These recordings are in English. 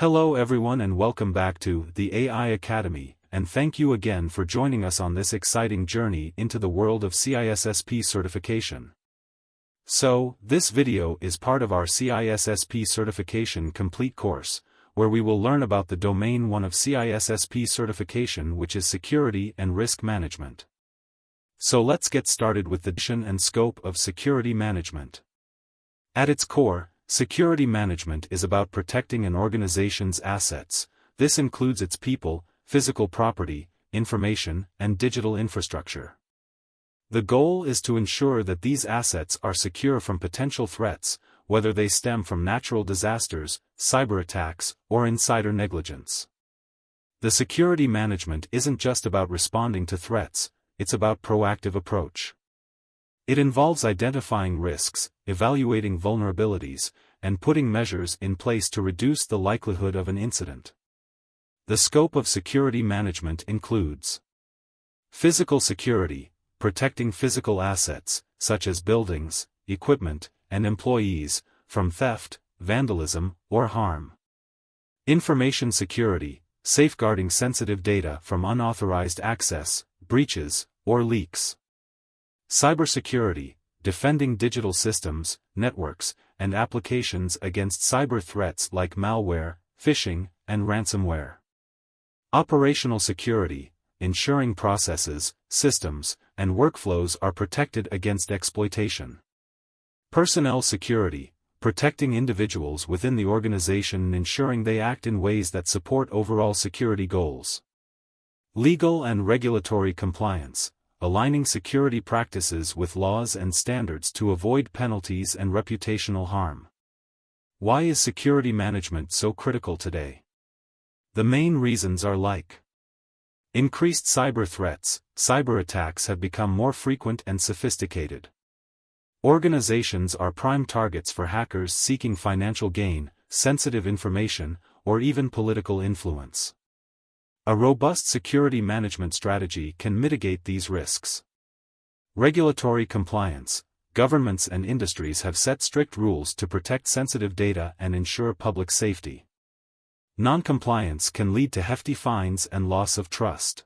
Hello everyone and welcome back to the AI Academy, and thank you again for joining us on this exciting journey into the world of CISSP certification. So, this video is part of our CISSP certification complete course, where we will learn about the domain 1 of CISSP certification, which is security and risk management. So let's get started with the definition and scope of security management. At its core, security management is about protecting an organization's assets. This includes its people, physical property, information, and digital infrastructure. The goal is to ensure that these assets are secure from potential threats, whether they stem from natural disasters, cyber attacks, or insider negligence. The security management isn't just about responding to threats, it's about proactive approach. It involves identifying risks, evaluating vulnerabilities, and putting measures in place to reduce the likelihood of an incident. The scope of security management includes physical security, protecting physical assets, such as buildings, equipment, and employees, from theft, vandalism, or harm. Information security, safeguarding sensitive data from unauthorized access, breaches, or leaks. Cybersecurity, defending digital systems, networks, and applications against cyber threats like malware, phishing, and ransomware. Operational security, ensuring processes, systems, and workflows are protected against exploitation. Personnel security, protecting individuals within the organization and ensuring they act in ways that support overall security goals. Legal and regulatory compliance, aligning security practices with laws and standards to avoid penalties and reputational harm. Why is security management so critical today? The main reasons are like increased cyber threats. Cyber attacks have become more frequent and sophisticated. Organizations are prime targets for hackers seeking financial gain, sensitive information, or even political influence. A robust security management strategy can mitigate these risks. Regulatory compliance. Governments and industries have set strict rules to protect sensitive data and ensure public safety. Non-compliance can lead to hefty fines and loss of trust.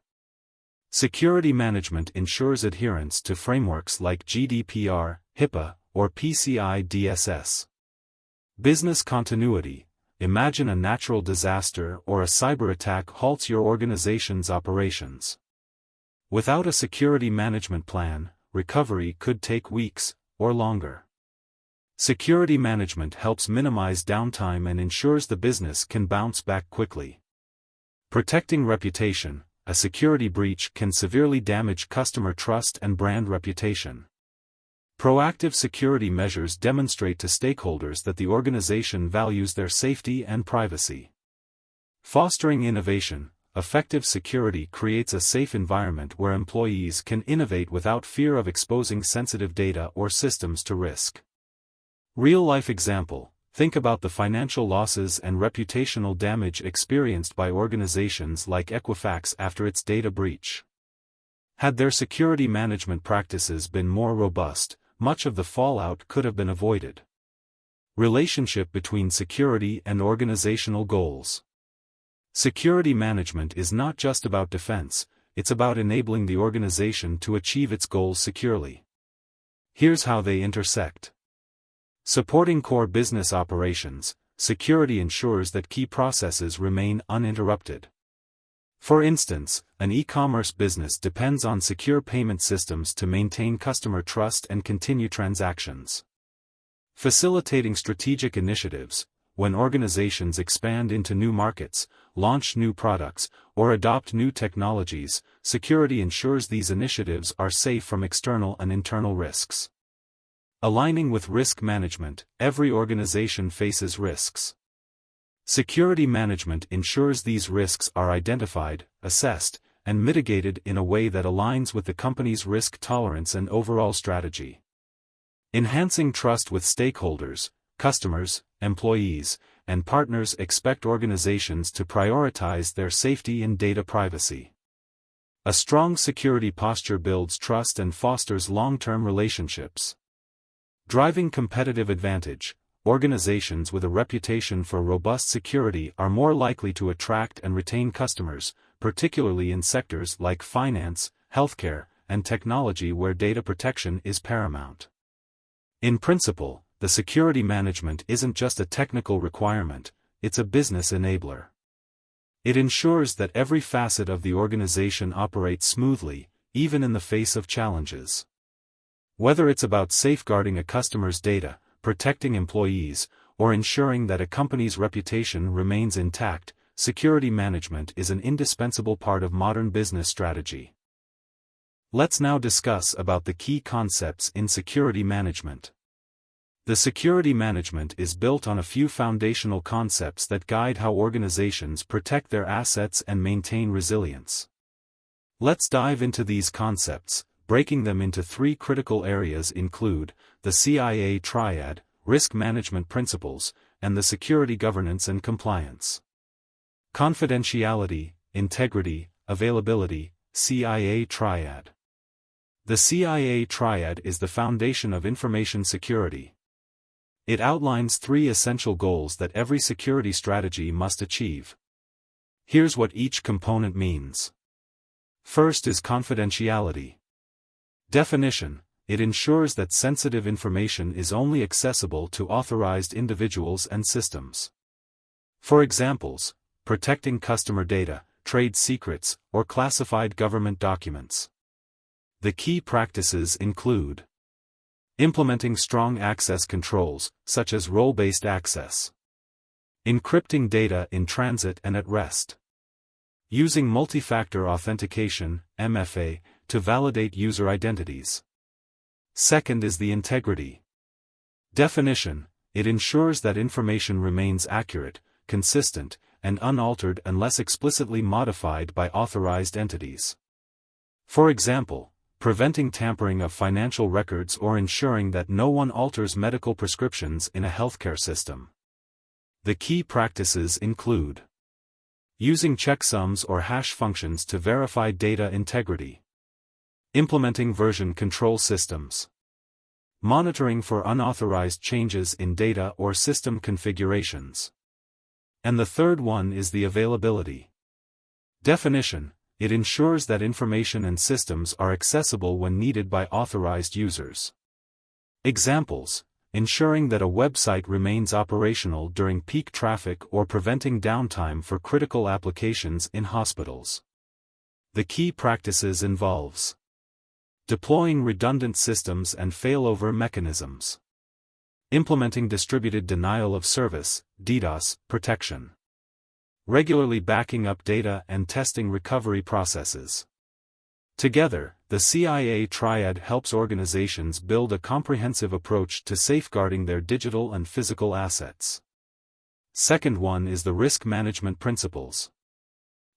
Security management ensures adherence to frameworks like GDPR, HIPAA, or PCI DSS. Business continuity. Imagine a natural disaster or a cyber attack halts your organization's operations. Without a security management plan, recovery could take weeks, or longer. Security management helps minimize downtime and ensures the business can bounce back quickly. Protecting reputation. A security breach can severely damage customer trust and brand reputation. Proactive security measures demonstrate to stakeholders that the organization values their safety and privacy. Fostering innovation. Effective security creates a safe environment where employees can innovate without fear of exposing sensitive data or systems to risk. Real-life example. Think about the financial losses and reputational damage experienced by organizations like Equifax after its data breach. Had their security management practices been more robust, much of the fallout could have been avoided. Relationship between security and organizational goals. Security management is not just about defense, it's about enabling the organization to achieve its goals securely. Here's how they intersect. Supporting core business operations. Security ensures that key processes remain uninterrupted. For instance, an e-commerce business depends on secure payment systems to maintain customer trust and continue transactions. Facilitating strategic initiatives. When organizations expand into new markets, launch new products, or adopt new technologies, security ensures these initiatives are safe from external and internal risks. Aligning with risk management. Every organization faces risks. Security management ensures these risks are identified, assessed, and mitigated in a way that aligns with the company's risk tolerance and overall strategy. Enhancing trust with stakeholders. Customers, employees, and partners expect organizations to prioritize their safety and data privacy. A strong security posture builds trust and fosters long-term relationships. Driving competitive advantage. organizations with a reputation for robust security are more likely to attract and retain customers, particularly in sectors like finance, healthcare, and technology where data protection is paramount. In principle, the security management isn't just a technical requirement, it's a business enabler. It ensures that every facet of the organization operates smoothly, even in the face of challenges. Whether it's about safeguarding a customer's data, protecting employees, or ensuring that a company's reputation remains intact, security management is an indispensable part of modern business strategy. Let's now discuss about the key concepts in security management. The security management is built on a few foundational concepts that guide how organizations protect their assets and maintain resilience. Let's dive into these concepts, breaking them into three critical areas include, the CIA Triad, risk management principles, and the security governance and compliance. Confidentiality, integrity, availability, CIA Triad. The CIA Triad is the foundation of information security. It outlines three essential goals that every security strategy must achieve. Here's what each component means. First is confidentiality. Definition: it ensures that sensitive information is only accessible to authorized individuals and systems. For examples, protecting customer data, trade secrets, or classified government documents. The key practices include implementing strong access controls, such as role-based access. Encrypting data in transit and at rest. Using multi-factor authentication, MFA, to validate user identities. Second is the integrity. Definition: it ensures that information remains accurate, consistent, and unaltered unless explicitly modified by authorized entities. For example, preventing tampering of financial records or ensuring that no one alters medical prescriptions in a healthcare system. The key practices include using checksums or hash functions to verify data integrity. Implementing version control systems. Monitoring for unauthorized changes in data or system configurations. And the third one is the availability. Definition: it ensures that information and systems are accessible when needed by authorized users. Examples: ensuring that a website remains operational during peak traffic or preventing downtime for critical applications in hospitals. The key practices involves deploying redundant systems and failover mechanisms. Implementing distributed denial of service, DDoS, protection. Regularly backing up data and testing recovery processes. Together, the CIA Triad helps organizations build a comprehensive approach to safeguarding their digital and physical assets. Second one is the risk management principles.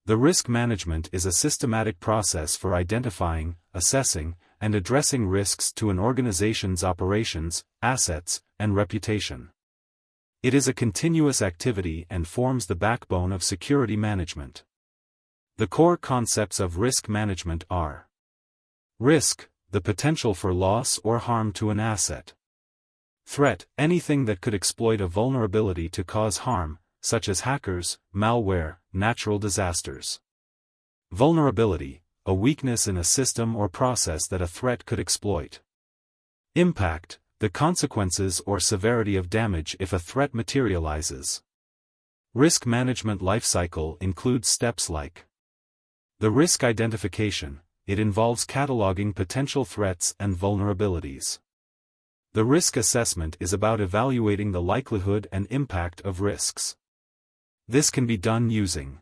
The risk management is a systematic process for identifying, assessing, and addressing risks to an organization's operations, assets, and reputation. It is a continuous activity and forms the backbone of security management. The core concepts of risk management are: risk, the potential for loss or harm to an asset. Threat, anything that could exploit a vulnerability to cause harm, such as hackers, malware, natural disasters. Vulnerability, a weakness in a system or process that a threat could exploit. Impact, the consequences or severity of damage if a threat materializes. Risk management lifecycle includes steps like the risk identification. It involves cataloging potential threats and vulnerabilities. The risk assessment is about evaluating the likelihood and impact of risks. This can be done using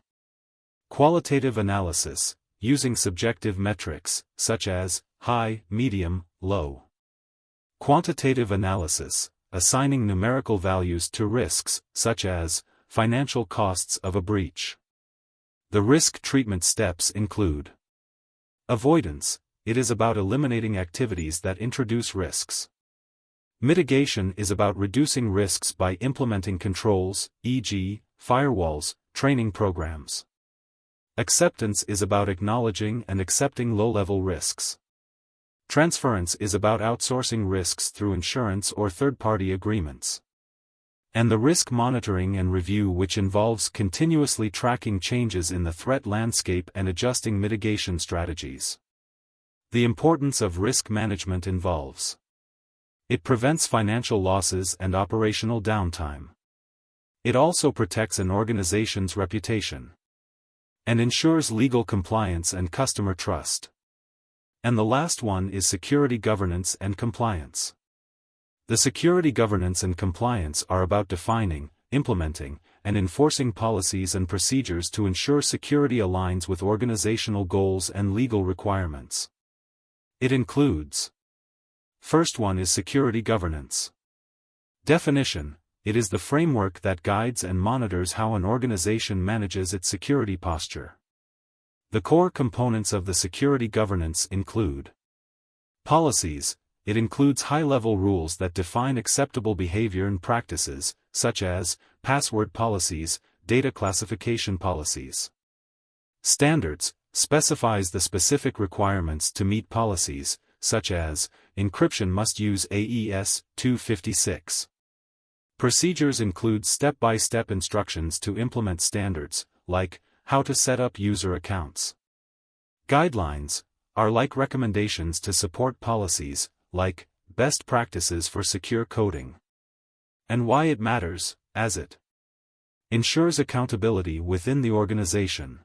qualitative analysis, using subjective metrics, such as high, medium, low. Quantitative analysis, assigning numerical values to risks, such as financial costs of a breach. The risk treatment steps include avoidance, it is about eliminating activities that introduce risks. Mitigation is about reducing risks by implementing controls, e.g., firewalls, training programs. Acceptance is about acknowledging and accepting low-level risks. Transference is about outsourcing risks through insurance or third-party agreements. And the risk monitoring and review, which involves continuously tracking changes in the threat landscape and adjusting mitigation strategies. The importance of risk management involves: it prevents financial losses and operational downtime. It also protects an organization's reputation and ensures legal compliance and customer trust. And the last one is security governance and compliance. The security governance and compliance are about defining, implementing, and enforcing policies and procedures to ensure security aligns with organizational goals and legal requirements. It includes: first one is security governance. Definition: it is the framework that guides and monitors how an organization manages its security posture. The core components of the security governance include: policies. It includes high-level rules that define acceptable behavior and practices, such as password policies, data classification policies. Standards specifies the specific requirements to meet policies, such as encryption must use AES 256. Procedures include step-by-step instructions to implement standards, like how to set up user accounts. Guidelines are like recommendations to support policies, like best practices for secure coding. And why it matters, as it ensures accountability within the organization,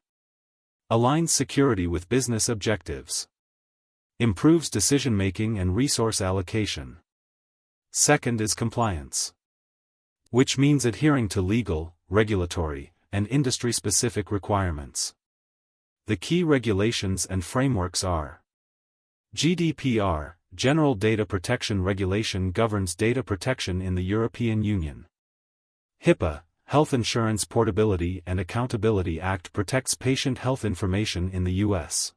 aligns security with business objectives, improves decision-making and resource allocation. Second is compliance, which means adhering to legal, regulatory, and industry-specific requirements. The key regulations and frameworks are: GDPR, General Data Protection Regulation, governs data protection in the European Union. HIPAA, Health Insurance Portability and Accountability Act, protects patient health information in the U.S.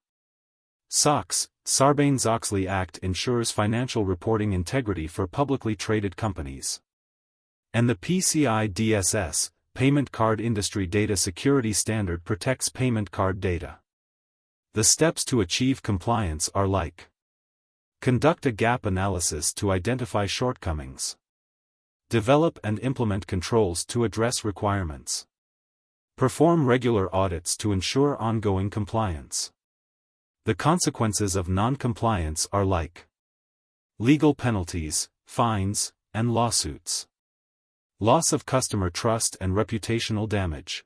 SOX, Sarbanes-Oxley Act, ensures financial reporting integrity for publicly traded companies. And the PCI DSS, Payment Card Industry Data Security Standard, protects payment card data. The steps to achieve compliance are like: conduct a gap analysis to identify shortcomings. Develop and implement controls to address requirements. Perform regular audits to ensure ongoing compliance. The consequences of non-compliance are like legal penalties, fines, and lawsuits. Loss of customer trust and reputational damage.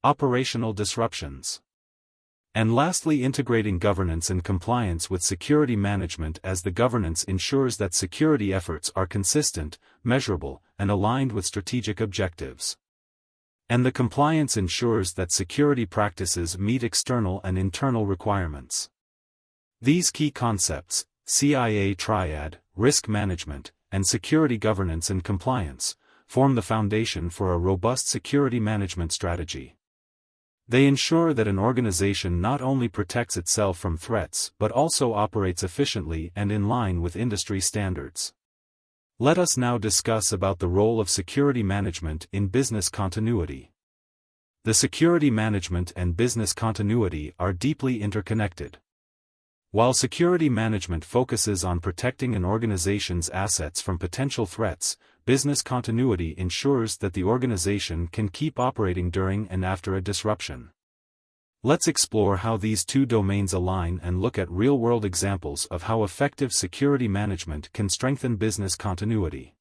Operational disruptions. And lastly, integrating governance and compliance with security management, as the governance ensures that security efforts are consistent, measurable, and aligned with strategic objectives. And the compliance ensures that security practices meet external and internal requirements. These key concepts, CIA Triad, risk management, and security governance and compliance, form the foundation for a robust security management strategy. They ensure that an organization not only protects itself from threats but also operates efficiently and in line with industry standards. Let us now discuss about the role of security management in business continuity. The security management and business continuity are deeply interconnected. While security management focuses on protecting an organization's assets from potential threats, business continuity ensures that the organization can keep operating during and after a disruption. Let's explore how these two domains align and look at real-world examples of how effective security management can strengthen business continuity.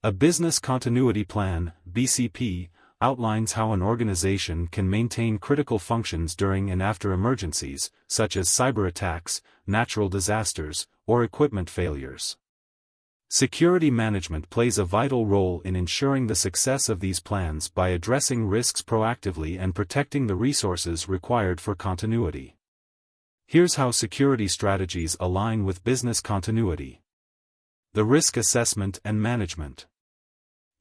A business continuity plan, BCP, outlines how an organization can maintain critical functions during and after emergencies, such as cyber attacks, natural disasters, or equipment failures. Security management plays a vital role in ensuring the success of these plans by addressing risks proactively and protecting the resources required for continuity. Here's how security strategies align with business continuity. The risk assessment and management.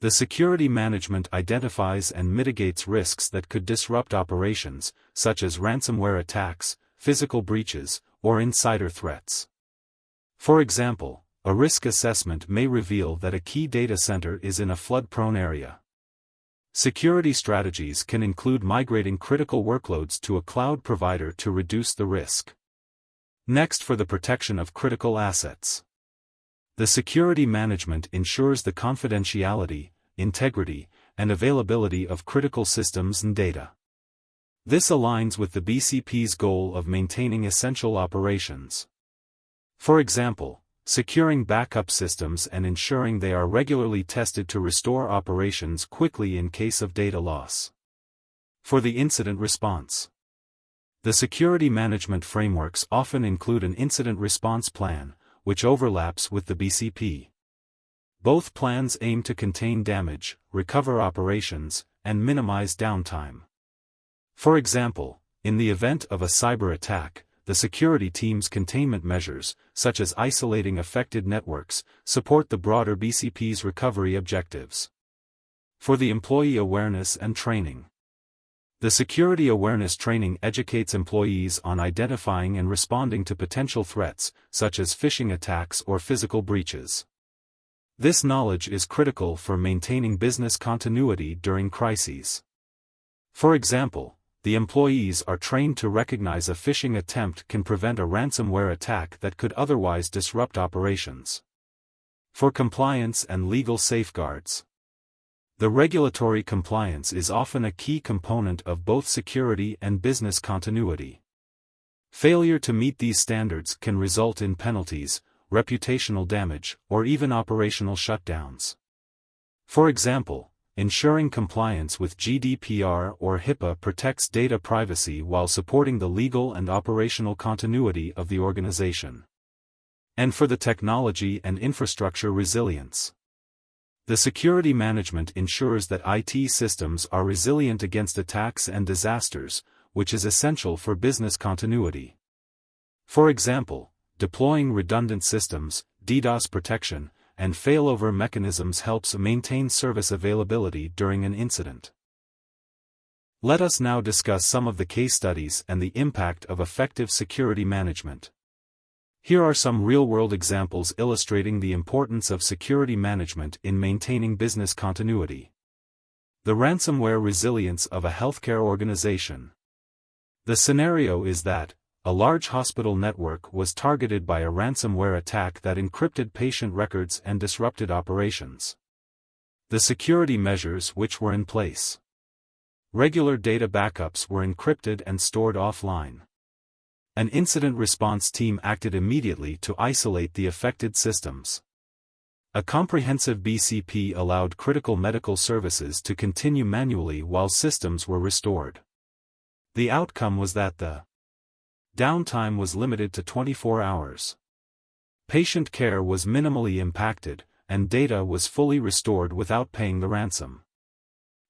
The security management identifies and mitigates risks that could disrupt operations, such as ransomware attacks, physical breaches, or insider threats. For example, a risk assessment may reveal that a key data center is in a flood-prone area. Security strategies can include migrating critical workloads to a cloud provider to reduce the risk. Next, for the protection of critical assets. The security management ensures the confidentiality, integrity, and availability of critical systems and data. This aligns with the BCP's goal of maintaining essential operations. For example, securing backup systems and ensuring they are regularly tested to restore operations quickly in case of data loss. For the incident response, the security management frameworks often include an incident response plan, which overlaps with the BCP. Both plans aim to contain damage, recover operations, and minimize downtime. For example, in the event of a cyber attack, the security team's containment measures, such as isolating affected networks, support the broader BCP's recovery objectives. For the employee awareness and training, the security awareness training educates employees on identifying and responding to potential threats, such as phishing attacks or physical breaches. This knowledge is critical for maintaining business continuity during crises. For example, the employees are trained to recognize a phishing attempt can prevent a ransomware attack that could otherwise disrupt operations. For compliance and legal safeguards, the regulatory compliance is often a key component of both security and business continuity. Failure to meet these standards can result in penalties, reputational damage, or even operational shutdowns. For example, ensuring compliance with GDPR or HIPAA protects data privacy while supporting the legal and operational continuity of the organization. And for the technology and infrastructure resilience, the security management ensures that IT systems are resilient against attacks and disasters, which is essential for business continuity. For example, deploying redundant systems, DDoS protection, and failover mechanisms helps maintain service availability during an incident. Let us now discuss some of the case studies and the impact of effective security management. Here are some real-world examples illustrating the importance of security management in maintaining business continuity. The ransomware resilience of a healthcare organization. The scenario is that a large hospital network was targeted by a ransomware attack that encrypted patient records and disrupted operations. The security measures which were in place. Regular data backups were encrypted and stored offline. An incident response team acted immediately to isolate the affected systems. A comprehensive BCP allowed critical medical services to continue manually while systems were restored. The outcome was that the downtime was limited to 24 hours. Patient care was minimally impacted, and data was fully restored without paying the ransom.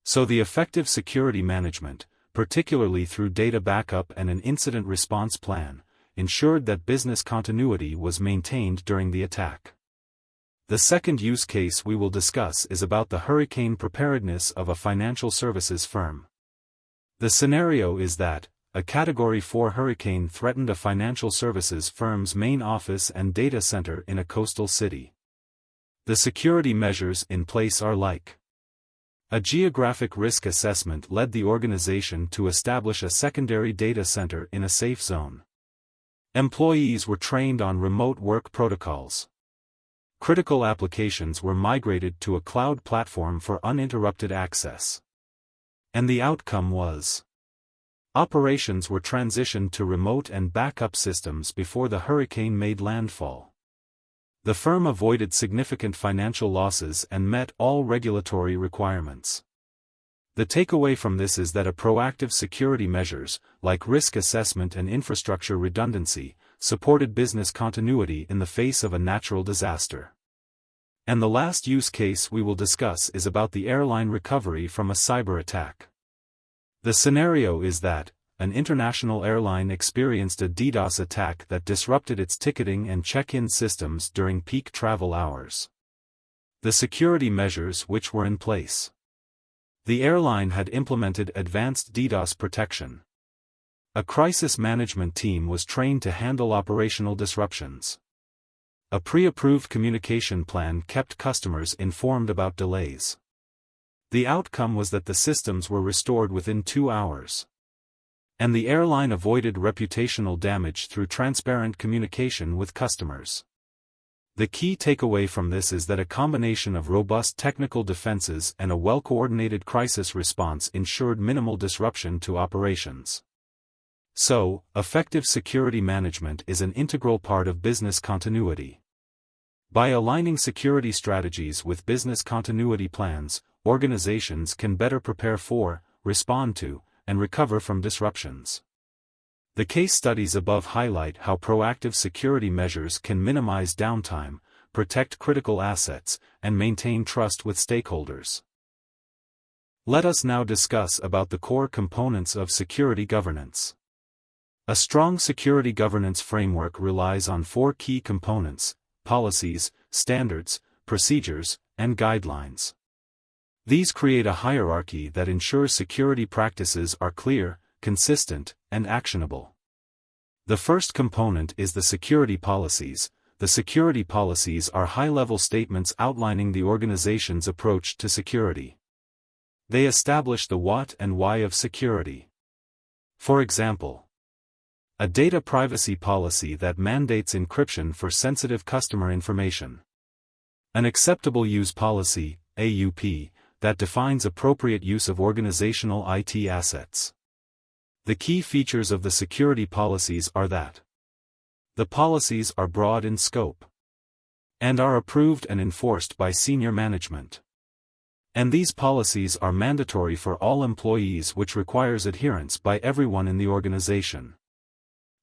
So the effective security management, particularly through data backup and an incident response plan, ensured that business continuity was maintained during the attack. The second use case we will discuss is about the hurricane preparedness of a financial services firm. The scenario is that a Category 4 hurricane threatened a financial services firm's main office and data center in a coastal city. The security measures in place are like: a geographic risk assessment led the organization to establish a secondary data center in a safe zone. Employees were trained on remote work protocols. Critical applications were migrated to a cloud platform for uninterrupted access. And the outcome was: operations were transitioned to remote and backup systems before the hurricane made landfall. The firm avoided significant financial losses and met all regulatory requirements. The takeaway from this is that a proactive security measures, like risk assessment and infrastructure redundancy, supported business continuity in the face of a natural disaster. And the last use case we will discuss is about the airline recovery from a cyber attack. The scenario is that an international airline experienced a DDoS attack that disrupted its ticketing and check-in systems during peak travel hours. The security measures which were in place. The airline had implemented advanced DDoS protection. A crisis management team was trained to handle operational disruptions. A pre-approved communication plan kept customers informed about delays. The outcome was that the systems were restored within 2 hours. And the airline avoided reputational damage through transparent communication with customers. The key takeaway from this is that a combination of robust technical defenses and a well-coordinated crisis response ensured minimal disruption to operations. So, effective security management is an integral part of business continuity. By aligning security strategies with business continuity plans, organizations can better prepare for, respond to, and recover from disruptions. The case studies above highlight how proactive security measures can minimize downtime, protect critical assets, and maintain trust with stakeholders. Let us now discuss about the core components of security governance. A strong security governance framework relies on 4 key components: policies, standards, procedures, and guidelines. These create a hierarchy that ensures security practices are clear, consistent, and actionable. The first component is the security policies. The security policies are high-level statements outlining the organization's approach to security. They establish the what and why of security. For example, a data privacy policy that mandates encryption for sensitive customer information. An acceptable use policy, AUP, that defines appropriate use of organizational IT assets. The key features of the security policies are that the policies are broad in scope and are approved and enforced by senior management. And these policies are mandatory for all employees, which requires adherence by everyone in the organization.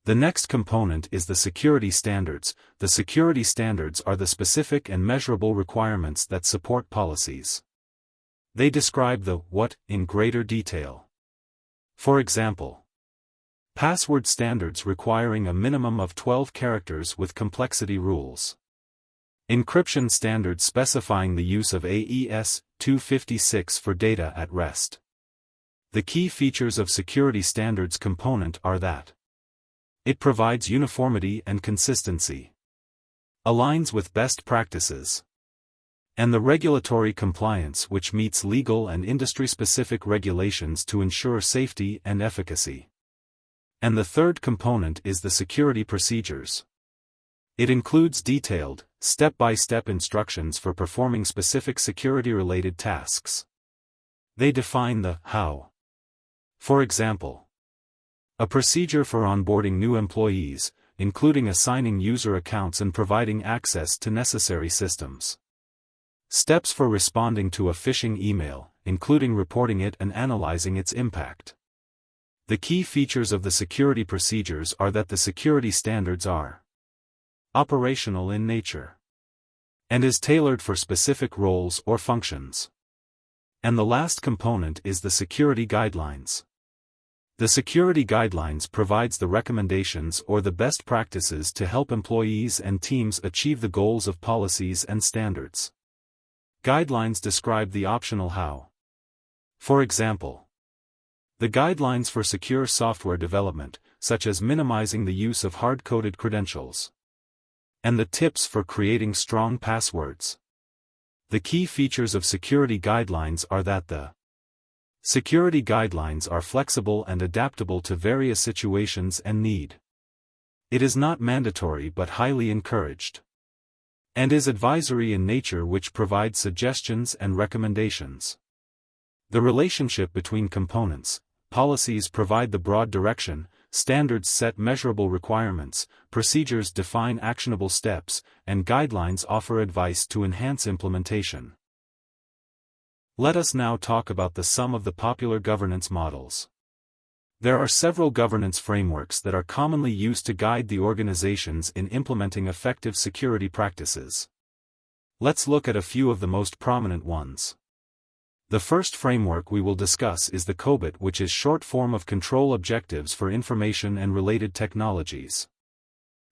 The next component is the security standards. The security standards are the specific and measurable requirements that support policies. They describe the what in greater detail. For example, password standards requiring a minimum of 12 characters with complexity rules. Encryption standards specifying the use of AES-256 for data at rest. The key features of security standards component are that it provides uniformity and consistency, aligns with best practices, and the regulatory compliance which meets legal and industry-specific regulations to ensure safety and efficacy. And the third component is the security procedures. It includes detailed, step-by-step instructions for performing specific security-related tasks. They define the how. For example, a procedure for onboarding new employees, including assigning user accounts and providing access to necessary systems. Steps for responding to a phishing email, including reporting it and analyzing its impact. The key features of the security procedures are that the security standards are operational in nature and is tailored for specific roles or functions. And the last component is the security guidelines. The security guidelines provides the recommendations or the best practices to help employees and teams achieve the goals of policies and standards. Guidelines describe the optional how. For example, the guidelines for secure software development, such as minimizing the use of hard-coded credentials, and the tips for creating strong passwords. The key features of security guidelines are that the security guidelines are flexible and adaptable to various situations and need. It is not mandatory but highly encouraged, and is advisory in nature, which provides suggestions and recommendations. The relationship between components, policies provide the broad direction, standards set measurable requirements, procedures define actionable steps, and guidelines offer advice to enhance implementation. Let us now talk about some of the popular governance models. There are several governance frameworks that are commonly used to guide the organizations in implementing effective security practices. Let's look at a few of the most prominent ones. The first framework we will discuss is the COBIT, which is short form of Control Objectives for Information and Related Technologies.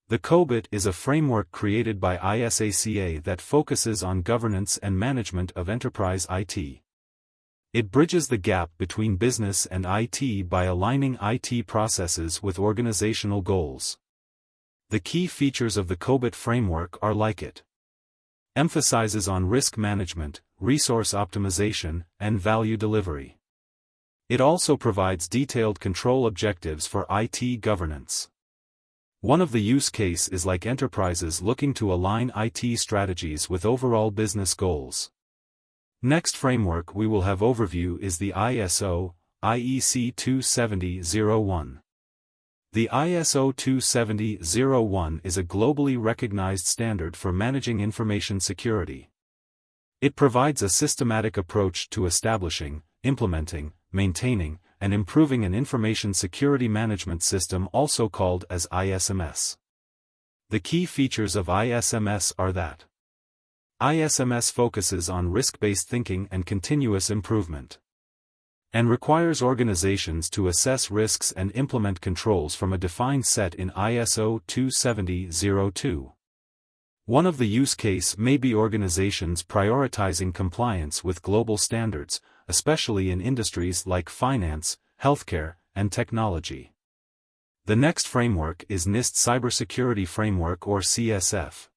The COBIT is a framework created by ISACA that focuses on governance and management of enterprise IT. It bridges the gap between business and IT by aligning IT processes with organizational goals. The key features of the COBIT framework are like it emphasizes on risk management, resource optimization, and value delivery. It also provides detailed control objectives for IT governance. One of the use case is like enterprises looking to align IT strategies with overall business goals. Next framework we will have overview is the ISO/IEC 27001. The ISO 27001 is a globally recognized standard for managing information security. It provides a systematic approach to establishing, implementing, maintaining, and improving an information security management system, also called as ISMS. The key features of ISMS are that ISMS focuses on risk-based thinking and continuous improvement, and requires organizations to assess risks and implement controls from a defined set in ISO 27002. One of the use case may be organizations prioritizing compliance with global standards, especially in industries like finance, healthcare, and technology. The next framework is NIST Cybersecurity Framework, or CSF.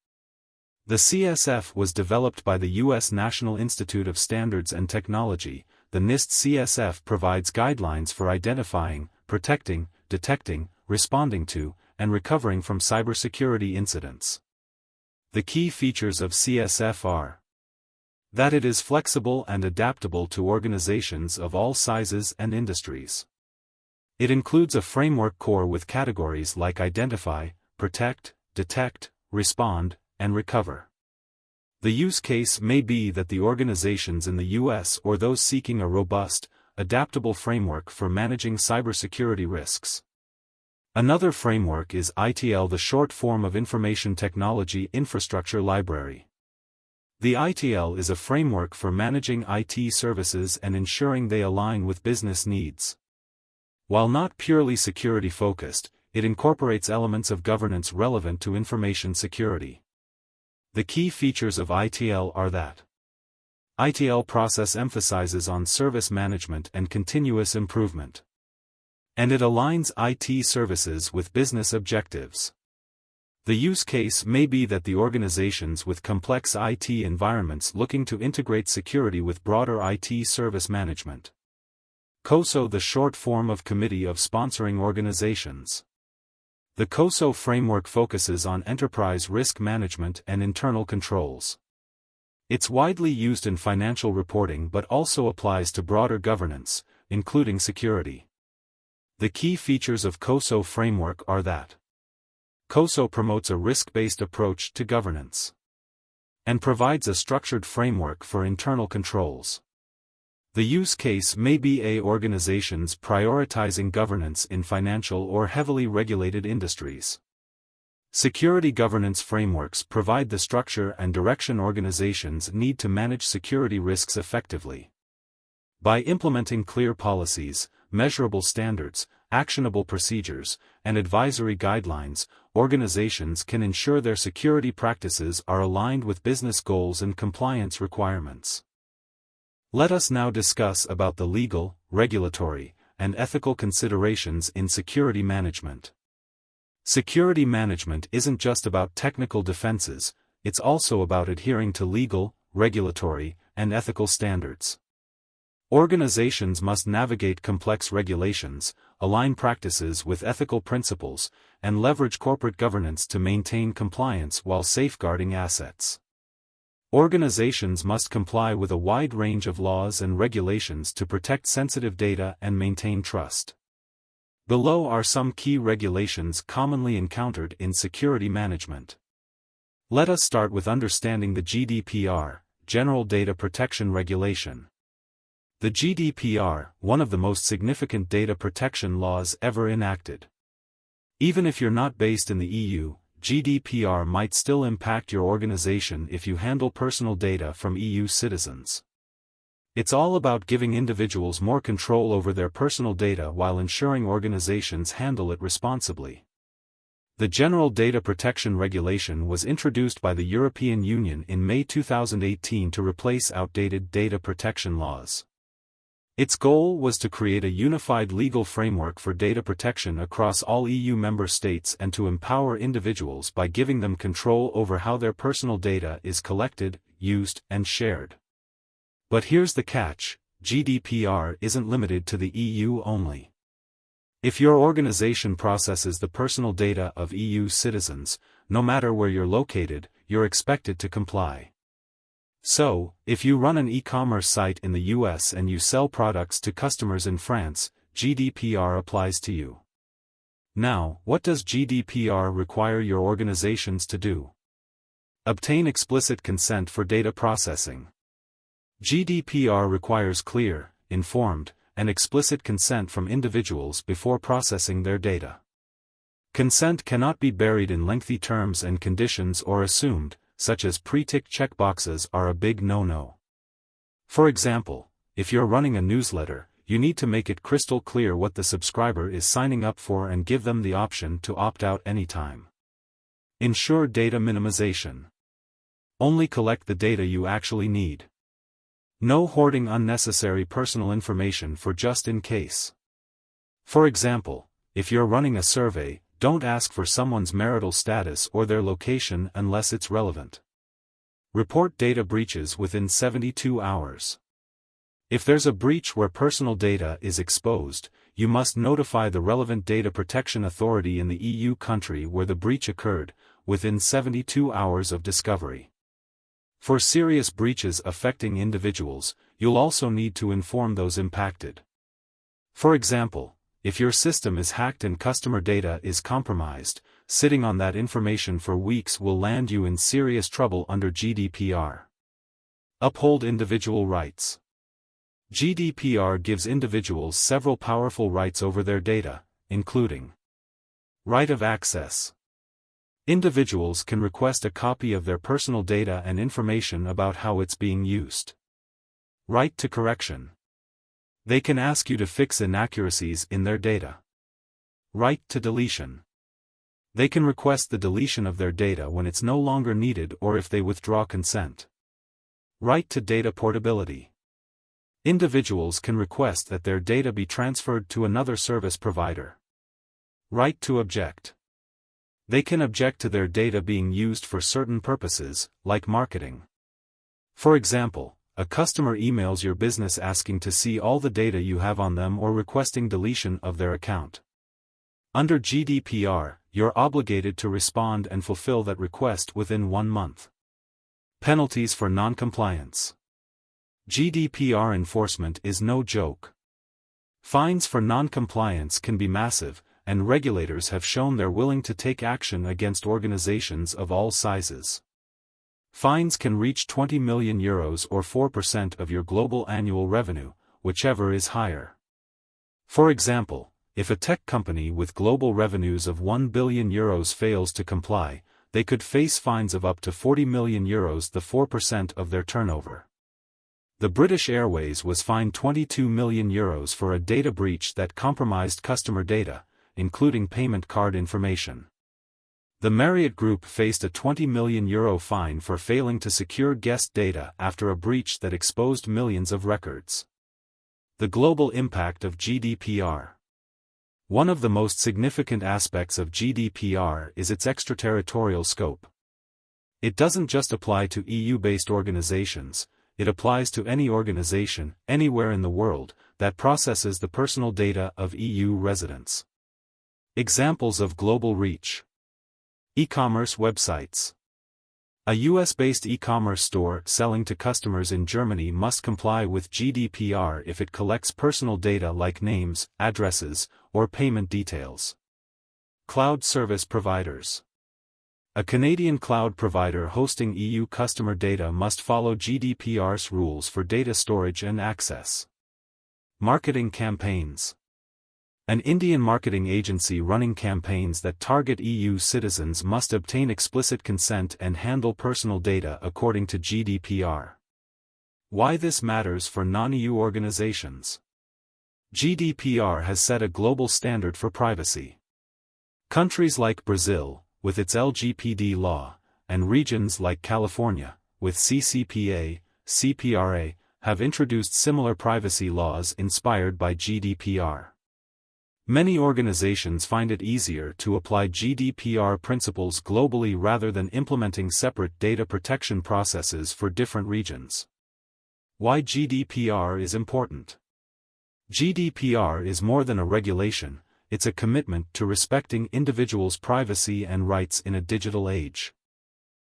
The CSF was developed by the U.S. National Institute of Standards and Technology. The NIST CSF provides guidelines for identifying, protecting, detecting, responding to, and recovering from cybersecurity incidents. The key features of CSF are that it is flexible and adaptable to organizations of all sizes and industries. It includes a framework core with categories like identify, protect, detect, respond, and recover. The use case may be that the organizations in the U.S. or those seeking a robust, adaptable framework for managing cybersecurity risks. Another framework is ITIL, the short form of Information Technology Infrastructure Library. The ITIL is a framework for managing IT services and ensuring they align with business needs. While not purely security-focused, it incorporates elements of governance relevant to information security. The key features of ITIL are that ITIL process emphasizes on service management and continuous improvement, and it aligns IT services with business objectives. The use case may be that the organizations with complex IT environments looking to integrate security with broader IT service management. COSO, the short form of Committee of Sponsoring Organizations. The COSO framework focuses on enterprise risk management and internal controls. It's widely used in financial reporting but also applies to broader governance, including security. The key features of COSO framework are that COSO promotes a risk-based approach to governance and provides a structured framework for internal controls. The use case may be organizations prioritizing governance in financial or heavily regulated industries. Security governance frameworks provide the structure and direction organizations need to manage security risks effectively. By implementing clear policies, measurable standards, actionable procedures, and advisory guidelines, organizations can ensure their security practices are aligned with business goals and compliance requirements. Let us now discuss about the legal, regulatory, and ethical considerations in security management. Security management isn't just about technical defenses, it's also about adhering to legal, regulatory, and ethical standards. Organizations must navigate complex regulations, align practices with ethical principles, and leverage corporate governance to maintain compliance while safeguarding assets. Organizations must comply with a wide range of laws and regulations to protect sensitive data and maintain trust. Below are some key regulations commonly encountered in security management. Let us start with understanding the GDPR, General Data Protection Regulation. The GDPR, one of the most significant data protection laws ever enacted. Even if you're not based in the EU, GDPR might still impact your organization if you handle personal data from EU citizens. It's all about giving individuals more control over their personal data while ensuring organizations handle it responsibly. The General Data Protection Regulation was introduced by the European Union in May 2018 to replace outdated data protection laws. Its goal was to create a unified legal framework for data protection across all EU member states and to empower individuals by giving them control over how their personal data is collected, used, and shared. But here's the catch: GDPR isn't limited to the EU only. If your organization processes the personal data of EU citizens, no matter where you're located, you're expected to comply. So, if you run an e-commerce site in the US and you sell products to customers in France, GDPR applies to you. Now, what does GDPR require your organizations to do? Obtain explicit consent for data processing. GDPR requires clear, informed, and explicit consent from individuals before processing their data. Consent cannot be buried in lengthy terms and conditions or assumed, such as pre-tick checkboxes are a big no-no. For example, if you're running a newsletter, you need to make it crystal clear what the subscriber is signing up for and give them the option to opt out anytime. Ensure data minimization. Only collect the data you actually need. No hoarding unnecessary personal information for just in case. For example, if you're running a survey, don't ask for someone's marital status or their location unless it's relevant. Report data breaches within 72 hours. If there's a breach where personal data is exposed, you must notify the relevant data protection authority in the EU country where the breach occurred, within 72 hours of discovery. For serious breaches affecting individuals, you'll also need to inform those impacted. For example, if your system is hacked and customer data is compromised, sitting on that information for weeks will land you in serious trouble under GDPR. Uphold individual rights. GDPR gives individuals several powerful rights over their data, including right of access. Individuals can request a copy of their personal data and information about how it's being used. Right to correction. They can ask you to fix inaccuracies in their data. Right to deletion. They can request the deletion of their data when it's no longer needed or if they withdraw consent. Right to data portability. Individuals can request that their data be transferred to another service provider. Right to object. They can object to their data being used for certain purposes, like marketing. For example, a customer emails your business asking to see all the data you have on them or requesting deletion of their account. Under GDPR, you're obligated to respond and fulfill that request within 1 month. Penalties for non-compliance. GDPR enforcement is no joke. Fines for non-compliance can be massive, and regulators have shown they're willing to take action against organizations of all sizes. Fines can reach €20 million or 4% of your global annual revenue, whichever is higher. For example, if a tech company with global revenues of €1 billion fails to comply, they could face fines of up to €40 million, the 4% of their turnover. The British Airways was fined €22 million for a data breach that compromised customer data, including payment card information. The Marriott Group faced a €20 million fine for failing to secure guest data after a breach that exposed millions of records. The global impact of GDPR. One of the most significant aspects of GDPR is its extraterritorial scope. It doesn't just apply to EU-based organizations, it applies to any organization, anywhere in the world, that processes the personal data of EU residents. Examples of global reach. E-commerce websites. A US-based e-commerce store selling to customers in Germany must comply with GDPR if it collects personal data like names, addresses, or payment details. Cloud service providers. A Canadian cloud provider hosting EU customer data must follow GDPR's rules for data storage and access. Marketing campaigns. An Indian marketing agency running campaigns that target EU citizens must obtain explicit consent and handle personal data according to GDPR. Why this matters for non-EU organizations. GDPR has set a global standard for privacy. Countries like Brazil, with its LGPD law, and regions like California, with CCPA, CPRA, have introduced similar privacy laws inspired by GDPR. Many organizations find it easier to apply GDPR principles globally rather than implementing separate data protection processes for different regions. Why GDPR is important. GDPR is more than a regulation, it's a commitment to respecting individuals' privacy and rights in a digital age.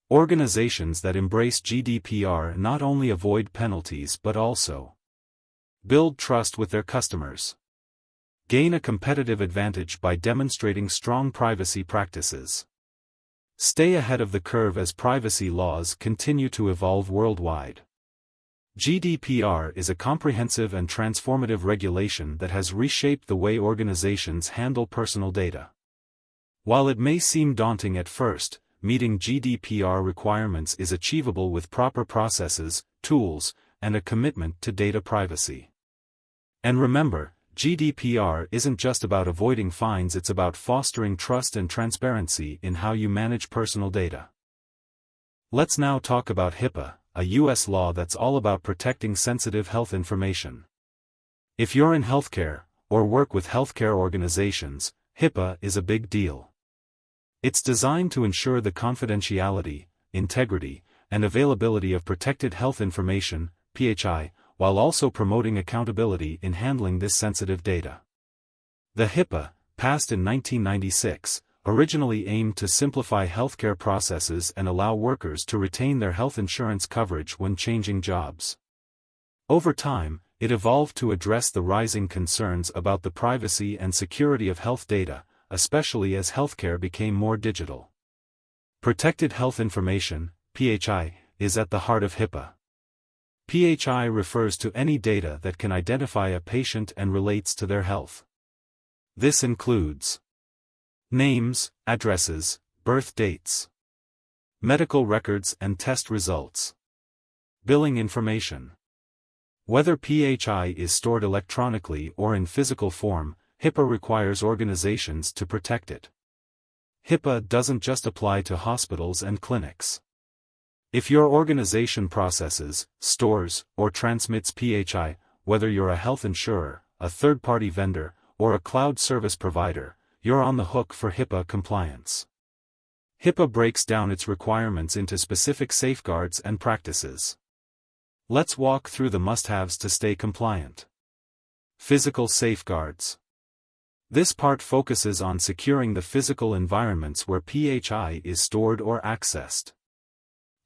Organizations that embrace GDPR not only avoid penalties but also build trust with their customers, gain a competitive advantage by demonstrating strong privacy practices, stay ahead of the curve as privacy laws continue to evolve worldwide. GDPR is a comprehensive and transformative regulation that has reshaped the way organizations handle personal data. While it may seem daunting at first, meeting GDPR requirements is achievable with proper processes, tools, and a commitment to data privacy. And remember, GDPR isn't just about avoiding fines, it's about fostering trust and transparency in how you manage personal data. Let's now talk about HIPAA, a U.S. law that's all about protecting sensitive health information. If you're in healthcare, or work with healthcare organizations, HIPAA is a big deal. It's designed to ensure the confidentiality, integrity, and availability of protected health information, PHI, while also promoting accountability in handling this sensitive data. The HIPAA, passed in 1996, originally aimed to simplify healthcare processes and allow workers to retain their health insurance coverage when changing jobs. Over time, it evolved to address the rising concerns about the privacy and security of health data, especially as healthcare became more digital. Protected health information, PHI, is at the heart of HIPAA. PHI refers to any data that can identify a patient and relates to their health. This includes names, addresses, birth dates, medical records and test results, billing information. Whether PHI is stored electronically or in physical form, HIPAA requires organizations to protect it. HIPAA doesn't just apply to hospitals and clinics. If your organization processes, stores, or transmits PHI, whether you're a health insurer, a third-party vendor, or a cloud service provider, you're on the hook for HIPAA compliance. HIPAA breaks down its requirements into specific safeguards and practices. Let's walk through the must-haves to stay compliant. Physical safeguards. This part focuses on securing the physical environments where PHI is stored or accessed.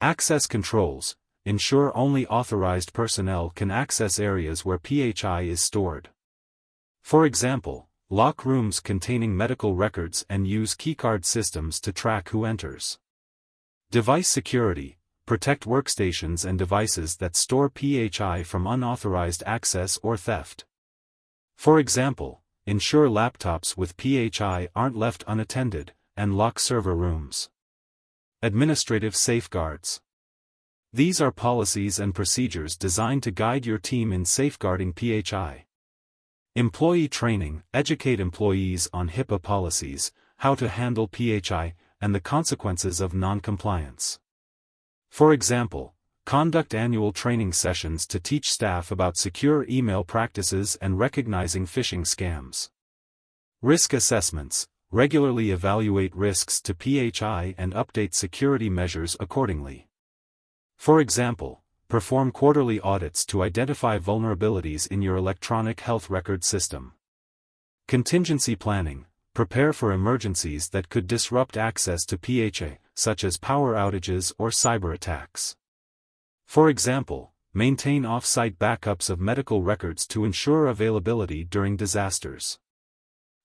Access controls ensure only authorized personnel can access areas where PHI is stored. For example, lock rooms containing medical records and use keycard systems to track who enters. Device security protect workstations and devices that store PHI from unauthorized access or theft. For example, ensure laptops with PHI aren't left unattended, and lock server rooms. Administrative safeguards. These are policies and procedures designed to guide your team in safeguarding PHI. Employee training, educate employees on HIPAA policies, how to handle PHI, and the consequences of non-compliance. For example, conduct annual training sessions to teach staff about secure email practices and recognizing phishing scams. Risk assessments, regularly evaluate risks to PHI and update security measures accordingly. For example, perform quarterly audits to identify vulnerabilities in your electronic health record system. Contingency planning, prepare for emergencies that could disrupt access to PHI, such as power outages or cyber attacks. For example, maintain off-site backups of medical records to ensure availability during disasters.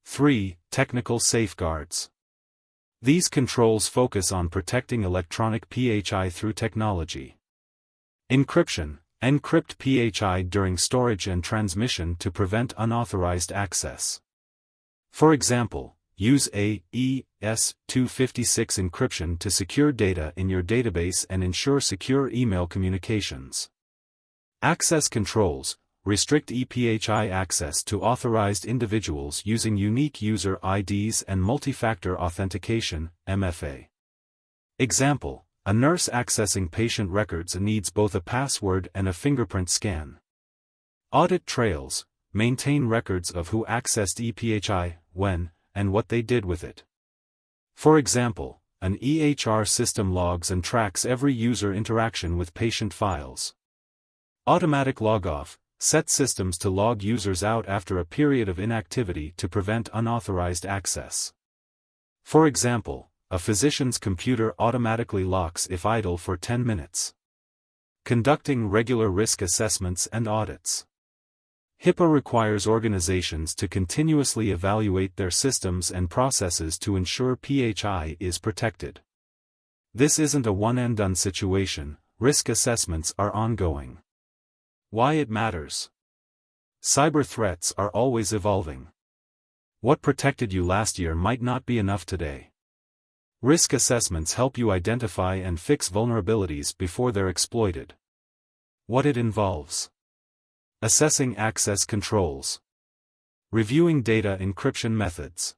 3. Technical safeguards. These controls focus on protecting electronic PHI through technology. Encryption, encrypt PHI during storage and transmission to prevent unauthorized access. For example, use AES-256 encryption to secure data in your database and ensure secure email communications. Access controls, restrict ePHI access to authorized individuals using unique user IDs and multi-factor authentication, MFA. Example, a nurse accessing patient records needs both a password and a fingerprint scan. Audit trails, maintain records of who accessed ePHI, when, and what they did with it. For example, an EHR system logs and tracks every user interaction with patient files. Automatic log-off, set systems to log users out after a period of inactivity to prevent unauthorized access. For example, a physician's computer automatically locks if idle for 10 minutes. Conducting regular risk assessments and audits. HIPAA requires organizations to continuously evaluate their systems and processes to ensure PHI is protected. This isn't a one-and-done situation, risk assessments are ongoing. Why it matters? Cyber threats are always evolving. What protected you last year might not be enough today. Risk assessments help you identify and fix vulnerabilities before they're exploited. What it involves: assessing access controls, reviewing data encryption methods,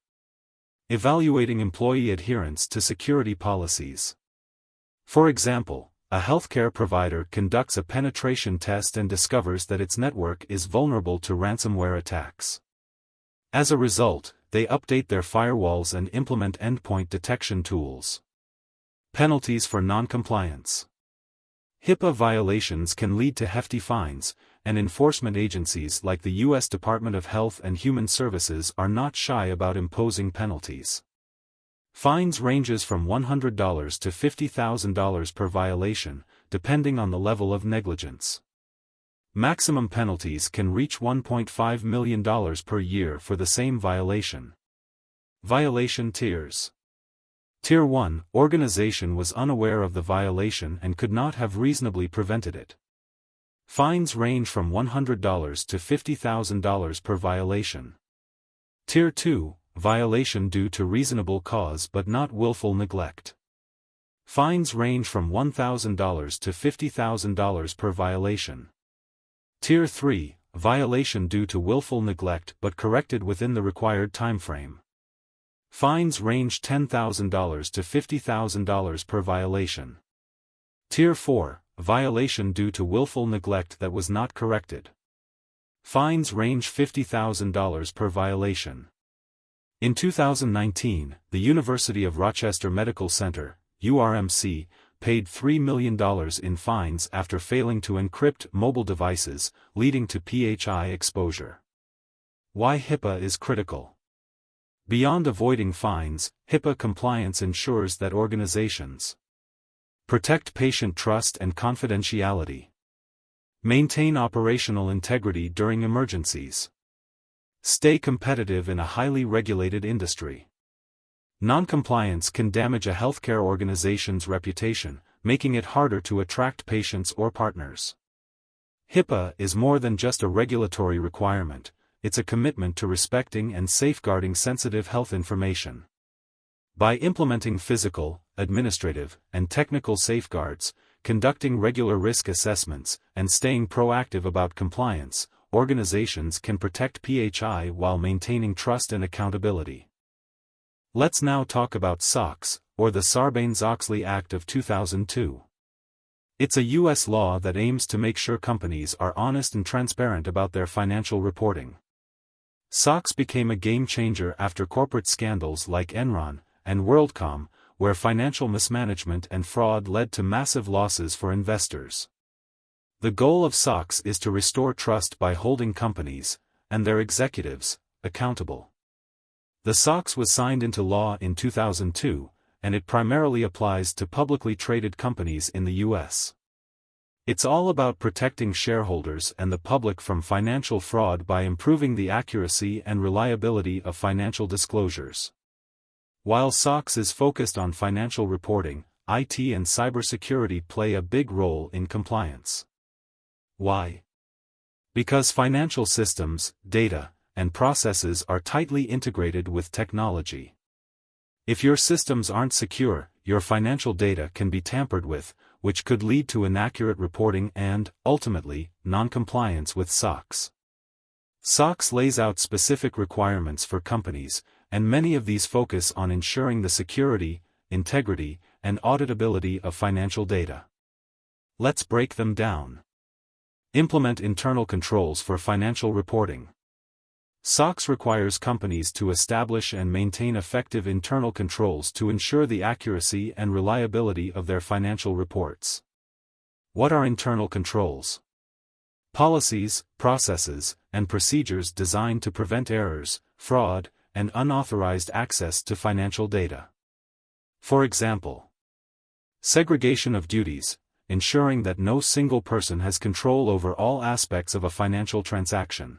evaluating employee adherence to security policies. For example, a healthcare provider conducts a penetration test and discovers that its network is vulnerable to ransomware attacks. As a result, they update their firewalls and implement endpoint detection tools. Penalties for non-compliance. HIPAA violations can lead to hefty fines, and enforcement agencies like the U.S. Department of Health and Human Services are not shy about imposing penalties. Fines ranges from $100 to $50,000 per violation, depending on the level of negligence. Maximum penalties can reach $1.5 million per year for the same violation. Violation tiers. Tier 1, organization was unaware of the violation and could not have reasonably prevented it. Fines range from $100 to $50,000 per violation. Tier 2, violation due to reasonable cause but not willful neglect. Fines range from $1,000 to $50,000 per violation. Tier 3, violation due to willful neglect but corrected within the required timeframe. Fines range $10,000 to $50,000 per violation. Tier 4, violation due to willful neglect that was not corrected. Fines range $50,000 per violation. In 2019, the University of Rochester Medical Center, URMC, paid $3 million in fines after failing to encrypt mobile devices, leading to PHI exposure. Why HIPAA is critical. Beyond avoiding fines, HIPAA compliance ensures that organizations protect patient trust and confidentiality, maintain operational integrity during emergencies, stay competitive in a highly regulated industry. Non-compliance can damage a healthcare organization's reputation, making it harder to attract patients or partners. HIPAA is more than just a regulatory requirement, it's a commitment to respecting and safeguarding sensitive health information. By implementing physical, administrative, and technical safeguards, conducting regular risk assessments, and staying proactive about compliance, organizations can protect PHI while maintaining trust and accountability. Let's now talk about SOX, or the Sarbanes-Oxley Act of 2002. It's a U.S. law that aims to make sure companies are honest and transparent about their financial reporting. SOX became a game-changer after corporate scandals like Enron and WorldCom, where financial mismanagement and fraud led to massive losses for investors. The goal of SOX is to restore trust by holding companies, and their executives, accountable. The SOX was signed into law in 2002, and it primarily applies to publicly traded companies in the U.S. It's all about protecting shareholders and the public from financial fraud by improving the accuracy and reliability of financial disclosures. While SOX is focused on financial reporting, IT and cybersecurity play a big role in compliance. Why? Because financial systems, data, and processes are tightly integrated with technology. If your systems aren't secure, your financial data can be tampered with, which could lead to inaccurate reporting and, ultimately, non-compliance with SOX. SOX lays out specific requirements for companies, and many of these focus on ensuring the security, integrity, and auditability of financial data. Let's break them down. Implement internal controls for financial reporting. SOX requires companies to establish and maintain effective internal controls to ensure the accuracy and reliability of their financial reports. What are internal controls? Policies, processes, and procedures designed to prevent errors, fraud, and unauthorized access to financial data. For example, segregation of duties, ensuring that no single person has control over all aspects of a financial transaction.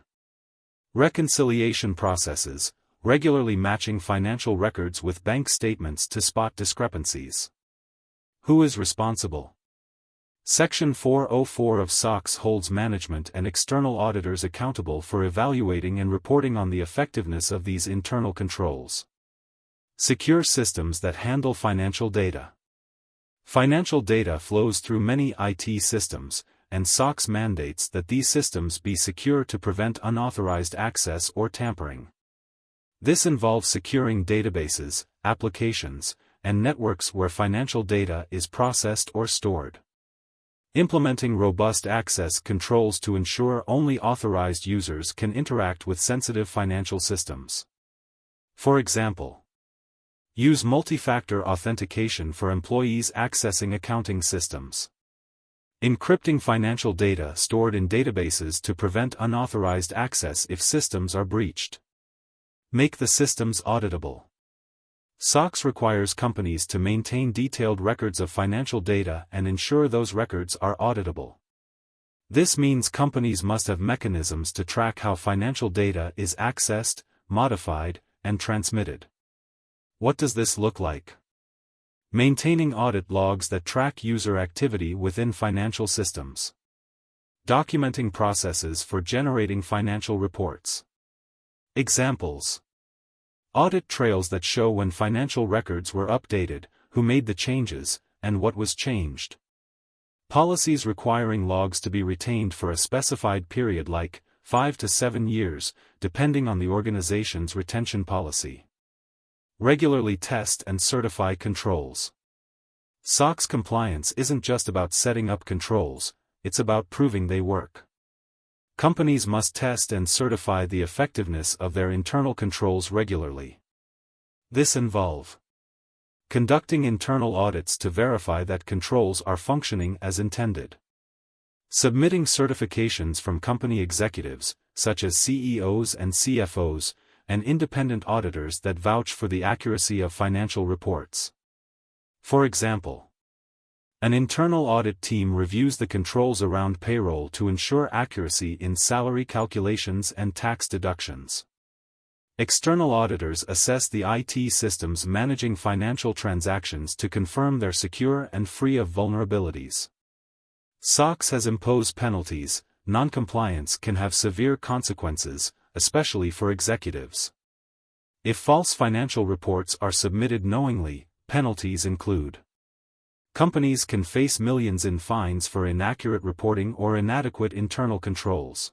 Reconciliation processes, regularly matching financial records with bank statements to spot discrepancies. Who is responsible? Section 404 of SOX holds management and external auditors accountable for evaluating and reporting on the effectiveness of these internal controls. Secure systems that handle financial data. Financial data flows through many IT systems, and SOX mandates that these systems be secure to prevent unauthorized access or tampering. This involves securing databases, applications, and networks where financial data is processed or stored. Implementing robust access controls to ensure only authorized users can interact with sensitive financial systems. For example, use multi-factor authentication for employees accessing accounting systems. Encrypting financial data stored in databases to prevent unauthorized access if systems are breached. Make the systems auditable. SOX requires companies to maintain detailed records of financial data and ensure those records are auditable. This means companies must have mechanisms to track how financial data is accessed, modified, and transmitted. What does this look like? Maintaining audit logs that track user activity within financial systems. Documenting processes for generating financial reports. Examples: audit trails that show when financial records were updated, who made the changes, and what was changed. Policies requiring logs to be retained for a specified period like 5 to 7 years, depending on the organization's retention policy. Regularly test and certify controls. SOX compliance isn't just about setting up controls, it's about proving they work. Companies must test and certify the effectiveness of their internal controls regularly. This involves conducting internal audits to verify that controls are functioning as intended. Submitting certifications from company executives, such as CEOs and CFOs, and independent auditors that vouch for the accuracy of financial reports. For example, an internal audit team reviews the controls around payroll to ensure accuracy in salary calculations and tax deductions. External auditors assess the IT systems managing financial transactions to confirm they're secure and free of vulnerabilities. SOX has imposed penalties. Non-compliance can have severe consequences, especially for executives. If false financial reports are submitted knowingly, penalties include: companies can face millions in fines for inaccurate reporting or inadequate internal controls.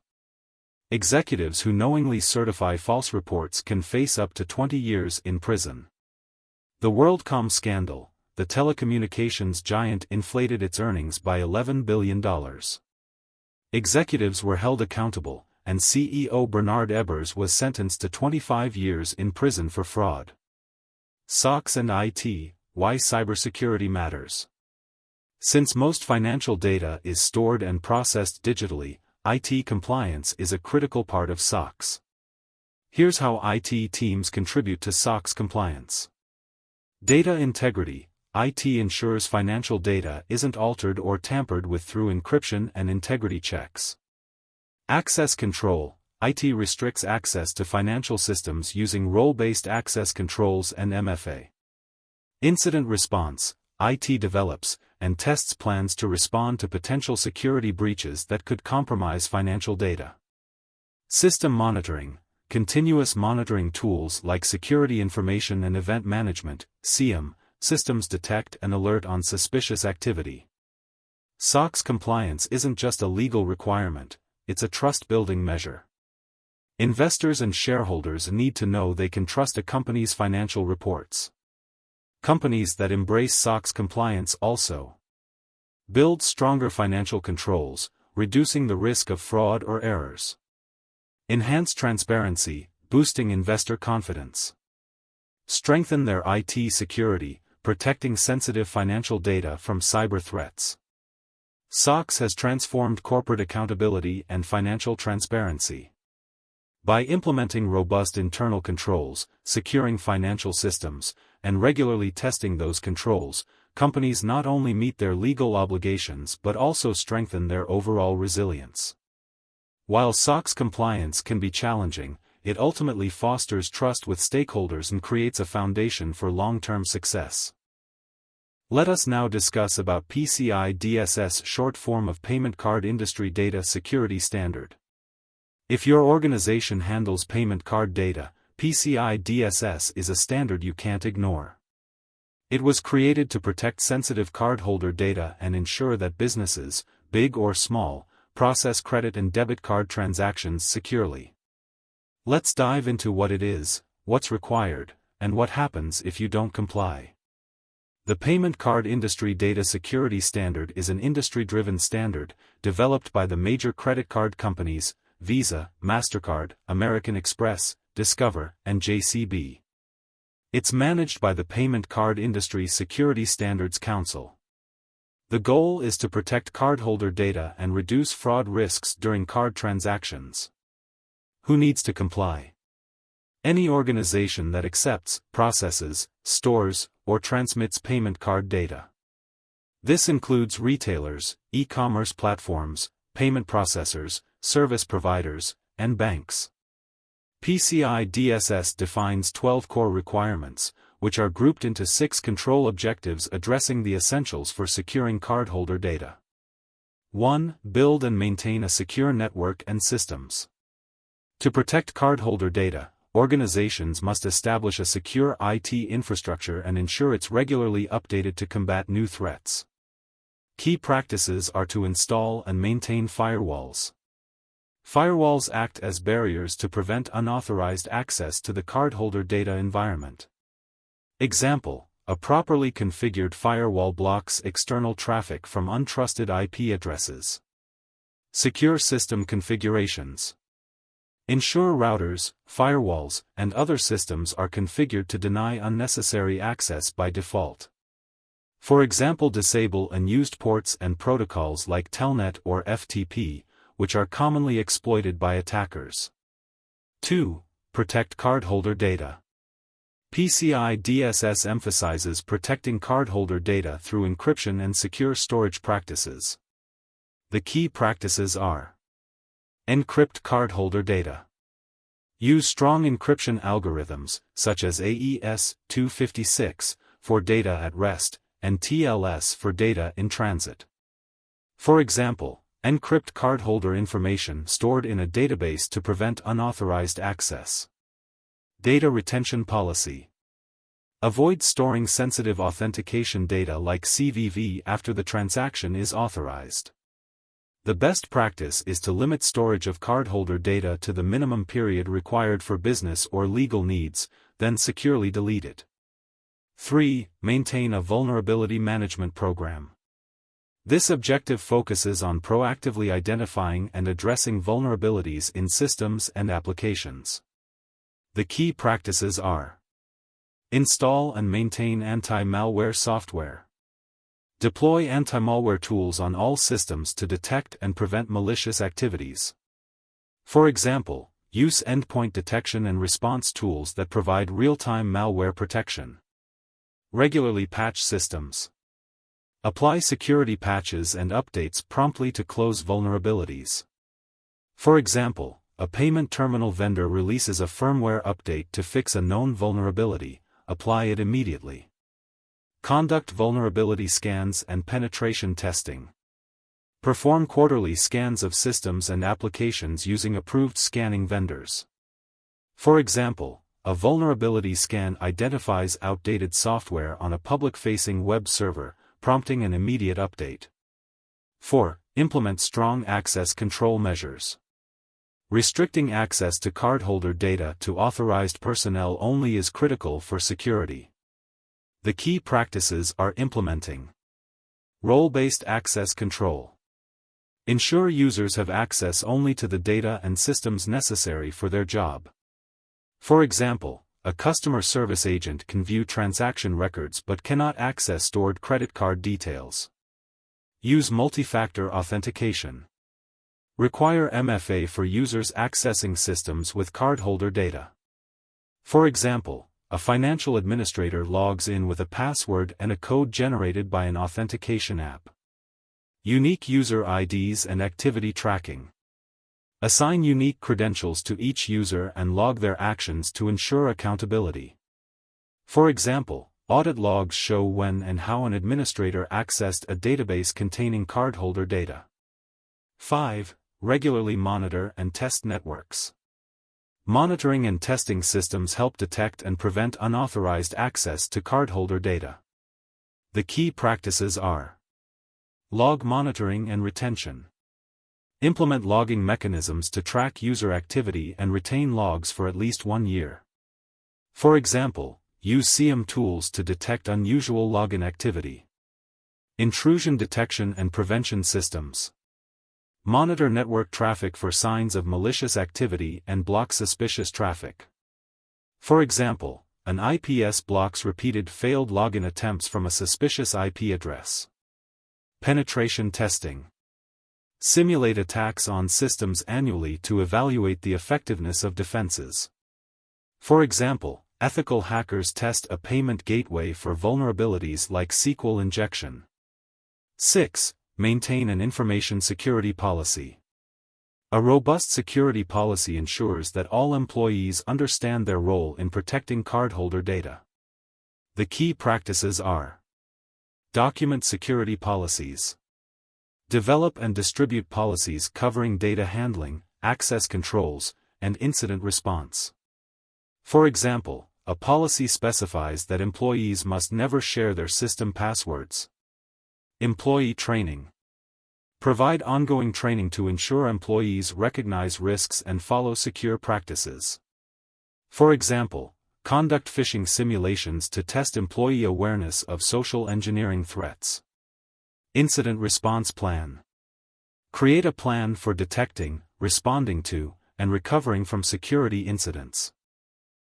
Executives who knowingly certify false reports can face up to 20 years in prison. The WorldCom scandal: the telecommunications giant inflated its earnings by $11 billion. Executives were held accountable, and CEO Bernard Ebbers was sentenced to 25 years in prison for fraud. SOX and IT: why cybersecurity matters. Since most financial data is stored and processed digitally, IT compliance is a critical part of SOX. Here's how IT teams contribute to SOX compliance. Data integrity: IT ensures financial data isn't altered or tampered with through encryption and integrity checks. Access control: IT restricts access to financial systems using role-based access controls and MFA. Incident response: IT develops and tests plans to respond to potential security breaches that could compromise financial data. System monitoring: continuous monitoring tools like security information and event management (SIEM) systems detect and alert on suspicious activity. SOX compliance isn't just a legal requirement, it's a trust-building measure. Investors and shareholders need to know they can trust a company's financial reports. Companies that embrace SOX compliance also build stronger financial controls, reducing the risk of fraud or errors. Enhance transparency, boosting investor confidence. Strengthen their IT security, protecting sensitive financial data from cyber threats. SOX has transformed corporate accountability and financial transparency. By implementing robust internal controls, securing financial systems, and regularly testing those controls, companies not only meet their legal obligations but also strengthen their overall resilience. While SOX compliance can be challenging, it ultimately fosters trust with stakeholders and creates a foundation for long-term success. Let us now discuss about PCI DSS, short form of Payment Card Industry Data Security Standard. If your organization handles payment card data, PCI DSS is a standard you can't ignore. It was created to protect sensitive cardholder data and ensure that businesses, big or small, process credit and debit card transactions securely. Let's dive into what it is, what's required, and what happens if you don't comply. The Payment Card Industry Data Security Standard is an industry-driven standard, developed by the major credit card companies, Visa, MasterCard, American Express, Discover, and JCB. It's managed by the Payment Card Industry Security Standards Council. The goal is to protect cardholder data and reduce fraud risks during card transactions. Who needs to comply? Any organization that accepts, processes, stores, or transmits payment card data. This includes retailers, e-commerce platforms, payment processors, service providers, and banks. PCI DSS defines 12 core requirements, which are grouped into 6 control objectives addressing the essentials for securing cardholder data. 1. Build and maintain a secure network and systems. To protect cardholder data, organizations must establish a secure IT infrastructure and ensure it's regularly updated to combat new threats. Key practices are to install and maintain firewalls. Firewalls act as barriers to prevent unauthorized access to the cardholder data environment. Example: a properly configured firewall blocks external traffic from untrusted IP addresses. Secure system configurations. Ensure routers, firewalls, and other systems are configured to deny unnecessary access by default. For example, disable unused ports and protocols like Telnet or FTP, which are commonly exploited by attackers. 2. Protect cardholder data. PCI DSS emphasizes protecting cardholder data through encryption and secure storage practices. The key practices are: encrypt cardholder data. Use strong encryption algorithms, such as AES-256, for data at rest, and TLS for data in transit. For example, encrypt cardholder information stored in a database to prevent unauthorized access. Data retention policy. Avoid storing sensitive authentication data like CVV after the transaction is authorized. The best practice is to limit storage of cardholder data to the minimum period required for business or legal needs, then securely delete it. 3. Maintain a vulnerability management program. This objective focuses on proactively identifying and addressing vulnerabilities in systems and applications. The key practices are: install and maintain anti-malware software. Deploy anti-malware tools on all systems to detect and prevent malicious activities. For example, use endpoint detection and response tools that provide real-time malware protection. Regularly patch systems. Apply security patches and updates promptly to close vulnerabilities. For example, a payment terminal vendor releases a firmware update to fix a known vulnerability, apply it immediately. Conduct vulnerability scans and penetration testing. Perform quarterly scans of systems and applications using approved scanning vendors. For example, a vulnerability scan identifies outdated software on a public-facing web server, prompting an immediate update. 4. Implement strong access control measures. Restricting access to cardholder data to authorized personnel only is critical for security. The key practices are implementing role-based access control. Ensure users have access only to the data and systems necessary for their job. For example, a customer service agent can view transaction records but cannot access stored credit card details. Use multi-factor authentication. Require MFA for users accessing systems with cardholder data. For example, a financial administrator logs in with a password and a code generated by an authentication app. Unique user IDs and activity tracking. Assign unique credentials to each user and log their actions to ensure accountability. For example, audit logs show when and how an administrator accessed a database containing cardholder data. 5. Regularly monitor and test networks. Monitoring and testing systems help detect and prevent unauthorized access to cardholder data. The key practices are: log monitoring and retention. Implement logging mechanisms to track user activity and retain logs for at least 1 year. For example, use SIEM tools to detect unusual login activity. Intrusion detection and prevention systems. Monitor network traffic for signs of malicious activity and block suspicious traffic. For example, an IPS blocks repeated failed login attempts from a suspicious IP address. Penetration testing. Simulate attacks on systems annually to evaluate the effectiveness of defenses. For example, ethical hackers test a payment gateway for vulnerabilities like SQL injection. 6. Maintain an information security policy. A robust security policy ensures that all employees understand their role in protecting cardholder data. The key practices are: document security policies. Develop and distribute policies covering data handling, access controls, and incident response. For example, a policy specifies that employees must never share their system passwords. Employee training. Provide ongoing training to ensure employees recognize risks and follow secure practices. For example, conduct phishing simulations to test employee awareness of social engineering threats. Incident response plan. Create a plan for detecting, responding to, and recovering from security incidents.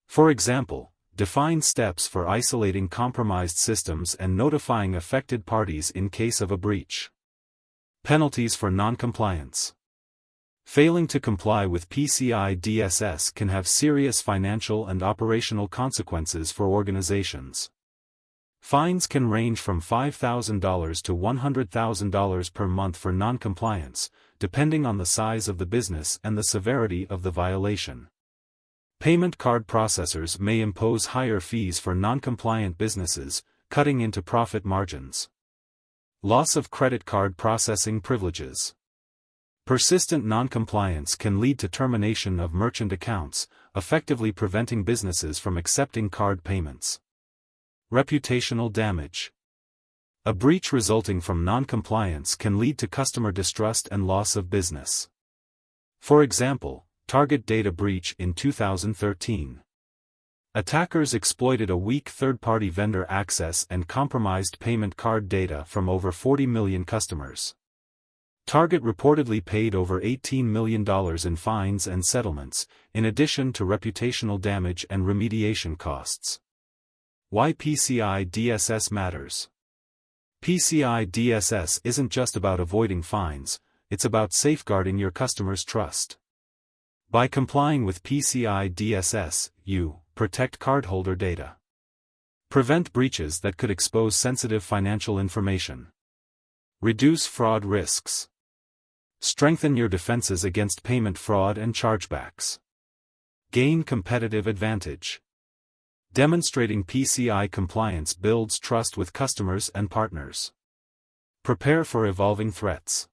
For example, define steps for isolating compromised systems and notifying affected parties in case of a breach. Penalties for non-compliance. Failing to comply with PCI DSS can have serious financial and operational consequences for organizations. Fines can range from $5,000 to $100,000 per month for non-compliance, depending on the size of the business and the severity of the violation. Payment card processors may impose higher fees for non-compliant businesses, cutting into profit margins. Loss of credit card processing privileges. Persistent non-compliance can lead to termination of merchant accounts, effectively preventing businesses from accepting card payments. Reputational damage. A breach resulting from non-compliance can lead to customer distrust and loss of business. For example, Target data breach in 2013. Attackers exploited a weak third-party vendor access and compromised payment card data from over 40 million customers. Target reportedly paid over $18 million in fines and settlements, in addition to reputational damage and remediation costs. Why PCI DSS matters. PCI DSS isn't just about avoiding fines, it's about safeguarding your customers' trust. By complying with PCI DSS, you protect cardholder data. Prevent breaches that could expose sensitive financial information. Reduce fraud risks. Strengthen your defenses against payment fraud and chargebacks. Gain competitive advantage. Demonstrating PCI compliance builds trust with customers and partners. Prepare for evolving threats.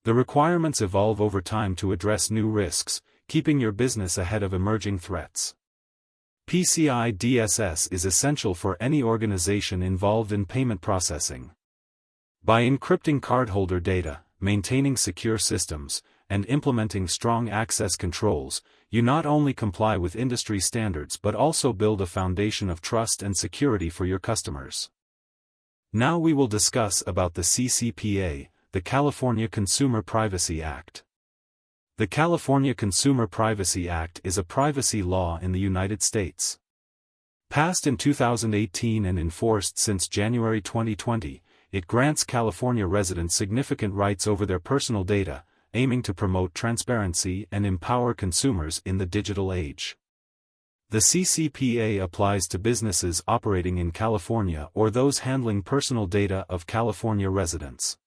The requirements evolve over time to address new risks, keeping your business ahead of emerging threats. PCI DSS is essential for any organization involved in payment processing. By encrypting cardholder data, maintaining secure systems, and implementing strong access controls, you not only comply with industry standards but also build a foundation of trust and security for your customers. Now we will discuss about the CCPA, the California Consumer Privacy Act. The California Consumer Privacy Act is a privacy law in the United States. Passed in 2018 and enforced since January 2020, it grants California residents significant rights over their personal data, aiming to promote transparency and empower consumers in the digital age. The CCPA applies to businesses operating in California or those handling personal data of California residents.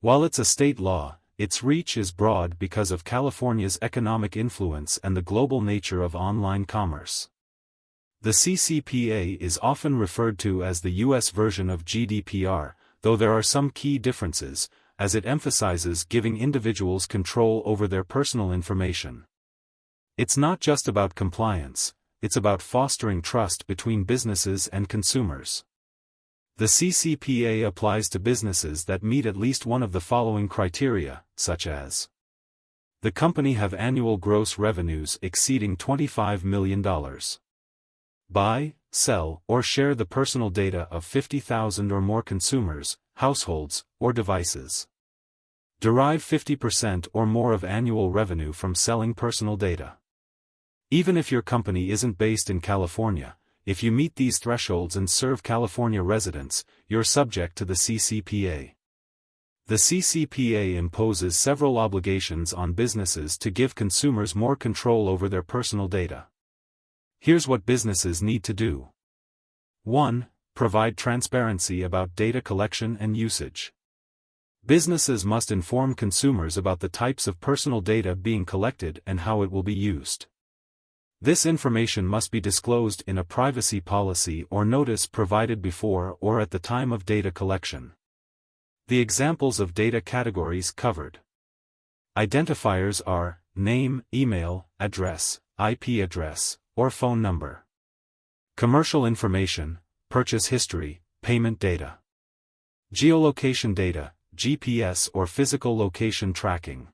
While it's a state law, its reach is broad because of California's economic influence and the global nature of online commerce. The CCPA is often referred to as the U.S. version of GDPR, though there are some key differences, as it emphasizes giving individuals control over their personal information. It's not just about compliance, it's about fostering trust between businesses and consumers. The CCPA applies to businesses that meet at least one of the following criteria, such as: the company have annual gross revenues exceeding $25 million. Buy, sell, or share the personal data of 50,000 or more consumers, households, or devices. Derive 50% or more of annual revenue from selling personal data. Even if your company isn't based in California, if you meet these thresholds and serve California residents, you're subject to the CCPA. The CCPA imposes several obligations on businesses to give consumers more control over their personal data. Here's what businesses need to do. 1. Provide transparency about data collection and usage. Businesses must inform consumers about the types of personal data being collected and how it will be used. This information must be disclosed in a privacy policy or notice provided before or at the time of data collection. The examples of data categories covered. Identifiers are name, email, address, IP address, or phone number. Commercial information, purchase history, payment data. Geolocation data, GPS or physical location tracking.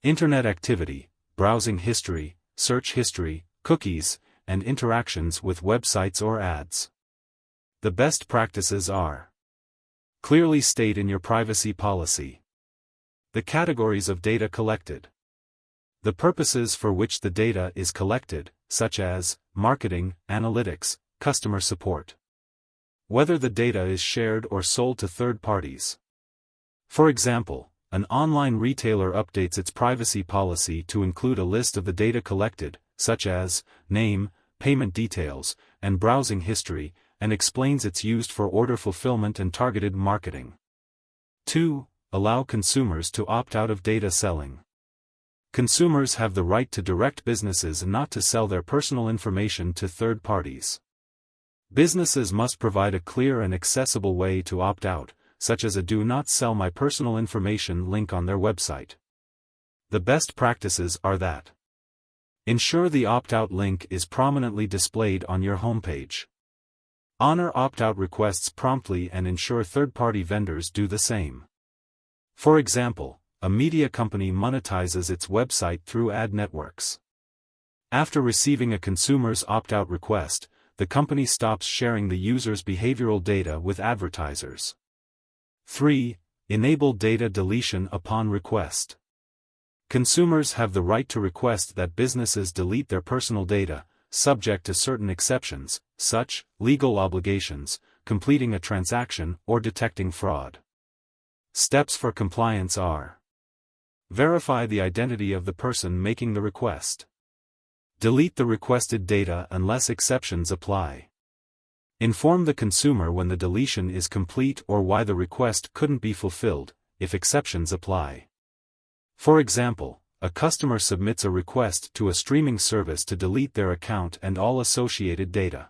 Internet activity, browsing history, search history, cookies, and interactions with websites or ads. The best practices are: clearly state in your privacy policy the categories of data collected, the purposes for which the data is collected, such as marketing, analytics, customer support, whether the data is shared or sold to third parties. For example, an online retailer updates its privacy policy to include a list of the data collected, such as name, payment details, and browsing history, and explains it's used for order fulfillment and targeted marketing. 2. Allow consumers to opt out of data selling. Consumers have the right to direct businesses not to sell their personal information to third parties. Businesses must provide a clear and accessible way to opt out, such as a "Do Not Sell My Personal Information" link on their website. The best practices are that: ensure the opt-out link is prominently displayed on your homepage. Honor opt-out requests promptly and ensure third-party vendors do the same. For example, a media company monetizes its website through ad networks. After receiving a consumer's opt-out request, the company stops sharing the user's behavioral data with advertisers. 3. Enable data deletion upon request. Consumers have the right to request that businesses delete their personal data, subject to certain exceptions, such legal obligations, completing a transaction, or detecting fraud. Steps for compliance are: verify the identity of the person making the request. Delete the requested data unless exceptions apply. Inform the consumer when the deletion is complete or why the request couldn't be fulfilled, if exceptions apply. For example, a customer submits a request to a streaming service to delete their account and all associated data.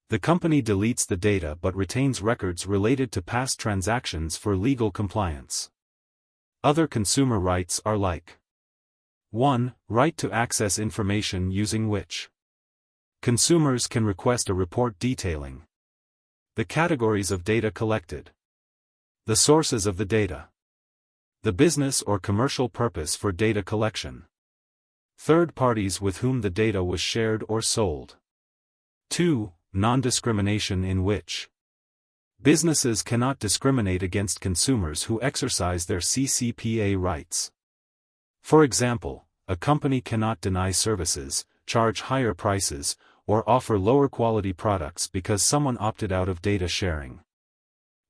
The company deletes the data but retains records related to past transactions for legal compliance. Other consumer rights are like: 1. Right to access information using which consumers can request a report detailing the categories of data collected, the sources of the data, the business or commercial purpose for data collection, third parties with whom the data was shared or sold. 2. Non-discrimination, in which businesses cannot discriminate against consumers who exercise their CCPA rights. For example, a company cannot deny services, charge higher prices, or offer lower quality products because someone opted out of data sharing.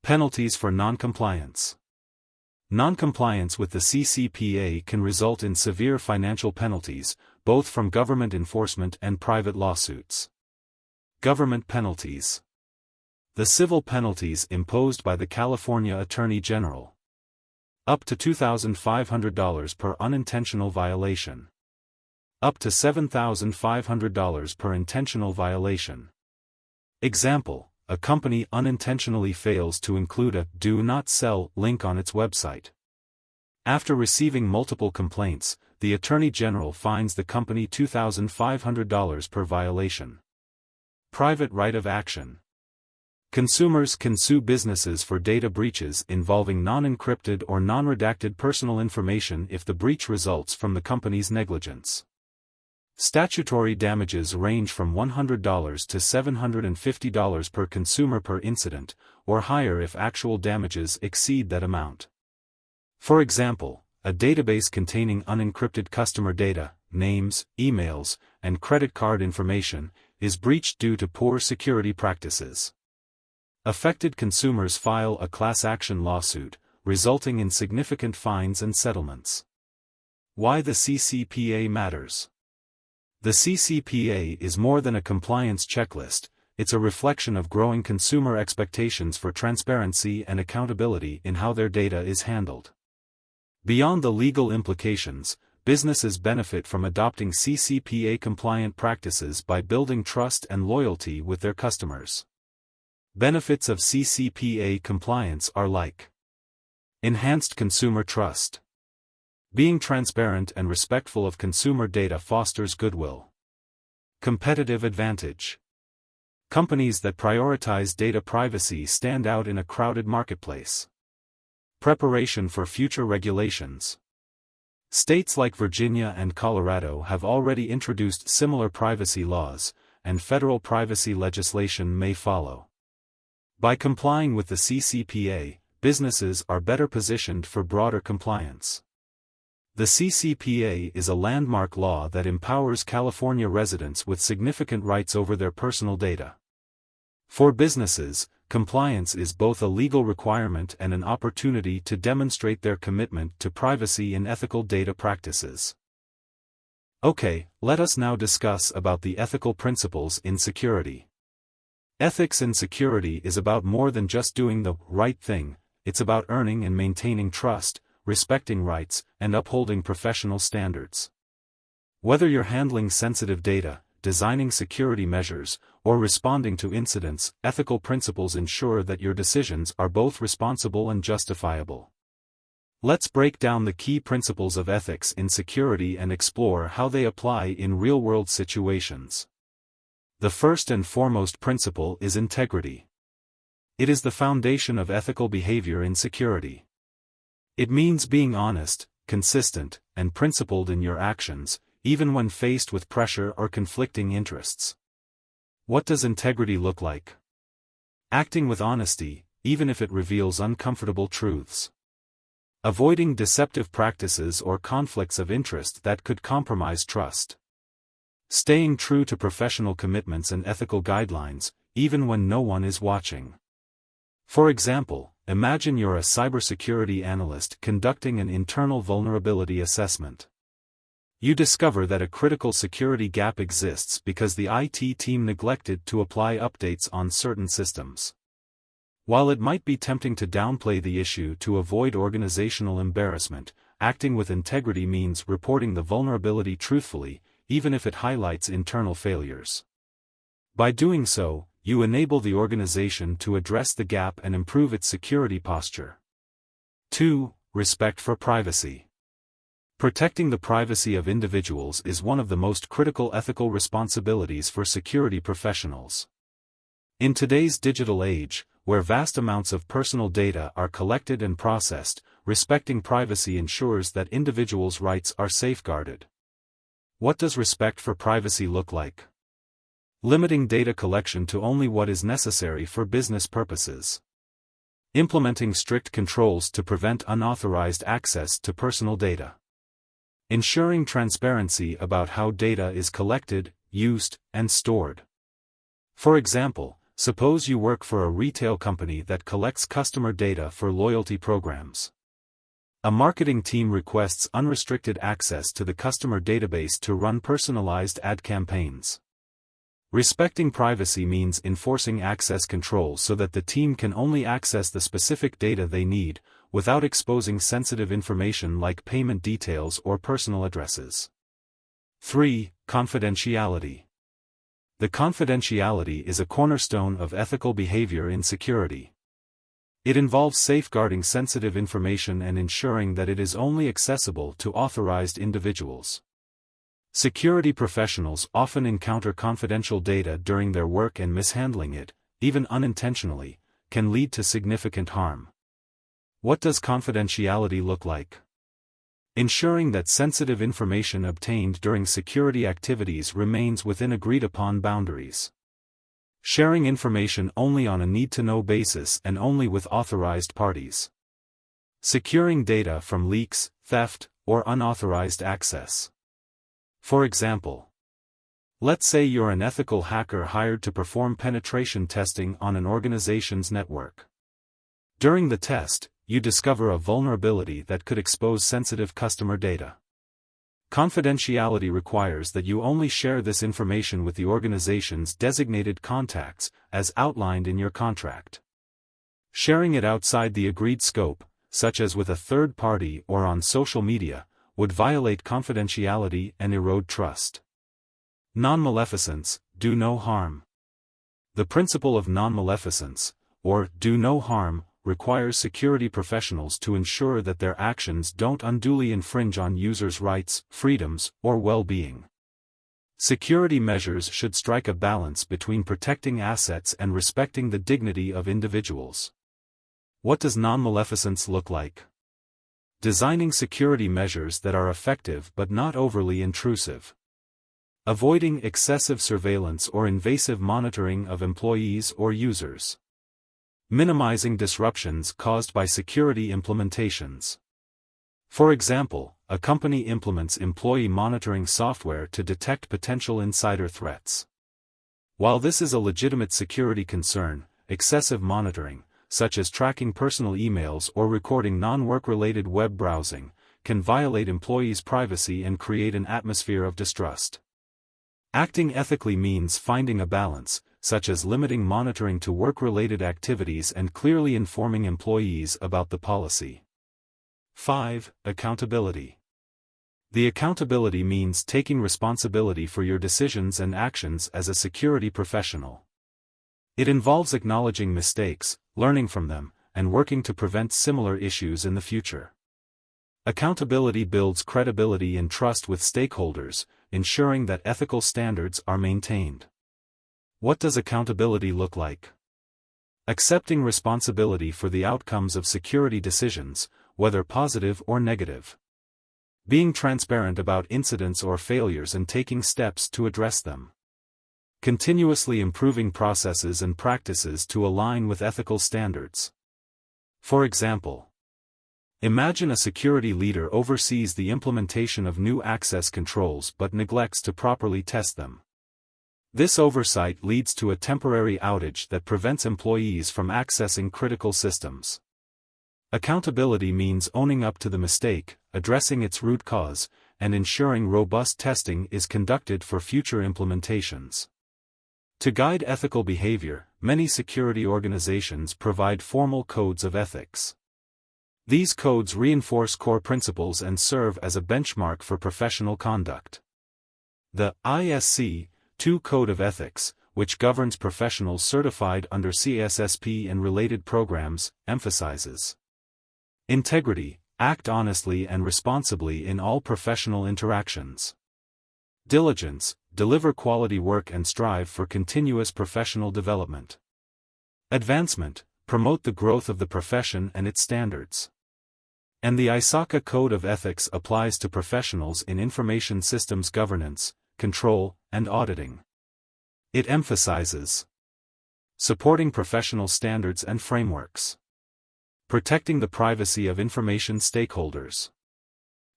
Penalties for non-compliance. Non-compliance with the CCPA can result in severe financial penalties, both from government enforcement and private lawsuits. Government penalties. The civil penalties imposed by the California Attorney General. Up to $2,500 per unintentional violation. Up to $7,500 per intentional violation. Example: a company unintentionally fails to include a "Do Not Sell" link on its website. After receiving multiple complaints, the Attorney General fines the company $2,500 per violation. Private right of action. Consumers can sue businesses for data breaches involving non-encrypted or non-redacted personal information if the breach results from the company's negligence. Statutory damages range from $100 to $750 per consumer per incident, or higher if actual damages exceed that amount. For example, a database containing unencrypted customer data, names, emails, and credit card information, is breached due to poor security practices. Affected consumers file a class action lawsuit, resulting in significant fines and settlements. Why the CCPA matters. The CCPA is more than a compliance checklist, it's a reflection of growing consumer expectations for transparency and accountability in how their data is handled. Beyond the legal implications, businesses benefit from adopting CCPA-compliant practices by building trust and loyalty with their customers. Benefits of CCPA compliance are like: enhanced consumer trust. Being transparent and respectful of consumer data fosters goodwill. Competitive advantage. Companies that prioritize data privacy stand out in a crowded marketplace. Preparation for future regulations. States like Virginia and Colorado have already introduced similar privacy laws, and federal privacy legislation may follow. By complying with the CCPA, businesses are better positioned for broader compliance. The CCPA is a landmark law that empowers California residents with significant rights over their personal data. For businesses, compliance is both a legal requirement and an opportunity to demonstrate their commitment to privacy and ethical data practices. Okay, let us now discuss about the ethical principles in security. Ethics in security is about more than just doing the right thing, it's about earning and maintaining trust, respecting rights, and upholding professional standards. Whether you're handling sensitive data, designing security measures, or responding to incidents, ethical principles ensure that your decisions are both responsible and justifiable. Let's break down the key principles of ethics in security and explore how they apply in real-world situations. The first and foremost principle is integrity. It is the foundation of ethical behavior in security. It means being honest, consistent, and principled in your actions, even when faced with pressure or conflicting interests. What does integrity look like? Acting with honesty, even if it reveals uncomfortable truths. Avoiding deceptive practices or conflicts of interest that could compromise trust. Staying true to professional commitments and ethical guidelines, even when no one is watching. For example, imagine you're a cybersecurity analyst conducting an internal vulnerability assessment. You discover that a critical security gap exists because the IT team neglected to apply updates on certain systems. While it might be tempting to downplay the issue to avoid organizational embarrassment, acting with integrity means reporting the vulnerability truthfully, even if it highlights internal failures. By doing so, you enable the organization to address the gap and improve its security posture. 2. Respect for privacy. Protecting the privacy of individuals is one of the most critical ethical responsibilities for security professionals. In today's digital age, where vast amounts of personal data are collected and processed, respecting privacy ensures that individuals' rights are safeguarded. What does respect for privacy look like? Limiting data collection to only what is necessary for business purposes. Implementing strict controls to prevent unauthorized access to personal data. Ensuring transparency about how data is collected, used, and stored. For example, suppose you work for a retail company that collects customer data for loyalty programs. A marketing team requests unrestricted access to the customer database to run personalized ad campaigns. Respecting privacy means enforcing access control so that the team can only access the specific data they need, without exposing sensitive information like payment details or personal addresses. 3. Confidentiality. The confidentiality is a cornerstone of ethical behavior in security. It involves safeguarding sensitive information and ensuring that it is only accessible to authorized individuals. Security professionals often encounter confidential data during their work, and mishandling it, even unintentionally, can lead to significant harm. What does confidentiality look like? Ensuring that sensitive information obtained during security activities remains within agreed-upon boundaries. Sharing information only on a need-to-know basis and only with authorized parties. Securing data from leaks, theft, or unauthorized access. For example, let's say you're an ethical hacker hired to perform penetration testing on an organization's network. During the test, you discover a vulnerability that could expose sensitive customer data. Confidentiality requires that you only share this information with the organization's designated contacts, as outlined in your contract. Sharing it outside the agreed scope, such as with a third party or on social media, would violate confidentiality and erode trust. Non-maleficence, do no harm. The principle of non-maleficence, or do no harm, requires security professionals to ensure that their actions don't unduly infringe on users' rights, freedoms, or well-being. Security measures should strike a balance between protecting assets and respecting the dignity of individuals. What does non-maleficence look like? Designing security measures that are effective but not overly intrusive. Avoiding excessive surveillance or invasive monitoring of employees or users. Minimizing disruptions caused by security implementations. For example, a company implements employee monitoring software to detect potential insider threats. While this is a legitimate security concern, excessive monitoring, such as tracking personal emails or recording non-work-related web browsing, can violate employees' privacy and create an atmosphere of distrust. Acting ethically means finding a balance, such as limiting monitoring to work-related activities and clearly informing employees about the policy. 5. Accountability. The accountability means taking responsibility for your decisions and actions as a security professional. It involves acknowledging mistakes, learning from them, and working to prevent similar issues in the future. Accountability builds credibility and trust with stakeholders, ensuring that ethical standards are maintained. What does accountability look like? Accepting responsibility for the outcomes of security decisions, whether positive or negative. Being transparent about incidents or failures and taking steps to address them. Continuously improving processes and practices to align with ethical standards. For example, imagine a security leader oversees the implementation of new access controls but neglects to properly test them. This oversight leads to a temporary outage that prevents employees from accessing critical systems. Accountability means owning up to the mistake, addressing its root cause, and ensuring robust testing is conducted for future implementations. To guide ethical behavior, many security organizations provide formal codes of ethics. These codes reinforce core principles and serve as a benchmark for professional conduct. The ISC-2 Code of Ethics, which governs professionals certified under CISSP and related programs, emphasizes integrity, act honestly and responsibly in all professional interactions. Diligence, deliver quality work and strive for continuous professional development. Advancement, promote the growth of the profession and its standards. And the ISACA Code of Ethics applies to professionals in information systems governance, control, and auditing. It emphasizes supporting professional standards and frameworks, protecting the privacy of information stakeholders,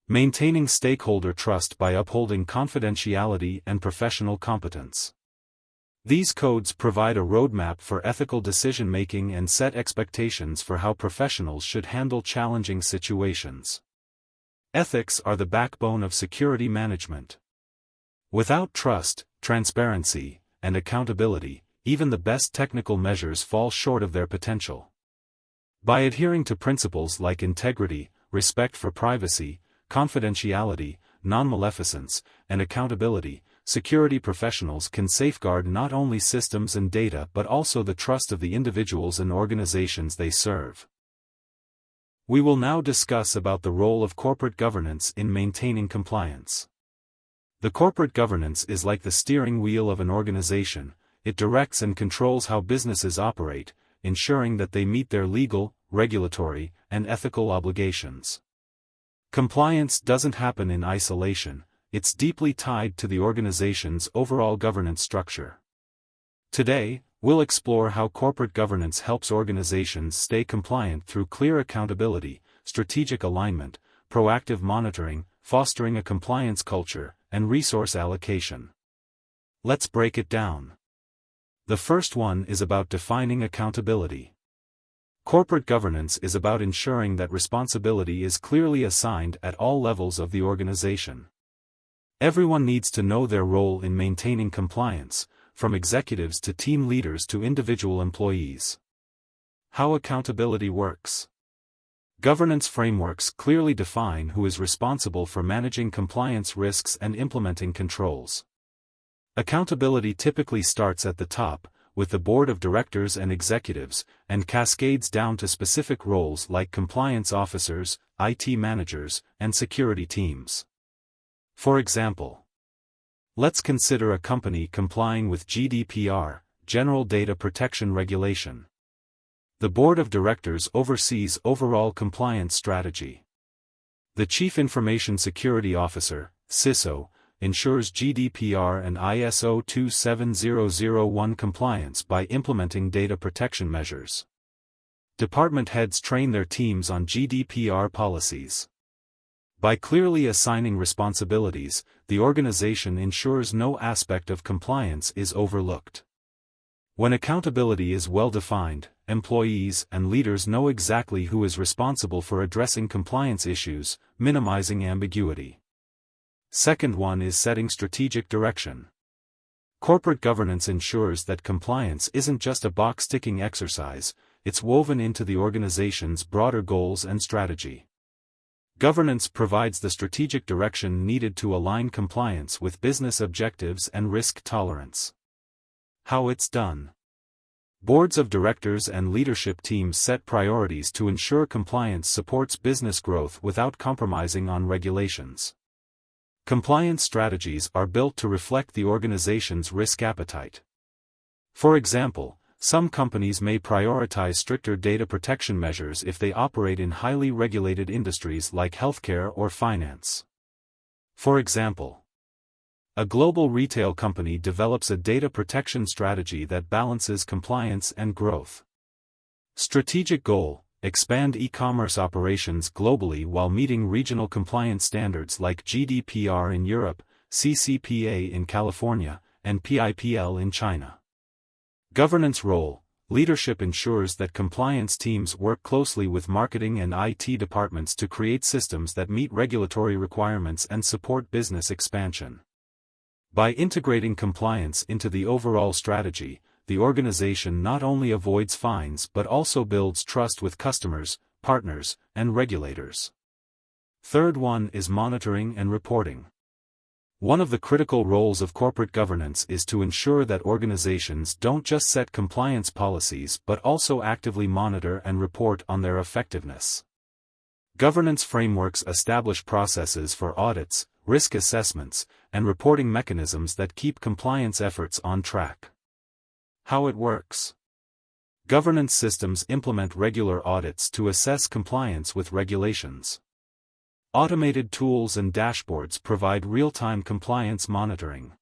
maintaining stakeholder trust by upholding confidentiality and professional competence. These codes provide a roadmap for ethical decision-making and set expectations for how professionals should handle challenging situations. Ethics are the backbone of security management. Without trust, transparency, and accountability, even the best technical measures fall short of their potential. By adhering to principles like integrity, respect for privacy, confidentiality, non-maleficence, and accountability, security professionals can safeguard not only systems and data but also the trust of the individuals and organizations they serve. We will now discuss about the role of corporate governance in maintaining compliance. The corporate governance is like the steering wheel of an organization. It directs and controls how businesses operate, ensuring that they meet their legal, regulatory, and ethical obligations. Compliance doesn't happen in isolation, it's deeply tied to the organization's overall governance structure. Today, we'll explore how corporate governance helps organizations stay compliant through clear accountability, strategic alignment, proactive monitoring, fostering a compliance culture, and resource allocation. Let's break it down. The first one is about defining accountability. Corporate governance is about ensuring that responsibility is clearly assigned at all levels of the organization. Everyone needs to know their role in maintaining compliance, from executives to team leaders to individual employees. How accountability works. Governance frameworks clearly define who is responsible for managing compliance risks and implementing controls. Accountability typically starts at the top, with the board of directors and executives, and cascades down to specific roles like compliance officers, IT managers, and security teams. For example, let's consider a company complying with GDPR, General Data Protection Regulation. The board of directors oversees overall compliance strategy. The Chief Information Security Officer, CISO, ensures GDPR and ISO 27001 compliance by implementing data protection measures. Department heads train their teams on GDPR policies. By clearly assigning responsibilities, the organization ensures no aspect of compliance is overlooked. When accountability is well defined, employees and leaders know exactly who is responsible for addressing compliance issues, minimizing ambiguity. Second one is setting strategic direction. Corporate governance ensures that compliance isn't just a box-ticking exercise, it's woven into the organization's broader goals and strategy. Governance provides the strategic direction needed to align compliance with business objectives and risk tolerance. How it's done. Boards of directors and leadership teams set priorities to ensure compliance supports business growth without compromising on regulations. Compliance strategies are built to reflect the organization's risk appetite. For example, some companies may prioritize stricter data protection measures if they operate in highly regulated industries like healthcare or finance. For example, a global retail company develops a data protection strategy that balances compliance and growth. Strategic goal: expand e-commerce operations globally while meeting regional compliance standards like GDPR in Europe, CCPA in California, and PIPL in China. Governance role: leadership ensures that compliance teams work closely with marketing and IT departments to create systems that meet regulatory requirements and support business expansion. By integrating compliance into the overall strategy, the organization not only avoids fines but also builds trust with customers, partners, and regulators. Third one is monitoring and reporting. One of the critical roles of corporate governance is to ensure that organizations don't just set compliance policies but also actively monitor and report on their effectiveness. Governance frameworks establish processes for audits, risk assessments, and reporting mechanisms that keep compliance efforts on track. How it works. Governance systems implement regular audits to assess compliance with regulations. Automated tools and dashboards provide real-time compliance monitoring.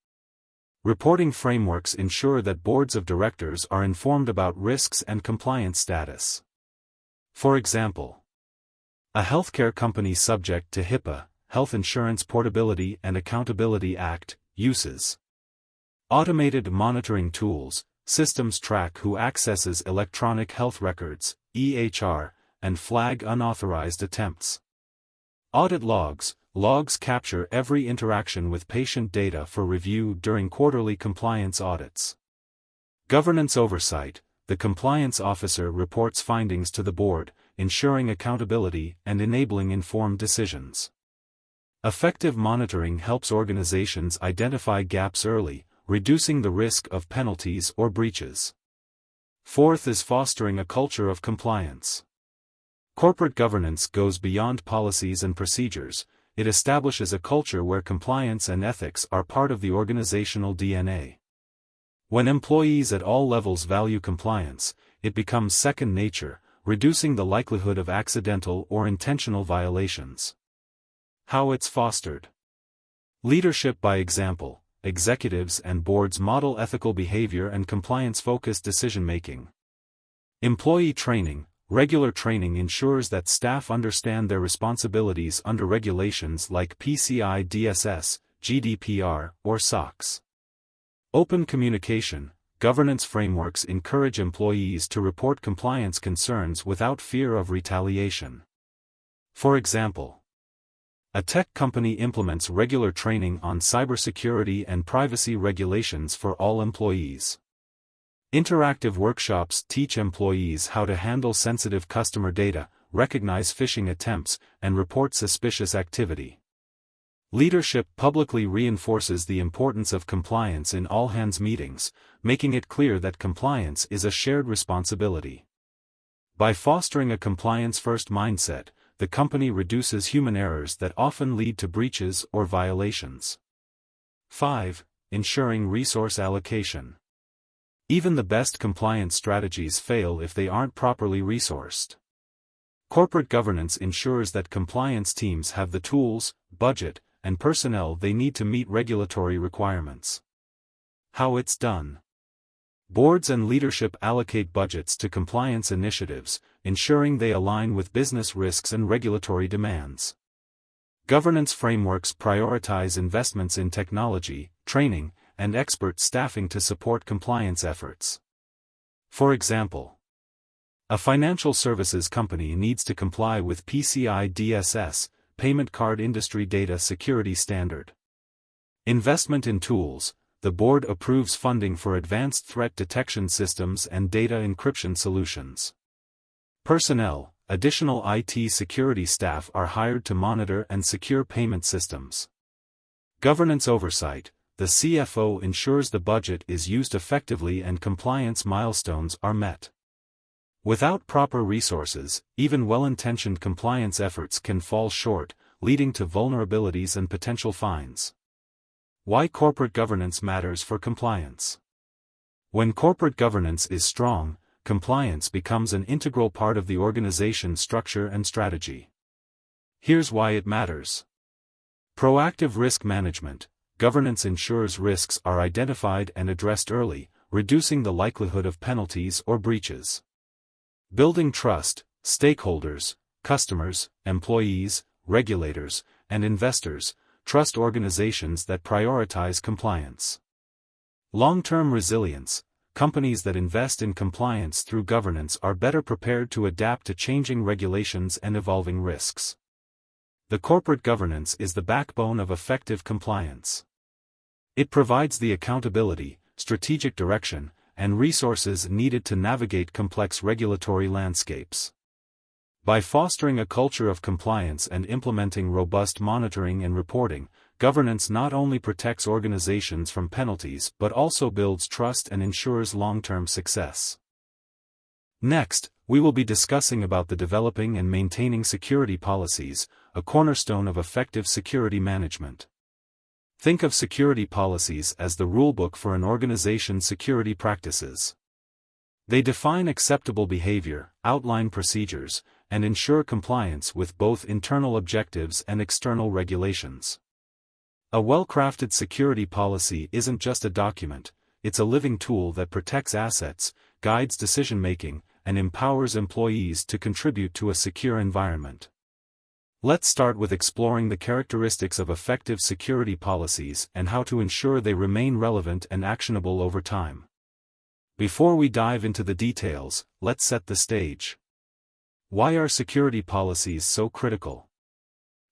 Reporting frameworks ensure that boards of directors are informed about risks and compliance status. For example, a healthcare company subject to HIPAA, Health Insurance Portability and Accountability Act, uses Automated monitoring tools, systems track who accesses electronic health records, EHR, and flag unauthorized attempts. Audit logs, logs capture every interaction with patient data for review during quarterly compliance audits. Governance oversight, the compliance officer reports findings to the board, ensuring accountability and enabling informed decisions. Effective monitoring helps organizations identify gaps early, reducing the risk of penalties or breaches. Fourth is fostering a culture of compliance. Corporate governance goes beyond policies and procedures. It establishes a culture where compliance and ethics are part of the organizational DNA. When employees at all levels value compliance, it becomes second nature, reducing the likelihood of accidental or intentional violations. How it's fostered. Leadership by example. Executives and boards model ethical behavior and compliance-focused decision-making. Employee training. Regular training ensures that staff understand their responsibilities under regulations like PCI DSS, GDPR, or SOX. Open communication. Governance frameworks encourage employees to report compliance concerns without fear of retaliation. For example, a tech company implements regular training on cybersecurity and privacy regulations for all employees. Interactive workshops teach employees how to handle sensitive customer data, recognize phishing attempts, and report suspicious activity. Leadership publicly reinforces the importance of compliance in all-hands meetings, making it clear that compliance is a shared responsibility. By fostering a compliance-first mindset, the company reduces human errors that often lead to breaches or violations. 5. Ensuring resource allocation. Even the best compliance strategies fail if they aren't properly resourced. Corporate governance ensures that compliance teams have the tools, budget, and personnel they need to meet regulatory requirements. How it's done. Boards and leadership allocate budgets to compliance initiatives, ensuring they align with business risks and regulatory demands. Governance frameworks prioritize investments in technology, training, and expert staffing to support compliance efforts. For example, a financial services company needs to comply with PCI DSS, Payment Card Industry Data Security Standard. Investment in tools. The board approves funding for advanced threat detection systems and data encryption solutions. Personnel. Additional IT security staff are hired to monitor and secure payment systems. Governance oversight. The CFO ensures the budget is used effectively and compliance milestones are met. Without proper resources, even well-intentioned compliance efforts can fall short, leading to vulnerabilities and potential fines. Why corporate governance matters for compliance. When corporate governance is strong, compliance becomes an integral part of the organization's structure and strategy. Here's why it matters. Proactive risk management. Governance ensures risks are identified and addressed early, reducing the likelihood of penalties or breaches. Building trust. Stakeholders, customers, employees, regulators, and investors trust organizations that prioritize compliance. Long-term resilience. Companies that invest in compliance through governance are better prepared to adapt to changing regulations and evolving risks. The corporate governance is the backbone of effective compliance. It provides the accountability, strategic direction, and resources needed to navigate complex regulatory landscapes. By fostering a culture of compliance and implementing robust monitoring and reporting, governance not only protects organizations from penalties but also builds trust and ensures long-term success. Next, we will be discussing about the developing and maintaining security policies, a cornerstone of effective security management. Think of security policies as the rulebook for an organization's security practices. They define acceptable behavior, outline procedures, and ensure compliance with both internal objectives and external regulations. A well-crafted security policy isn't just a document, it's a living tool that protects assets, guides decision-making, and empowers employees to contribute to a secure environment. Let's start with exploring the characteristics of effective security policies and how to ensure they remain relevant and actionable over time. Before we dive into the details, let's set the stage. Why are security policies so critical?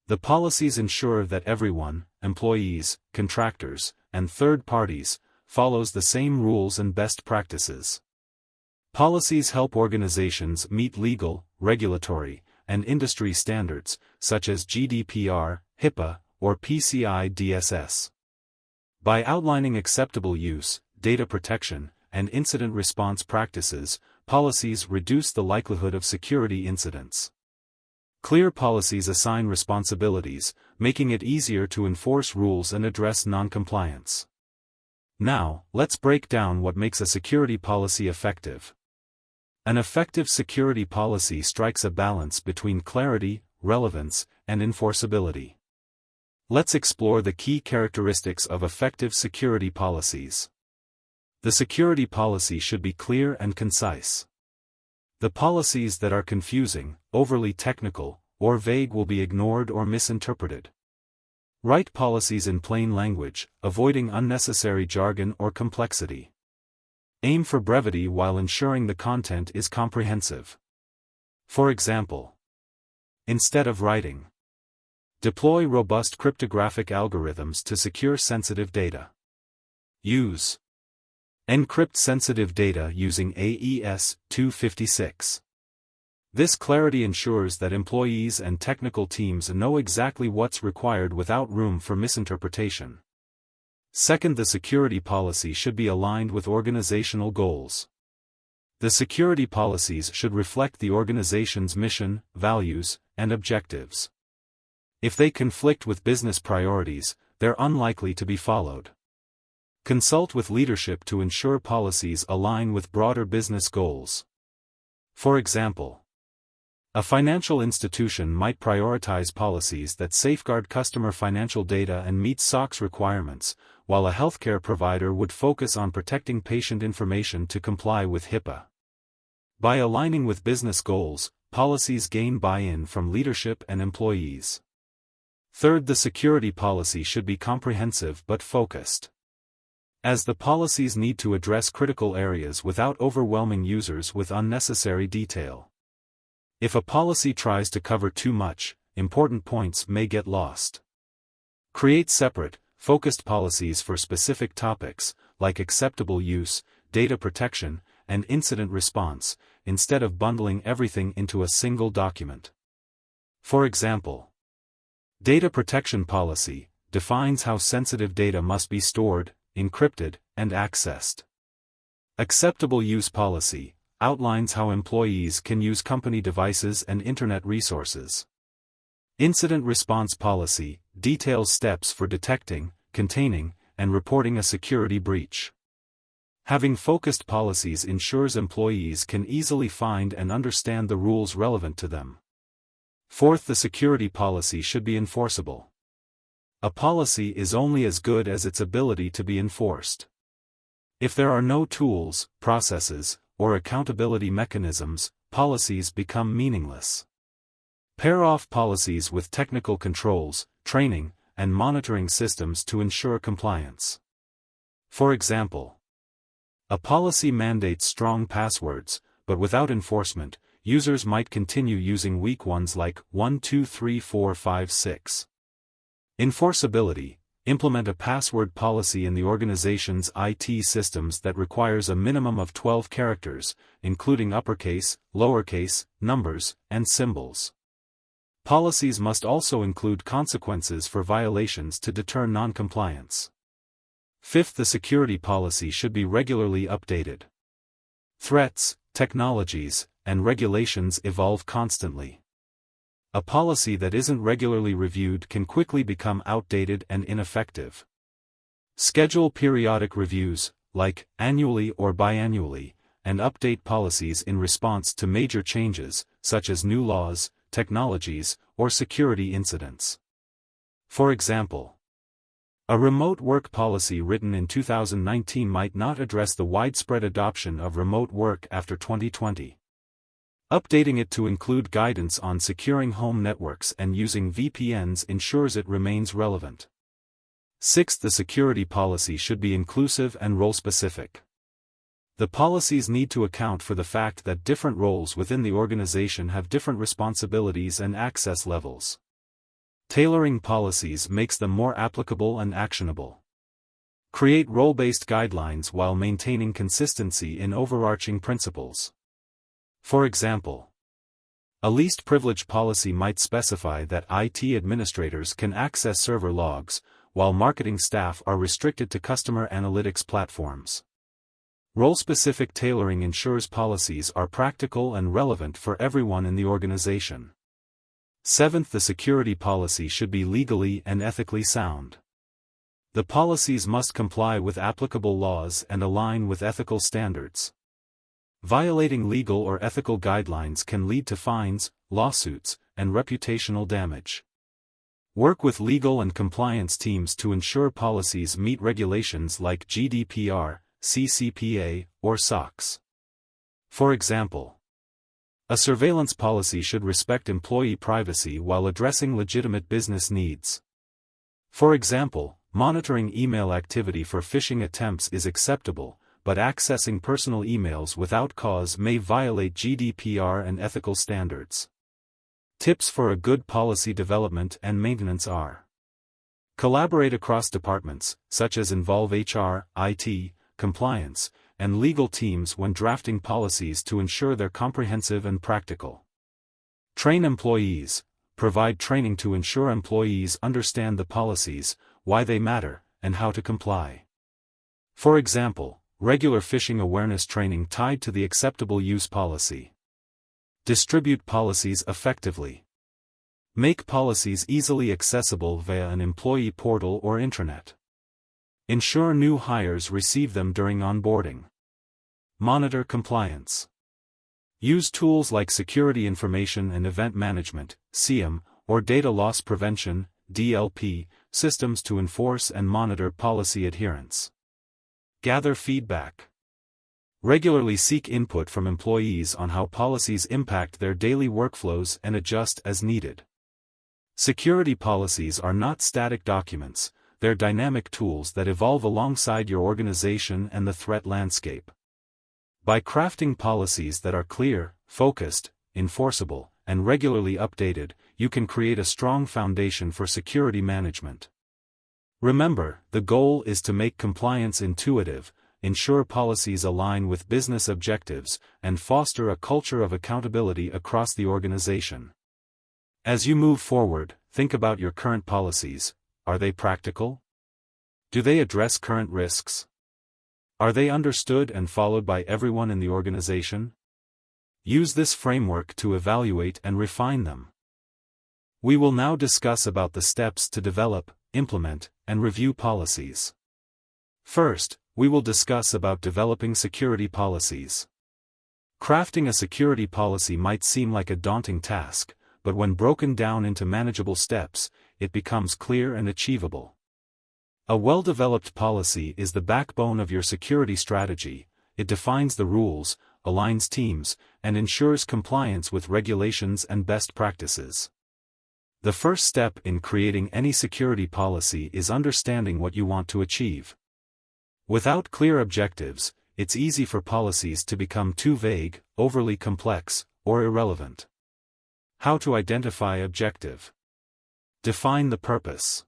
The policies ensure that everyone, employees, contractors, and third parties, follows the same rules and best practices. Policies help organizations meet legal, regulatory, and industry standards, such as GDPR, HIPAA, or PCI DSS. By outlining acceptable use, data protection, and incident response practices, policies reduce the likelihood of security incidents. Clear policies assign responsibilities, making it easier to enforce rules and address non-compliance. Now, let's break down what makes a security policy effective. An effective security policy strikes a balance between clarity, relevance, and enforceability. Let's explore the key characteristics of effective security policies. The security policy should be clear and concise. The policies that are confusing, overly technical, or vague will be ignored or misinterpreted. Write policies in plain language, avoiding unnecessary jargon or complexity. Aim for brevity while ensuring the content is comprehensive. For example, instead of writing, deploy robust cryptographic algorithms to secure sensitive data. Use encrypt sensitive data using AES 256. This clarity ensures that employees and technical teams know exactly what's required without room for misinterpretation. Second, the security policy should be aligned with organizational goals. The security policies should reflect the organization's mission, values, and objectives. If they conflict with business priorities, they're unlikely to be followed. Consult with leadership to ensure policies align with broader business goals. For example, a financial institution might prioritize policies that safeguard customer financial data and meet SOX requirements, while a healthcare provider would focus on protecting patient information to comply with HIPAA. By aligning with business goals, policies gain buy-in from leadership and employees. Third, the security policy should be comprehensive but focused. As the policies need to address critical areas without overwhelming users with unnecessary detail. If a policy tries to cover too much, important points may get lost. Create separate, focused policies for specific topics, like acceptable use, data protection, and incident response, instead of bundling everything into a single document. For example, data protection policy defines how sensitive data must be stored, encrypted, and accessed. Acceptable use policy outlines how employees can use company devices and internet resources. Incident response policy details steps for detecting, containing, and reporting a security breach. Having focused policies ensures employees can easily find and understand the rules relevant to them. Fourth, the security policy should be enforceable. A policy is only as good as its ability to be enforced. If there are no tools, processes, or accountability mechanisms, policies become meaningless. Pair off policies with technical controls, training, and monitoring systems to ensure compliance. For example, a policy mandates strong passwords, but without enforcement, users might continue using weak ones like 1 2 3 4 5 6. Enforceability: implement a password policy in the organization's IT systems that requires a minimum of 12 characters, including uppercase, lowercase, numbers, and symbols. Policies must also include consequences for violations to deter non-compliance. Fifth, the security policy should be regularly updated. Threats, technologies, and regulations evolve constantly. A policy that isn't regularly reviewed can quickly become outdated and ineffective. Schedule periodic reviews, like annually or biannually, and update policies in response to major changes, such as new laws, technologies, or security incidents. For example, a remote work policy written in 2019 might not address the widespread adoption of remote work after 2020. Updating it to include guidance on securing home networks and using VPNs ensures it remains relevant. 6th, the security policy should be inclusive and role-specific. The policies need to account for the fact that different roles within the organization have different responsibilities and access levels. Tailoring policies makes them more applicable and actionable. Create role-based guidelines while maintaining consistency in overarching principles. For example, a least privilege policy might specify that IT administrators can access server logs, while marketing staff are restricted to customer analytics platforms. Role-specific tailoring ensures policies are practical and relevant for everyone in the organization. 7th, the security policy should be legally and ethically sound. The policies must comply with applicable laws and align with ethical standards. Violating legal or ethical guidelines can lead to fines, lawsuits, and reputational damage. Work with legal and compliance teams to ensure policies meet regulations like GDPR, CCPA, or SOX. For example, a surveillance policy should respect employee privacy while addressing legitimate business needs. For example, monitoring email activity for phishing attempts is acceptable, but accessing personal emails without cause may violate GDPR and ethical standards. Tips for a good policy development and maintenance are: collaborate across departments, such as involve HR, IT, compliance, and legal teams when drafting policies to ensure they're comprehensive and practical. Train employees, provide training to ensure employees understand the policies, why they matter, and how to comply. For example, regular phishing awareness training tied to the acceptable use policy. Distribute policies effectively. Make policies easily accessible via an employee portal or intranet. Ensure new hires receive them during onboarding. Monitor compliance. Use tools like Security Information and Event Management, SIEM, or Data Loss Prevention, DLP, systems to enforce and monitor policy adherence. Gather feedback. Regularly seek input from employees on how policies impact their daily workflows and adjust as needed. Security policies are not static documents, they're dynamic tools that evolve alongside your organization and the threat landscape. By crafting policies that are clear, focused, enforceable, and regularly updated, you can create a strong foundation for security management. Remember, the goal is to make compliance intuitive, ensure policies align with business objectives, and foster a culture of accountability across the organization. As you move forward, think about your current policies. Are they practical? Do they address current risks? Are they understood and followed by everyone in the organization? Use this framework to evaluate and refine them. We will now discuss about the steps to develop, implement, and review policies. First, we will discuss about developing security policies. Crafting a security policy might seem like a daunting task, but when broken down into manageable steps, it becomes clear and achievable. A well-developed policy is the backbone of your security strategy. It defines the rules, aligns teams, and ensures compliance with regulations and best practices. The first step in creating any security policy is understanding what you want to achieve. Without clear objectives, it's easy for policies to become too vague, overly complex, or irrelevant. How to identify objective. Define the purpose.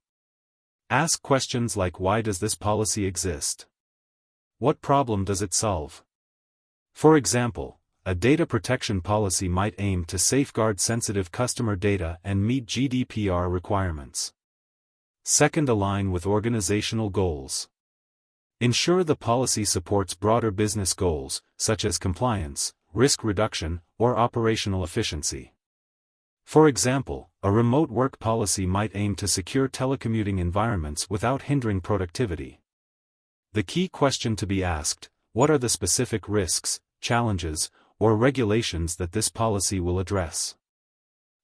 Ask questions like, why does this policy exist? What problem does it solve? For example, a data protection policy might aim to safeguard sensitive customer data and meet GDPR requirements. Second, align with organizational goals. Ensure the policy supports broader business goals, such as compliance, risk reduction, or operational efficiency. For example, a remote work policy might aim to secure telecommuting environments without hindering productivity. The key question to be asked: what are the specific risks, challenges, or regulations that this policy will address?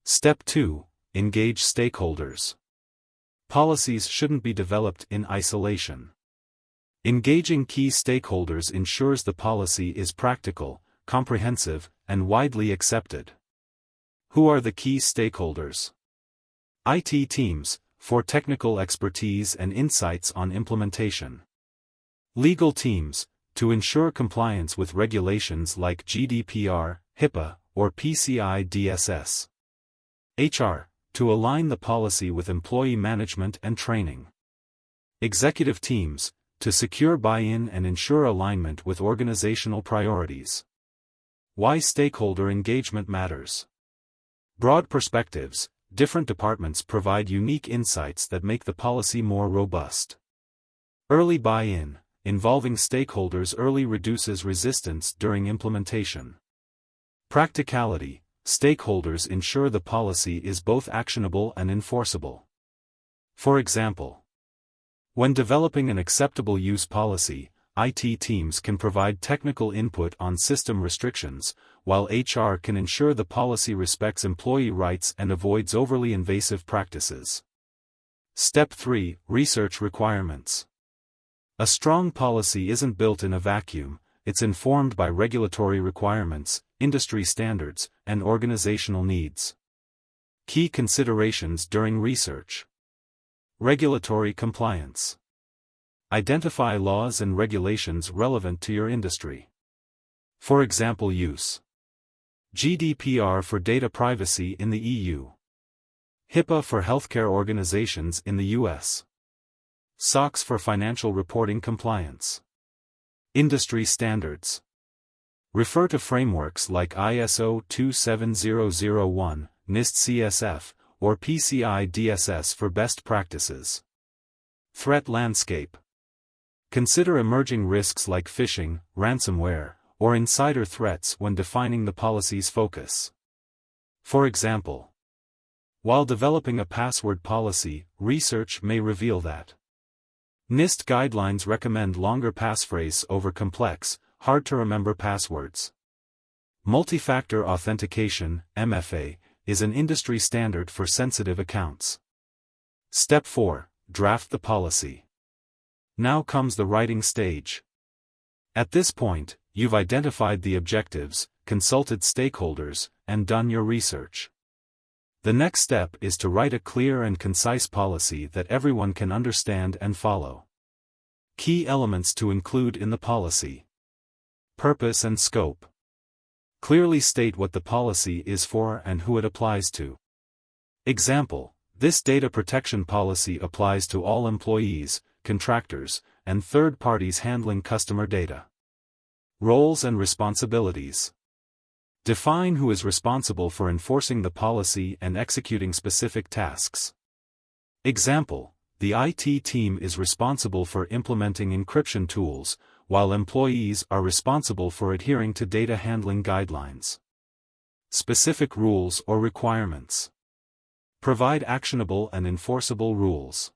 Step 2. Engage stakeholders. Policies shouldn't be developed in isolation. Engaging key stakeholders ensures the policy is practical, comprehensive, and widely accepted. Who are the key stakeholders? IT teams, for technical expertise and insights on implementation. Legal teams, to ensure compliance with regulations like GDPR, HIPAA, or PCI DSS. HR, to align the policy with employee management and training. Executive teams, to secure buy-in and ensure alignment with organizational priorities. Why stakeholder engagement matters. Broad perspectives, different departments provide unique insights that make the policy more robust. Early buy-in, involving stakeholders early reduces resistance during implementation. Practicality, stakeholders ensure the policy is both actionable and enforceable. For example, when developing an acceptable use policy, IT teams can provide technical input on system restrictions, while HR can ensure the policy respects employee rights and avoids overly invasive practices. Step 3. Research requirements. A strong policy isn't built in a vacuum, it's informed by regulatory requirements, industry standards, and organizational needs. Key considerations during research. Regulatory compliance. Identify laws and regulations relevant to your industry. For example, use. GDPR for data privacy in the EU. HIPAA for healthcare organizations in the US. SOX for financial reporting compliance. Industry standards. Refer to frameworks like ISO 27001, NIST CSF, or PCI DSS for best practices. Threat landscape. Consider emerging risks like phishing, ransomware, or insider threats when defining the policy's focus. For example, while developing a password policy, research may reveal that NIST guidelines recommend longer passphrase over complex, hard-to-remember passwords. Multi-factor authentication, MFA, is an industry standard for sensitive accounts. Step 4. Draft the policy. Now comes the writing stage. At this point, you've identified the objectives, consulted stakeholders, and done your research. The next step is to write a clear and concise policy that everyone can understand and follow. Key elements to include in the policy. Purpose and scope. Clearly state what the policy is for and who it applies to. Example: this data protection policy applies to all employees, contractors, and third parties handling customer data. Roles and responsibilities. Define who is responsible for enforcing the policy and executing specific tasks. Example: the IT team is responsible for implementing encryption tools, while employees are responsible for adhering to data handling guidelines. Specific rules or requirements. Provide actionable and enforceable rules.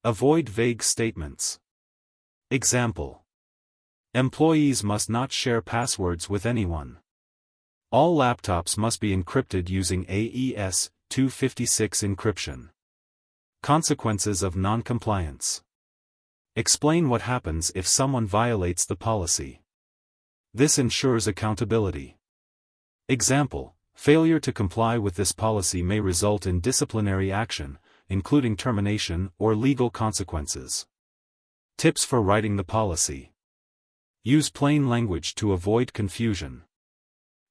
Avoid vague statements. Example: employees must not share passwords with anyone. All laptops must be encrypted using AES-256 encryption. Consequences of non-compliance. Explain what happens if someone violates the policy. This ensures accountability. Example: failure to comply with this policy may result in disciplinary action, including termination or legal consequences. Tips for writing the policy. Use plain language to avoid confusion.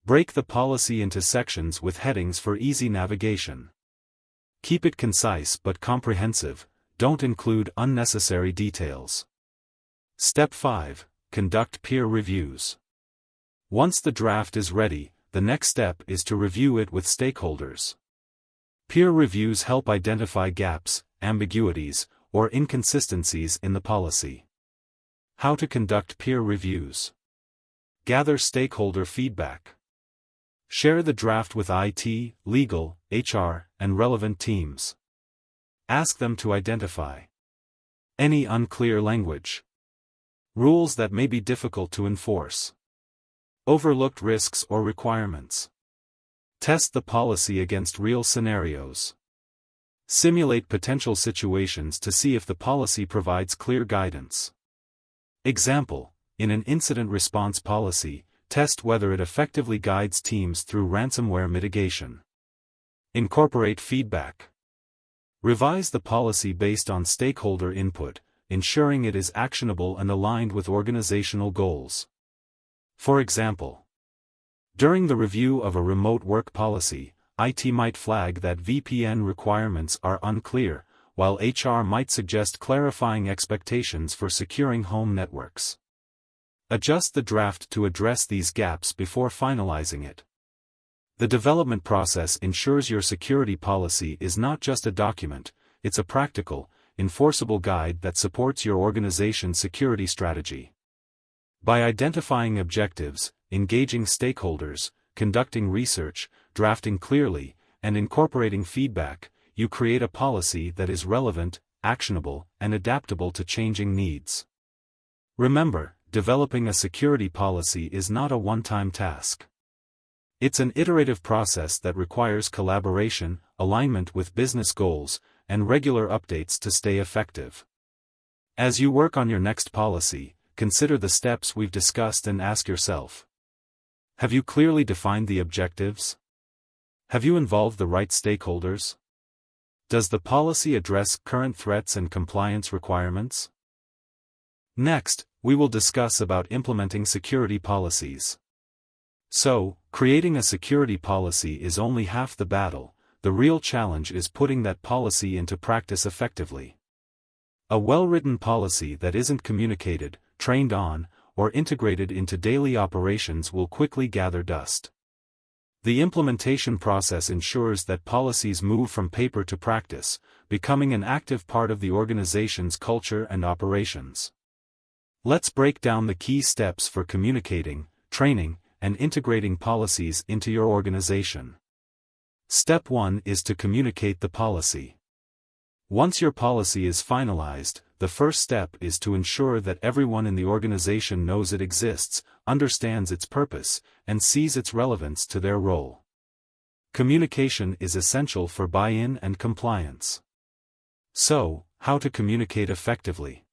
Break the policy into sections with headings for easy navigation. Keep it concise but comprehensive, don't include unnecessary details. Step 5. Conduct peer reviews. Once the draft is ready, the next step is to review it with stakeholders. Peer reviews help identify gaps, ambiguities, or inconsistencies in the policy. How to conduct peer reviews. Gather stakeholder feedback. Share the draft with IT, legal, HR, and relevant teams. Ask them to identify any unclear language, rules that may be difficult to enforce, overlooked risks or requirements. Test the policy against real scenarios. Simulate potential situations to see if the policy provides clear guidance. Example: in an incident response policy, Test whether it effectively guides teams through ransomware mitigation. Incorporate feedback. Revise the policy based on stakeholder input, ensuring it is actionable and aligned with organizational goals. For example, during the review of a remote work policy, IT might flag that VPN requirements are unclear, while HR might suggest clarifying expectations for securing home networks. Adjust the draft to address these gaps before finalizing it. The development process ensures your security policy is not just a document, it's a practical, enforceable guide that supports your organization's security strategy. By identifying objectives, engaging stakeholders, conducting research, drafting clearly, and incorporating feedback, you create a policy that is relevant, actionable, and adaptable to changing needs. Remember, developing a security policy is not a one-time task. It's an iterative process that requires collaboration, alignment with business goals, and regular updates to stay effective. As you work on your next policy, consider the steps we've discussed and ask yourself: have you clearly defined the objectives? Have you involved the right stakeholders? Does the policy address current threats and compliance requirements? Next, we will discuss about implementing security policies. So, creating a security policy is only half the battle. The real challenge is putting that policy into practice effectively. A well-written policy that isn't communicated, trained on, or integrated into daily operations will quickly gather dust. The implementation process ensures that policies move from paper to practice, becoming an active part of the organization's culture and operations. Let's break down the key steps for communicating, training, and integrating policies into your organization. Step 1 is to communicate the policy. Once your policy is finalized, the first step is to ensure that everyone in the organization knows it exists, understands its purpose, and sees its relevance to their role. Communication is essential for buy-in and compliance. So, how to communicate effectively?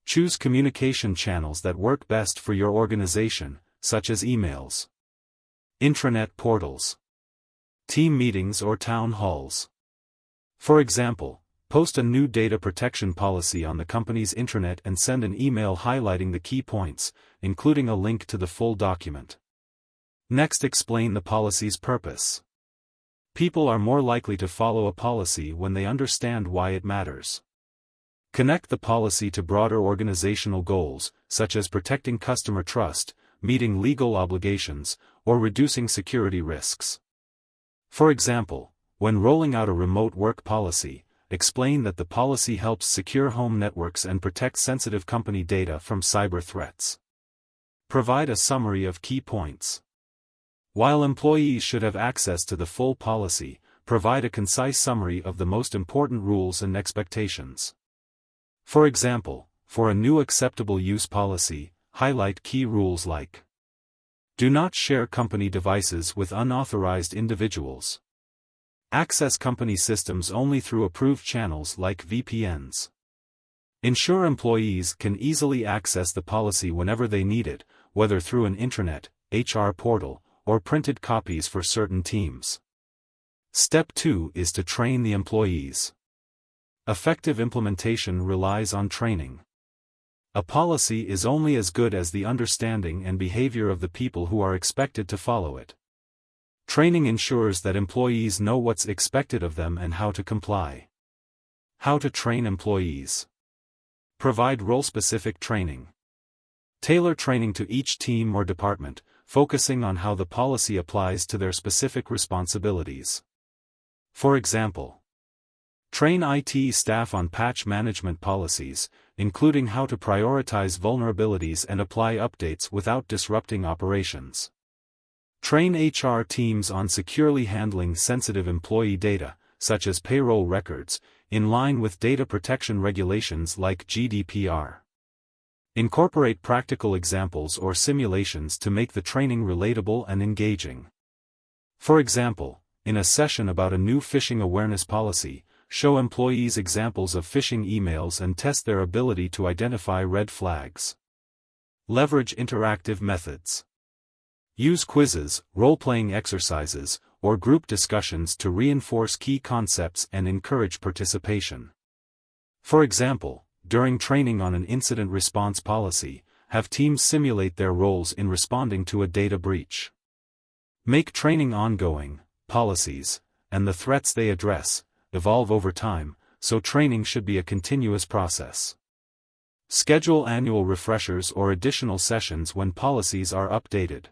Choose communication channels that work best for your organization, such as emails, intranet portals, team meetings, or town halls. For example, post a new data protection policy on the company's intranet and send an email highlighting the key points, including a link to the full document. Next, explain the policy's purpose. People are more likely to follow a policy when they understand why it matters. Connect the policy to broader organizational goals, such as protecting customer trust, meeting legal obligations, or reducing security risks. For example, when rolling out a remote work policy, explain that the policy helps secure home networks and protect sensitive company data from cyber threats. Provide a summary of key points. While employees should have access to the full policy, provide a concise summary of the most important rules and expectations. For example, for a new acceptable use policy, highlight key rules like: do not share company devices with unauthorized individuals. Access company systems only through approved channels like VPNs. Ensure employees can easily access the policy whenever they need it, whether through an intranet, HR portal, or printed copies for certain teams. Step 2 is to train the employees. Effective implementation relies on training. A policy is only as good as the understanding and behavior of the people who are expected to follow it. Training ensures that employees know what's expected of them and how to comply. How to train employees. Provide role-specific training. Tailor training to each team or department, focusing on how the policy applies to their specific responsibilities. For example, train IT staff on patch management policies, including how to prioritize vulnerabilities and apply updates without disrupting operations. Train HR teams on securely handling sensitive employee data, such as payroll records, in line with data protection regulations like GDPR. Incorporate practical examples or simulations to make the training relatable and engaging. For example, in a session about a new phishing awareness policy, show employees examples of phishing emails and test their ability to identify red flags. Leverage interactive methods. Use quizzes, role-playing exercises, or group discussions to reinforce key concepts and encourage participation. For example, during training on an incident response policy, have teams simulate their roles in responding to a data breach. Make training ongoing. Policies, and the threats they address, evolve over time, so training should be a continuous process. Schedule annual refreshers or additional sessions when policies are updated.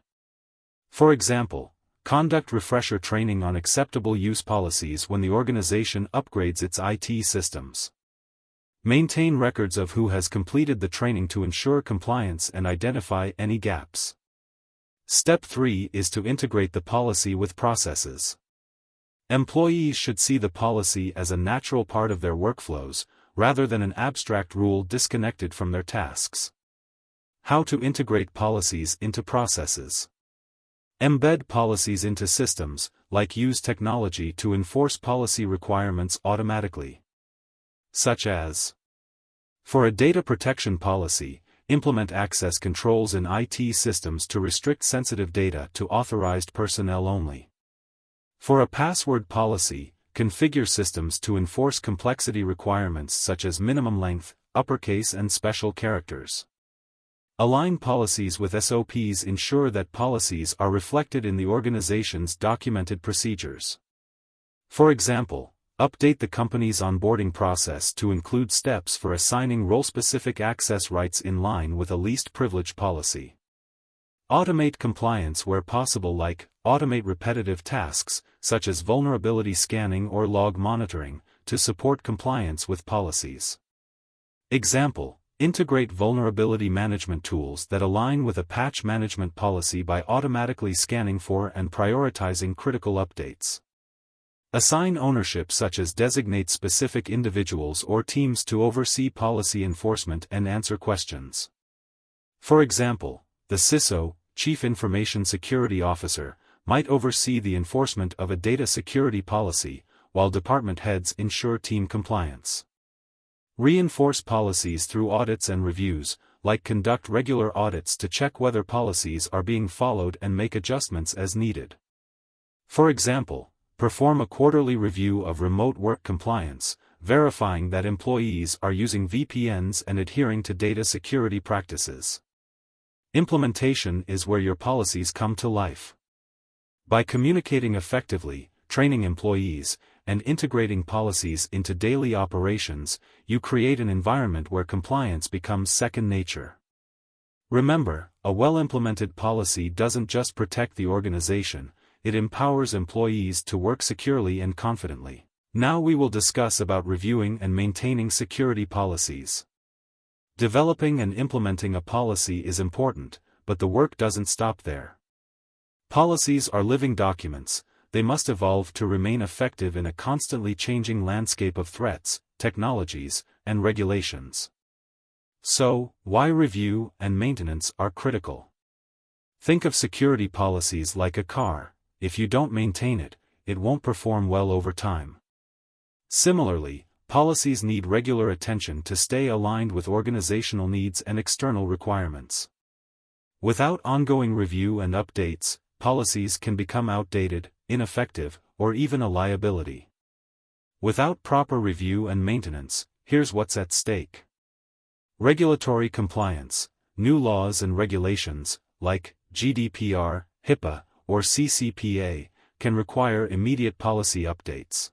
For example, conduct refresher training on acceptable use policies when the organization upgrades its IT systems. Maintain records of who has completed the training to ensure compliance and identify any gaps. Step 3 is to integrate the policy with processes. Employees should see the policy as a natural part of their workflows, rather than an abstract rule disconnected from their tasks. How to integrate policies into processes. Embed policies into systems, like use technology to enforce policy requirements automatically. Such as, for a data protection policy, implement access controls in IT systems to restrict sensitive data to authorized personnel only. For a password policy, configure systems to enforce complexity requirements such as minimum length, uppercase and special characters. Align policies with SOPs. Ensure that policies are reflected in the organization's documented procedures. For example, update the company's onboarding process to include steps for assigning role-specific access rights in line with a least privilege policy. Automate compliance where possible, like automate repetitive tasks, such as vulnerability scanning or log monitoring, to support compliance with policies. Example, integrate vulnerability management tools that align with a patch management policy by automatically scanning for and prioritizing critical updates. Assign ownership, such as designate specific individuals or teams to oversee policy enforcement and answer questions. For example, the CISO, Chief Information Security Officer, might oversee the enforcement of a data security policy, while department heads ensure team compliance. Reinforce policies through audits and reviews, like conduct regular audits to check whether policies are being followed and make adjustments as needed. For example, perform a quarterly review of remote work compliance, verifying that employees are using VPNs and adhering to data security practices. Implementation is where your policies come to life. By communicating effectively, training employees, and integrating policies into daily operations, you create an environment where compliance becomes second nature. Remember, a well-implemented policy doesn't just protect the organization, it empowers employees to work securely and confidently. Now we will discuss about reviewing and maintaining security policies. Developing and implementing a policy is important, but the work doesn't stop there. Policies are living documents. They must evolve to remain effective in a constantly changing landscape of threats, technologies, and regulations. So, why review and maintenance are critical? Think of security policies like a car. If you don't maintain it, it won't perform well over time. Similarly, policies need regular attention to stay aligned with organizational needs and external requirements. Without ongoing review and updates, policies can become outdated, ineffective, or even a liability. Without proper review and maintenance, here's what's at stake. Regulatory compliance. New laws and regulations, like GDPR, HIPAA, or CCPA, can require immediate policy updates.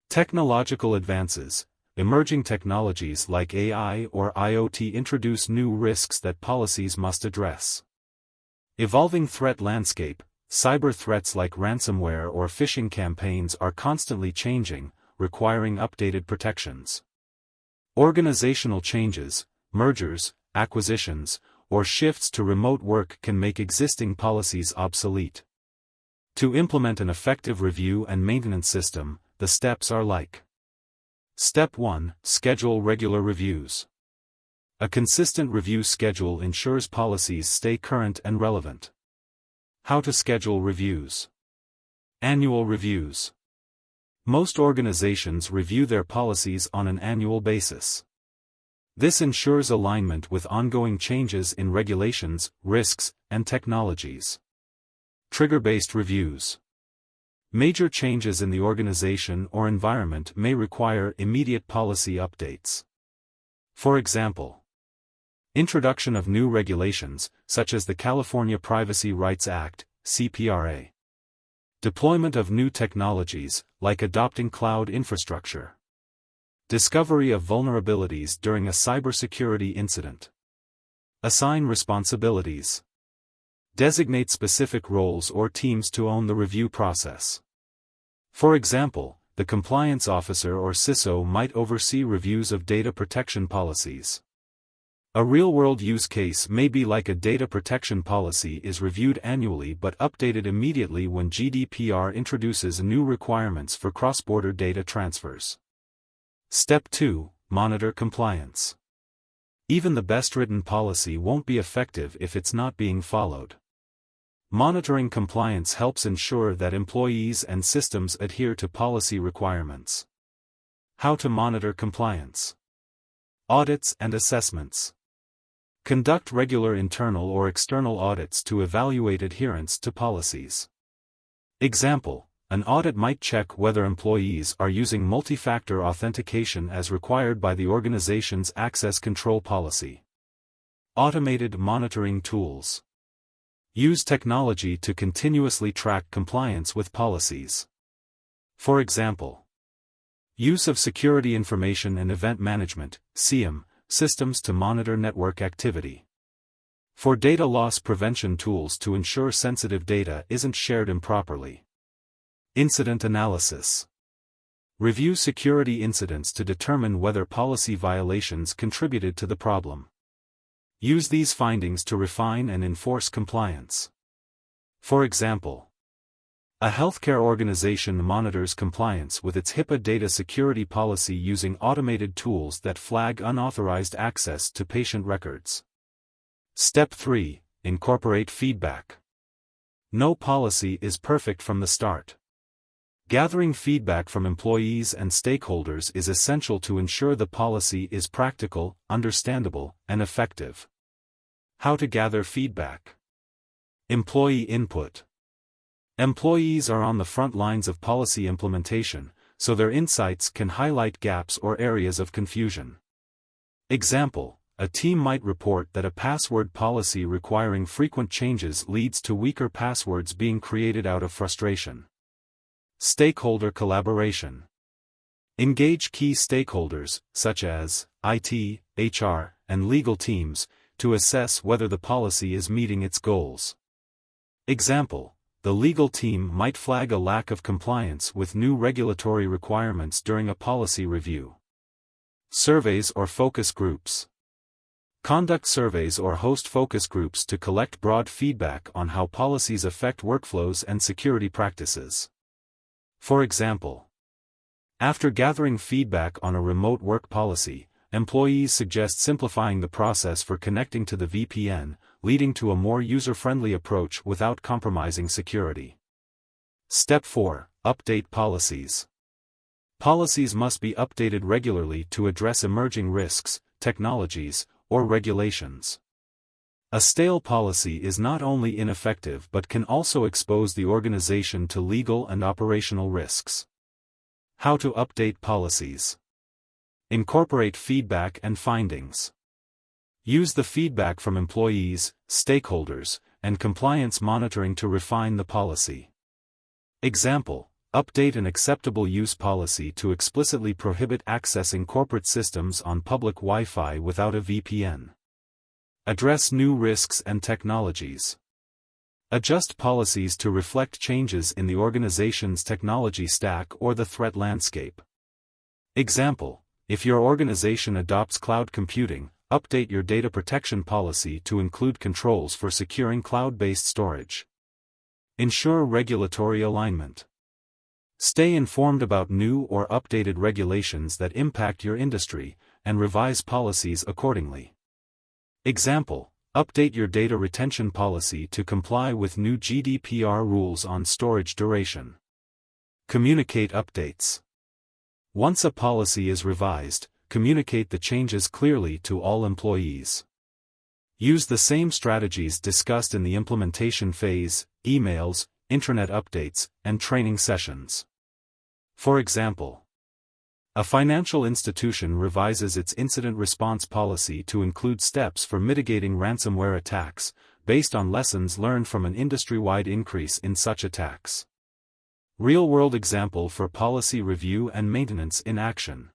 Technological advances. Emerging technologies like AI or IoT introduce new risks that policies must address. Evolving threat landscape. Cyber threats like ransomware or phishing campaigns are constantly changing, requiring updated protections. Organizational changes, mergers, acquisitions, or shifts to remote work can make existing policies obsolete. To implement an effective review and maintenance system, the steps are like: Step 1. Schedule regular reviews. A consistent review schedule ensures policies stay current and relevant. How to schedule reviews. Annual reviews. Most organizations review their policies on an annual basis. This ensures alignment with ongoing changes in regulations, risks, and technologies. Trigger-based reviews. Major changes in the organization or environment may require immediate policy updates. For example, introduction of new regulations, such as the California Privacy Rights Act, CPRA. Deployment of new technologies, like adopting cloud infrastructure. Discovery of vulnerabilities during a cybersecurity incident. Assign responsibilities. Designate specific roles or teams to own the review process. For example, the compliance officer or CISO might oversee reviews of data protection policies. A real-world use case may be like a data protection policy is reviewed annually but updated immediately when GDPR introduces new requirements for cross-border data transfers. Step 2. Monitor compliance. Even the best-written policy won't be effective if it's not being followed. Monitoring compliance helps ensure that employees and systems adhere to policy requirements. How to monitor compliance. Audits and assessments. Conduct regular internal or external audits to evaluate adherence to policies. Example: an audit might check whether employees are using multi-factor authentication as required by the organization's access control policy. Automated monitoring tools. Use technology to continuously track compliance with policies. For example, use of security information and event management, SIEM, systems to monitor network activity. For data loss prevention tools to ensure sensitive data isn't shared improperly. Incident analysis. Review security incidents to determine whether policy violations contributed to the problem. Use these findings to refine and enforce compliance. For example, a healthcare organization monitors compliance with its HIPAA data security policy using automated tools that flag unauthorized access to patient records. Step 3. Incorporate feedback. No policy is perfect from the start. Gathering feedback from employees and stakeholders is essential to ensure the policy is practical, understandable, and effective. How to gather feedback. Employee input. Employees are on the front lines of policy implementation, so their insights can highlight gaps or areas of confusion. Example: a team might report that a password policy requiring frequent changes leads to weaker passwords being created out of frustration. Stakeholder collaboration. Engage key stakeholders, such as IT, HR, and legal teams, to assess whether the policy is meeting its goals. Example: the legal team might flag a lack of compliance with new regulatory requirements during a policy review. Surveys or focus groups. Conduct surveys or host focus groups to collect broad feedback on how policies affect workflows and security practices. For example, after gathering feedback on a remote work policy, employees suggest simplifying the process for connecting to the VPN, leading to a more user-friendly approach without compromising security. Step 4. Update policies. Policies must be updated regularly to address emerging risks, technologies, or regulations. A stale policy is not only ineffective but can also expose the organization to legal and operational risks. How to update policies. Incorporate feedback and findings. Use the feedback from employees, stakeholders, and compliance monitoring to refine the policy. Example: update an acceptable use policy to explicitly prohibit accessing corporate systems on public Wi-Fi without a VPN. Address new risks and technologies. Adjust policies to reflect changes in the organization's technology stack or the threat landscape. Example: if your organization adopts cloud computing, update your data protection policy to include controls for securing cloud-based storage. Ensure regulatory alignment. Stay informed about new or updated regulations that impact your industry, and revise policies accordingly. Example: update your data retention policy to comply with new GDPR rules on storage duration. Communicate updates. Once a policy is revised, communicate the changes clearly to all employees. Use the same strategies discussed in the implementation phase: emails, intranet updates, and training sessions. For example, a financial institution revises its incident response policy to include steps for mitigating ransomware attacks, based on lessons learned from an industry-wide increase in such attacks. Real-world example for policy review and maintenance in action.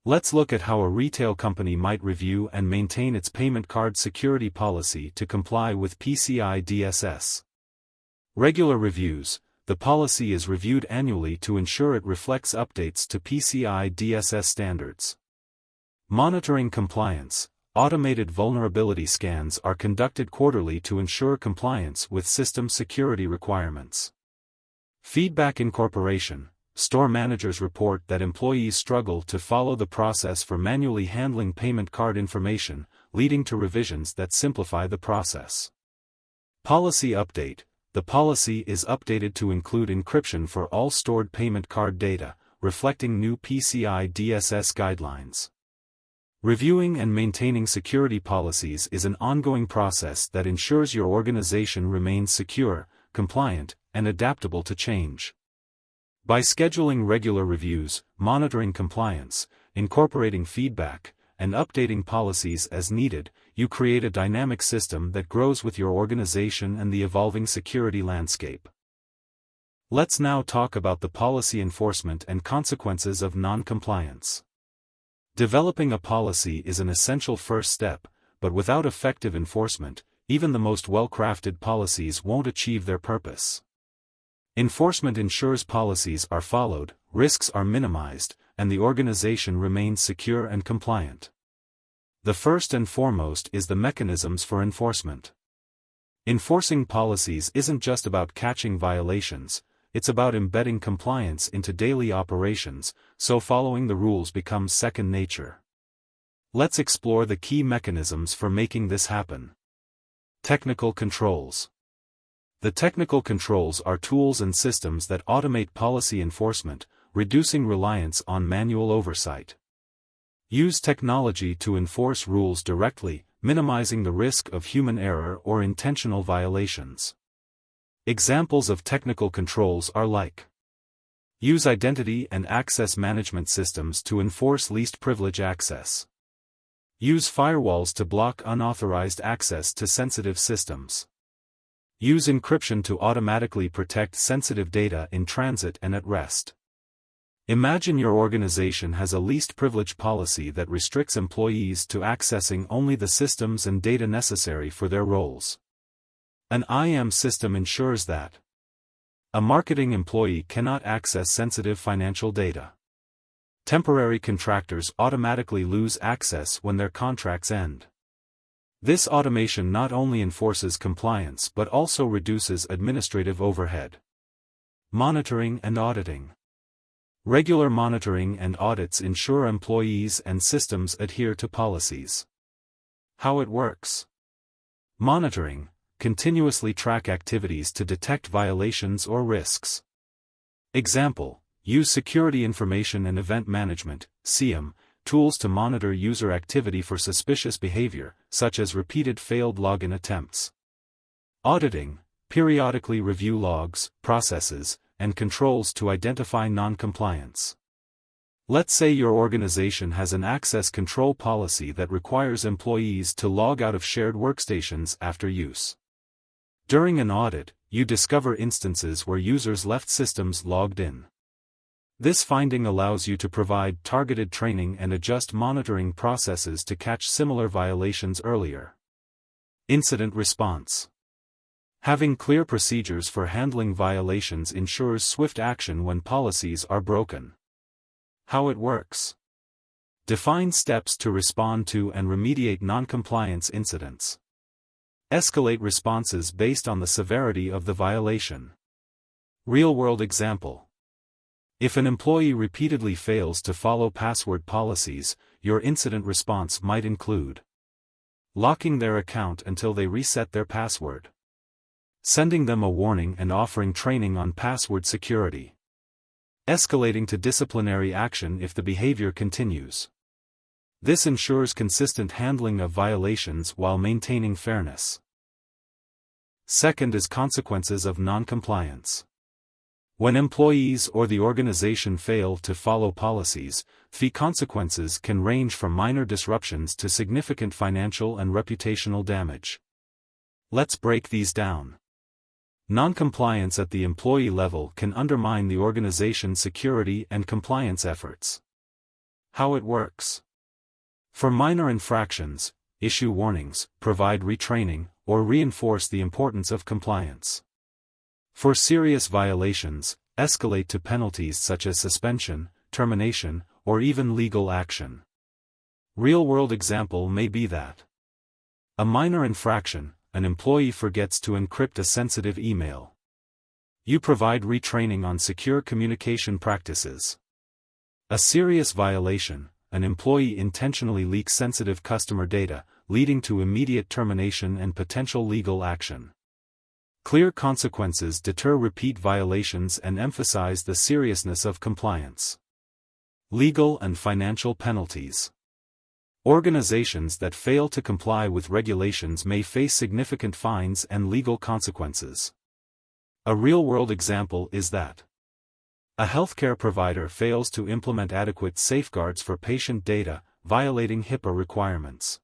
Let's look at how a retail company might review and maintain its payment card security policy to comply with PCI DSS. Regular reviews. The policy is reviewed annually to ensure it reflects updates to PCI DSS standards. Monitoring compliance. Automated vulnerability scans are conducted quarterly to ensure compliance with system security requirements. Feedback incorporation. Store managers report that employees struggle to follow the process for manually handling payment card information, leading to revisions that simplify the process. Policy update. The policy is updated to include encryption for all stored payment card data, reflecting new PCI DSS guidelines. Reviewing and maintaining security policies is an ongoing process that ensures your organization remains secure, compliant, and adaptable to change. By scheduling regular reviews, monitoring compliance, incorporating feedback, and updating policies as needed, you create a dynamic system that grows with your organization and the evolving security landscape. Let's now talk about the policy enforcement and consequences of non-compliance. Developing a policy is an essential first step, but without effective enforcement, even the most well-crafted policies won't achieve their purpose. Enforcement ensures policies are followed, risks are minimized, and the organization remains secure and compliant. The first and foremost is the mechanisms for enforcement. Enforcing policies isn't just about catching violations, it's about embedding compliance into daily operations, so following the rules becomes second nature. Let's explore the key mechanisms for making this happen. Technical controls. The technical controls are tools and systems that automate policy enforcement, reducing reliance on manual oversight. Use technology to enforce rules directly, minimizing the risk of human error or intentional violations. Examples of technical controls are like: use identity and access management systems to enforce least privilege access. Use firewalls to block unauthorized access to sensitive systems. Use encryption to automatically protect sensitive data in transit and at rest. Imagine your organization has a least privilege policy that restricts employees to accessing only the systems and data necessary for their roles. An IAM system ensures that a marketing employee cannot access sensitive financial data. Temporary contractors automatically lose access when their contracts end. This automation not only enforces compliance but also reduces administrative overhead. Monitoring and auditing. Regular monitoring and audits ensure employees and systems adhere to policies. How it works. Monitoring. Continuously track activities to detect violations or risks. Example: use security information and event management (SIEM) tools to monitor user activity for suspicious behavior, such as repeated failed login attempts. Auditing. Periodically review logs, processes, and controls to identify non-compliance. Let's say your organization has an access control policy that requires employees to log out of shared workstations after use. During an audit, you discover instances where users left systems logged in. This finding allows you to provide targeted training and adjust monitoring processes to catch similar violations earlier. Incident response. Having clear procedures for handling violations ensures swift action when policies are broken. How it works. Define steps to respond to and remediate non-compliance incidents. Escalate responses based on the severity of the violation. Real-world example. If an employee repeatedly fails to follow password policies, your incident response might include locking their account until they reset their password, sending them a warning and offering training on password security, escalating to disciplinary action if the behavior continues. This ensures consistent handling of violations while maintaining fairness. Second is consequences of non-compliance. When employees or the organization fail to follow policies, the consequences can range from minor disruptions to significant financial and reputational damage. Let's break these down. Non-compliance at the employee level can undermine the organization's security and compliance efforts. How it works. For minor infractions, issue warnings, provide retraining, or reinforce the importance of compliance. For serious violations, escalate to penalties such as suspension, termination, or even legal action. Real-world example may be that a minor infraction, an employee forgets to encrypt a sensitive email. You provide retraining on secure communication practices. A serious violation, an employee intentionally leaks sensitive customer data, leading to immediate termination and potential legal action. Clear consequences deter repeat violations and emphasize the seriousness of compliance. Legal and financial penalties. Organizations that fail to comply with regulations may face significant fines and legal consequences. A real-world example is that a healthcare provider fails to implement adequate safeguards for patient data, violating HIPAA requirements.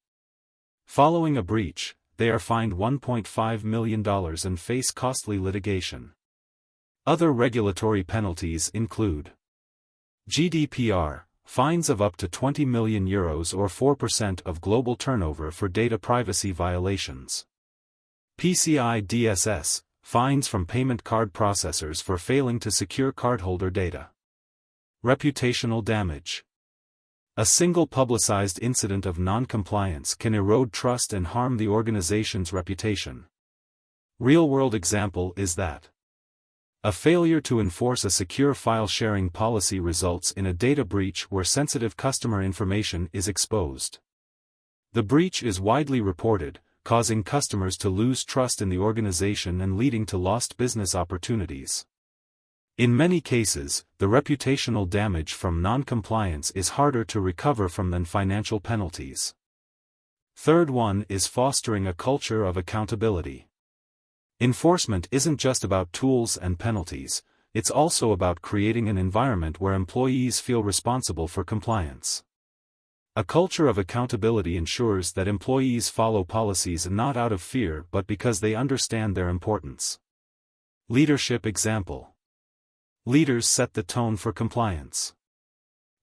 Following a breach, they are fined $1.5 million and face costly litigation. Other regulatory penalties include GDPR, fines of up to €20 million or 4% of global turnover for data privacy violations. PCI DSS, fines from payment card processors for failing to secure cardholder data. Reputational damage. A single publicized incident of non-compliance can erode trust and harm the organization's reputation. Real-world example is that a failure to enforce a secure file-sharing policy results in a data breach where sensitive customer information is exposed. The breach is widely reported, causing customers to lose trust in the organization and leading to lost business opportunities. In many cases, the reputational damage from non-compliance is harder to recover from than financial penalties. Third one is fostering a culture of accountability. Enforcement isn't just about tools and penalties, it's also about creating an environment where employees feel responsible for compliance. A culture of accountability ensures that employees follow policies not out of fear but because they understand their importance. Leadership example. Leaders set the tone for compliance.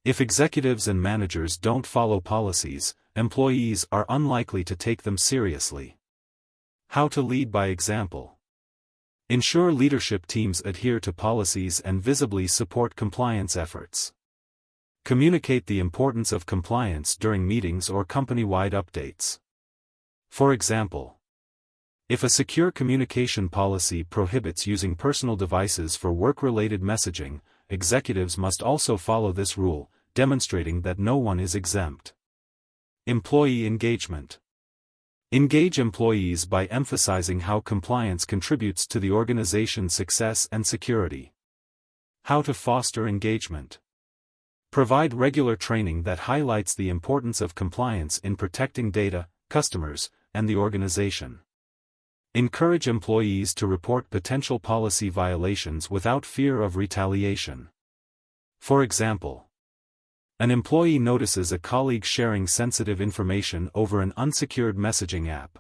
If executives and managers don't follow policies, employees are unlikely to take them seriously. How to lead by example. Ensure leadership teams adhere to policies and visibly support compliance efforts. Communicate the importance of compliance during meetings or company-wide updates. For example, if a secure communication policy prohibits using personal devices for work-related messaging, executives must also follow this rule, demonstrating that no one is exempt. Employee engagement. Engage employees by emphasizing how compliance contributes to the organization's success and security. How to foster engagement. Provide regular training that highlights the importance of compliance in protecting data, customers, and the organization. Encourage employees to report potential policy violations without fear of retaliation. For example, an employee notices a colleague sharing sensitive information over an unsecured messaging app.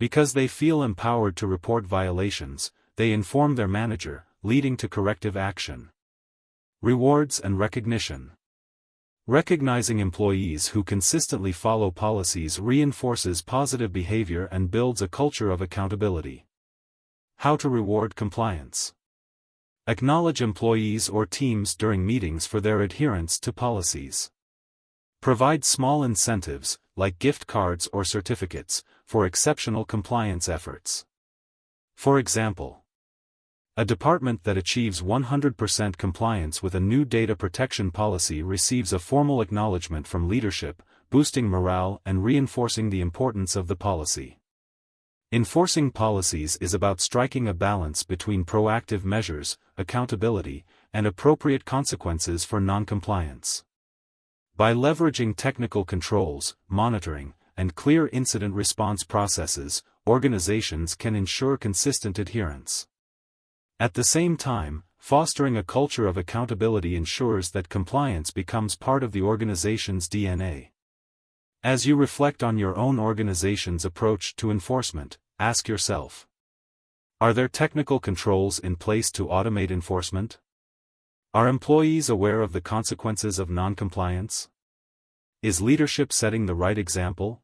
Because they feel empowered to report violations, they inform their manager, leading to corrective action. Rewards and recognition. Recognizing employees who consistently follow policies reinforces positive behavior and builds a culture of accountability. How to reward compliance. Acknowledge employees or teams during meetings for their adherence to policies. Provide small incentives, like gift cards or certificates, for exceptional compliance efforts. For example, a department that achieves 100% compliance with a new data protection policy receives a formal acknowledgement from leadership, boosting morale and reinforcing the importance of the policy. Enforcing policies is about striking a balance between proactive measures, accountability, and appropriate consequences for non-compliance. By leveraging technical controls, monitoring, and clear incident response processes, organizations can ensure consistent adherence. At the same time, fostering a culture of accountability ensures that compliance becomes part of the organization's DNA. As you reflect on your own organization's approach to enforcement, ask yourself: are there technical controls in place to automate enforcement? Are employees aware of the consequences of non-compliance? Is leadership setting the right example?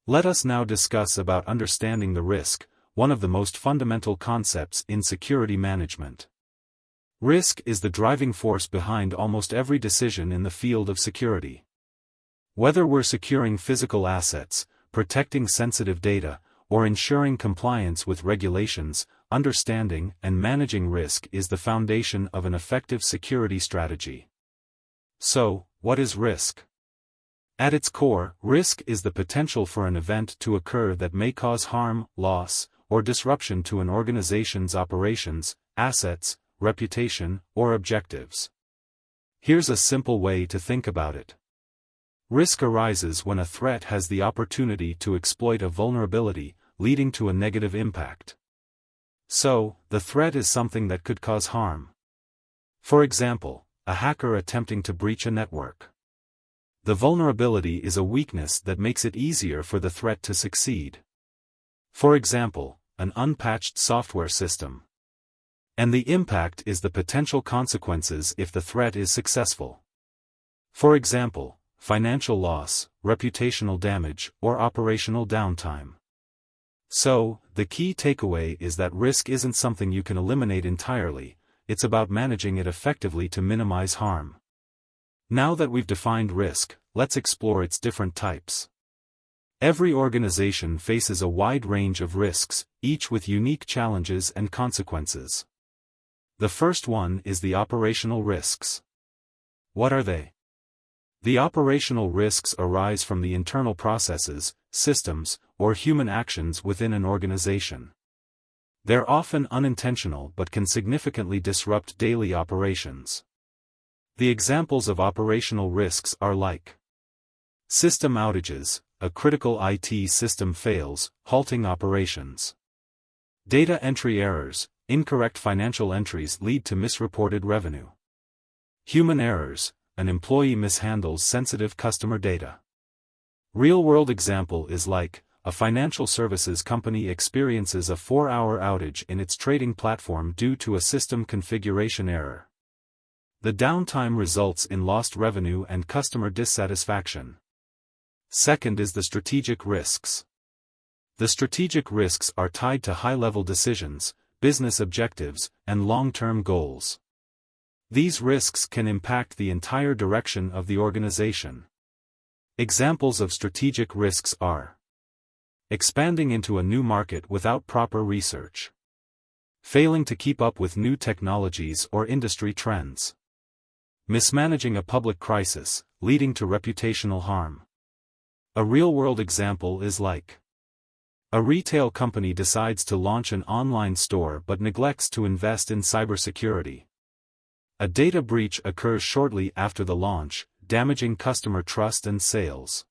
Let us now discuss about understanding the risk, one of the most fundamental concepts in security management. Risk is the driving force behind almost every decision in the field of security. Whether we're securing physical assets, protecting sensitive data, or ensuring compliance with regulations, understanding and managing risk is the foundation of an effective security strategy. So, what is risk? At its core, risk is the potential for an event to occur that may cause harm, loss, or disruption to an organization's operations, assets, reputation, or objectives. Here's a simple way to think about it. Risk arises when a threat has the opportunity to exploit a vulnerability, leading to a negative impact. So, the threat is something that could cause harm. For example, a hacker attempting to breach a network. The vulnerability is a weakness that makes it easier for the threat to succeed. For example, an unpatched software system. And the impact is the potential consequences if the threat is successful. For example, financial loss, reputational damage, or operational downtime. So, the key takeaway is that risk isn't something you can eliminate entirely, it's about managing it effectively to minimize harm. Now that we've defined risk, let's explore its different types. Every organization faces a wide range of risks, each with unique challenges and consequences. The first one is the operational risks. What are they? The operational risks arise from the internal processes, systems, or human actions within an organization. They're often unintentional but can significantly disrupt daily operations. The examples of operational risks are like system outages, a critical IT system fails, halting operations. Data entry errors, incorrect financial entries lead to misreported revenue. Human errors, an employee mishandles sensitive customer data. Real-world example is like, a financial services company experiences a 4-hour outage in its trading platform due to a system configuration error. The downtime results in lost revenue and customer dissatisfaction. Second is the strategic risks. The strategic risks are tied to high-level decisions, business objectives, and long-term goals. These risks can impact the entire direction of the organization. Examples of strategic risks are expanding into a new market without proper research, failing to keep up with new technologies or industry trends, mismanaging a public crisis, leading to reputational harm. A real-world example is like a retail company decides to launch an online store but neglects to invest in cybersecurity. A data breach occurs shortly after the launch, damaging customer trust and sales.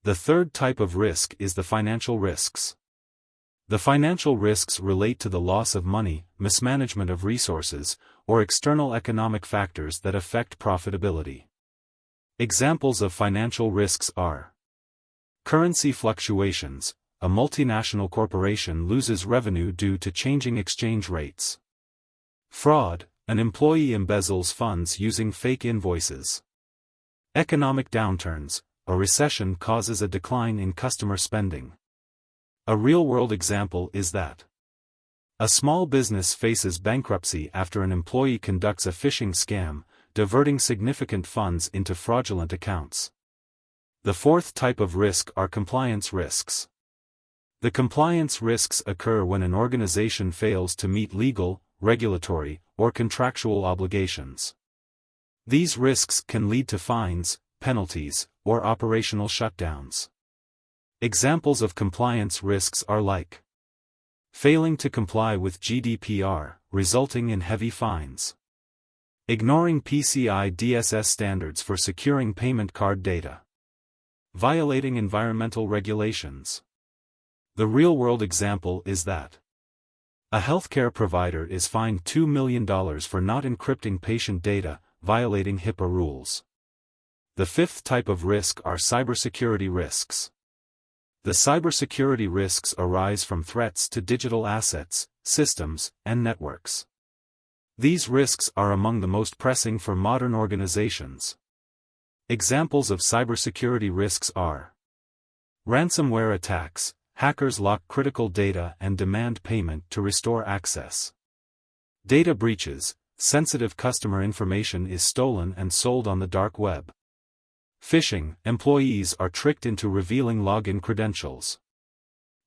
The third type of risk is the financial risks. The financial risks relate to the loss of money, mismanagement of resources, or external economic factors that affect profitability. Examples of financial risks are currency fluctuations. A multinational corporation loses revenue due to changing exchange rates. Fraud. An employee embezzles funds using fake invoices. Economic downturns. A recession causes a decline in customer spending. A real-world example is that a small business faces bankruptcy after an employee conducts a phishing scam, diverting significant funds into fraudulent accounts. The fourth type of risk are compliance risks. The compliance risks occur when an organization fails to meet legal, regulatory, or contractual obligations. These risks can lead to fines, penalties, or operational shutdowns. Examples of compliance risks are like failing to comply with GDPR, resulting in heavy fines. Ignoring PCI DSS standards for securing payment card data. Violating environmental regulations. The real-world example is that a healthcare provider is fined $2 million for not encrypting patient data, violating HIPAA rules. The fifth type of risk are cybersecurity risks. The cybersecurity risks arise from threats to digital assets, systems, and networks. These risks are among the most pressing for modern organizations. Examples of cybersecurity risks are ransomware attacks. Hackers lock critical data and demand payment to restore access. Data breaches. Sensitive customer information is stolen and sold on the dark web. Phishing. Employees are tricked into revealing login credentials.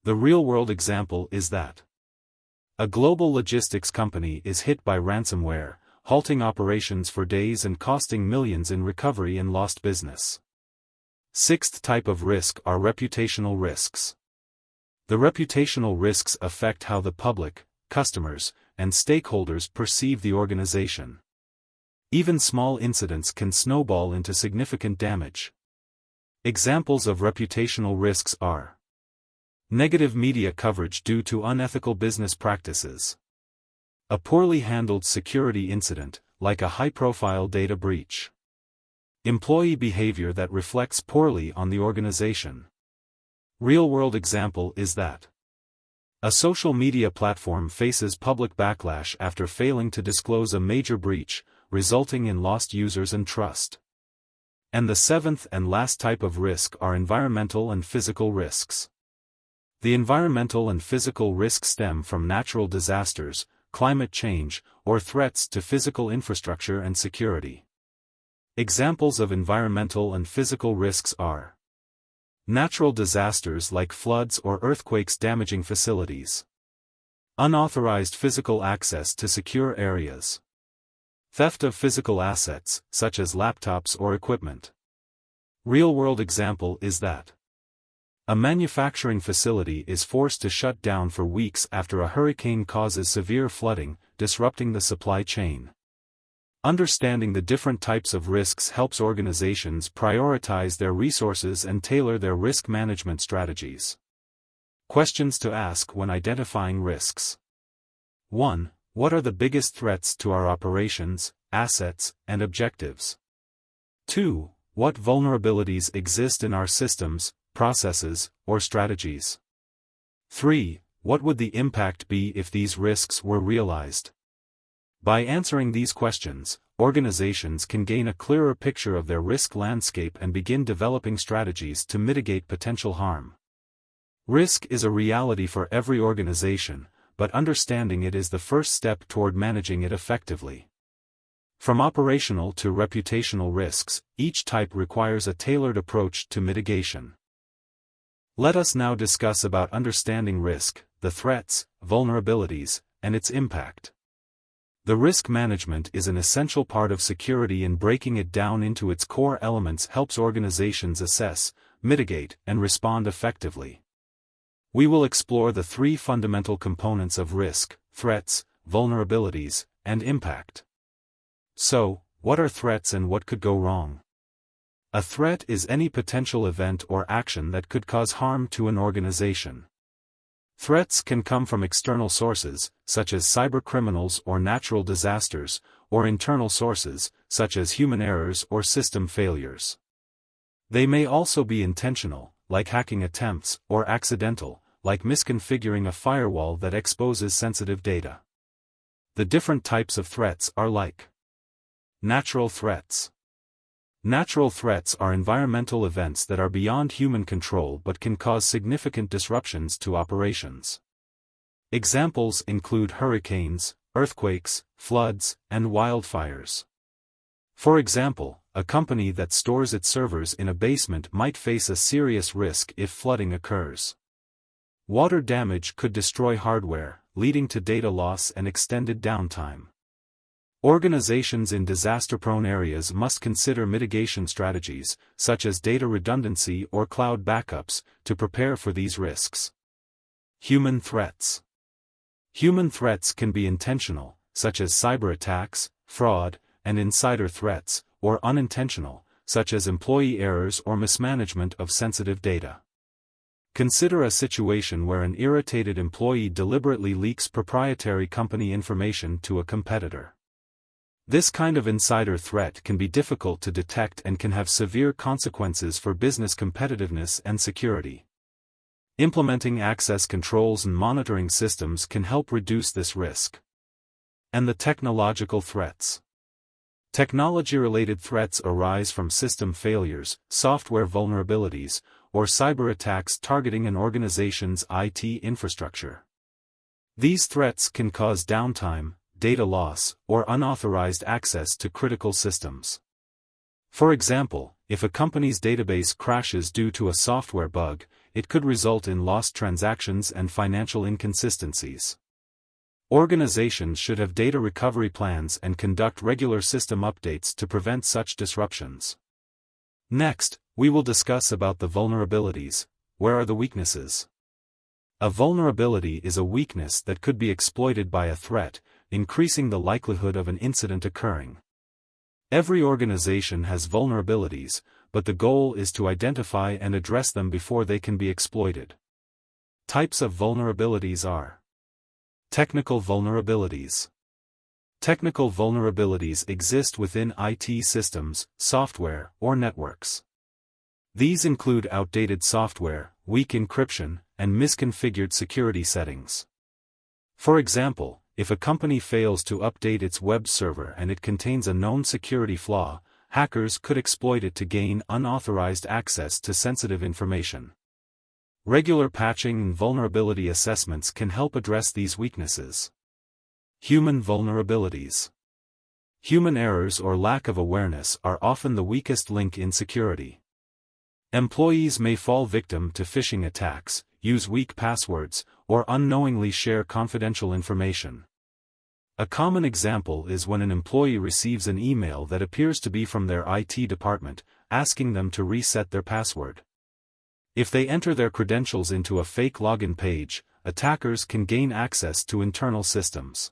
The real-world example is that a global logistics company is hit by ransomware, halting operations for days and costing millions in recovery and lost business. Sixth type of risk are reputational risks. The reputational risks affect how the public, customers, and stakeholders perceive the organization. Even small incidents can snowball into significant damage. Examples of reputational risks are negative media coverage due to unethical business practices. A poorly handled security incident, like a high-profile data breach. Employee behavior that reflects poorly on the organization. Real-world example is that a social media platform faces public backlash after failing to disclose a major breach, resulting in lost users and trust. And the seventh and last type of risk are environmental and physical risks. The environmental and physical risks stem from natural disasters, climate change, or threats to physical infrastructure and security. Examples of environmental and physical risks are natural disasters like floods or earthquakes damaging facilities. Unauthorized physical access to secure areas. Theft of physical assets, such as laptops or equipment. Real-world example is that a manufacturing facility is forced to shut down for weeks after a hurricane causes severe flooding, disrupting the supply chain. Understanding the different types of risks helps organizations prioritize their resources and tailor their risk management strategies. Questions to ask when identifying risks. 1. What are the biggest threats to our operations, assets, and objectives? 2. What vulnerabilities exist in our systems, processes, or strategies? 3. What would the impact be if these risks were realized? By answering these questions, organizations can gain a clearer picture of their risk landscape and begin developing strategies to mitigate potential harm. Risk is a reality for every organization, but understanding it is the first step toward managing it effectively. From operational to reputational risks, each type requires a tailored approach to mitigation. Let us now discuss about understanding risk, the threats, vulnerabilities, and its impact. The risk management is an essential part of security, and breaking it down into its core elements helps organizations assess, mitigate, and respond effectively. We will explore the three fundamental components of risk: threats, vulnerabilities, and impact. So, what are threats and what could go wrong? A threat is any potential event or action that could cause harm to an organization. Threats can come from external sources, such as cybercriminals or natural disasters, or internal sources, such as human errors or system failures. They may also be intentional, like hacking attempts, or accidental, like misconfiguring a firewall that exposes sensitive data. The different types of threats are like natural threats. Natural threats are environmental events that are beyond human control but can cause significant disruptions to operations. Examples include hurricanes, earthquakes, floods, and wildfires. For example, a company that stores its servers in a basement might face a serious risk if flooding occurs. Water damage could destroy hardware, leading to data loss and extended downtime. Organizations in disaster-prone areas must consider mitigation strategies, such as data redundancy or cloud backups, to prepare for these risks. Human threats. Human threats can be intentional, such as cyber attacks, fraud, and insider threats, or unintentional, such as employee errors or mismanagement of sensitive data. Consider a situation where an irritated employee deliberately leaks proprietary company information to a competitor. This kind of insider threat can be difficult to detect and can have severe consequences for business competitiveness and security. Implementing access controls and monitoring systems can help reduce this risk. And the technological threats. Technology-related threats arise from system failures, software vulnerabilities, or cyber attacks targeting an organization's IT infrastructure. These threats can cause downtime, data loss, or unauthorized access to critical systems. For example, if a company's database crashes due to a software bug, it could result in lost transactions and financial inconsistencies. Organizations should have data recovery plans and conduct regular system updates to prevent such disruptions. Next, we will discuss about the vulnerabilities. Where are the weaknesses? A vulnerability is a weakness that could be exploited by a threat, increasing the likelihood of an incident occurring. Every organization has vulnerabilities, but the goal is to identify and address them before they can be exploited. Types of vulnerabilities are: technical vulnerabilities. Technical vulnerabilities exist within IT systems, software, or networks. These include outdated software, weak encryption, and misconfigured security settings. For example, if a company fails to update its web server and it contains a known security flaw, hackers could exploit it to gain unauthorized access to sensitive information. Regular patching and vulnerability assessments can help address these weaknesses. Human vulnerabilities. Human errors or lack of awareness are often the weakest link in security. Employees may fall victim to phishing attacks, use weak passwords, or unknowingly share confidential information. A common example is when an employee receives an email that appears to be from their IT department, asking them to reset their password. If they enter their credentials into a fake login page, attackers can gain access to internal systems.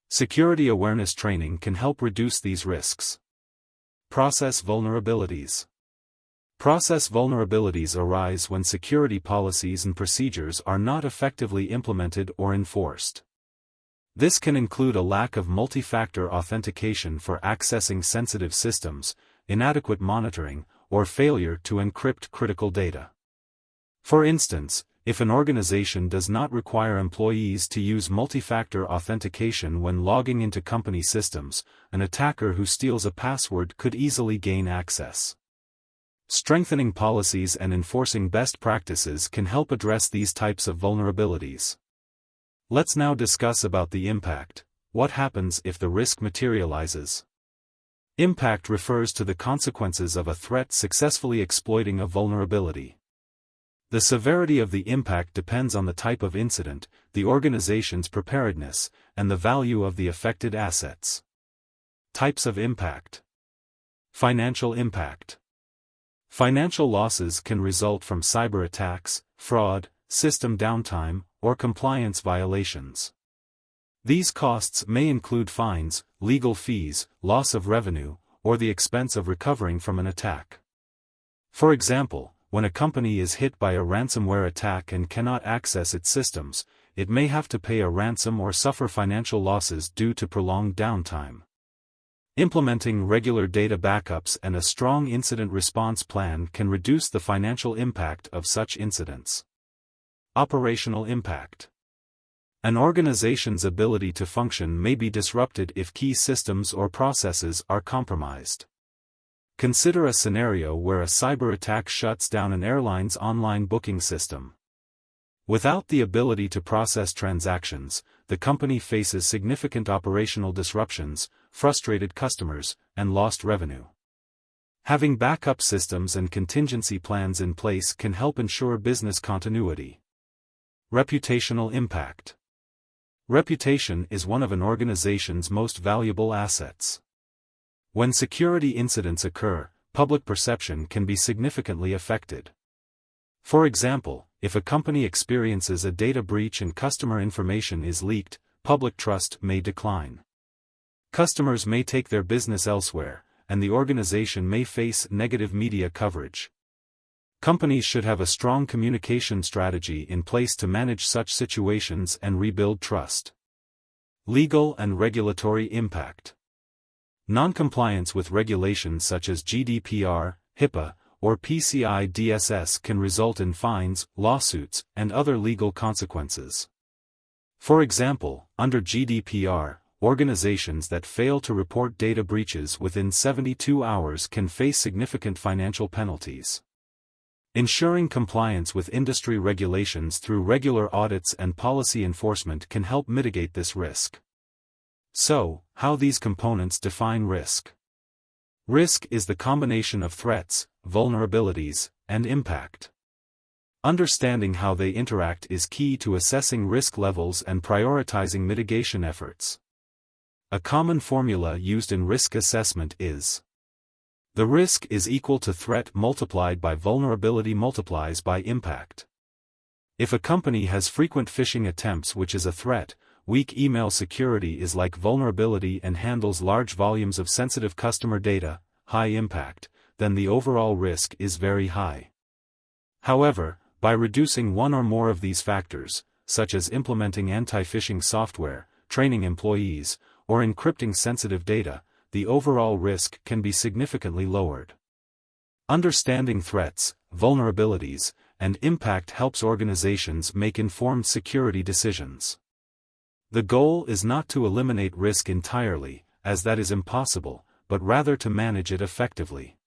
Security awareness training can help reduce these risks. Process vulnerabilities. Process vulnerabilities arise when security policies and procedures are not effectively implemented or enforced. This can include a lack of multi-factor authentication for accessing sensitive systems, inadequate monitoring, or failure to encrypt critical data. For instance, if an organization does not require employees to use multi-factor authentication when logging into company systems, an attacker who steals a password could easily gain access. Strengthening policies and enforcing best practices can help address these types of vulnerabilities. Let's now discuss about the impact. What happens if the risk materializes? Impact refers to the consequences of a threat successfully exploiting a vulnerability. The severity of the impact depends on the type of incident, the organization's preparedness, and the value of the affected assets. Types of impact. Financial impact. Financial losses can result from cyber attacks, fraud, system downtime, or compliance violations. These costs may include fines, legal fees, loss of revenue, or the expense of recovering from an attack. For example, when a company is hit by a ransomware attack and cannot access its systems, it may have to pay a ransom or suffer financial losses due to prolonged downtime. Implementing regular data backups and a strong incident response plan can reduce the financial impact of such incidents. Operational impact. An organization's ability to function may be disrupted if key systems or processes are compromised. Consider a scenario where a cyber attack shuts down an airline's online booking system. Without the ability to process transactions, the company faces significant operational disruptions, frustrated customers, and lost revenue. Having backup systems and contingency plans in place can help ensure business continuity. Reputational impact. Reputation is one of an organization's most valuable assets. When security incidents occur, public perception can be significantly affected. For example, if a company experiences a data breach and customer information is leaked, public trust may decline. Customers may take their business elsewhere, and the organization may face negative media coverage. Companies should have a strong communication strategy in place to manage such situations and rebuild trust. Legal and regulatory impact. Non-compliance with regulations such as GDPR, HIPAA, or PCI DSS can result in fines, lawsuits, and other legal consequences. For example, under GDPR, organizations that fail to report data breaches within 72 hours can face significant financial penalties. Ensuring compliance with industry regulations through regular audits and policy enforcement can help mitigate this risk. So, how these components define risk? Risk is the combination of threats, vulnerabilities, and impact. Understanding how they interact is key to assessing risk levels and prioritizing mitigation efforts. A common formula used in risk assessment is: the risk is equal to threat multiplied by vulnerability multiplies by impact. If a company has frequent phishing attempts, which is a threat, weak email security is like vulnerability, and handles large volumes of sensitive customer data, high impact, then the overall risk is very high. However, by reducing one or more of these factors, such as implementing anti-phishing software, training employees, or encrypting sensitive data, the overall risk can be significantly lowered. Understanding threats, vulnerabilities, and impact helps organizations make informed security decisions. The goal is not to eliminate risk entirely, as that is impossible, but rather to manage it effectively.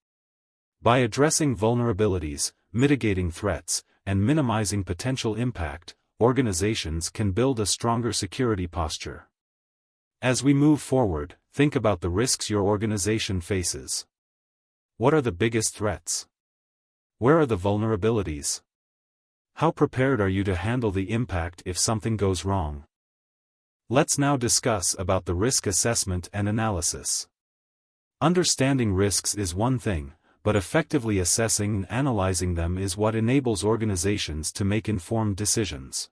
By addressing vulnerabilities, mitigating threats, and minimizing potential impact, organizations can build a stronger security posture. As we move forward, think about the risks your organization faces. What are the biggest threats? Where are the vulnerabilities? How prepared are you to handle the impact if something goes wrong? Let's now discuss about the risk assessment and analysis. Understanding risks is one thing, but effectively assessing and analyzing them is what enables organizations to make informed decisions.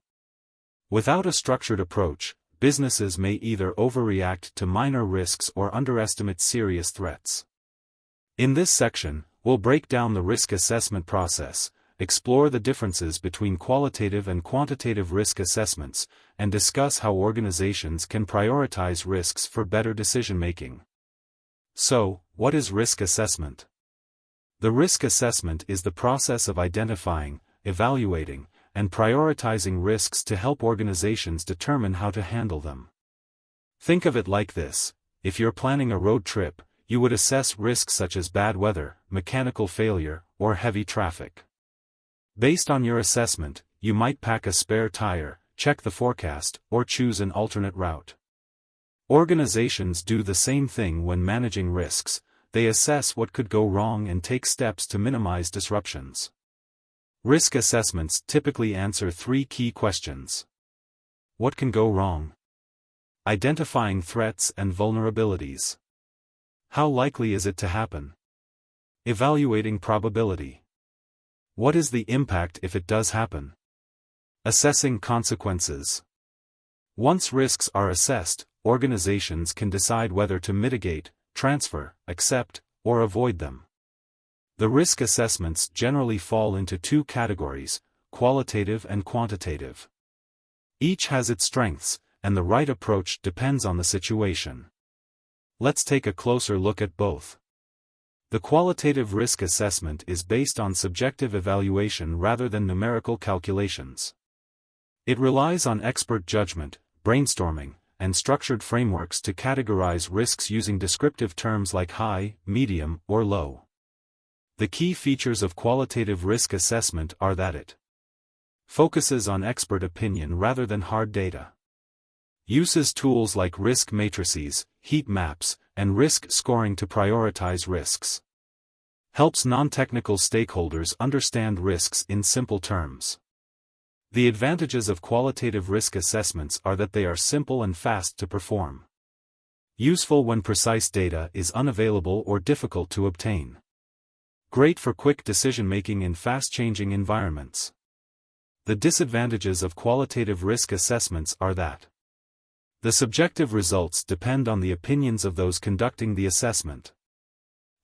Without a structured approach, businesses may either overreact to minor risks or underestimate serious threats. In this section, we'll break down the risk assessment process, explore the differences between qualitative and quantitative risk assessments, and discuss how organizations can prioritize risks for better decision-making. So, what is risk assessment? The risk assessment is the process of identifying, evaluating, and prioritizing risks to help organizations determine how to handle them. Think of it like this: if you're planning a road trip, you would assess risks such as bad weather, mechanical failure, or heavy traffic. Based on your assessment, you might pack a spare tire, check the forecast, or choose an alternate route. Organizations do the same thing when managing risks. They assess what could go wrong and take steps to minimize disruptions. Risk assessments typically answer three key questions. What can go wrong? Identifying threats and vulnerabilities. How likely is it to happen? Evaluating probability. What is the impact if it does happen? Assessing consequences. Once risks are assessed, organizations can decide whether to mitigate, transfer, accept, or avoid them. The risk assessments generally fall into two categories: qualitative and quantitative. Each has its strengths, and the right approach depends on the situation. Let's take a closer look at both. The qualitative risk assessment is based on subjective evaluation rather than numerical calculations. It relies on expert judgment, brainstorming, and structured frameworks to categorize risks using descriptive terms like high, medium, or low. The key features of qualitative risk assessment are that it focuses on expert opinion rather than hard data, uses tools like risk matrices, heat maps, and risk scoring to prioritize risks, helps non-technical stakeholders understand risks in simple terms. The advantages of qualitative risk assessments are that they are simple and fast to perform. Useful when precise data is unavailable or difficult to obtain. Great for quick decision-making in fast-changing environments. The disadvantages of qualitative risk assessments are that The subjective results depend on the opinions of those conducting the assessment.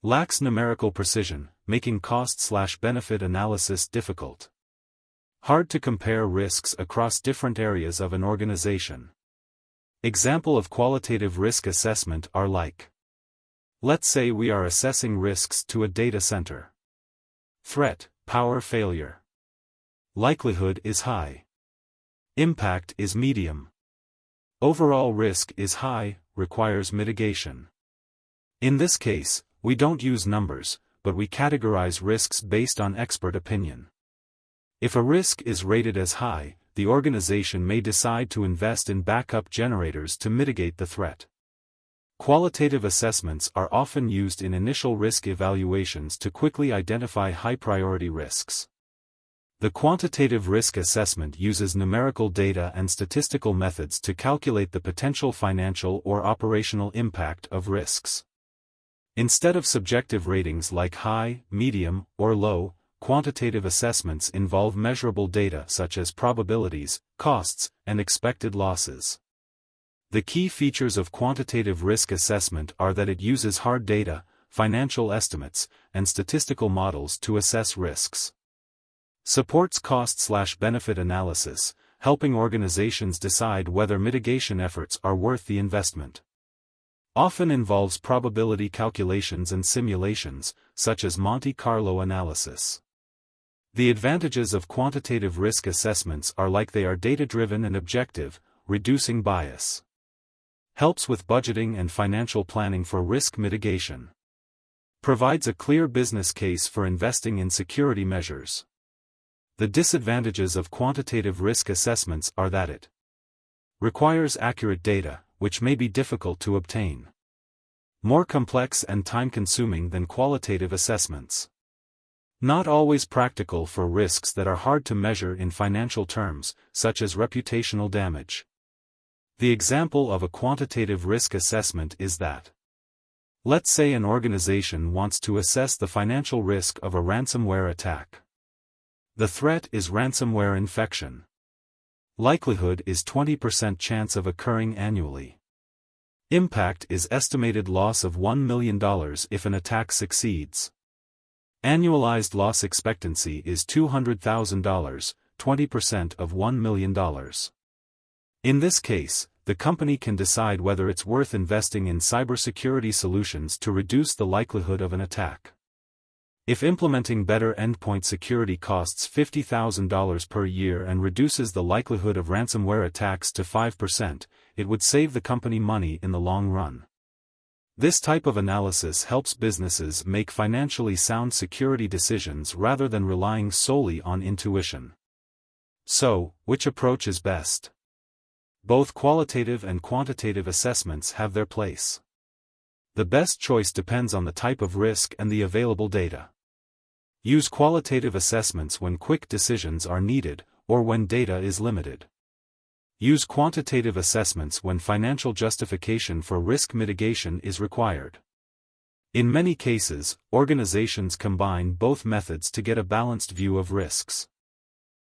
Lacks numerical precision, making cost/benefit analysis difficult. Hard to compare risks across different areas of an organization. Example of qualitative risk assessment are like. Let's say we are assessing risks to a data center. Threat, power failure. Likelihood is high. Impact is medium. Overall risk is high, requires mitigation. In this case, we don't use numbers, but we categorize risks based on expert opinion. If a risk is rated as high, the organization may decide to invest in backup generators to mitigate the threat. Qualitative assessments are often used in initial risk evaluations to quickly identify high-priority risks. The quantitative risk assessment uses numerical data and statistical methods to calculate the potential financial or operational impact of risks. Instead of subjective ratings like high, medium, or low, quantitative assessments involve measurable data such as probabilities, costs, and expected losses. The key features of quantitative risk assessment are that it uses hard data, financial estimates, and statistical models to assess risks. Supports cost/benefit analysis, helping organizations decide whether mitigation efforts are worth the investment. Often involves probability calculations and simulations, such as Monte Carlo analysis. The advantages of quantitative risk assessments are like they are data-driven and objective, reducing bias. Helps with budgeting and financial planning for risk mitigation. Provides a clear business case for investing in security measures. The disadvantages of quantitative risk assessments are that it requires accurate data, which may be difficult to obtain. More complex and time-consuming than qualitative assessments. Not always practical for risks that are hard to measure in financial terms, such as reputational damage. The example of a quantitative risk assessment is that. Let's say an organization wants to assess the financial risk of a ransomware attack. The threat is ransomware infection. Likelihood is 20% chance of occurring annually. Impact is estimated loss of $1 million if an attack succeeds. Annualized loss expectancy is $200,000, 20% of $1 million. In this case, the company can decide whether it's worth investing in cybersecurity solutions to reduce the likelihood of an attack. If implementing better endpoint security costs $50,000 per year and reduces the likelihood of ransomware attacks to 5%, it would save the company money in the long run. This type of analysis helps businesses make financially sound security decisions rather than relying solely on intuition. So, which approach is best? Both qualitative and quantitative assessments have their place. The best choice depends on the type of risk and the available data. Use qualitative assessments when quick decisions are needed, or when data is limited. Use quantitative assessments when financial justification for risk mitigation is required. In many cases, organizations combine both methods to get a balanced view of risks.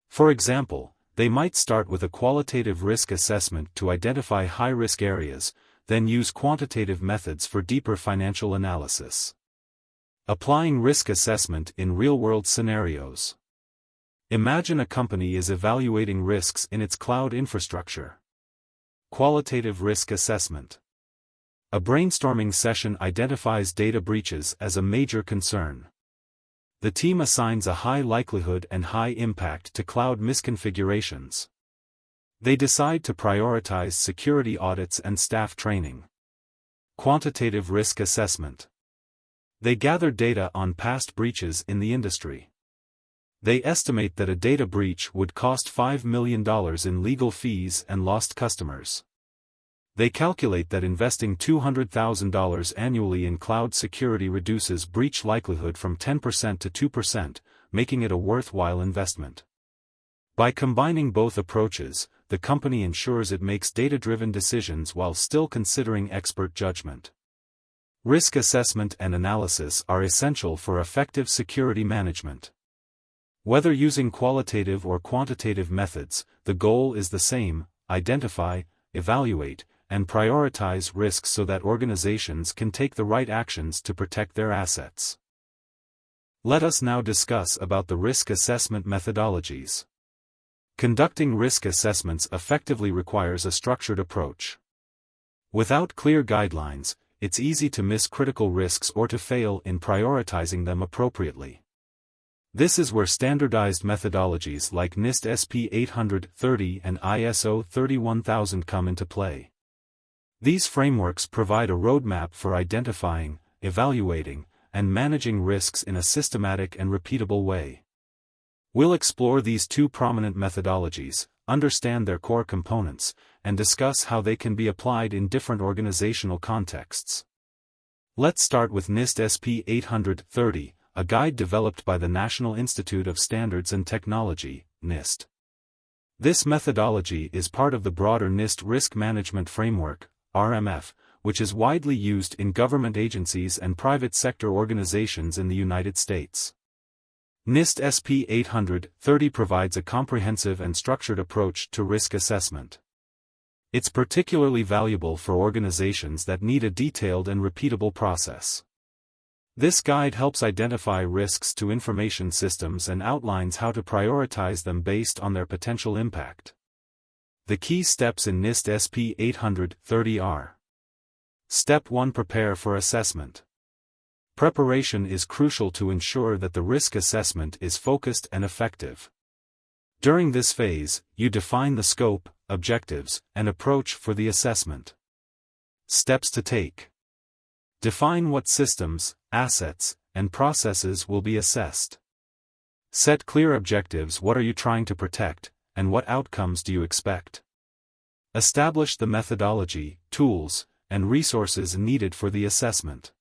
For example, they might start with a qualitative risk assessment to identify high-risk areas, then use quantitative methods for deeper financial analysis. Applying risk assessment in real-world scenarios. Imagine a company is evaluating risks in its cloud infrastructure. Qualitative risk assessment. A brainstorming session identifies data breaches as a major concern. The team assigns a high likelihood and high impact to cloud misconfigurations. They decide to prioritize security audits and staff training. Quantitative risk assessment. They gather data on past breaches in the industry. They estimate that a data breach would cost $5 million in legal fees and lost customers. They calculate that investing $200,000 annually in cloud security reduces breach likelihood from 10% to 2%, making it a worthwhile investment. By combining both approaches, the company ensures it makes data-driven decisions while still considering expert judgment. Risk assessment and analysis are essential for effective security management. Whether using qualitative or quantitative methods, the goal is the same: identify, evaluate, and prioritize risks so that organizations can take the right actions to protect their assets. Let us now discuss about the risk assessment methodologies. Conducting risk assessments effectively requires a structured approach. Without clear guidelines, it's easy to miss critical risks or to fail in prioritizing them appropriately. This is where standardized methodologies like NIST SP-830 and ISO 31000 come into play. These frameworks provide a roadmap for identifying, evaluating, and managing risks in a systematic and repeatable way. We'll explore these two prominent methodologies, understand their core components, and discuss how they can be applied in different organizational contexts. Let's start with NIST SP-830, a guide developed by the National Institute of Standards and Technology, NIST. This methodology is part of the broader NIST Risk Management Framework, RMF, which is widely used in government agencies and private sector organizations in the United States. NIST SP-830 provides a comprehensive and structured approach to risk assessment. It's particularly valuable for organizations that need a detailed and repeatable process. This guide helps identify risks to information systems and outlines how to prioritize them based on their potential impact. The key steps in NIST SP-830 are: Step 1. Prepare for assessment. Preparation is crucial to ensure that the risk assessment is focused and effective. During this phase, you define the scope, objectives, and approach for the assessment. Steps to take. Define what systems, assets, and processes will be assessed. Set clear objectives. What are you trying to protect, and what outcomes do you expect? Establish the methodology, tools, and resources needed for the assessment.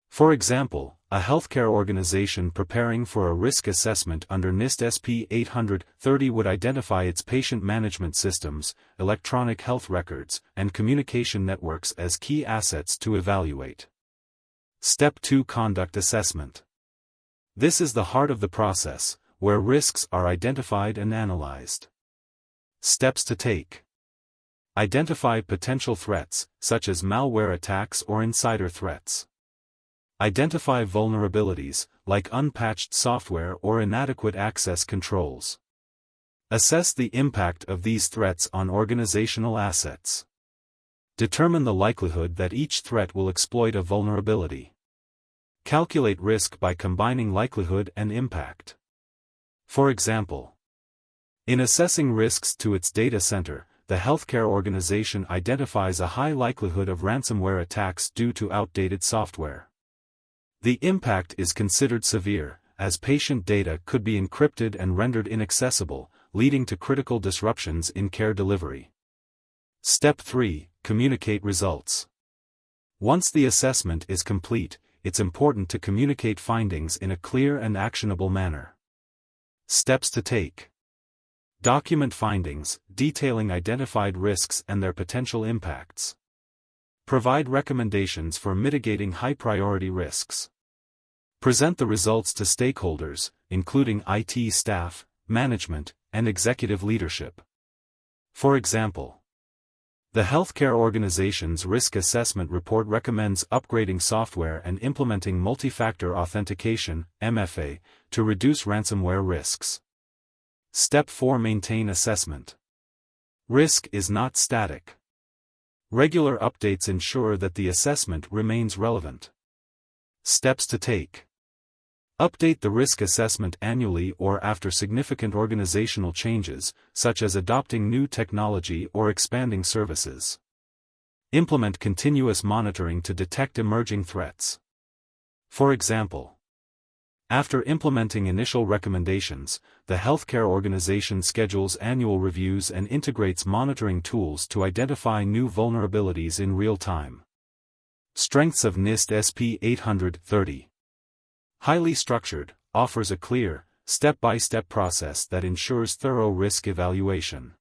For example, a healthcare organization preparing for a risk assessment under NIST SP-830 would identify its patient management systems, electronic health records, and communication networks as key assets to evaluate. Step 2. Conduct assessment. This is the heart of the process, where risks are identified and analyzed. Steps to take. Identify potential threats, such as malware attacks or insider threats. Identify vulnerabilities, like unpatched software or inadequate access controls. Assess the impact of these threats on organizational assets. Determine the likelihood that each threat will exploit a vulnerability. Calculate risk by combining likelihood and impact. For example, in assessing risks to its data center, the healthcare organization identifies a high likelihood of ransomware attacks due to outdated software. The impact is considered severe, as patient data could be encrypted and rendered inaccessible, leading to critical disruptions in care delivery. Step 3. Communicate results. Once the assessment is complete, it's important to communicate findings in a clear and actionable manner. Steps to take. Document findings, detailing identified risks and their potential impacts. Provide recommendations for mitigating high-priority risks. Present the results to stakeholders, including IT staff, management, and executive leadership. For example, the healthcare organization's risk assessment report recommends upgrading software and implementing multi-factor authentication, MFA, to reduce ransomware risks. Step 4. Maintain assessment. Risk is not static. Regular updates ensure that the assessment remains relevant. Steps to take. Update the risk assessment annually or after significant organizational changes, such as adopting new technology or expanding services. Implement continuous monitoring to detect emerging threats. For example, after implementing initial recommendations, the healthcare organization schedules annual reviews and integrates monitoring tools to identify new vulnerabilities in real time. Strengths of NIST SP-830. Highly structured, offers a clear, step-by-step process that ensures thorough risk evaluation.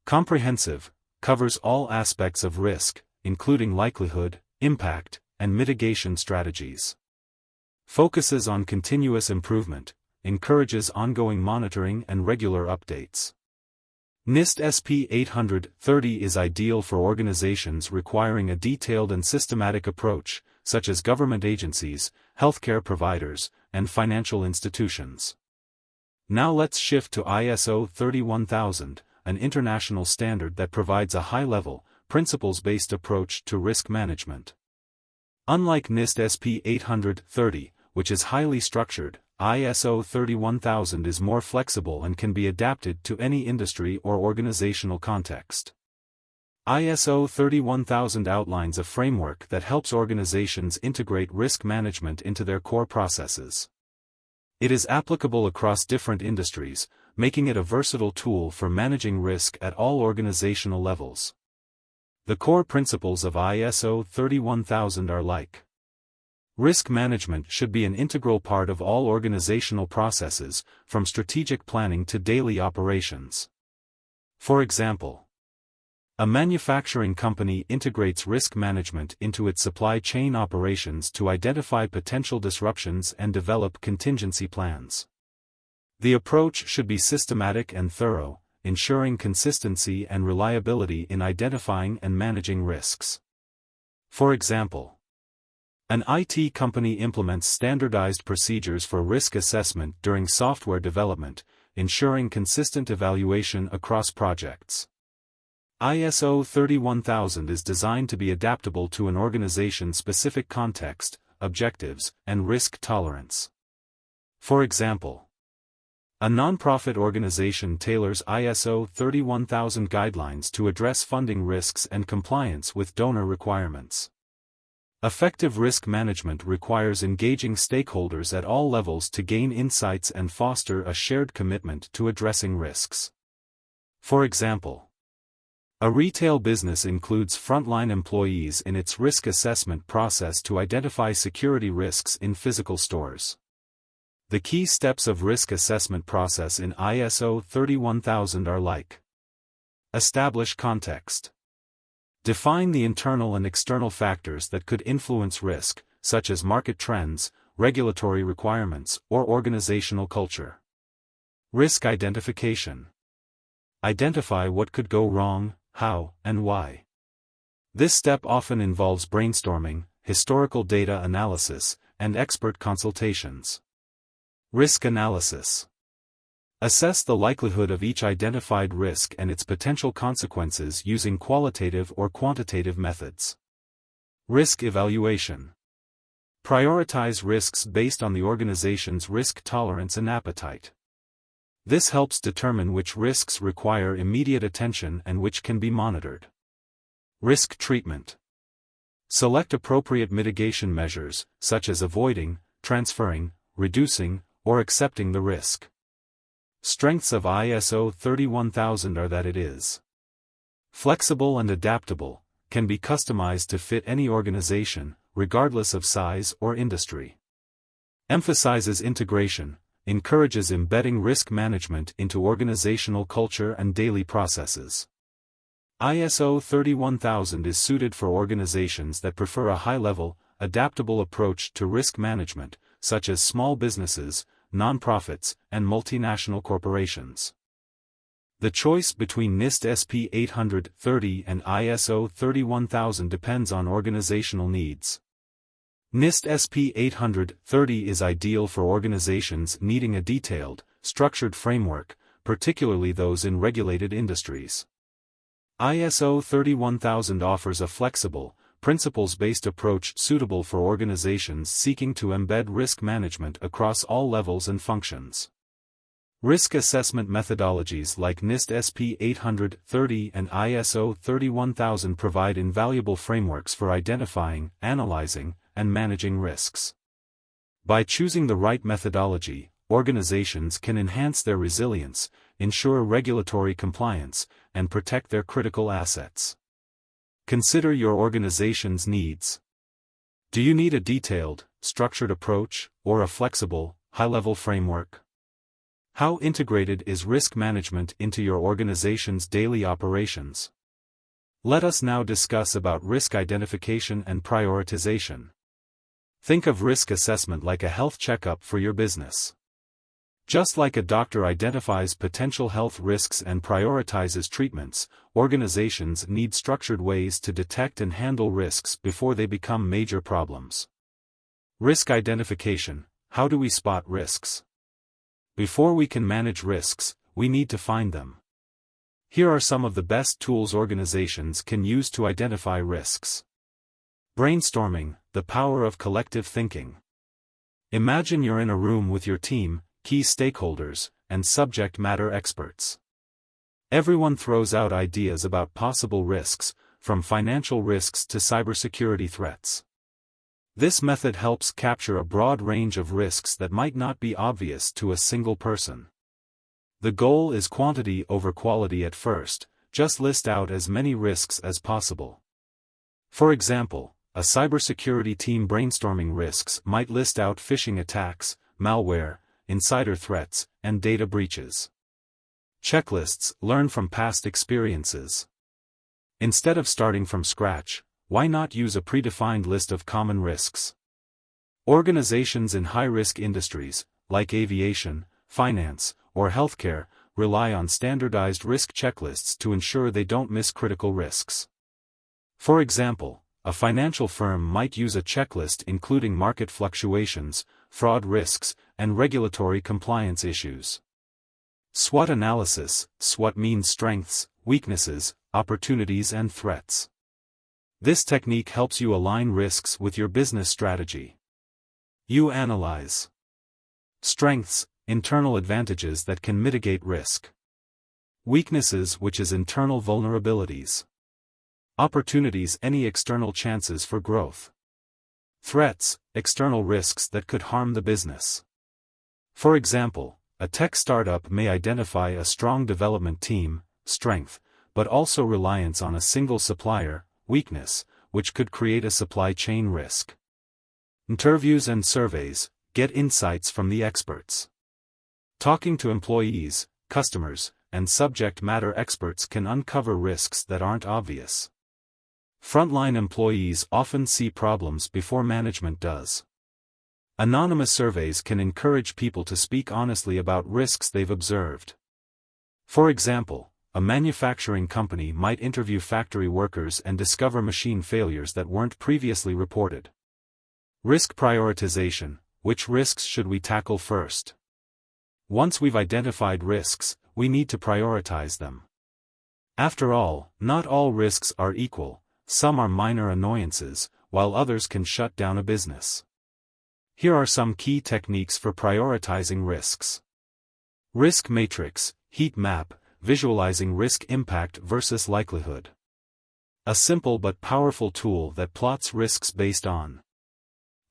Comprehensive, covers all aspects of risk, including likelihood, impact, and mitigation strategies. Focuses on continuous improvement, encourages ongoing monitoring and regular updates. NIST SP-830 is ideal for organizations requiring a detailed and systematic approach, such as government agencies, healthcare providers, and financial institutions. Now let's shift to ISO 31000, an international standard that provides a high-level, principles-based approach to risk management. Unlike NIST SP-830, which is highly structured, ISO 31000 is more flexible and can be adapted to any industry or organizational context. ISO 31000 outlines a framework that helps organizations integrate risk management into their core processes. It is applicable across different industries, making it a versatile tool for managing risk at all organizational levels. The core principles of ISO 31000 are like: risk management should be an integral part of all organizational processes, from strategic planning to daily operations. For example, a manufacturing company integrates risk management into its supply chain operations to identify potential disruptions and develop contingency plans. The approach should be systematic and thorough, ensuring consistency and reliability in identifying and managing risks. For example, an IT company implements standardized procedures for risk assessment during software development, ensuring consistent evaluation across projects. ISO 31000 is designed to be adaptable to an organization's specific context, objectives, and risk tolerance. For example, a nonprofit organization tailors ISO 31000 guidelines to address funding risks and compliance with donor requirements. Effective risk management requires engaging stakeholders at all levels to gain insights and foster a shared commitment to addressing risks. For example, a retail business includes frontline employees in its risk assessment process to identify security risks in physical stores. The key steps of risk assessment process in ISO 31000 are like: establish context. Define the internal and external factors that could influence risk, such as market trends, regulatory requirements, or organizational culture. Risk identification. Identify what could go wrong, how, and why. This step often involves brainstorming, historical data analysis, and expert consultations. Risk analysis. Assess the likelihood of each identified risk and its potential consequences using qualitative or quantitative methods. Risk evaluation. Prioritize risks based on the organization's risk tolerance and appetite. This helps determine which risks require immediate attention and which can be monitored. Risk treatment. Select appropriate mitigation measures, such as avoiding, transferring, reducing, or accepting the risk. Strengths of ISO 31000 are that it is flexible and adaptable, can be customized to fit any organization, regardless of size or industry. Emphasizes integration, encourages embedding risk management into organizational culture and daily processes. ISO 31000 is suited for organizations that prefer a high-level, adaptable approach to risk management, such as small businesses, nonprofits, and multinational corporations. The choice between NIST SP-830 and ISO 31000 depends on organizational needs. NIST SP-830 is ideal for organizations needing a detailed, structured framework, particularly those in regulated industries. ISO 31000 offers a flexible, principles-based approach suitable for organizations seeking to embed risk management across all levels and functions. Risk assessment methodologies like NIST SP-830 and ISO 31000 provide invaluable frameworks for identifying, analyzing, and managing risks. By choosing the right methodology, organizations can enhance their resilience, ensure regulatory compliance, and protect their critical assets. Consider your organization's needs. Do you need a detailed, structured approach, or a flexible, high-level framework? How integrated is risk management into your organization's daily operations? Let us now discuss about risk identification and prioritization. Think of risk assessment like a health checkup for your business. Just like a doctor identifies potential health risks and prioritizes treatments, organizations need structured ways to detect and handle risks before they become major problems. Risk identification. How do we spot risks? Before we can manage risks, we need to find them. Here are some of the best tools organizations can use to identify risks. Brainstorming, the power of collective thinking. Imagine you're in a room with your team, key stakeholders, and subject matter experts. Everyone throws out ideas about possible risks, from financial risks to cybersecurity threats. This method helps capture a broad range of risks that might not be obvious to a single person. The goal is quantity over quality at first, just list out as many risks as possible. For example, a cybersecurity team brainstorming risks might list out phishing attacks, malware, insider threats, and data breaches. Checklists. Learn from past experiences. Instead of starting from scratch, why not use a predefined list of common risks? Organizations in high-risk industries, like aviation, finance, or healthcare, rely on standardized risk checklists to ensure they don't miss critical risks. For example, a financial firm might use a checklist including market fluctuations, fraud risks, and regulatory compliance issues. SWOT analysis. SWOT means strengths, weaknesses, opportunities and threats. This technique helps you align risks with your business strategy. You analyze strengths, internal advantages that can mitigate risk. Weaknesses, which is internal vulnerabilities. Opportunities, any external chances for growth. Threats, external risks that could harm the business. For example, a tech startup may identify a strong development team, strength, but also reliance on a single supplier, weakness, which could create a supply chain risk. Interviews and surveys. Get insights from the experts. Talking to employees, customers, and subject matter experts can uncover risks that aren't obvious. Frontline employees often see problems before management does. Anonymous surveys can encourage people to speak honestly about risks they've observed. For example, a manufacturing company might interview factory workers and discover machine failures that weren't previously reported. Risk prioritization. Which risks should we tackle first? Once we've identified risks, we need to prioritize them. After all, not all risks are equal. Some are minor annoyances, while others can shut down a business. Here are some key techniques for prioritizing risks. Risk matrix, heat map, visualizing risk impact versus likelihood. A simple but powerful tool that plots risks based on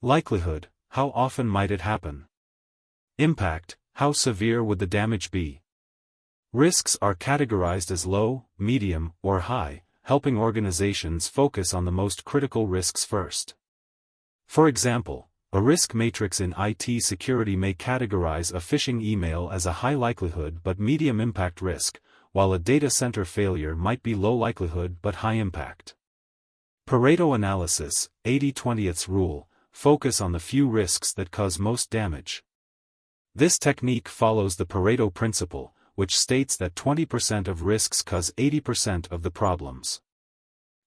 likelihood, how often might it happen? Impact, how severe would the damage be? Risks are categorized as low, medium, or high, helping organizations focus on the most critical risks first. For example, a risk matrix in IT security may categorize a phishing email as a high likelihood but medium impact risk, while a data center failure might be low likelihood but high impact. Pareto analysis, 80/20 rule, focus on the few risks that cause most damage. This technique follows the Pareto principle, which states that 20% of risks cause 80% of the problems.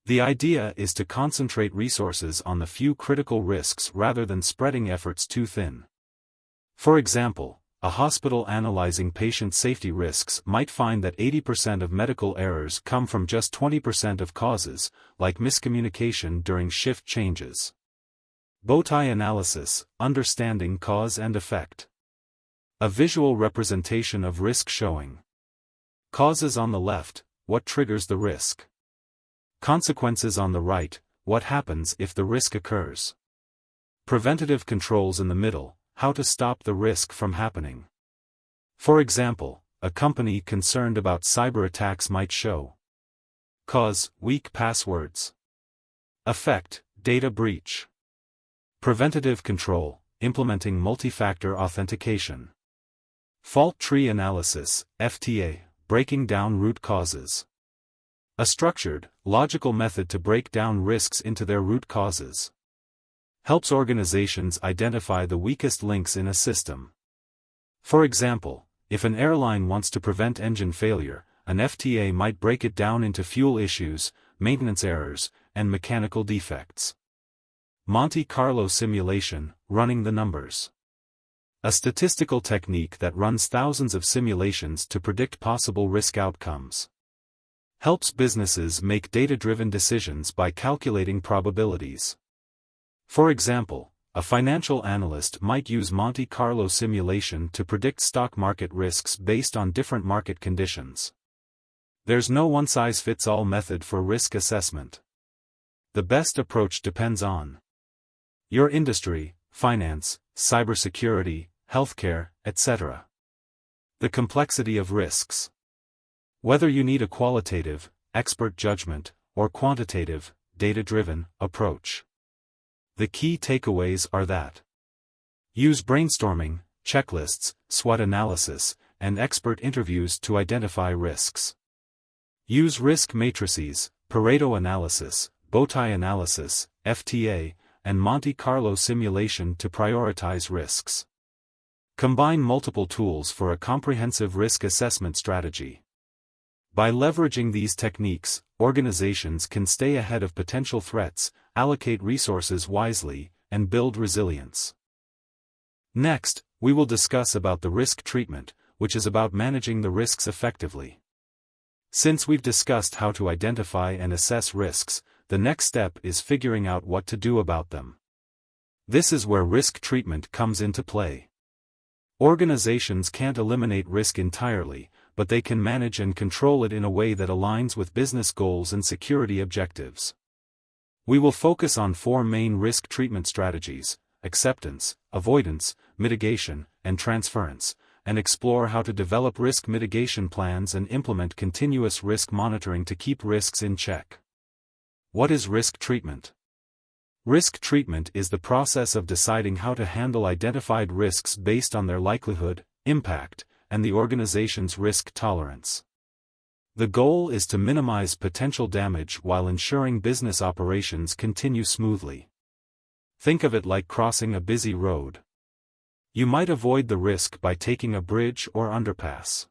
The idea is to concentrate resources on the few critical risks rather than spreading efforts too thin. For example, a hospital analyzing patient safety risks might find that 80% of medical errors come from just 20% of causes, like miscommunication during shift changes. Bowtie analysis, understanding cause and effect. A visual representation of risk showing causes on the left, what triggers the risk. Consequences on the right, what happens if the risk occurs. Preventative controls in the middle, how to stop the risk from happening. For example, a company concerned about cyber attacks might show cause, weak passwords. Effect, data breach. Preventative control, implementing multi-factor authentication. Fault tree analysis, FTA, breaking down root causes. A structured, logical method to break down risks into their root causes. Helps organizations identify the weakest links in a system. For example, if an airline wants to prevent engine failure, an FTA might break it down into fuel issues, maintenance errors, and mechanical defects. Monte Carlo simulation, running the numbers. A statistical technique that runs thousands of simulations to predict possible risk outcomes. Helps businesses make data-driven decisions by calculating probabilities. For example, a financial analyst might use Monte Carlo simulation to predict stock market risks based on different market conditions. There's no one-size-fits-all method for risk assessment. The best approach depends on your industry, finance, cybersecurity, healthcare, etc. The complexity of risks. Whether you need a qualitative, expert judgment, or quantitative, data-driven approach. The key takeaways are that use brainstorming, checklists, SWOT analysis, and expert interviews to identify risks. Use risk matrices, Pareto analysis, bowtie analysis, FTA, and Monte Carlo simulation to prioritize risks. Combine multiple tools for a comprehensive risk assessment strategy. By leveraging these techniques, organizations can stay ahead of potential threats, allocate resources wisely, and build resilience. Next, we will discuss about the risk treatment, which is about managing the risks effectively. Since we've discussed how to identify and assess risks, the next step is figuring out what to do about them. This is where risk treatment comes into play. Organizations can't eliminate risk entirely, but they can manage and control it in a way that aligns with business goals and security objectives. We will focus on 4 main risk treatment strategies: acceptance, avoidance, mitigation, and transference, and explore how to develop risk mitigation plans and implement continuous risk monitoring to keep risks in check. What is risk treatment? Risk treatment is the process of deciding how to handle identified risks based on their likelihood, impact, and the organization's risk tolerance. The goal is to minimize potential damage while ensuring business operations continue smoothly. Think of it like crossing a busy road. You might avoid the risk by taking a bridge or underpass.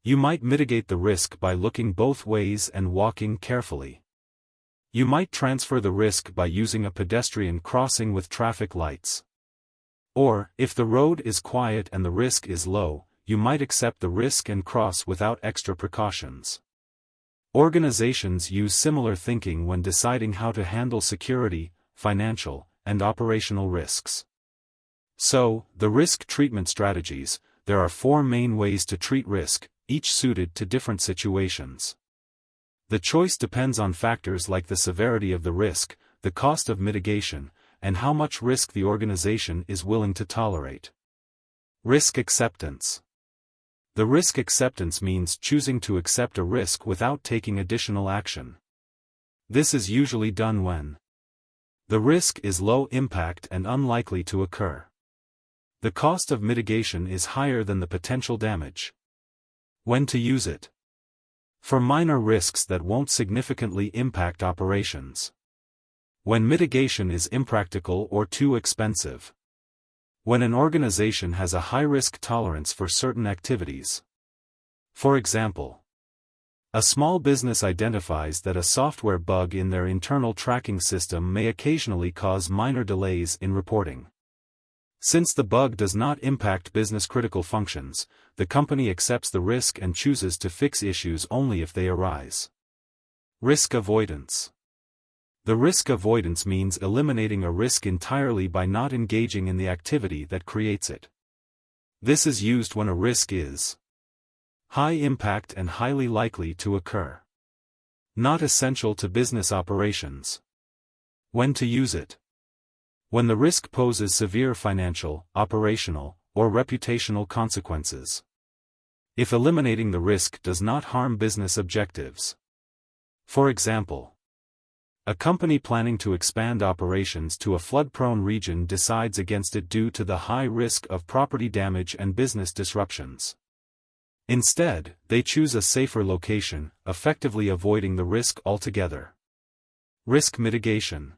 You might mitigate the risk by looking both ways and walking carefully. You might transfer the risk by using a pedestrian crossing with traffic lights. Or, if the road is quiet and the risk is low, you might accept the risk and cross without extra precautions. Organizations use similar thinking when deciding how to handle security, financial, and operational risks. So, the risk treatment strategies: there are 4 main ways to treat risk, each suited to different situations. The choice depends on factors like the severity of the risk, the cost of mitigation, and how much risk the organization is willing to tolerate. Risk acceptance. The risk acceptance means choosing to accept a risk without taking additional action. This is usually done when the risk is low impact and unlikely to occur. The cost of mitigation is higher than the potential damage. When to use it? For minor risks that won't significantly impact operations. When mitigation is impractical or too expensive. When an organization has a high risk tolerance for certain activities. For example, a small business identifies that a software bug in their internal tracking system may occasionally cause minor delays in reporting. Since the bug does not impact business-critical functions, the company accepts the risk and chooses to fix issues only if they arise. Risk avoidance. The risk avoidance means eliminating a risk entirely by not engaging in the activity that creates it. This is used when a risk is high impact and highly likely to occur. Not essential to business operations. When to use it? When the risk poses severe financial, operational, or reputational consequences. If eliminating the risk does not harm business objectives. For example, a company planning to expand operations to a flood-prone region decides against it due to the high risk of property damage and business disruptions. Instead, they choose a safer location, effectively avoiding the risk altogether. Risk mitigation.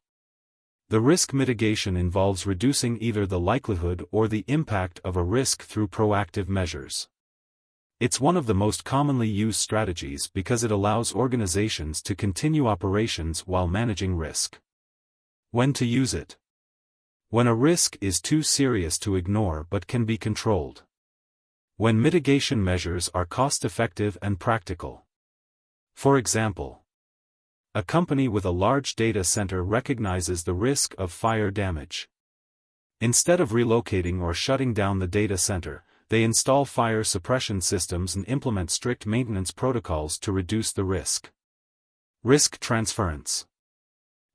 The risk mitigation involves reducing either the likelihood or the impact of a risk through proactive measures. It's one of the most commonly used strategies because it allows organizations to continue operations while managing risk. When to use it? When a risk is too serious to ignore but can be controlled. When mitigation measures are cost-effective and practical. For example, a company with a large data center recognizes the risk of fire damage. Instead of relocating or shutting down the data center, they install fire suppression systems and implement strict maintenance protocols to reduce the risk. Risk transference.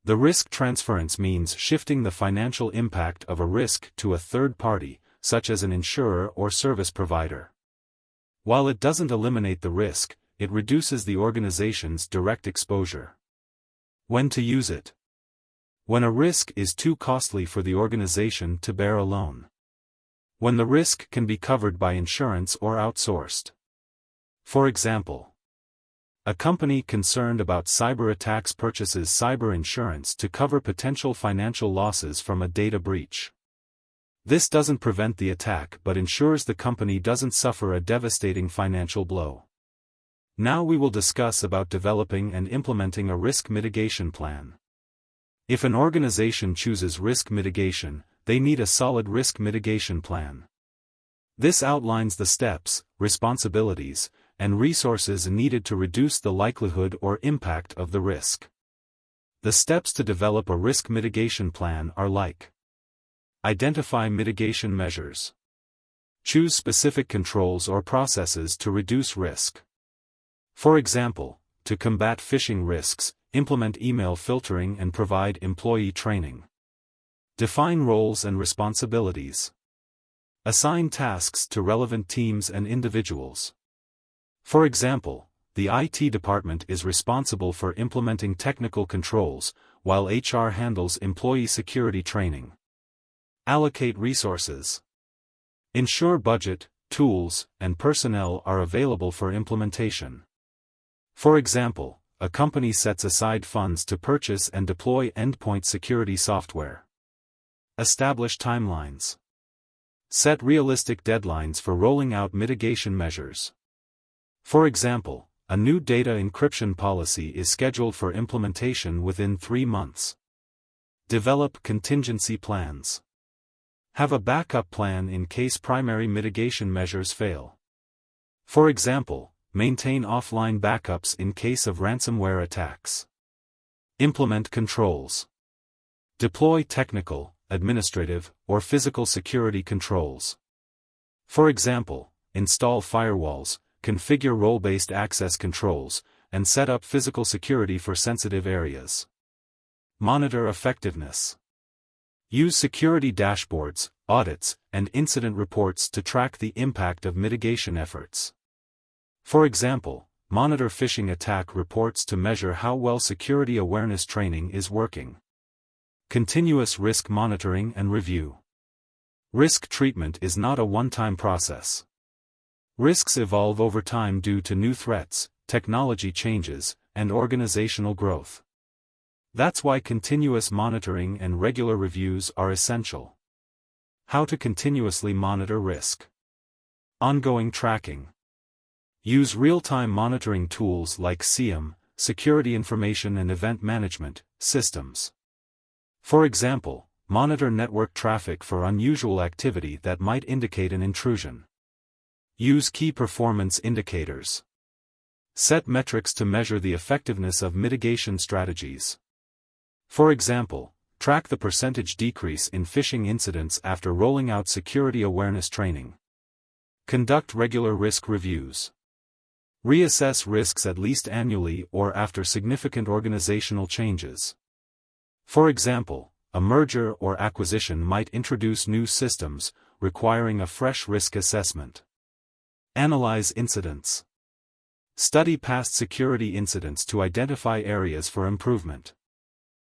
The risk transference means shifting the financial impact of a risk to a third party, such as an insurer or service provider. While it doesn't eliminate the risk, it reduces the organization's direct exposure. When to use it? When a risk is too costly for the organization to bear alone. When the risk can be covered by insurance or outsourced. For example, a company concerned about cyber attacks purchases cyber insurance to cover potential financial losses from a data breach. This doesn't prevent the attack but ensures the company doesn't suffer a devastating financial blow. Now we will discuss about developing and implementing a risk mitigation plan. If an organization chooses risk mitigation, they need a solid risk mitigation plan. This outlines the steps, responsibilities, and resources needed to reduce the likelihood or impact of the risk. The steps to develop a risk mitigation plan are like: identify mitigation measures. Choose specific controls or processes to reduce risk. For example, to combat phishing risks, implement email filtering and provide employee training. Define roles and responsibilities. Assign tasks to relevant teams and individuals. For example, the IT department is responsible for implementing technical controls, while HR handles employee security training. Allocate resources. Ensure budget, tools, and personnel are available for implementation. For example, a company sets aside funds to purchase and deploy endpoint security software. Establish timelines. Set realistic deadlines for rolling out mitigation measures. For example, a new data encryption policy is scheduled for implementation within 3 months. Develop contingency plans. Have a backup plan in case primary mitigation measures fail. For example, maintain offline backups in case of ransomware attacks. Implement controls. Deploy technical, administrative, or physical security controls. For example, install firewalls, configure role-based access controls, and set up physical security for sensitive areas. Monitor effectiveness. Use security dashboards, audits, and incident reports to track the impact of mitigation efforts. For example, monitor phishing attack reports to measure how well security awareness training is working. Continuous risk monitoring and review. Risk treatment is not a one-time process. Risks evolve over time due to new threats, technology changes, and organizational growth. That's why continuous monitoring and regular reviews are essential. How to continuously monitor risk. Ongoing tracking. Use real-time monitoring tools like SIEM, Security Information and Event Management, systems. For example, monitor network traffic for unusual activity that might indicate an intrusion. Use key performance indicators. Set metrics to measure the effectiveness of mitigation strategies. For example, track the percentage decrease in phishing incidents after rolling out security awareness training. Conduct regular risk reviews. Reassess risks at least annually or after significant organizational changes. For example, a merger or acquisition might introduce new systems, requiring a fresh risk assessment. Analyze incidents. Study past security incidents to identify areas for improvement.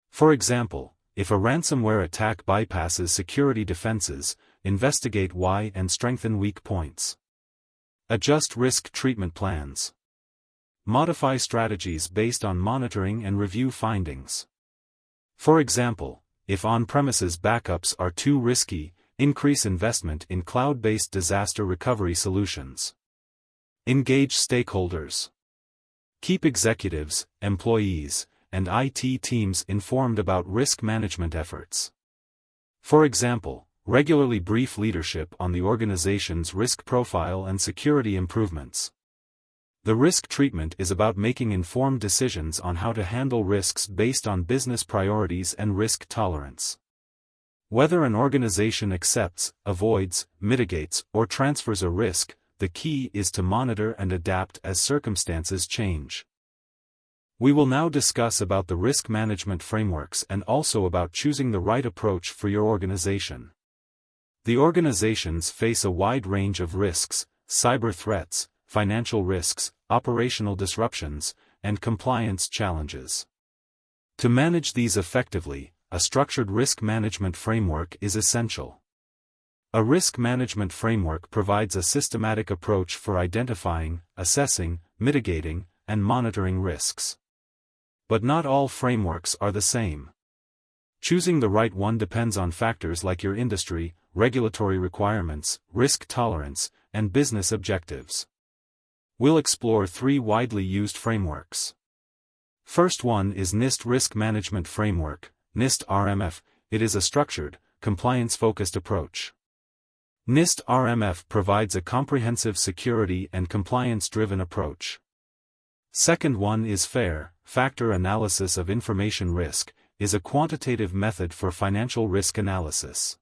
For example, if a ransomware attack bypasses security defenses, investigate why and strengthen weak points. Adjust risk treatment plans. Modify strategies based on monitoring and review findings. For example, if on-premises backups are too risky, increase investment in cloud-based disaster recovery solutions. Engage stakeholders. Keep executives, employees, and IT teams informed about risk management efforts. For example, regularly brief leadership on the organization's risk profile and security improvements. The risk treatment is about making informed decisions on how to handle risks based on business priorities and risk tolerance. Whether an organization accepts, avoids, mitigates, or transfers a risk, the key is to monitor and adapt as circumstances change. We will now discuss about the risk management frameworks and also about choosing the right approach for your organization. The organizations face a wide range of risks: cyber threats, financial risks, operational disruptions, and compliance challenges. To manage these effectively, a structured risk management framework is essential. A risk management framework provides a systematic approach for identifying, assessing, mitigating, and monitoring risks. But not all frameworks are the same. Choosing the right one depends on factors like your industry, regulatory requirements, risk tolerance, and business objectives. We'll explore 3 widely used frameworks. First one is NIST Risk Management Framework, NIST RMF. It is a structured, compliance-focused approach. NIST RMF provides a comprehensive security and compliance-driven approach. Second one is FAIR, Factor Analysis of Information Risk, is a quantitative method for financial risk analysis.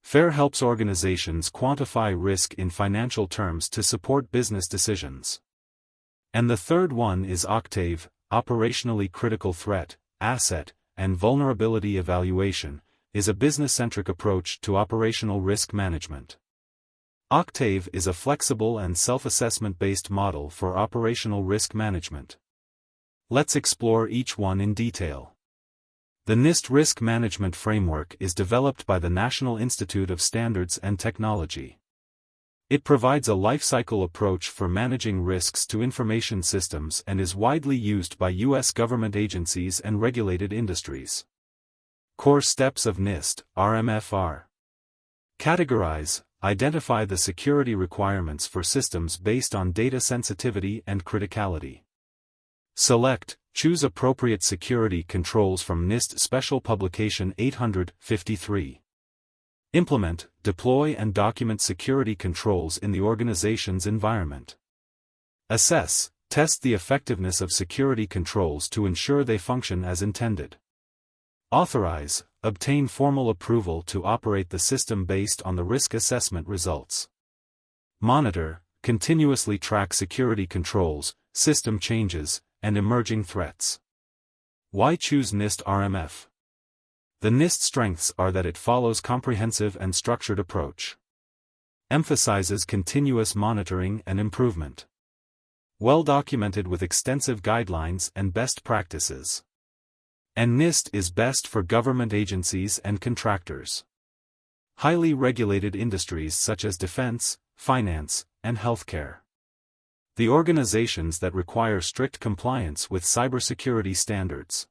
FAIR helps organizations quantify risk in financial terms to support business decisions. And the third one is Octave, Operationally Critical Threat, Asset, and Vulnerability Evaluation, is a business-centric approach to operational risk management. Octave is a flexible and self-assessment-based model for operational risk management. Let's explore each one in detail. The NIST Risk Management Framework is developed by the National Institute of Standards and Technology. It provides a lifecycle approach for managing risks to information systems and is widely used by U.S. government agencies and regulated industries. Core steps of NIST RMF are: categorize, identify the security requirements for systems based on data sensitivity and criticality. Select, choose appropriate security controls from NIST Special Publication 853. Implement, deploy and document security controls in the organization's environment. Assess, test the effectiveness of security controls to ensure they function as intended. Authorize, obtain formal approval to operate the system based on the risk assessment results. Monitor, continuously track security controls, system changes, and emerging threats. Why choose NIST RMF? The NIST strengths are that it follows comprehensive and structured approach. Emphasizes continuous monitoring and improvement. Well documented with extensive guidelines and best practices. And NIST is best for government agencies and contractors. Highly regulated industries such as defense, finance, and healthcare. The organizations that require strict compliance with cybersecurity standards.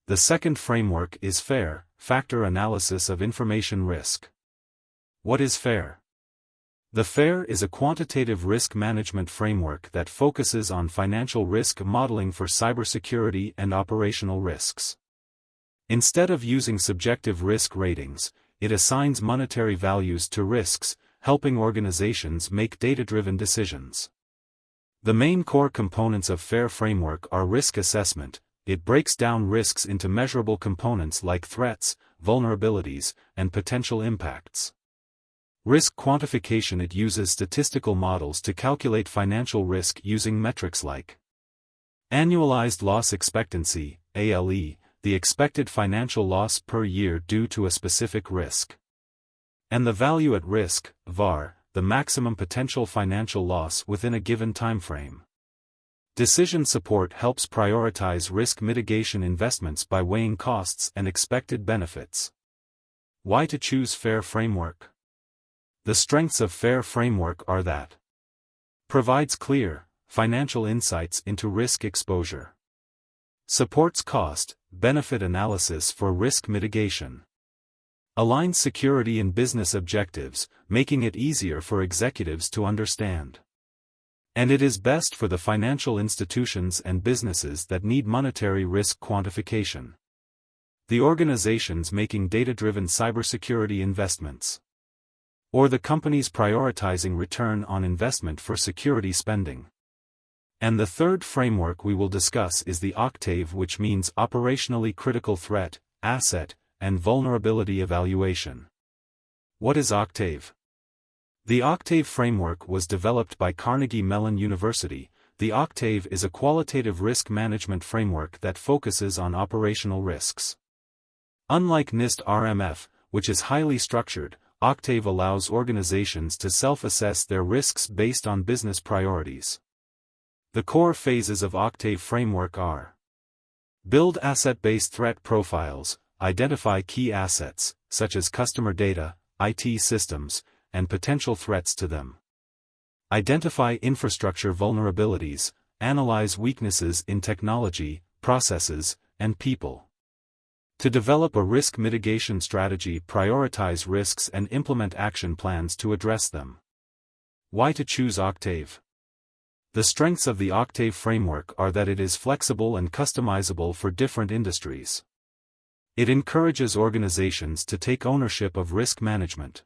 The second framework is FAIR, Factor Analysis of Information Risk. What is FAIR? The FAIR is a quantitative risk management framework that focuses on financial risk modeling for cybersecurity and operational risks. Instead of using subjective risk ratings, it assigns monetary values to risks, helping organizations make data-driven decisions. The main core components of FAIR framework are risk assessment. It breaks down risks into measurable components like threats, vulnerabilities, and potential impacts. Risk quantification. It uses statistical models to calculate financial risk using metrics like annualized loss expectancy, ALE, the expected financial loss per year due to a specific risk, and the value at risk, VAR, the maximum potential financial loss within a given timeframe. Decision support helps prioritize risk mitigation investments by weighing costs and expected benefits. Why to choose FAIR framework? The strengths of FAIR framework are that provides clear, financial insights into risk exposure. Supports cost-benefit analysis for risk mitigation. Aligns security and business objectives, making it easier for executives to understand. And it is best for the financial institutions and businesses that need monetary risk quantification. The organizations making data-driven cybersecurity investments. Or the companies prioritizing return on investment for security spending. And the third framework we will discuss is the OCTAVE, which means Operationally Critical Threat, Asset, and Vulnerability Evaluation. What is OCTAVE? The OCTAVE framework was developed by Carnegie Mellon University. The OCTAVE is a qualitative risk management framework that focuses on operational risks. Unlike NIST RMF, which is highly structured, OCTAVE allows organizations to self-assess their risks based on business priorities. The core phases of OCTAVE framework are: build asset-based threat profiles, identify key assets, such as customer data, IT systems, and potential threats to them. Identify infrastructure vulnerabilities, analyze weaknesses in technology, processes, and people. To develop a risk mitigation strategy, prioritize risks and implement action plans to address them. Why to choose OCTAVE? The strengths of the OCTAVE framework are that it is flexible and customizable for different industries. It encourages organizations to take ownership of risk management.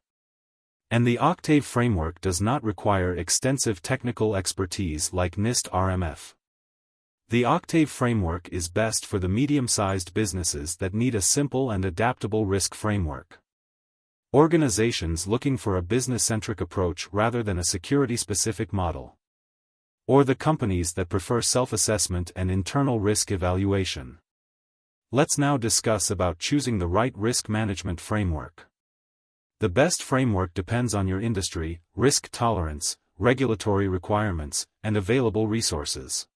And the OCTAVE framework does not require extensive technical expertise like NIST RMF. The OCTAVE framework is best for the medium-sized businesses that need a simple and adaptable risk framework. Organizations looking for a business-centric approach rather than a security-specific model. Or the companies that prefer self-assessment and internal risk evaluation. Let's now discuss about choosing the right risk management framework. The best framework depends on your industry, risk tolerance, regulatory requirements, and available resources.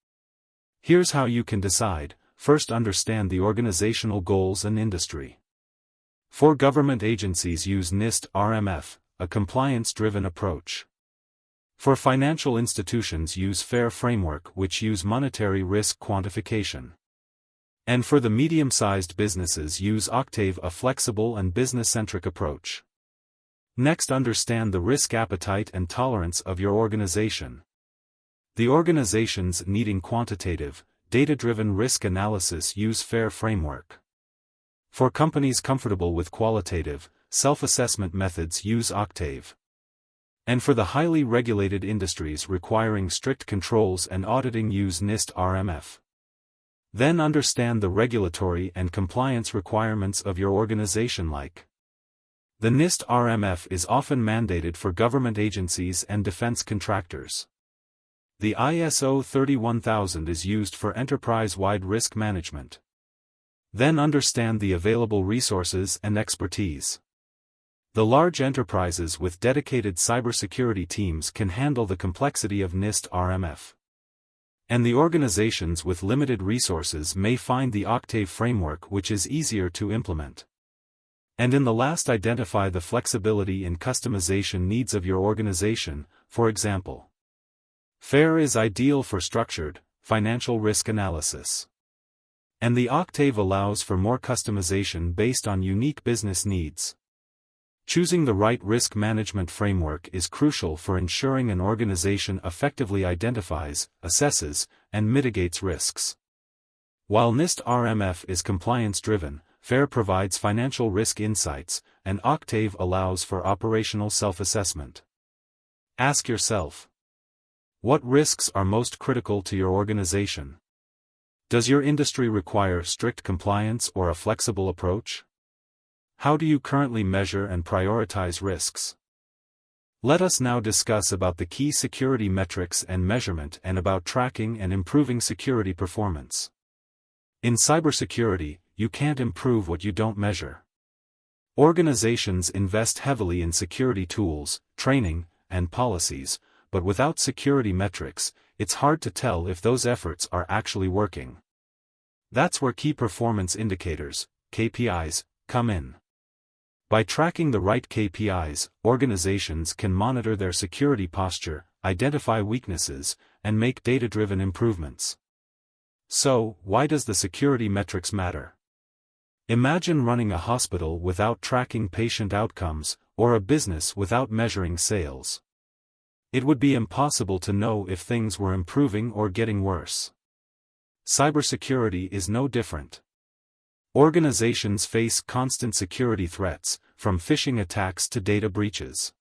Here's how you can decide. First, understand the organizational goals and industry. For government agencies, use NIST RMF, a compliance-driven approach. For financial institutions, use FAIR framework, which use monetary risk quantification. And for the medium-sized businesses, use OCTAVE, a flexible and business-centric approach. Next, understand the risk appetite and tolerance of your organization. The organizations needing quantitative, data-driven risk analysis use FAIR framework. For companies comfortable with qualitative, self-assessment methods, use OCTAVE. And for the highly regulated industries requiring strict controls and auditing, use NIST RMF. Then understand the regulatory and compliance requirements of your organization, like the NIST RMF is often mandated for government agencies and defense contractors. The ISO 31000 is used for enterprise-wide risk management. Then understand the available resources and expertise. The large enterprises with dedicated cybersecurity teams can handle the complexity of NIST RMF. And the organizations with limited resources may find the OCTAVE framework, which is easier to implement. And in the last, identify the flexibility and customization needs of your organization. For example, FAIR is ideal for structured, financial risk analysis. And the OCTAVE allows for more customization based on unique business needs. Choosing the right risk management framework is crucial for ensuring an organization effectively identifies, assesses, and mitigates risks. While NIST RMF is compliance-driven, FAIR provides financial risk insights, and OCTAVE allows for operational self-assessment. Ask yourself, what risks are most critical to your organization? Does your industry require strict compliance or a flexible approach? How do you currently measure and prioritize risks? Let us now discuss about the key security metrics and measurement, and about tracking and improving security performance. In cybersecurity, you can't improve what you don't measure. Organizations invest heavily in security tools, training, and policies, but without security metrics, it's hard to tell if those efforts are actually working. That's where key performance indicators, KPIs, come in. By tracking the right KPIs, organizations can monitor their security posture, identify weaknesses, and make data-driven improvements. So, why does the security metrics matter? Imagine running a hospital without tracking patient outcomes, or a business without measuring sales. It would be impossible to know if things were improving or getting worse. Cybersecurity is no different. Organizations face constant security threats, from phishing attacks to data breaches.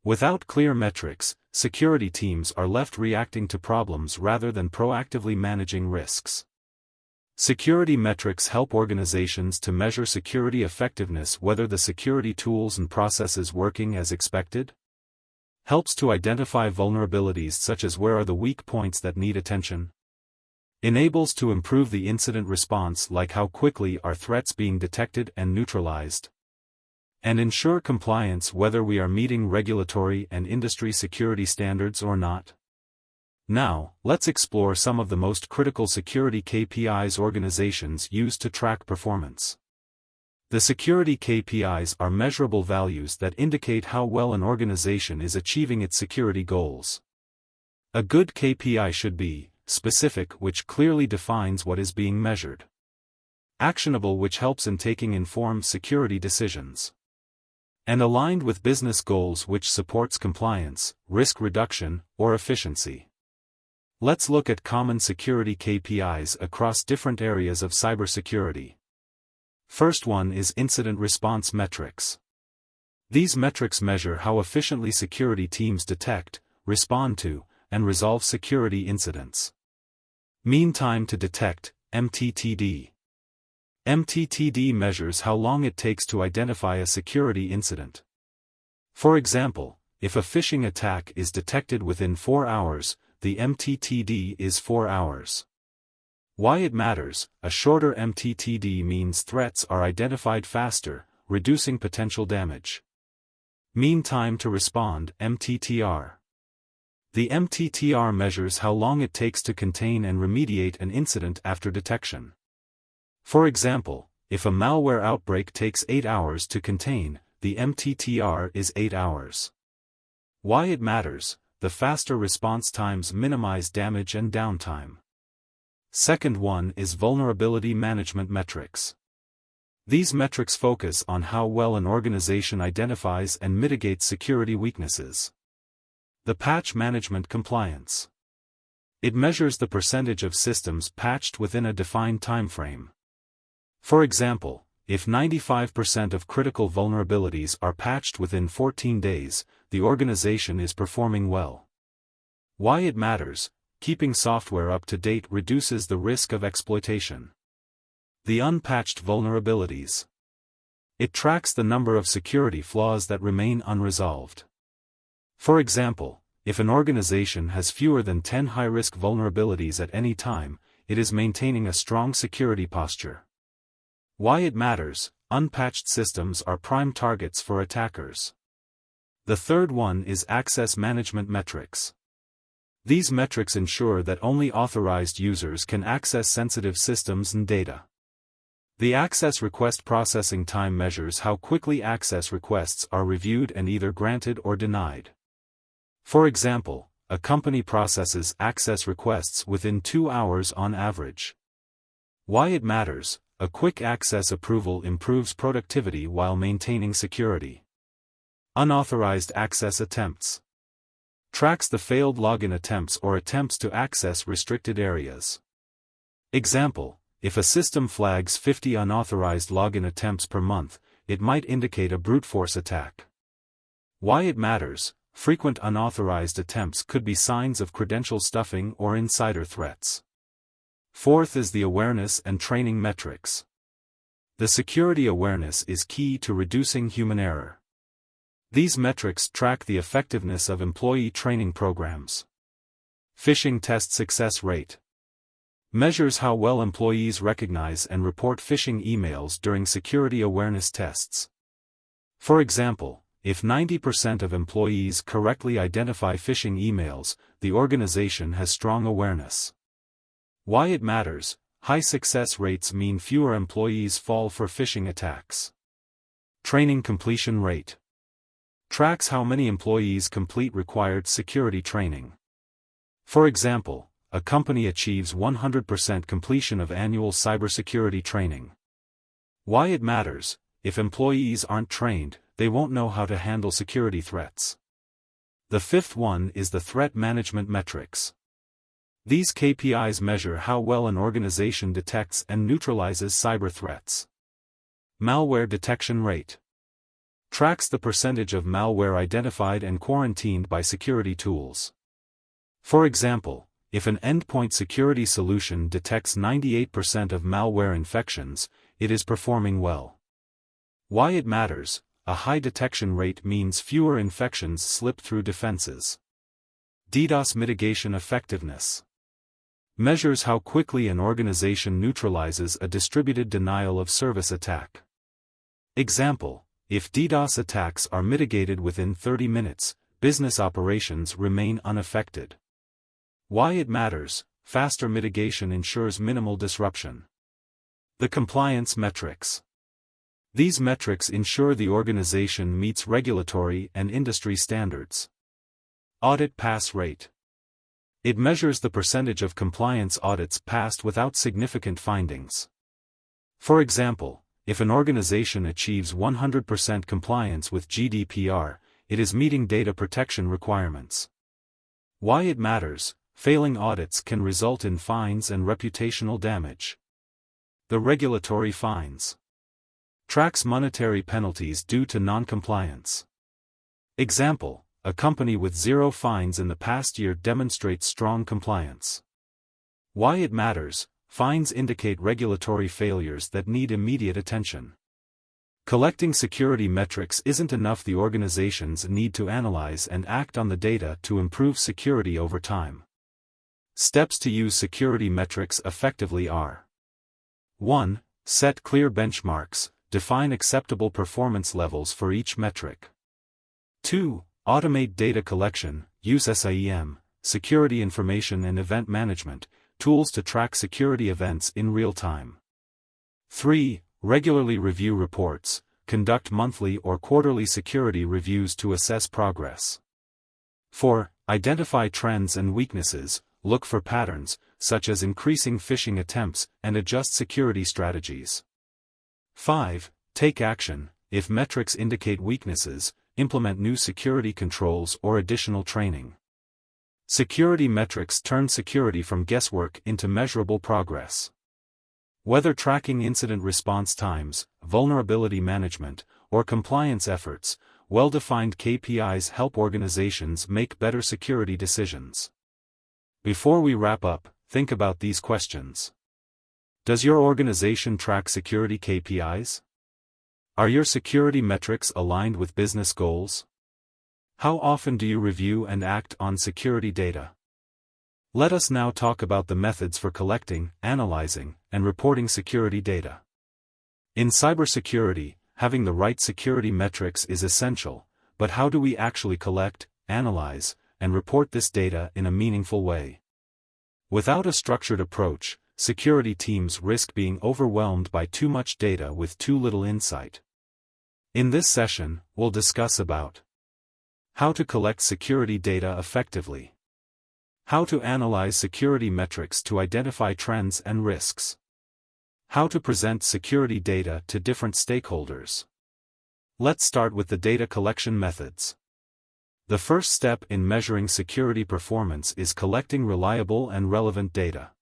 Without clear metrics, security teams are left reacting to problems rather than proactively managing risks. Security metrics help organizations to measure security effectiveness, whether the security tools and processes working as expected. Helps to identify vulnerabilities such as where are the weak points that need attention. Enables to improve the incident response, like how quickly are threats being detected and neutralized. And ensure compliance, whether we are meeting regulatory and industry security standards or not. Now, let's explore some of the most critical security KPIs organizations use to track performance. The security KPIs are measurable values that indicate how well an organization is achieving its security goals. A good KPI should be specific, which clearly defines what is being measured. Actionable, which helps in taking informed security decisions. And aligned with business goals, which supports compliance, risk reduction, or efficiency. Let's look at common security KPIs across different areas of cybersecurity. First one is incident response metrics. These metrics measure how efficiently security teams detect, respond to, and resolve security incidents. Mean time to detect, MTTD. MTTD measures how long it takes to identify a security incident. For example, if a phishing attack is detected within 4 hours, the MTTD is 4 hours. Why it matters: a shorter MTTD means threats are identified faster, reducing potential damage. Mean time to respond, MTTR. The MTTR measures how long it takes to contain and remediate an incident after detection. For example, if a malware outbreak takes 8 hours to contain, the MTTR is 8 hours. Why it matters: the faster response times minimize damage and downtime. Second one is vulnerability management metrics. These metrics focus on how well an organization identifies and mitigates security weaknesses. The patch management compliance. It measures the percentage of systems patched within a defined timeframe. For example, if 95% of critical vulnerabilities are patched within 14 days, the organization is performing well. Why it matters: keeping software up to date reduces the risk of exploitation. The unpatched vulnerabilities. It tracks the number of security flaws that remain unresolved. For example, if an organization has fewer than 10 high-risk vulnerabilities at any time, it is maintaining a strong security posture. Why it matters: unpatched systems are prime targets for attackers. The third one is access management metrics. These metrics ensure that only authorized users can access sensitive systems and data. The access request processing time measures how quickly access requests are reviewed and either granted or denied. For example, a company processes access requests within 2 hours on average. Why it matters: a quick access approval improves productivity while maintaining security. Unauthorized access attempts. Tracks the failed login attempts or attempts to access restricted areas. Example: if a system flags 50 unauthorized login attempts per month, it might indicate a brute force attack. Why it matters: frequent unauthorized attempts could be signs of credential stuffing or insider threats. Fourth is the awareness and training metrics. The security awareness is key to reducing human error. These metrics track the effectiveness of employee training programs. Phishing test success rate. Measures how well employees recognize and report phishing emails during security awareness tests. For example, if 90% of employees correctly identify phishing emails, the organization has strong awareness. Why it matters: high success rates mean fewer employees fall for phishing attacks. Training completion rate. Tracks how many employees complete required security training. For example, a company achieves 100% completion of annual cybersecurity training. Why it matters: if employees aren't trained, they won't know how to handle security threats. The fifth one is the threat management metrics. These KPIs measure how well an organization detects and neutralizes cyber threats. Malware detection rate tracks the percentage of malware identified and quarantined by security tools. For example, if an endpoint security solution detects 98% of malware infections, it is performing well. Why it matters: a high detection rate means fewer infections slip through defenses. DDoS mitigation effectiveness measures how quickly an organization neutralizes a distributed denial of service attack. Example: if DDoS attacks are mitigated within 30 minutes, business operations remain unaffected. Why it matters: faster mitigation ensures minimal disruption. The compliance metrics. These metrics ensure the organization meets regulatory and industry standards. Audit pass rate. It measures the percentage of compliance audits passed without significant findings. For example, if an organization achieves 100% compliance with GDPR, it is meeting data protection requirements. Why it matters: failing audits can result in fines and reputational damage. The regulatory fines tracks monetary penalties due to non-compliance. Example: a company with 0 fines in the past year demonstrates strong compliance. Why it matters: fines indicate regulatory failures that need immediate attention. Collecting security metrics isn't enough. The organizations need to analyze and act on the data to improve security over time. Steps to use security metrics effectively are: 1. Set clear benchmarks, define acceptable performance levels for each metric. 2. Automate data collection, use SIEM, security information and event management, tools to track security events in real time. 3. Regularly review reports, conduct monthly or quarterly security reviews to assess progress. 4. Identify trends and weaknesses, look for patterns, such as increasing phishing attempts, and adjust security strategies. 5. Take action: if metrics indicate weaknesses, implement new security controls or additional training. Security metrics turn security from guesswork into measurable progress. Whether tracking incident response times, vulnerability management, or compliance efforts, well-defined KPIs help organizations make better security decisions. Before we wrap up, think about these questions. Does your organization track security KPIs? Are your security metrics aligned with business goals? How often do you review and act on security data? Let us now talk about the methods for collecting, analyzing, and reporting security data. In cybersecurity, having the right security metrics is essential, but how do we actually collect, analyze, and report this data in a meaningful way? Without a structured approach, security teams risk being overwhelmed by too much data with too little insight. In this session, we'll discuss about how to collect security data effectively, how to analyze security metrics to identify trends and risks, how to present security data to different stakeholders. Let's start with the data collection methods. The first step in measuring security performance is collecting reliable and relevant data.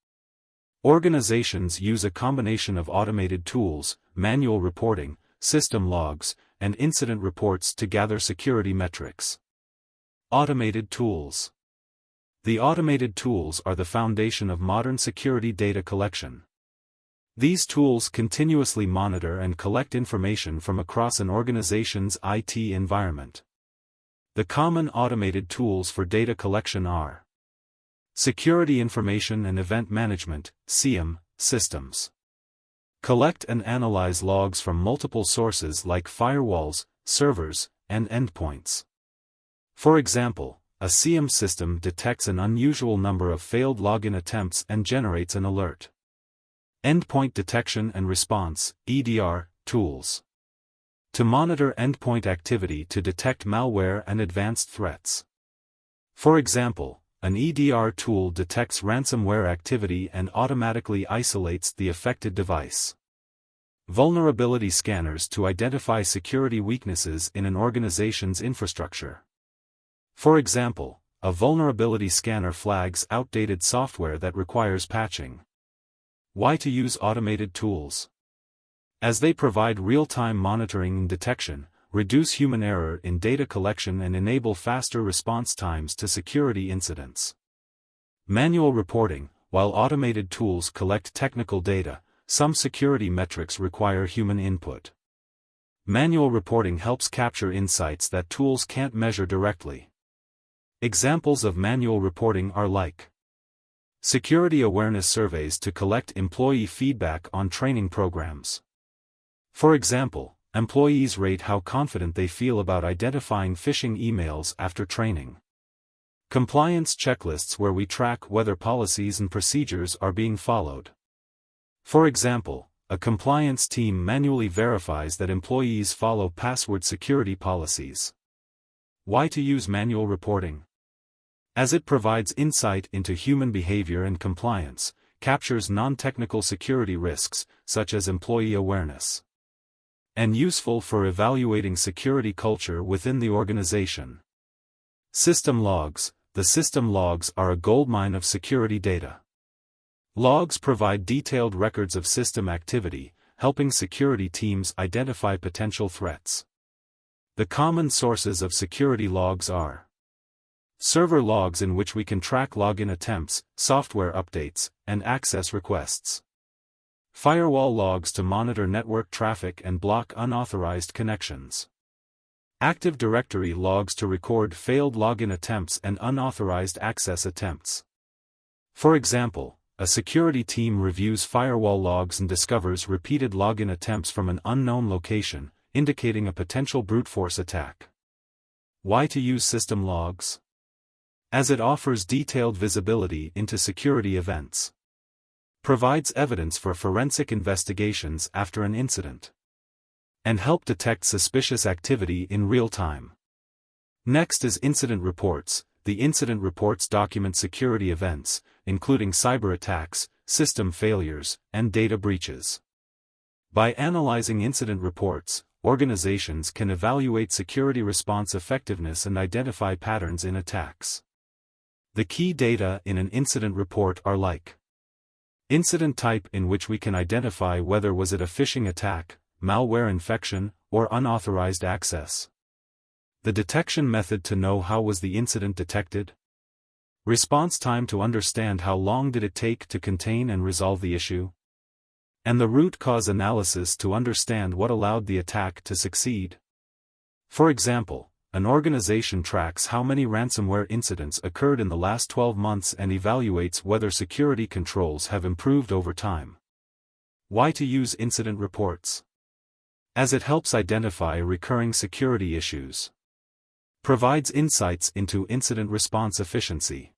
Organizations use a combination of automated tools, manual reporting, system logs, and incident reports to gather security metrics. Automated tools. The automated tools are the foundation of modern security data collection. These tools continuously monitor and collect information from across an organization's IT environment. The common automated tools for data collection are Security Information and Event Management, SIEM, systems. Collect and analyze logs from multiple sources like firewalls, servers, and endpoints. For example, a SIEM system detects an unusual number of failed login attempts and generates an alert. Endpoint Detection and Response, EDR, tools. To monitor endpoint activity to detect malware and advanced threats. For example, an EDR tool detects ransomware activity and automatically isolates the affected device. Vulnerability scanners to identify security weaknesses in an organization's infrastructure. For example, a vulnerability scanner flags outdated software that requires patching. Why to use automated tools? As they provide real-time monitoring and detection, reduce human error in data collection and enable faster response times to security incidents. Manual reporting. While automated tools collect technical data, some security metrics require human input. Manual reporting helps capture insights that tools can't measure directly. Examples of manual reporting are like security awareness surveys to collect employee feedback on training programs. For example, employees rate how confident they feel about identifying phishing emails after training. Compliance checklists where we track whether policies and procedures are being followed. For example, a compliance team manually verifies that employees follow password security policies. Why to use manual reporting? As it provides insight into human behavior and compliance, captures non-technical security risks, such as employee awareness, and useful for evaluating security culture within the organization. System logs. The system logs are a goldmine of security data. Logs provide detailed records of system activity, helping security teams identify potential threats. The common sources of security logs are server logs, in which we can track login attempts, software updates, and access requests. Firewall logs to monitor network traffic and block unauthorized connections. Active Directory logs to record failed login attempts and unauthorized access attempts. For example, a security team reviews firewall logs and discovers repeated login attempts from an unknown location, indicating a potential brute force attack. Why to use system logs? As it offers detailed visibility into security events. Provides evidence for forensic investigations after an incident. And help detect suspicious activity in real time. Next is incident reports. The incident reports document security events, including cyber attacks, system failures, and data breaches. By analyzing incident reports, organizations can evaluate security response effectiveness and identify patterns in attacks. The key data in an incident report are like incident type, in which we can identify whether was it a phishing attack, malware infection, or unauthorized access. The detection method to know how was the incident detected. Response time to understand how long did it take to contain and resolve the issue. And the root cause analysis to understand what allowed the attack to succeed. For example, an organization tracks how many ransomware incidents occurred in the last 12 months and evaluates whether security controls have improved over time. Why to use incident reports? As it helps identify recurring security issues. Provides insights into incident response efficiency.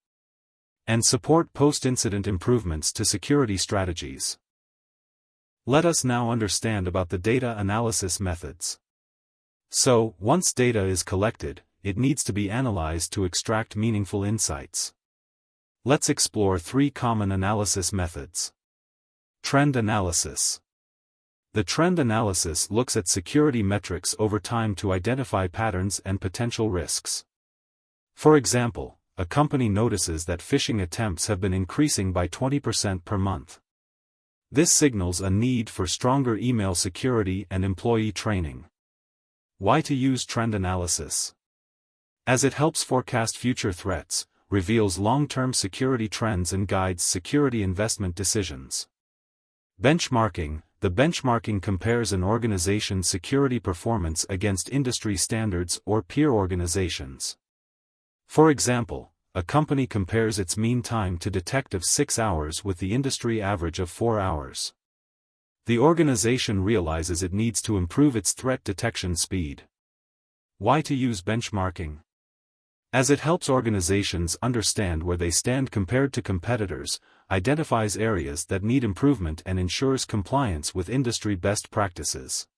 And support post-incident improvements to security strategies. Let us now understand about the data analysis methods. So, once data is collected, it needs to be analyzed to extract meaningful insights. Let's explore 3 common analysis methods. Trend analysis. The trend analysis looks at security metrics over time to identify patterns and potential risks. For example, a company notices that phishing attempts have been increasing by 20% per month. This signals a need for stronger email security and employee training. Why to use trend analysis? As it helps forecast future threats, reveals long-term security trends and guides security investment decisions. Benchmarking. The benchmarking compares an organization's security performance against industry standards or peer organizations. For example, a company compares its mean time to detect of 6 hours with the industry average of 4 hours. The organization realizes it needs to improve its threat detection speed. Why to use benchmarking? As it helps organizations understand where they stand compared to competitors, identifies areas that need improvement and ensures compliance with industry best practices.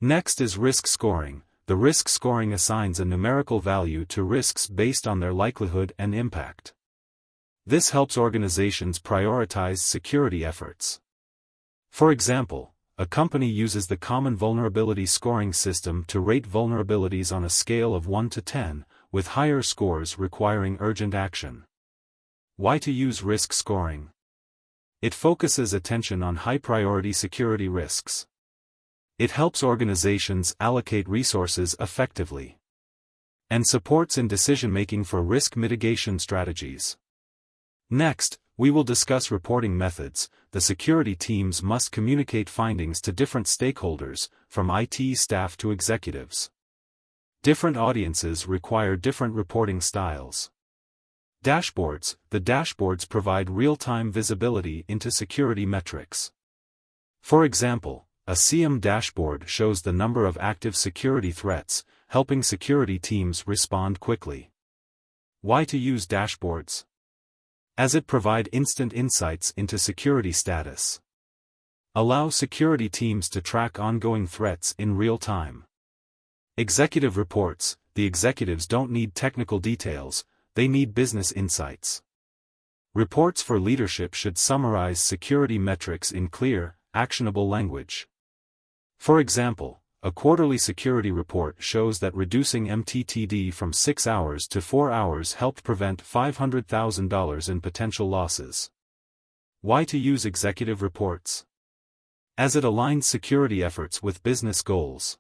Next is risk scoring. the risk scoring assigns a numerical value to risks based on their likelihood and impact. This helps organizations prioritize security efforts. For example, a company uses the Common Vulnerability Scoring System to rate vulnerabilities on a scale of 1 to 10, with higher scores requiring urgent action. Why to use risk scoring? It focuses attention on high-priority security risks. It helps organizations allocate resources effectively and supports in decision-making for risk mitigation strategies. Next, we will discuss reporting methods. The security teams must communicate findings to different stakeholders, from IT staff to executives. Different audiences require different reporting styles. Dashboards. The dashboards provide real-time visibility into security metrics. For example, a CM dashboard shows the number of active security threats, helping security teams respond quickly. Why to use dashboards? As it provide instant insights into security status. Allow security teams to track ongoing threats in real time. Executive reports. The executives don't need technical details, they need business insights. Reports for leadership should summarize security metrics in clear, actionable language. For example, a quarterly security report shows that reducing MTTD from 6 hours to 4 hours helped prevent $500,000 in potential losses. Why to use executive reports? As it aligns security efforts with business goals.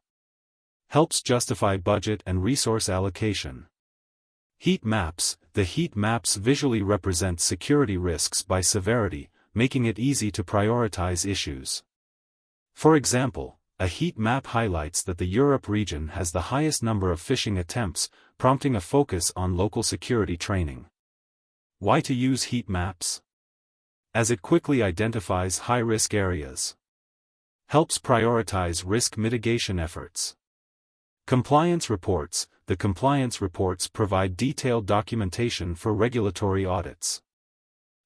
Helps justify budget and resource allocation. Heat maps. The heat maps visually represent security risks by severity, making it easy to prioritize issues. For example, a heat map highlights that the Europe region has the highest number of phishing attempts, prompting a focus on local security training. Why to use heat maps? As it quickly identifies high-risk areas. Helps prioritize risk mitigation efforts. Compliance reports. The compliance reports provide detailed documentation for regulatory audits.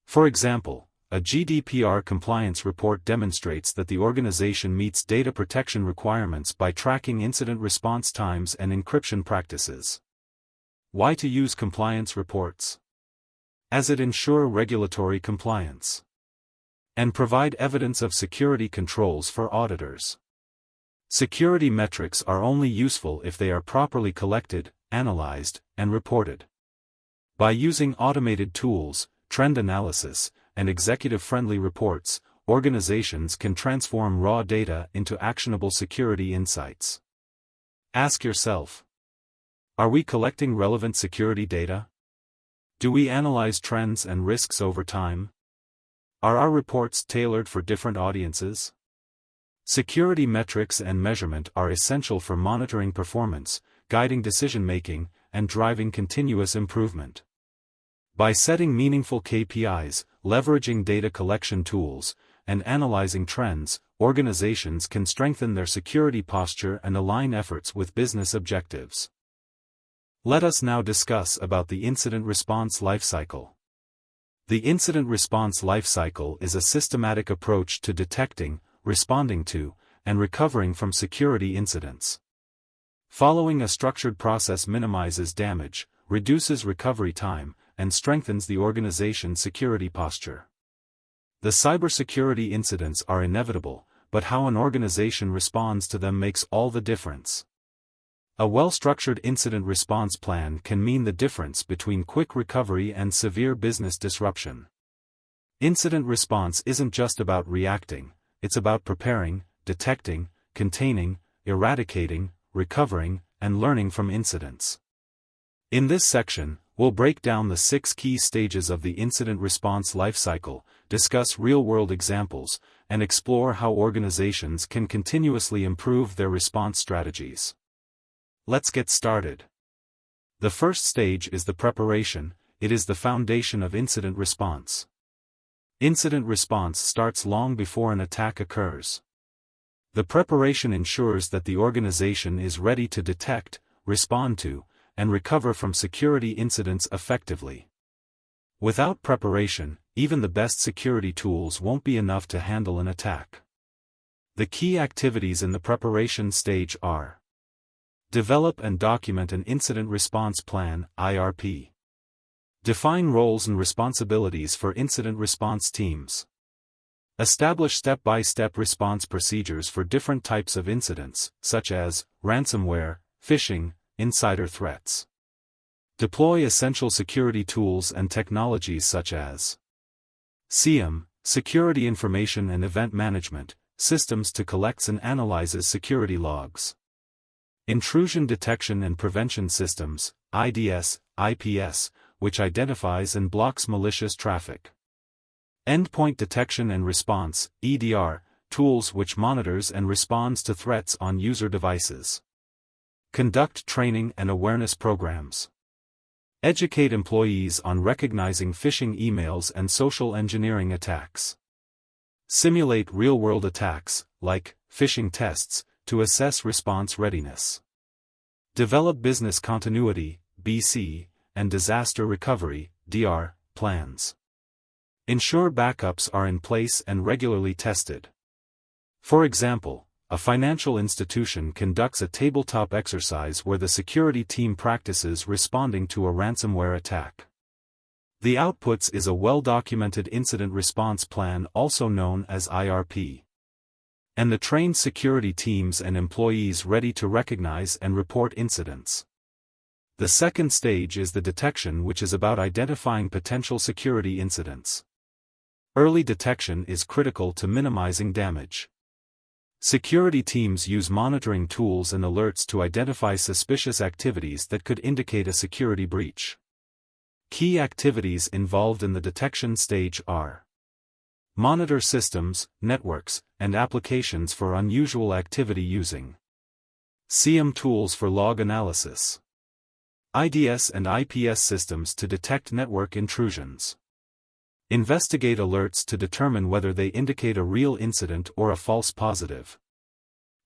For example, a GDPR compliance report demonstrates that the organization meets data protection requirements by tracking incident response times and encryption practices. Why to use compliance reports? As it ensure regulatory compliance and provide evidence of security controls for auditors. Security metrics are only useful if they are properly collected, analyzed, and reported. By using automated tools, trend analysis, and executive-friendly reports, organizations can transform raw data into actionable security insights. Ask yourself: are we collecting relevant security data? Do we analyze trends and risks over time? Are our reports tailored for different audiences? Security metrics and measurement are essential for monitoring performance, guiding decision-making, and driving continuous improvement. By setting meaningful KPIs, leveraging data collection tools, and analyzing trends, organizations can strengthen their security posture and align efforts with business objectives. Let us now discuss about the incident response lifecycle. The incident response lifecycle is a systematic approach to detecting, responding to, and recovering from security incidents. Following a structured process minimizes damage, reduces recovery time, and strengthens the organization's security posture. The cybersecurity incidents are inevitable, but how an organization responds to them makes all the difference. A well-structured incident response plan can mean the difference between quick recovery and severe business disruption. Incident response isn't just about reacting, it's about preparing, detecting, containing, eradicating, recovering, and learning from incidents. In this section, we'll break down the 6 key stages of the incident response lifecycle, discuss real-world examples, and explore how organizations can continuously improve their response strategies. Let's get started. The first stage is the preparation. It is the foundation of incident response. Incident response starts long before an attack occurs. The preparation ensures that the organization is ready to detect, respond to, and recover from security incidents effectively. Without preparation, even the best security tools won't be enough to handle an attack. The key activities in the preparation stage are: Develop and document an incident response plan, IRP. Define roles and responsibilities for incident response teams. Establish step-by-step response procedures for different types of incidents, such as ransomware, phishing, insider threats. Deploy essential security tools and technologies such as SIEM, Security Information and Event Management, systems to collect and analyze security logs. Intrusion Detection and Prevention Systems, IDS, IPS, which identifies and blocks malicious traffic. Endpoint Detection and Response, EDR, tools which monitors and responds to threats on user devices. Conduct training and awareness programs. Educate employees on recognizing phishing emails and social engineering attacks. Simulate real-world attacks, like phishing tests, to assess response readiness. Develop business continuity, BC, and disaster recovery, DR, plans. Ensure backups are in place and regularly tested. For example, a financial institution conducts a tabletop exercise where the security team practices responding to a ransomware attack. The outputs is a well-documented incident response plan, also known as IRP. And the trained security teams and employees ready to recognize and report incidents. The second stage is the detection, which is about identifying potential security incidents. Early detection is critical to minimizing damage. Security teams use monitoring tools and alerts to identify suspicious activities that could indicate a security breach. Key activities involved in the detection stage are: monitor systems, networks, and applications for unusual activity using SIEM tools for log analysis, IDS and IPS systems to detect network intrusions. Investigate alerts to determine whether they indicate a real incident or a false positive.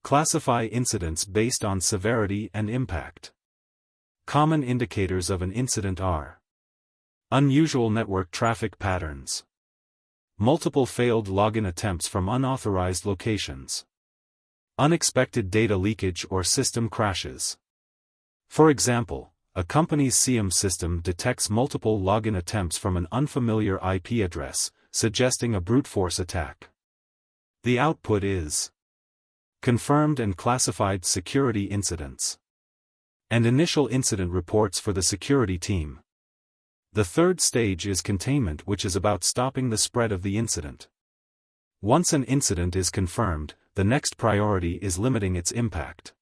Classify incidents based on severity and impact. Common indicators of an incident are: unusual network traffic patterns, multiple failed login attempts from unauthorized locations, unexpected data leakage or system crashes. For example, a company's SIEM system detects multiple login attempts from an unfamiliar IP address, suggesting a brute force attack. The output is confirmed and classified security incidents and initial incident reports for the security team. The third stage is containment, which is about stopping the spread of the incident. Once an incident is confirmed, the next priority is limiting its impact.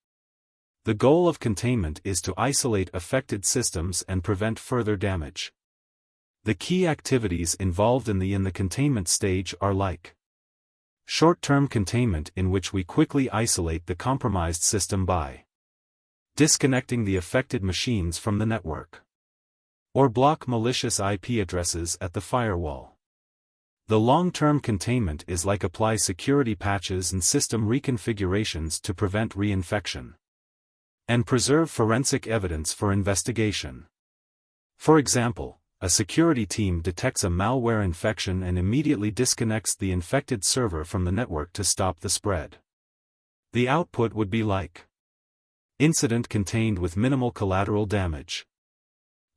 The goal of containment is to isolate affected systems and prevent further damage. The key activities involved in the containment stage are like short-term containment, in which we quickly isolate the compromised system by disconnecting the affected machines from the network, or block malicious IP addresses at the firewall. The long-term containment is like apply security patches and system reconfigurations to prevent reinfection and preserve forensic evidence for investigation. For example, a security team detects a malware infection and immediately disconnects the infected server from the network to stop the spread. The output would be like incident contained with minimal collateral damage,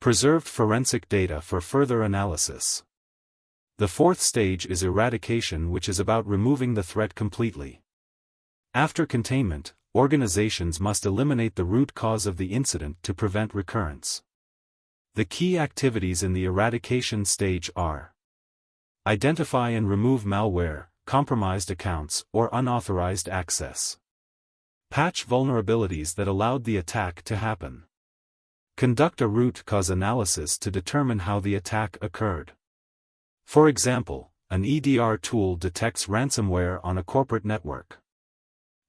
preserved forensic data for further analysis. The fourth stage is eradication, which is about removing the threat completely. After containment, organizations must eliminate the root cause of the incident to prevent recurrence. The key activities in the eradication stage are: identify and remove malware, compromised accounts, or unauthorized access. Patch vulnerabilities that allowed the attack to happen. Conduct a root cause analysis to determine how the attack occurred. For example, an EDR tool detects ransomware on a corporate network.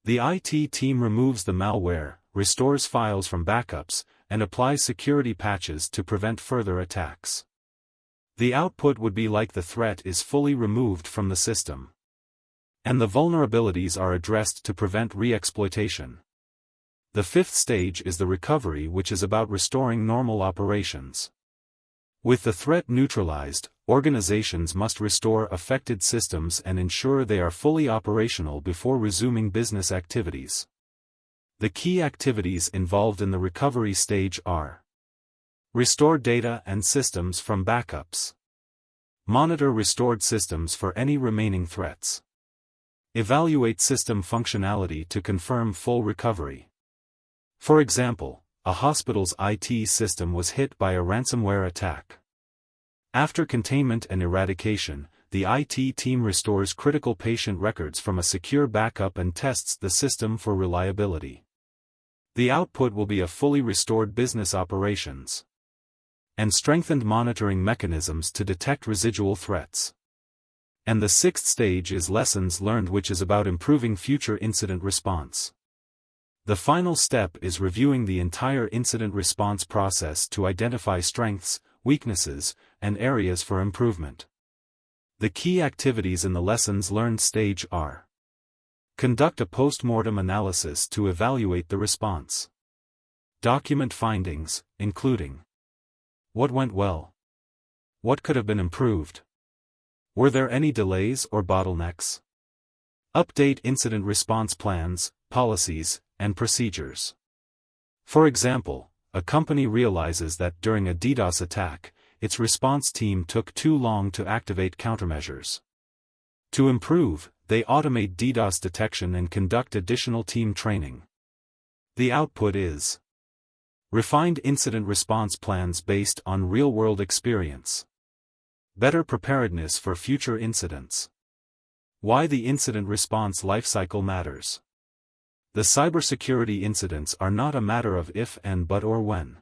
The IT team removes the malware, restores files from backups, and applies security patches to prevent further attacks. The output would be like the threat is fully removed from the system, and the vulnerabilities are addressed to prevent re-exploitation. The fifth stage is the recovery, which is about restoring normal operations. With the threat neutralized, organizations must restore affected systems and ensure they are fully operational before resuming business activities. The key activities involved in the recovery stage are: restore data and systems from backups. Monitor restored systems for any remaining threats. Evaluate system functionality to confirm full recovery. For example, a hospital's IT system was hit by a ransomware attack. After containment and eradication, the IT team restores critical patient records from a secure backup and tests the system for reliability. The output will be a fully restored business operations and strengthened monitoring mechanisms to detect residual threats. And the sixth stage is lessons learned, which is about improving future incident response. The final step is reviewing the entire incident response process to identify strengths, weaknesses, and areas for improvement. The key activities in the lessons learned stage are: conduct a post-mortem analysis to evaluate the response. Document findings, including what went well, what could have been improved, were there any delays or bottlenecks. Update incident response plans, policies, and procedures. For example, a company realizes that during a DDoS attack, its response team took too long to activate countermeasures. To improve, they automate DDoS detection and conduct additional team training. The output is refined incident response plans based on real-world experience. Better preparedness for future incidents. Why the incident response lifecycle matters. The cybersecurity incidents are not a matter of if and but or when.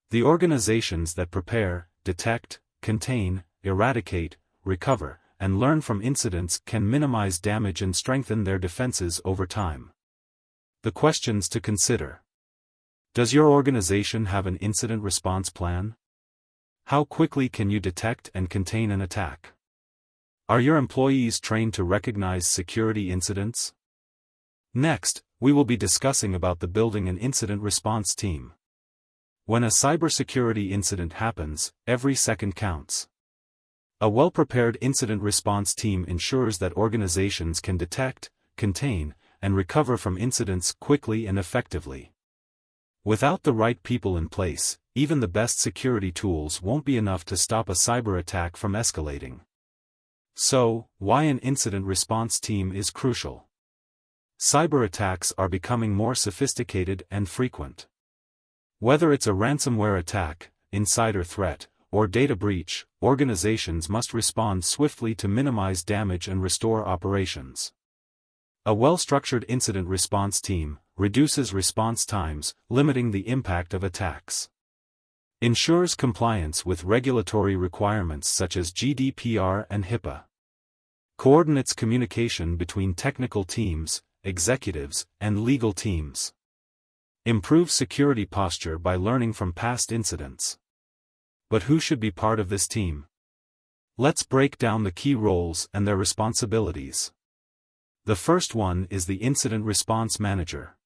The organizations that prepare, detect, contain, eradicate, recover, and learn from incidents can minimize damage and strengthen their defenses over time. The questions to consider. Does your organization have an incident response plan? How quickly can you detect and contain an attack? Are your employees trained to recognize security incidents? Next, we will be discussing about the building an incident response team. When a cybersecurity incident happens, every second counts. A well-prepared incident response team ensures that organizations can detect, contain, and recover from incidents quickly and effectively. Without the right people in place, even the best security tools won't be enough to stop a cyber attack from escalating. So, why an incident response team is crucial? Cyber attacks are becoming more sophisticated and frequent. Whether it's a ransomware attack, insider threat, or data breach, organizations must respond swiftly to minimize damage and restore operations. A well-structured incident response team reduces response times, limiting the impact of attacks. Ensures compliance with regulatory requirements such as GDPR and HIPAA. Coordinates communication between technical teams, executives, and legal teams. Improves security posture by learning from past incidents. But who should be part of this team? Let's break down the key roles and their responsibilities. The first one is the Incident Response Manager.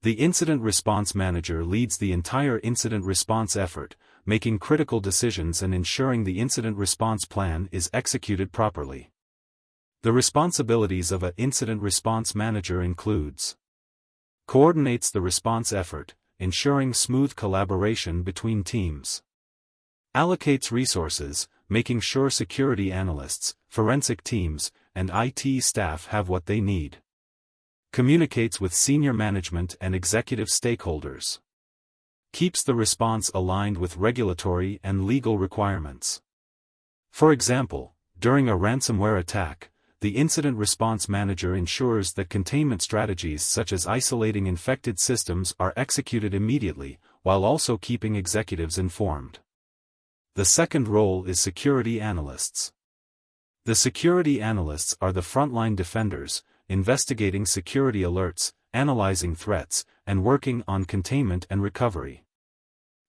The Incident Response Manager leads the entire incident response effort, making critical decisions and ensuring the incident response plan is executed properly. The responsibilities of an Incident Response Manager includes: coordinates the response effort, ensuring smooth collaboration between teams. Allocates resources, making sure security analysts, forensic teams, and IT staff have what they need. Communicates with senior management and executive stakeholders. Keeps the response aligned with regulatory and legal requirements. For example, during a ransomware attack, the Incident Response Manager ensures that containment strategies such as isolating infected systems are executed immediately, while also keeping executives informed. The second role is security analysts. The security analysts are the frontline defenders, investigating security alerts, analyzing threats, and working on containment and recovery.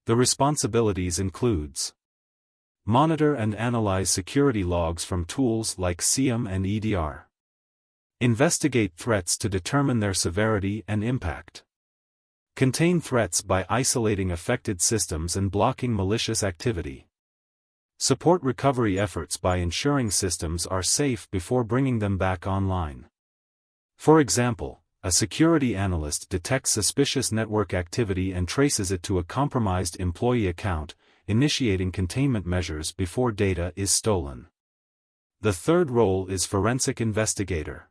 The responsibilities includes: monitor and analyze security logs from tools like SIEM and EDR. Investigate threats to determine their severity and impact. Contain threats by isolating affected systems and blocking malicious activity. Support recovery efforts by ensuring systems are safe before bringing them back online. For example, a security analyst detects suspicious network activity and traces it to a compromised employee account, initiating containment measures before data is stolen. The third role is forensic investigator.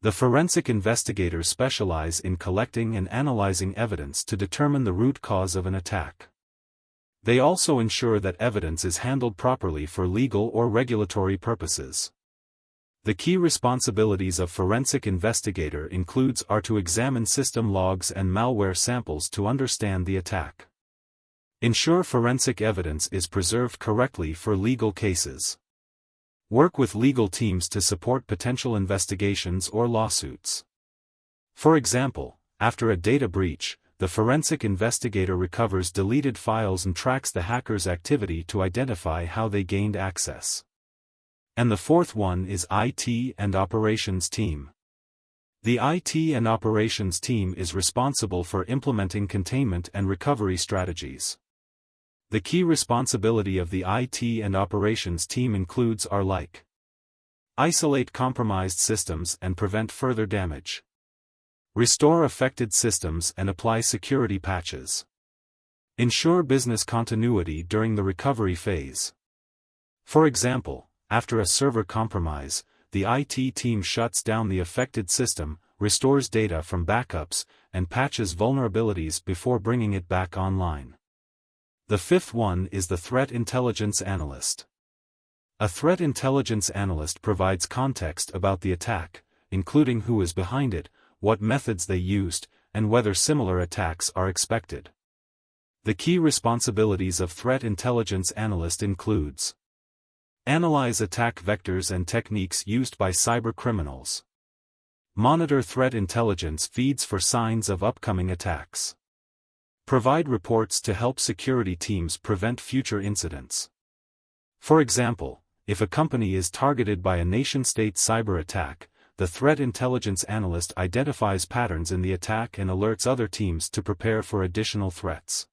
The forensic investigators specialize in collecting and analyzing evidence to determine the root cause of an attack. They also ensure that evidence is handled properly for legal or regulatory purposes. The key responsibilities of forensic investigator are to examine system logs and malware samples to understand the attack. Ensure forensic evidence is preserved correctly for legal cases. Work with legal teams to support potential investigations or lawsuits. For example, after a data breach, the forensic investigator recovers deleted files and tracks the hacker's activity to identify how they gained access. And the fourth one is IT and operations team. The IT and operations team is responsible for implementing containment and recovery strategies. The key responsibility of the IT and operations team are like: isolate compromised systems and prevent further damage. Restore affected systems and apply security patches. Ensure business continuity during the recovery phase. For example, after a server compromise, the IT team shuts down the affected system, restores data from backups, and patches vulnerabilities before bringing it back online. The fifth one is the threat intelligence analyst. A threat intelligence analyst provides context about the attack, including who is behind it, what methods they used, and whether similar attacks are expected. The key responsibilities of threat intelligence analyst includes: analyze attack vectors and techniques used by cybercriminals. Monitor threat intelligence feeds for signs of upcoming attacks. Provide reports to help security teams prevent future incidents. For example, if a company is targeted by a nation-state cyber attack, the threat intelligence analyst identifies patterns in the attack and alerts other teams to prepare for additional threats.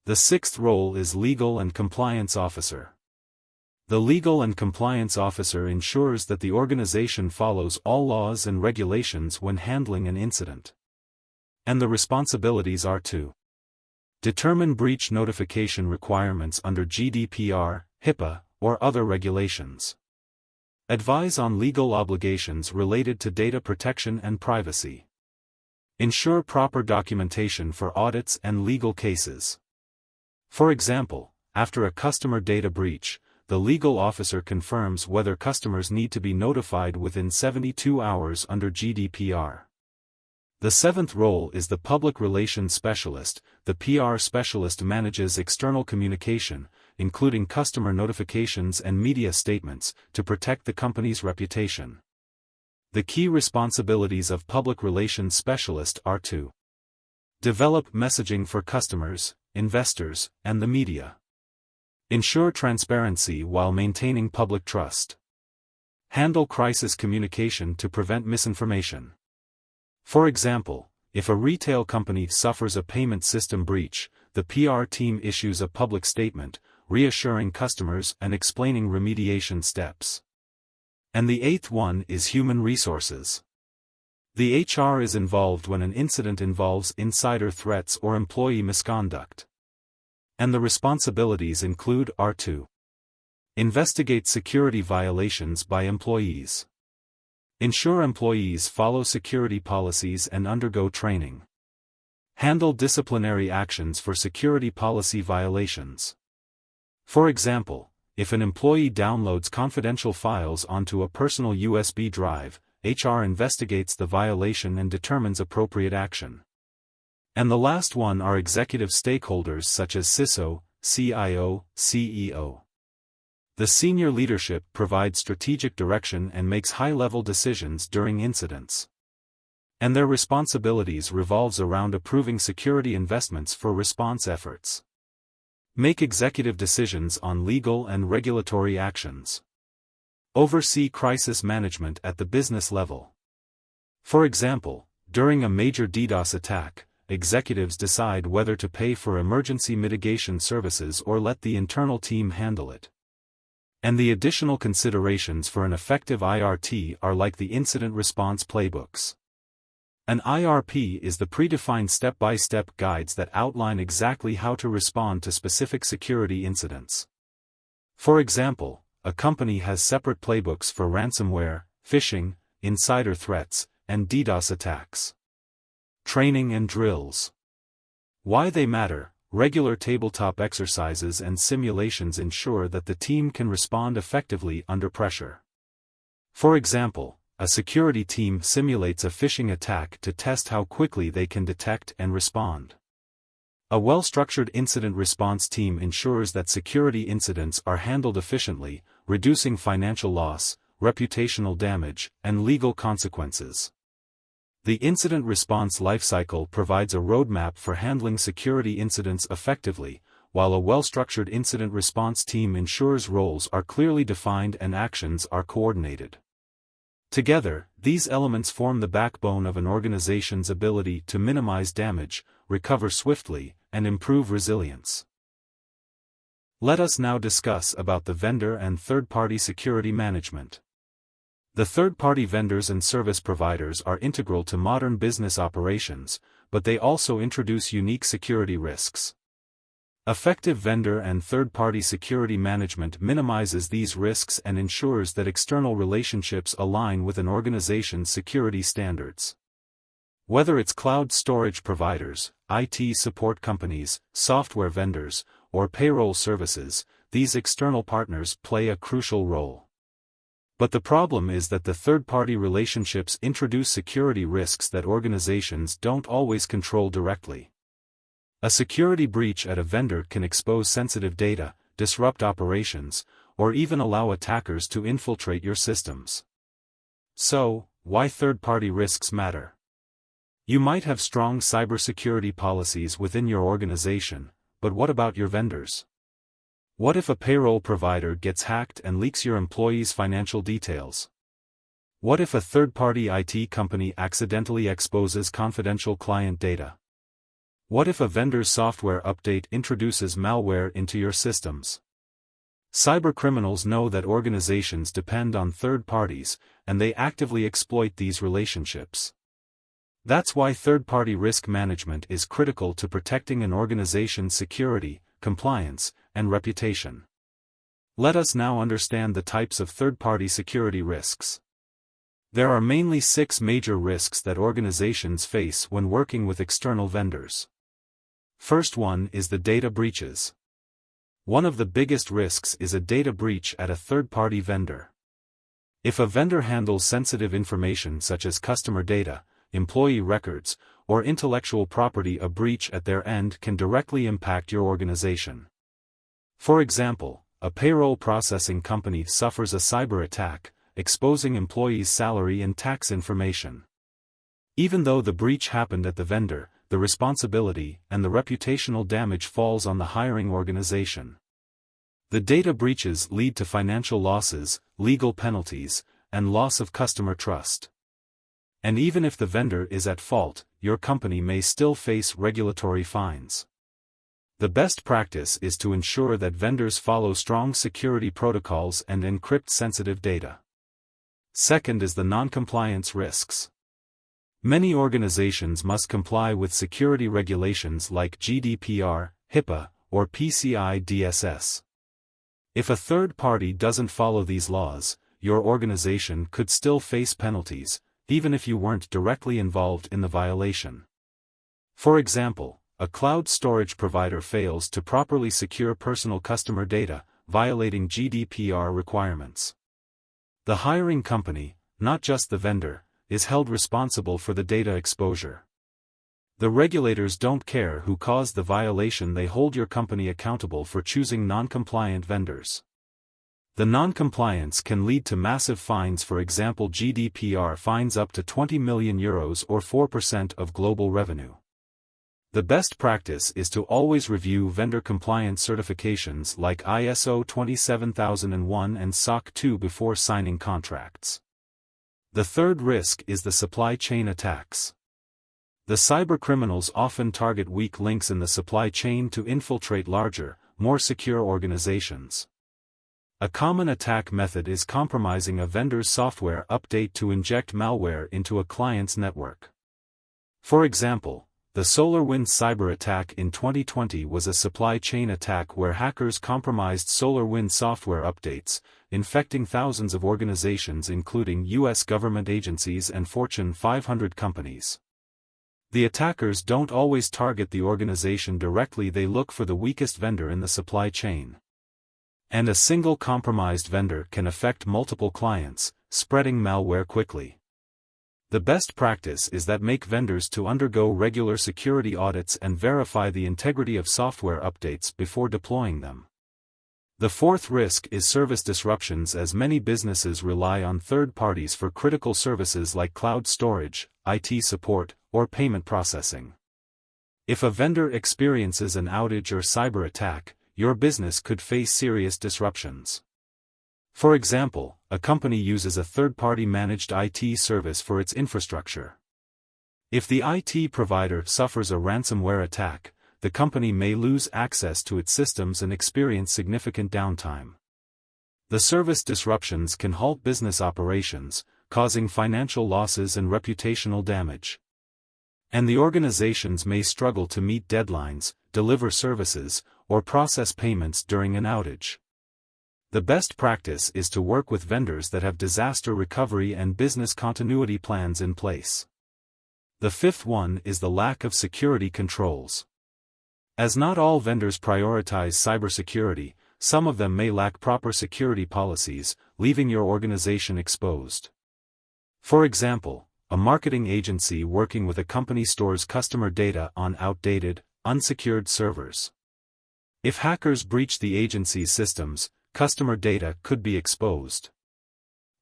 The sixth role is legal and compliance officer. The legal and compliance officer ensures that the organization follows all laws and regulations when handling an incident. And the responsibilities are to determine breach notification requirements under GDPR, HIPAA, or other regulations. Advise on legal obligations related to data protection and privacy. Ensure proper documentation for audits and legal cases. For example, after a customer data breach, the legal officer confirms whether customers need to be notified within 72 hours under GDPR. The seventh role is the public relations specialist. The PR specialist manages external communication, including customer notifications and media statements, to protect the company's reputation. The key responsibilities of public relations specialist are to develop messaging for customers, investors, and the media. Ensure transparency while maintaining public trust. Handle crisis communication to prevent misinformation. For example, if a retail company suffers a payment system breach, the PR team issues a public statement, reassuring customers and explaining remediation steps. And the eighth one is human resources. The HR is involved when an incident involves insider threats or employee misconduct. And the responsibilities are to investigate security violations by employees. Ensure employees follow security policies and undergo training. Handle disciplinary actions for security policy violations. For example, if an employee downloads confidential files onto a personal USB drive, HR investigates the violation and determines appropriate action. And the last one are executive stakeholders such as CISO, CIO, CEO. The senior leadership provides strategic direction and makes high-level decisions during incidents. And their responsibilities revolves around approving security investments for response efforts. Make executive decisions on legal and regulatory actions. Oversee crisis management at the business level. For example, during a major DDoS attack, executives decide whether to pay for emergency mitigation services or let the internal team handle it. And the additional considerations for an effective IRT are like the incident response playbooks. An IRP is the predefined step-by-step guides that outline exactly how to respond to specific security incidents. For example, a company has separate playbooks for ransomware, phishing, insider threats, and DDoS attacks. Training and drills. Why they matter: regular tabletop exercises and simulations ensure that the team can respond effectively under pressure. For example, a security team simulates a phishing attack to test how quickly they can detect and respond. A well-structured incident response team ensures that security incidents are handled efficiently, reducing financial loss, reputational damage, and legal consequences. The incident response lifecycle provides a roadmap for handling security incidents effectively, while a well-structured incident response team ensures roles are clearly defined and actions are coordinated. Together, these elements form the backbone of an organization's ability to minimize damage, recover swiftly, and improve resilience. Let us now discuss about the vendor and third-party security management. The third-party vendors and service providers are integral to modern business operations, but they also introduce unique security risks. Effective vendor and third-party security management minimizes these risks and ensures that external relationships align with an organization's security standards. Whether it's cloud storage providers, IT support companies, software vendors, or payroll services, these external partners play a crucial role. But the problem is that the third-party relationships introduce security risks that organizations don't always control directly. A security breach at a vendor can expose sensitive data, disrupt operations, or even allow attackers to infiltrate your systems. So, why third-party risks matter? You might have strong cybersecurity policies within your organization, but what about your vendors? What if a payroll provider gets hacked and leaks your employees' financial details? What if a third-party IT company accidentally exposes confidential client data? What if a vendor's software update introduces malware into your systems? Cybercriminals know that organizations depend on third parties, and they actively exploit these relationships. That's why third-party risk management is critical to protecting an organization's security, compliance, and reputation. Let us now understand the types of third-party security risks. There are mainly 6 major risks that organizations face when working with external vendors. First one is the data breaches. One of the biggest risks is a data breach at a third-party vendor. If a vendor handles sensitive information such as customer data, employee records, or intellectual property, a breach at their end can directly impact your organization. For example, a payroll processing company suffers a cyber attack, exposing employees' salary and tax information. Even though the breach happened at the vendor, the responsibility and the reputational damage falls on the hiring organization. The data breaches lead to financial losses, legal penalties, and loss of customer trust. And even if the vendor is at fault, your company may still face regulatory fines. The best practice is to ensure that vendors follow strong security protocols and encrypt sensitive data. Second is the non-compliance risks. Many organizations must comply with security regulations like GDPR, HIPAA, or PCI DSS. If a third party doesn't follow these laws, your organization could still face penalties, even if you weren't directly involved in the violation. For example, a cloud storage provider fails to properly secure personal customer data, violating GDPR requirements. The hiring company, not just the vendor, is held responsible for the data exposure. The regulators don't care who caused the violation, they hold your company accountable for choosing non-compliant vendors. The non-compliance can lead to massive fines. For example, GDPR fines up to €20 million or 4% of global revenue. The best practice is to always review vendor compliance certifications like ISO 27001 and SOC 2 before signing contracts. The third risk is the supply chain attacks. The cybercriminals often target weak links in the supply chain to infiltrate larger, more secure organizations. A common attack method is compromising a vendor's software update to inject malware into a client's network. For example, the SolarWinds cyber attack in 2020 was a supply chain attack where hackers compromised SolarWinds software updates, infecting thousands of organizations including U.S. government agencies and Fortune 500 companies. The attackers don't always target the organization directly, they look for the weakest vendor in the supply chain. And a single compromised vendor can affect multiple clients, spreading malware quickly. The best practice is that make vendors to undergo regular security audits and verify the integrity of software updates before deploying them. The fourth risk is service disruptions, as many businesses rely on third parties for critical services like cloud storage, IT support, or payment processing. If a vendor experiences an outage or cyber attack, your business could face serious disruptions. For example, a company uses a third-party managed IT service for its infrastructure. If the IT provider suffers a ransomware attack, the company may lose access to its systems and experience significant downtime. The service disruptions can halt business operations, causing financial losses and reputational damage. And the organizations may struggle to meet deadlines, deliver services, or process payments during an outage. The best practice is to work with vendors that have disaster recovery and business continuity plans in place. The fifth one is the lack of security controls. As not all vendors prioritize cybersecurity, some of them may lack proper security policies, leaving your organization exposed. For example, a marketing agency working with a company stores customer data on outdated, unsecured servers. If hackers breach the agency's systems, customer data could be exposed.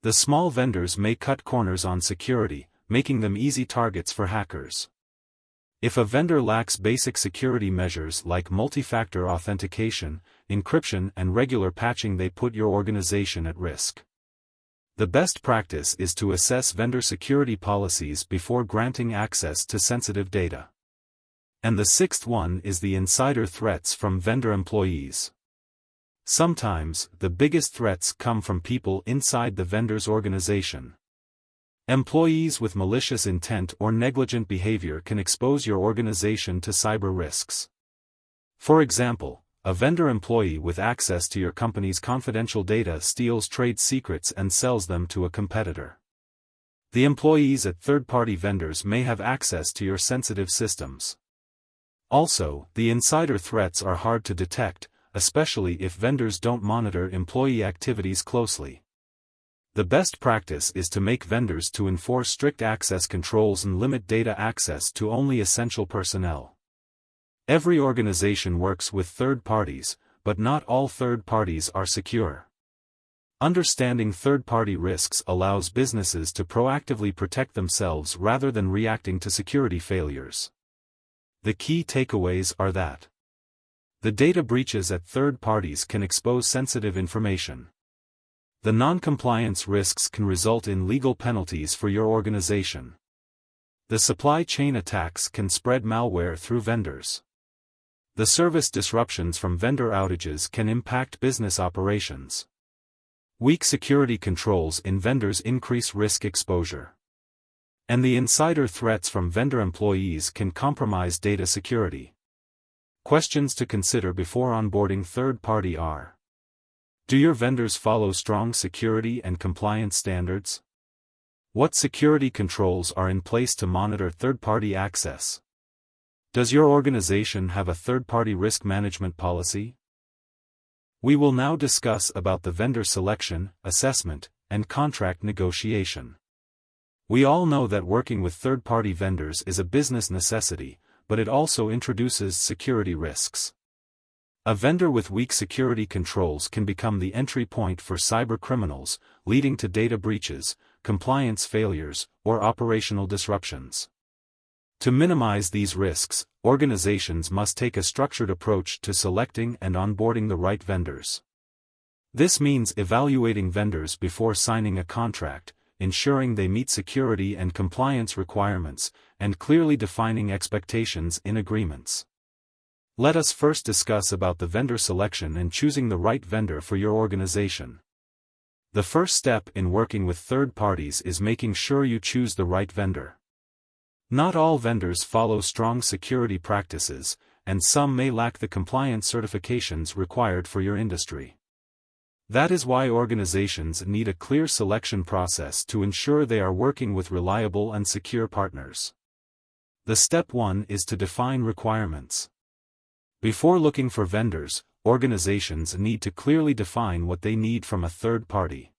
The small vendors may cut corners on security, making them easy targets for hackers. If a vendor lacks basic security measures like multi-factor authentication, encryption, and regular patching, they put your organization at risk. The best practice is to assess vendor security policies before granting access to sensitive data. And the sixth one is the insider threats from vendor employees. Sometimes, the biggest threats come from people inside the vendor's organization. Employees with malicious intent or negligent behavior can expose your organization to cyber risks. For example, a vendor employee with access to your company's confidential data steals trade secrets and sells them to a competitor. The employees at third-party vendors may have access to your sensitive systems. Also, the insider threats are hard to detect, especially if vendors don't monitor employee activities closely. The best practice is to make vendors to enforce strict access controls and limit data access to only essential personnel. Every organization works with third parties, but not all third parties are secure. Understanding third-party risks allows businesses to proactively protect themselves rather than reacting to security failures. The key takeaways are that the data breaches at third parties can expose sensitive information. The non-compliance risks can result in legal penalties for your organization. The supply chain attacks can spread malware through vendors. The service disruptions from vendor outages can impact business operations. Weak security controls in vendors increase risk exposure. And the insider threats from vendor employees can compromise data security. Questions to consider before onboarding third-party are: do your vendors follow strong security and compliance standards? What security controls are in place to monitor third-party access? Does your organization have a third-party risk management policy? We will now discuss about the vendor selection, assessment, and contract negotiation. We all know that working with third-party vendors is a business necessity, but it also introduces security risks. A vendor with weak security controls can become the entry point for cyber criminals, leading to data breaches, compliance failures, or operational disruptions. To minimize these risks, organizations must take a structured approach to selecting and onboarding the right vendors. This means evaluating vendors before signing a contract, ensuring they meet security and compliance requirements, and clearly defining expectations in agreements. Let us first discuss about the vendor selection and choosing the right vendor for your organization. The first step in working with third parties is making sure you choose the right vendor. Not all vendors follow strong security practices, and some may lack the compliance certifications required for your industry. That is why organizations need a clear selection process to ensure they are working with reliable and secure partners. The step 1 is to define requirements. Before looking for vendors, organizations need to clearly define what they need from a third party.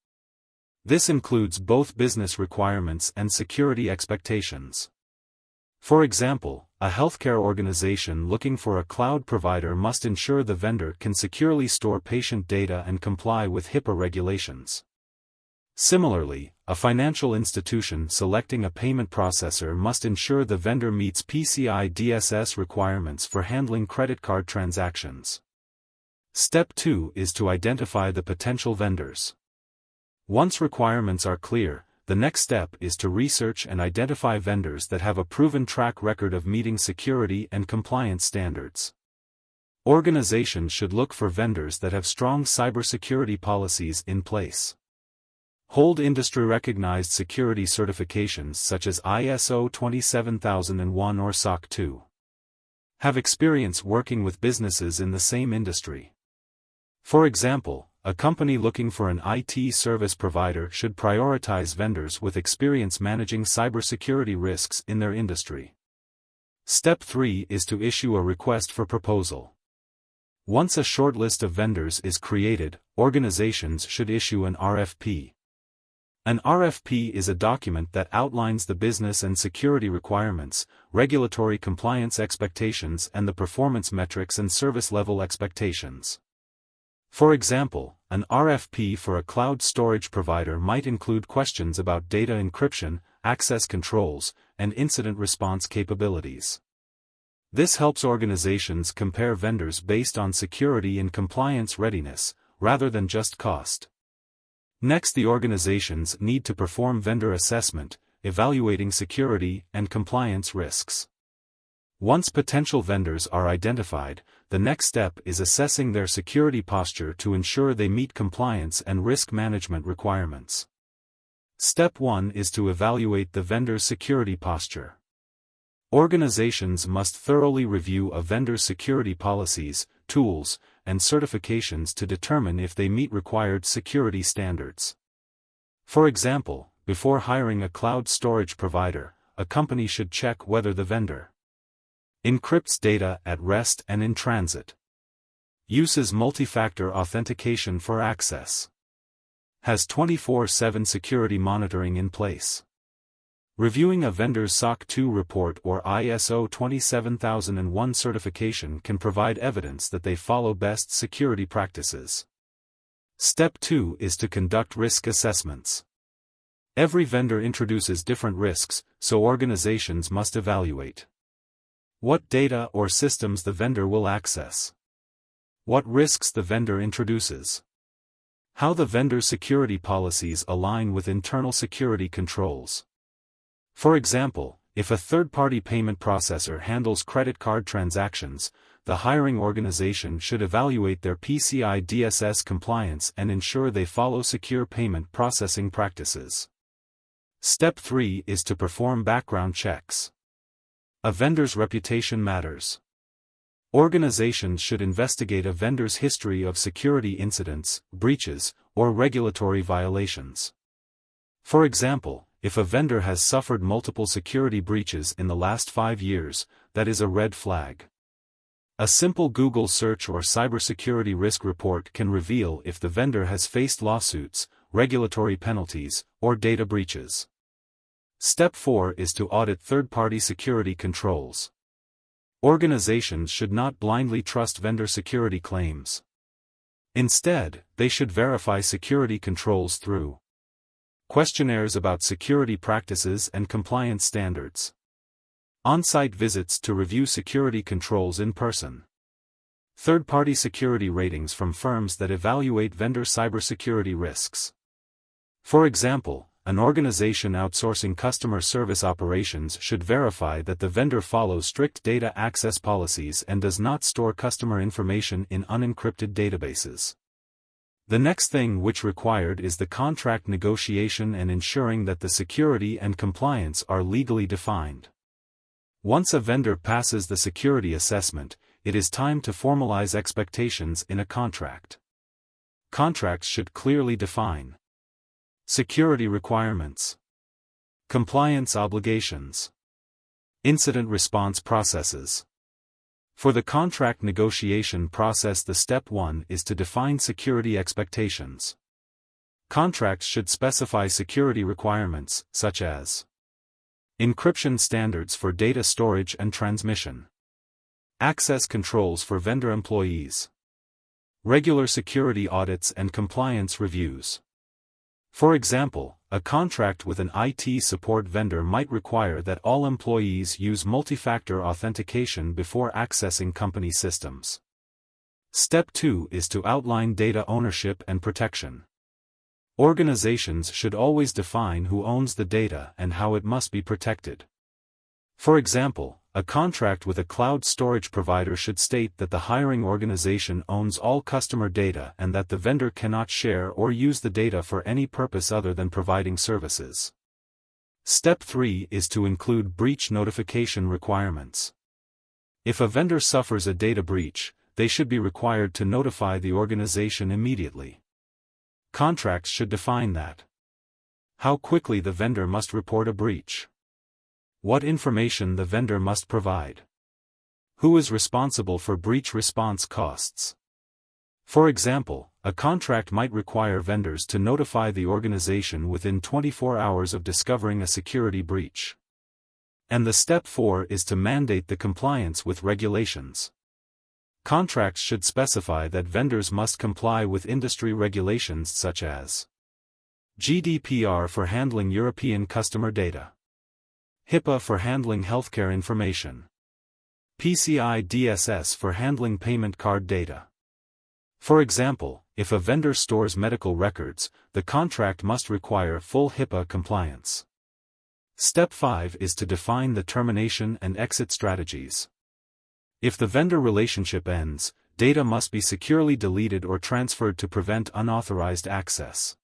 This includes both business requirements and security expectations. For example, a healthcare organization looking for a cloud provider must ensure the vendor can securely store patient data and comply with HIPAA regulations. Similarly, a financial institution selecting a payment processor must ensure the vendor meets PCI DSS requirements for handling credit card transactions. Step 2 is to identify the potential vendors. Once requirements are clear, the next step is to research and identify vendors that have a proven track record of meeting security and compliance standards. Organizations should look for vendors that have strong cybersecurity policies in place. Hold industry-recognized security certifications such as ISO 27001 or SOC 2. Have experience working with businesses in the same industry. For example, a company looking for an IT service provider should prioritize vendors with experience managing cybersecurity risks in their industry. Step 3 is to issue a request for proposal. Once a short list of vendors is created, organizations should issue an RFP. An RFP is a document that outlines the business and security requirements, regulatory compliance expectations, and the performance metrics and service level expectations. For example, an RFP for a cloud storage provider might include questions about data encryption, access controls, and incident response capabilities. This helps organizations compare vendors based on security and compliance readiness, rather than just cost. Next, the organizations need to perform vendor assessment, evaluating security and compliance risks. Once potential vendors are identified, the next step is assessing their security posture to ensure they meet compliance and risk management requirements. Step 1 is to evaluate the vendor's security posture. Organizations must thoroughly review a vendor's security policies, tools, and certifications to determine if they meet required security standards. For example, before hiring a cloud storage provider, a company should check whether the vendor encrypts data at rest and in transit, uses multi-factor authentication for access, has 24/7 security monitoring in place. Reviewing a vendor's SOC 2 report or ISO 27001 certification can provide evidence that they follow best security practices. Step 2 is to conduct risk assessments. Every vendor introduces different risks, so organizations must evaluate what data or systems the vendor will access, what risks the vendor introduces, how the vendor's security policies align with internal security controls. For example, if a third-party payment processor handles credit card transactions, the hiring organization should evaluate their PCI DSS compliance and ensure they follow secure payment processing practices. Step 3 is to perform background checks. A vendor's reputation matters. Organizations should investigate a vendor's history of security incidents, breaches, or regulatory violations. For example, if a vendor has suffered multiple security breaches in the last 5 years, that is a red flag. A simple Google search or cybersecurity risk report can reveal if the vendor has faced lawsuits, regulatory penalties, or data breaches. Step 4 is to audit third-party security controls. Organizations should not blindly trust vendor security claims. Instead, they should verify security controls through questionnaires about security practices and compliance standards, on-site visits to review security controls in person, third-party security ratings from firms that evaluate vendor cybersecurity risks. For example, an organization outsourcing customer service operations should verify that the vendor follows strict data access policies and does not store customer information in unencrypted databases. The next thing which required is the contract negotiation and ensuring that the security and compliance are legally defined. Once a vendor passes the security assessment, it is time to formalize expectations in a contract. Contracts should clearly define security requirements, compliance obligations, incident response processes. For the contract negotiation process, the step 1 is to define security expectations. Contracts should specify security requirements, such as encryption standards for data storage and transmission, access controls for vendor employees, regular security audits and compliance reviews. For example, a contract with an IT support vendor might require that all employees use multi-factor authentication before accessing company systems. Step 2 is to outline data ownership and protection. Organizations should always define who owns the data and how it must be protected. For example, a contract with a cloud storage provider should state that the hiring organization owns all customer data and that the vendor cannot share or use the data for any purpose other than providing services. Step 3 is to include breach notification requirements. If a vendor suffers a data breach, they should be required to notify the organization immediately. Contracts should define that. How quickly the vendor must report a breach. What information the vendor must provide. Who is responsible for breach response costs? For example, a contract might require vendors to notify the organization within 24 hours of discovering a security breach. And the step 4 is to mandate the compliance with regulations. Contracts should specify that vendors must comply with industry regulations such as GDPR for handling European customer data, HIPAA for handling healthcare information, PCI DSS for handling payment card data. For example, if a vendor stores medical records, the contract must require full HIPAA compliance. Step 5 is to define the termination and exit strategies. If the vendor relationship ends, data must be securely deleted or transferred to prevent unauthorized access.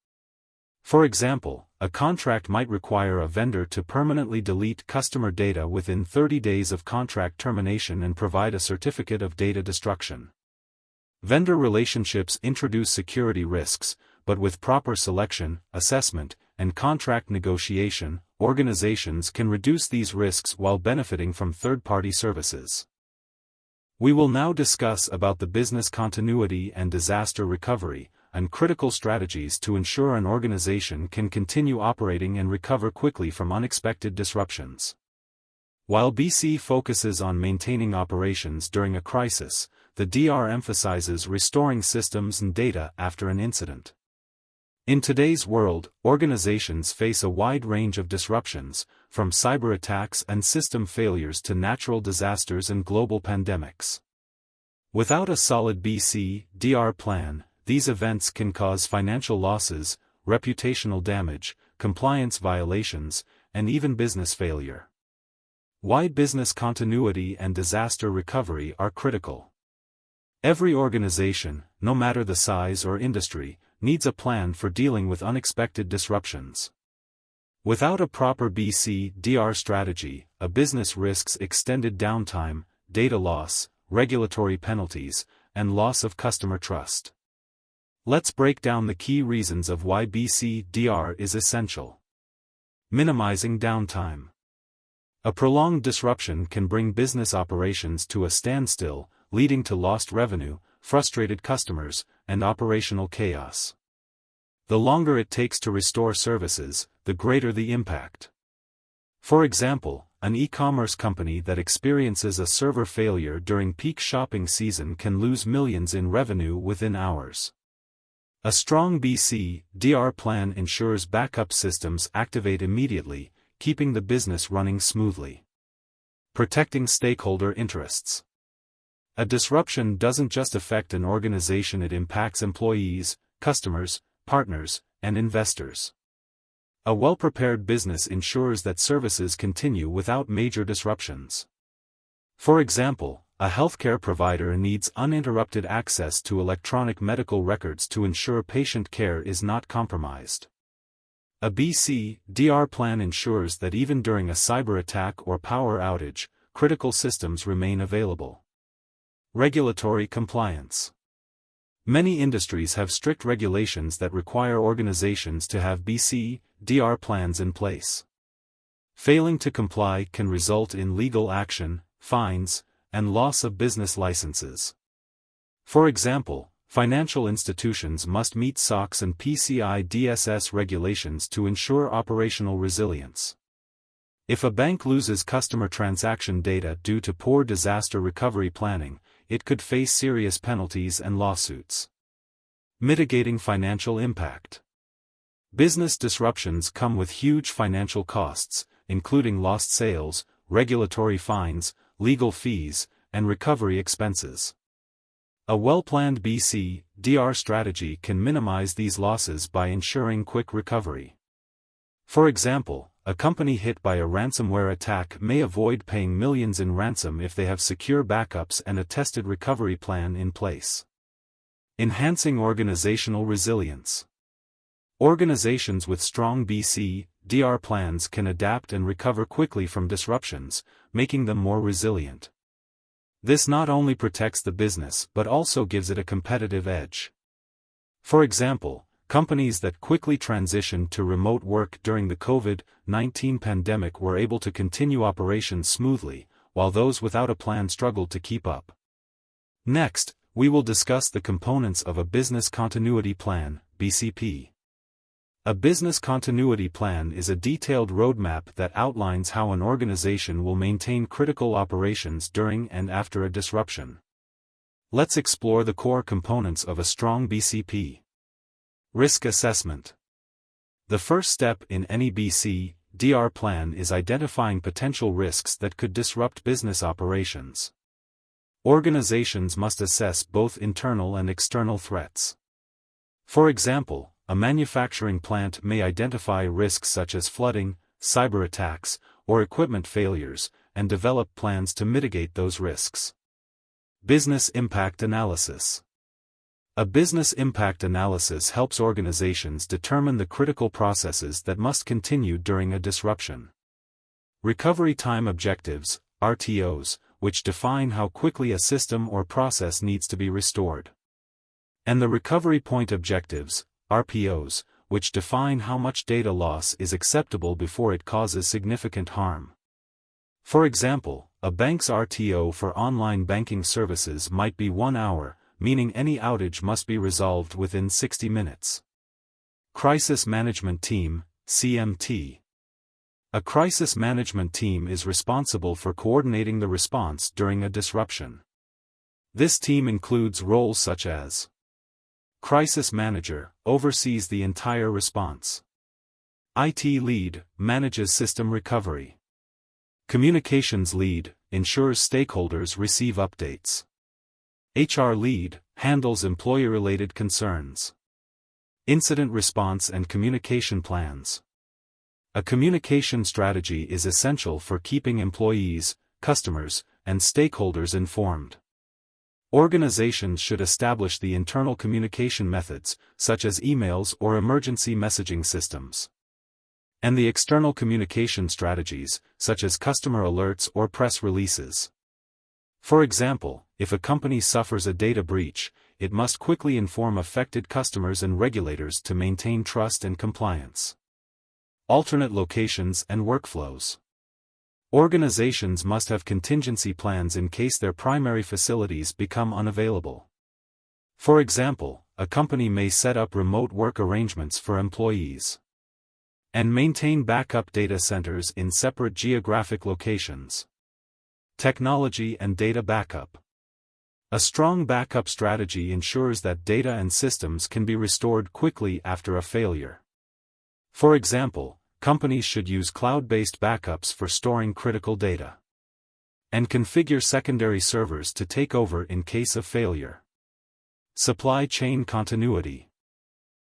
For example, a contract might require a vendor to permanently delete customer data within 30 days of contract termination and provide a certificate of data destruction. Vendor relationships introduce security risks, but with proper selection, assessment, and contract negotiation, organizations can reduce these risks while benefiting from third-party services. We will now discuss about the business continuity and disaster recovery, and critical strategies to ensure an organization can continue operating and recover quickly from unexpected disruptions. While BC focuses on maintaining operations during a crisis, the DR emphasizes restoring systems and data after an incident. In today's world, organizations face a wide range of disruptions, from cyber attacks and system failures to natural disasters and global pandemics. Without a solid BC/DR plan, these events can cause financial losses, reputational damage, compliance violations, and even business failure. Why business continuity and disaster recovery are critical. Every organization, no matter the size or industry, needs a plan for dealing with unexpected disruptions. Without a proper BC/DR strategy, a business risks extended downtime, data loss, regulatory penalties, and loss of customer trust. Let's break down the key reasons of why BC/DR is essential. Minimizing downtime. A prolonged disruption can bring business operations to a standstill, leading to lost revenue, frustrated customers, and operational chaos. The longer it takes to restore services, the greater the impact. For example, an e-commerce company that experiences a server failure during peak shopping season can lose millions in revenue within hours. A strong BC/DR plan ensures backup systems activate immediately, keeping the business running smoothly. Protecting stakeholder interests. A disruption doesn't just affect an organization, it impacts employees, customers, partners, and investors. A well-prepared business ensures that services continue without major disruptions. For example, a healthcare provider needs uninterrupted access to electronic medical records to ensure patient care is not compromised. A BC/DR plan ensures that even during a cyber attack or power outage, critical systems remain available. Regulatory compliance. Many industries have strict regulations that require organizations to have BC/DR plans in place. Failing to comply can result in legal action, fines, and loss of business licenses. For example, financial institutions must meet SOX and PCI DSS regulations to ensure operational resilience. If a bank loses customer transaction data due to poor disaster recovery planning, it could face serious penalties and lawsuits. Mitigating financial impact. Business disruptions come with huge financial costs, including lost sales, regulatory fines, legal fees, and recovery expenses. A well-planned BC/DR strategy can minimize these losses by ensuring quick recovery. For example, a company hit by a ransomware attack may avoid paying millions in ransom if they have secure backups and a tested recovery plan in place. Enhancing organizational resilience. Organizations with strong BC/DR plans can adapt and recover quickly from disruptions, making them more resilient. This not only protects the business but also gives it a competitive edge. For example, companies that quickly transitioned to remote work during the COVID-19 pandemic were able to continue operations smoothly, while those without a plan struggled to keep up. Next, we will discuss the components of a business continuity plan, BCP. A business continuity plan is a detailed roadmap that outlines how an organization will maintain critical operations during and after a disruption. Let's explore the core components of a strong BCP. Risk assessment. The first step in any BC/DR plan is identifying potential risks that could disrupt business operations. Organizations must assess both internal and external threats. For example, a manufacturing plant may identify risks such as flooding, cyber attacks, or equipment failures, and develop plans to mitigate those risks. Business impact analysis. A business impact analysis helps organizations determine the critical processes that must continue during a disruption. Recovery time objectives, RTOs, which define how quickly a system or process needs to be restored. And the recovery point objectives, RPOs, which define how much data loss is acceptable before it causes significant harm. For example, a bank's RTO for online banking services might be 1 hour, meaning any outage must be resolved within 60 minutes. Crisis Management Team, CMT. A crisis management team is responsible for coordinating the response during a disruption. This team includes roles such as Crisis Manager, oversees the entire response. IT Lead, manages system recovery. Communications Lead, ensures stakeholders receive updates. HR Lead, handles employee-related concerns. Incident Response and Communication Plans. A communication strategy is essential for keeping employees, customers, and stakeholders informed. Organizations should establish the internal communication methods, such as emails or emergency messaging systems. And the external communication strategies, such as customer alerts or press releases. For example, if a company suffers a data breach, it must quickly inform affected customers and regulators to maintain trust and compliance. Alternate locations and workflows. Organizations must have contingency plans in case their primary facilities become unavailable. For example, a company may set up remote work arrangements for employees and maintain backup data centers in separate geographic locations. Technology and data backup. A strong backup strategy ensures that data and systems can be restored quickly after a failure. For example, companies should use cloud-based backups for storing critical data and configure secondary servers to take over in case of failure. Supply chain continuity.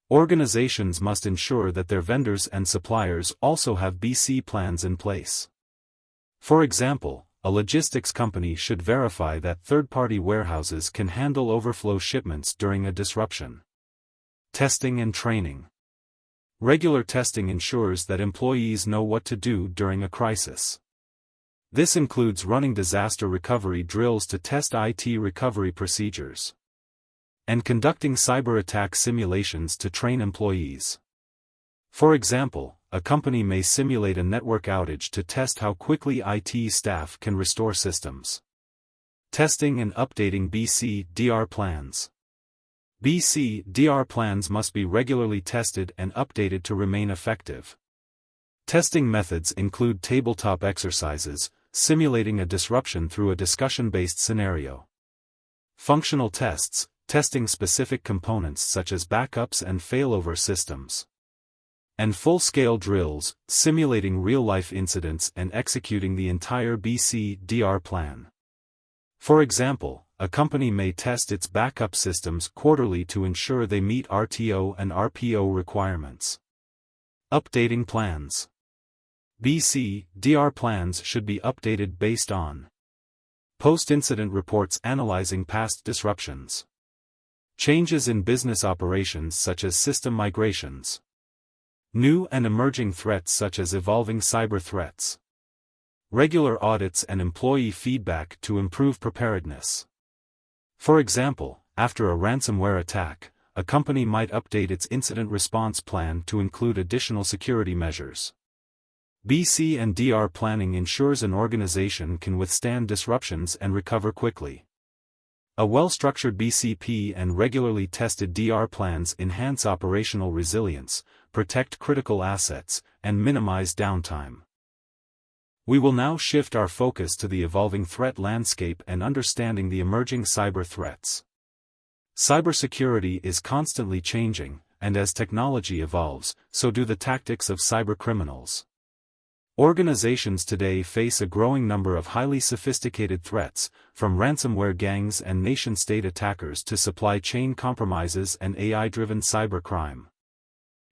Organizations must ensure that their vendors and suppliers also have BC plans in place. For example, a logistics company should verify that third-party warehouses can handle overflow shipments during a disruption. Testing and training. Regular testing ensures that employees know what to do during a crisis. This includes running disaster recovery drills to test IT recovery procedures and conducting cyber attack simulations to train employees. For example, a company may simulate a network outage to test how quickly IT staff can restore systems. Testing and updating BCDR plans. BCDR plans must be regularly tested and updated to remain effective. Testing methods include tabletop exercises, simulating a disruption through a discussion-based scenario. Functional tests, testing specific components such as backups and failover systems. And full-scale drills, simulating real-life incidents and executing the entire BCDR plan. For example, a company may test its backup systems quarterly to ensure they meet RTO and RPO requirements. Updating plans. BCDR plans should be updated based on post-incident reports analyzing past disruptions, changes in business operations such as system migrations, new and emerging threats such as evolving cyber threats, regular audits and employee feedback to improve preparedness. For example, after a ransomware attack, a company might update its incident response plan to include additional security measures. BC&DR planning ensures an organization can withstand disruptions and recover quickly. A well-structured BCP and regularly tested DR plans enhance operational resilience, protect critical assets, and minimize downtime. We will now shift our focus to the evolving threat landscape and understanding the emerging cyber threats. Cybersecurity is constantly changing, and as technology evolves, so do the tactics of cybercriminals. Organizations today face a growing number of highly sophisticated threats, from ransomware gangs and nation-state attackers to supply chain compromises and AI-driven cybercrime.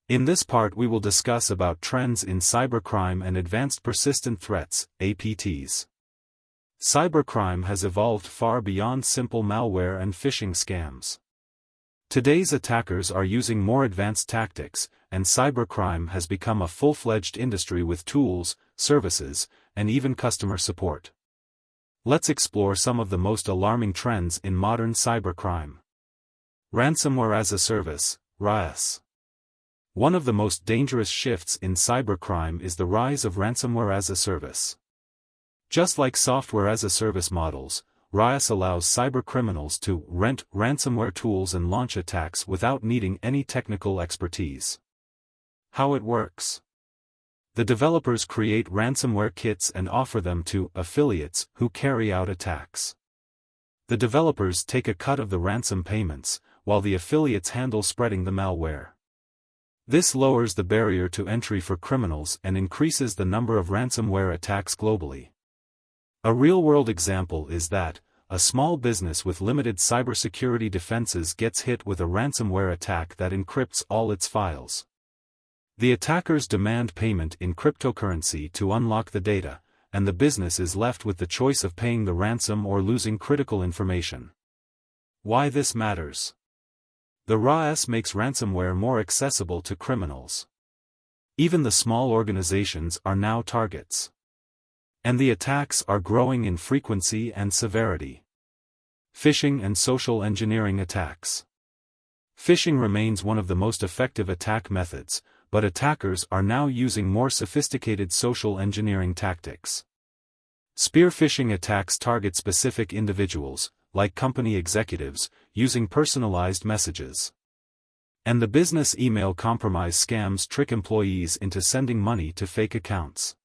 In this part we will discuss about trends in cybercrime and advanced persistent threats, APTs. Cybercrime has evolved far beyond simple malware and phishing scams. Today's attackers are using more advanced tactics, and cybercrime has become a full-fledged industry with tools, services, and even customer support. Let's explore some of the most alarming trends in modern cybercrime. Ransomware as a Service, RaaS. One of the most dangerous shifts in cybercrime is the rise of ransomware as a service. Just like software as a service models, RaaS allows cybercriminals to rent ransomware tools and launch attacks without needing any technical expertise. How it works. The developers create ransomware kits and offer them to affiliates who carry out attacks. The developers take a cut of the ransom payments, while the affiliates handle spreading the malware. This lowers the barrier to entry for criminals and increases the number of ransomware attacks globally. A real-world example is that a small business with limited cybersecurity defenses gets hit with a ransomware attack that encrypts all its files. The attackers demand payment in cryptocurrency to unlock the data, and the business is left with the choice of paying the ransom or losing critical information. Why this matters? The RaaS makes ransomware more accessible to criminals. Even the small organizations are now targets. And the attacks are growing in frequency and severity. Phishing and social engineering attacks. Phishing remains one of the most effective attack methods, but attackers are now using more sophisticated social engineering tactics. Spear phishing attacks target specific individuals, like company executives, using personalized messages. And the business email compromise scams trick employees into sending money to fake accounts.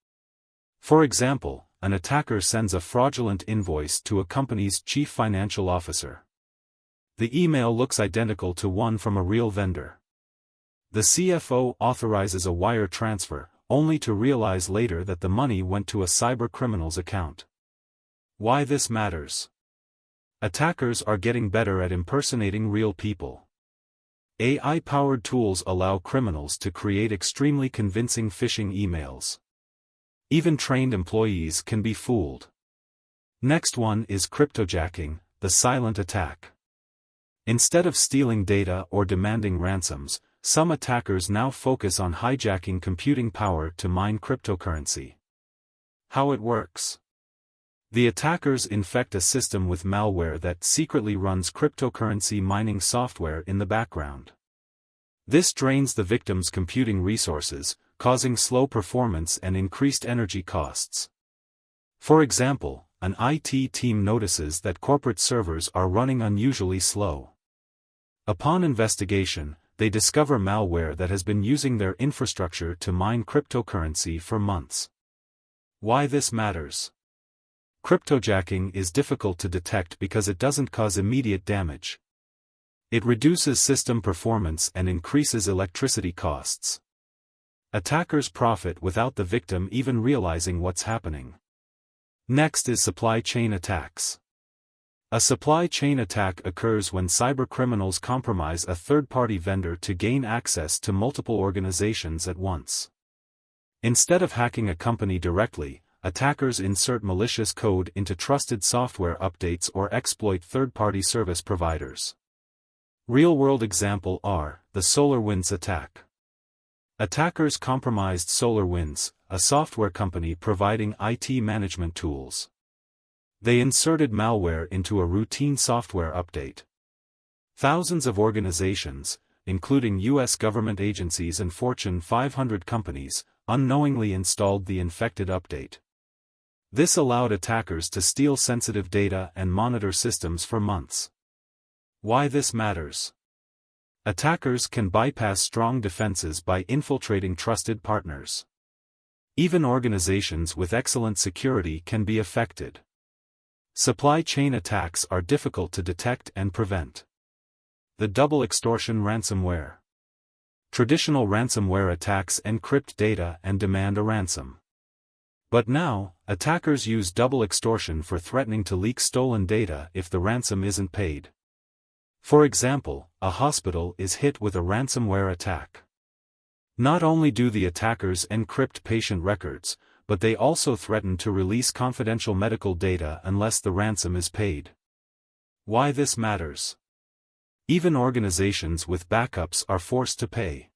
For example, an attacker sends a fraudulent invoice to a company's chief financial officer. The email looks identical to one from a real vendor. The CFO authorizes a wire transfer, only to realize later that the money went to a cyber criminal's account. Why this matters? Attackers are getting better at impersonating real people. AI-powered tools allow criminals to create extremely convincing phishing emails. Even trained employees can be fooled. Next one is cryptojacking, the silent attack. Instead of stealing data or demanding ransoms, some attackers now focus on hijacking computing power to mine cryptocurrency. How it works. The attackers infect a system with malware that secretly runs cryptocurrency mining software in the background. This drains the victim's computing resources, causing slow performance and increased energy costs. For example, an IT team notices that corporate servers are running unusually slow. Upon investigation, they discover malware that has been using their infrastructure to mine cryptocurrency for months. Why this matters? Cryptojacking is difficult to detect because it doesn't cause immediate damage. It reduces system performance and increases electricity costs. Attackers profit without the victim even realizing what's happening. Next is supply chain attacks. A supply chain attack occurs when cybercriminals compromise a third-party vendor to gain access to multiple organizations at once. Instead of hacking a company directly, attackers insert malicious code into trusted software updates or exploit third-party service providers. Real-world examples are the SolarWinds attack. Attackers compromised SolarWinds, a software company providing IT management tools. They inserted malware into a routine software update. Thousands of organizations, including U.S. government agencies and Fortune 500 companies, unknowingly installed the infected update. This allowed attackers to steal sensitive data and monitor systems for months. Why this matters? Attackers can bypass strong defenses by infiltrating trusted partners. Even organizations with excellent security can be affected. Supply chain attacks are difficult to detect and prevent. The double extortion ransomware. Traditional ransomware attacks encrypt data and demand a ransom. But now, attackers use double extortion for threatening to leak stolen data if the ransom isn't paid. For example, a hospital is hit with a ransomware attack. Not only do the attackers encrypt patient records, but they also threaten to release confidential medical data unless the ransom is paid. Why this matters? Even organizations with backups are forced to pay.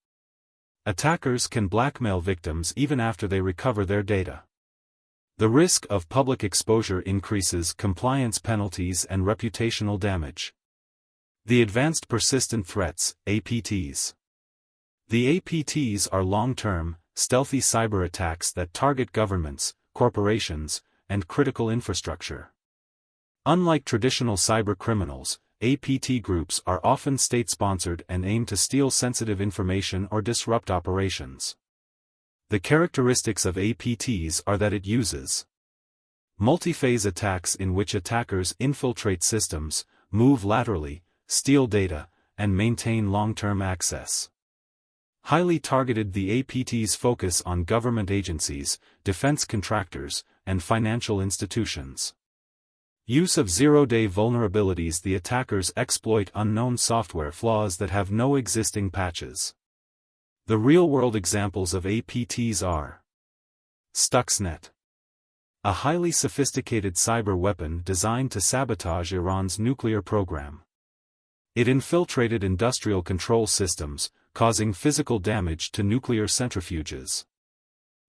Attackers can blackmail victims even after they recover their data. The risk of public exposure increases compliance penalties and reputational damage. The Advanced Persistent Threats, APTs. The APTs are long-term, stealthy cyber attacks that target governments, corporations, and critical infrastructure. Unlike traditional cyber criminals, APT groups are often state-sponsored and aim to steal sensitive information or disrupt operations. The characteristics of APTs are that it uses multi-phase attacks in which attackers infiltrate systems, move laterally, steal data, and maintain long-term access. Highly targeted, the APTs focus on government agencies, defense contractors, and financial institutions. Use of zero-day vulnerabilities. The attackers exploit unknown software flaws that have no existing patches. The real-world examples of APTs are Stuxnet, a highly sophisticated cyber weapon designed to sabotage Iran's nuclear program. It infiltrated industrial control systems, causing physical damage to nuclear centrifuges.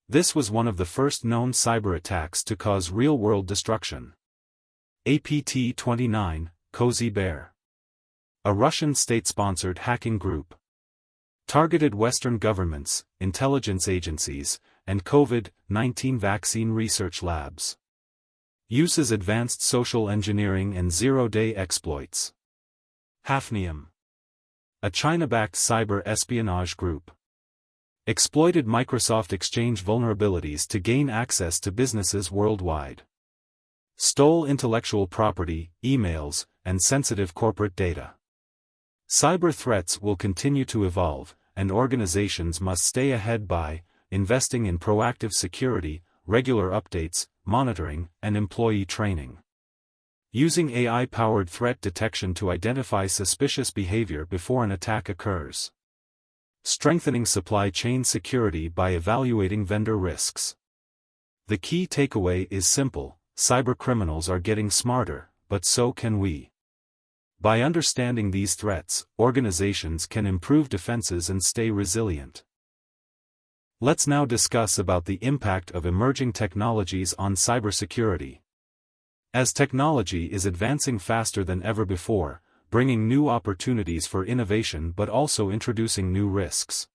This was one of the first known cyber attacks to cause real-world destruction. APT-29, Cozy Bear, a Russian state-sponsored hacking group. Targeted Western governments, intelligence agencies, and COVID-19 vaccine research labs. Uses advanced social engineering and zero-day exploits. Hafnium, a China-backed cyber espionage group. Exploited Microsoft Exchange vulnerabilities to gain access to businesses worldwide. Stole intellectual property, emails, and sensitive corporate data. Cyber threats will continue to evolve, and organizations must stay ahead by investing in proactive security, regular updates, monitoring, and employee training. Using AI-powered threat detection to identify suspicious behavior before an attack occurs. Strengthening supply chain security by evaluating vendor risks. The key takeaway is simple: cybercriminals are getting smarter, but so can we. By understanding these threats, organizations can improve defenses and stay resilient. Let's now discuss about the impact of emerging technologies on cybersecurity. As technology is advancing faster than ever before, bringing new opportunities for innovation but also introducing new risks.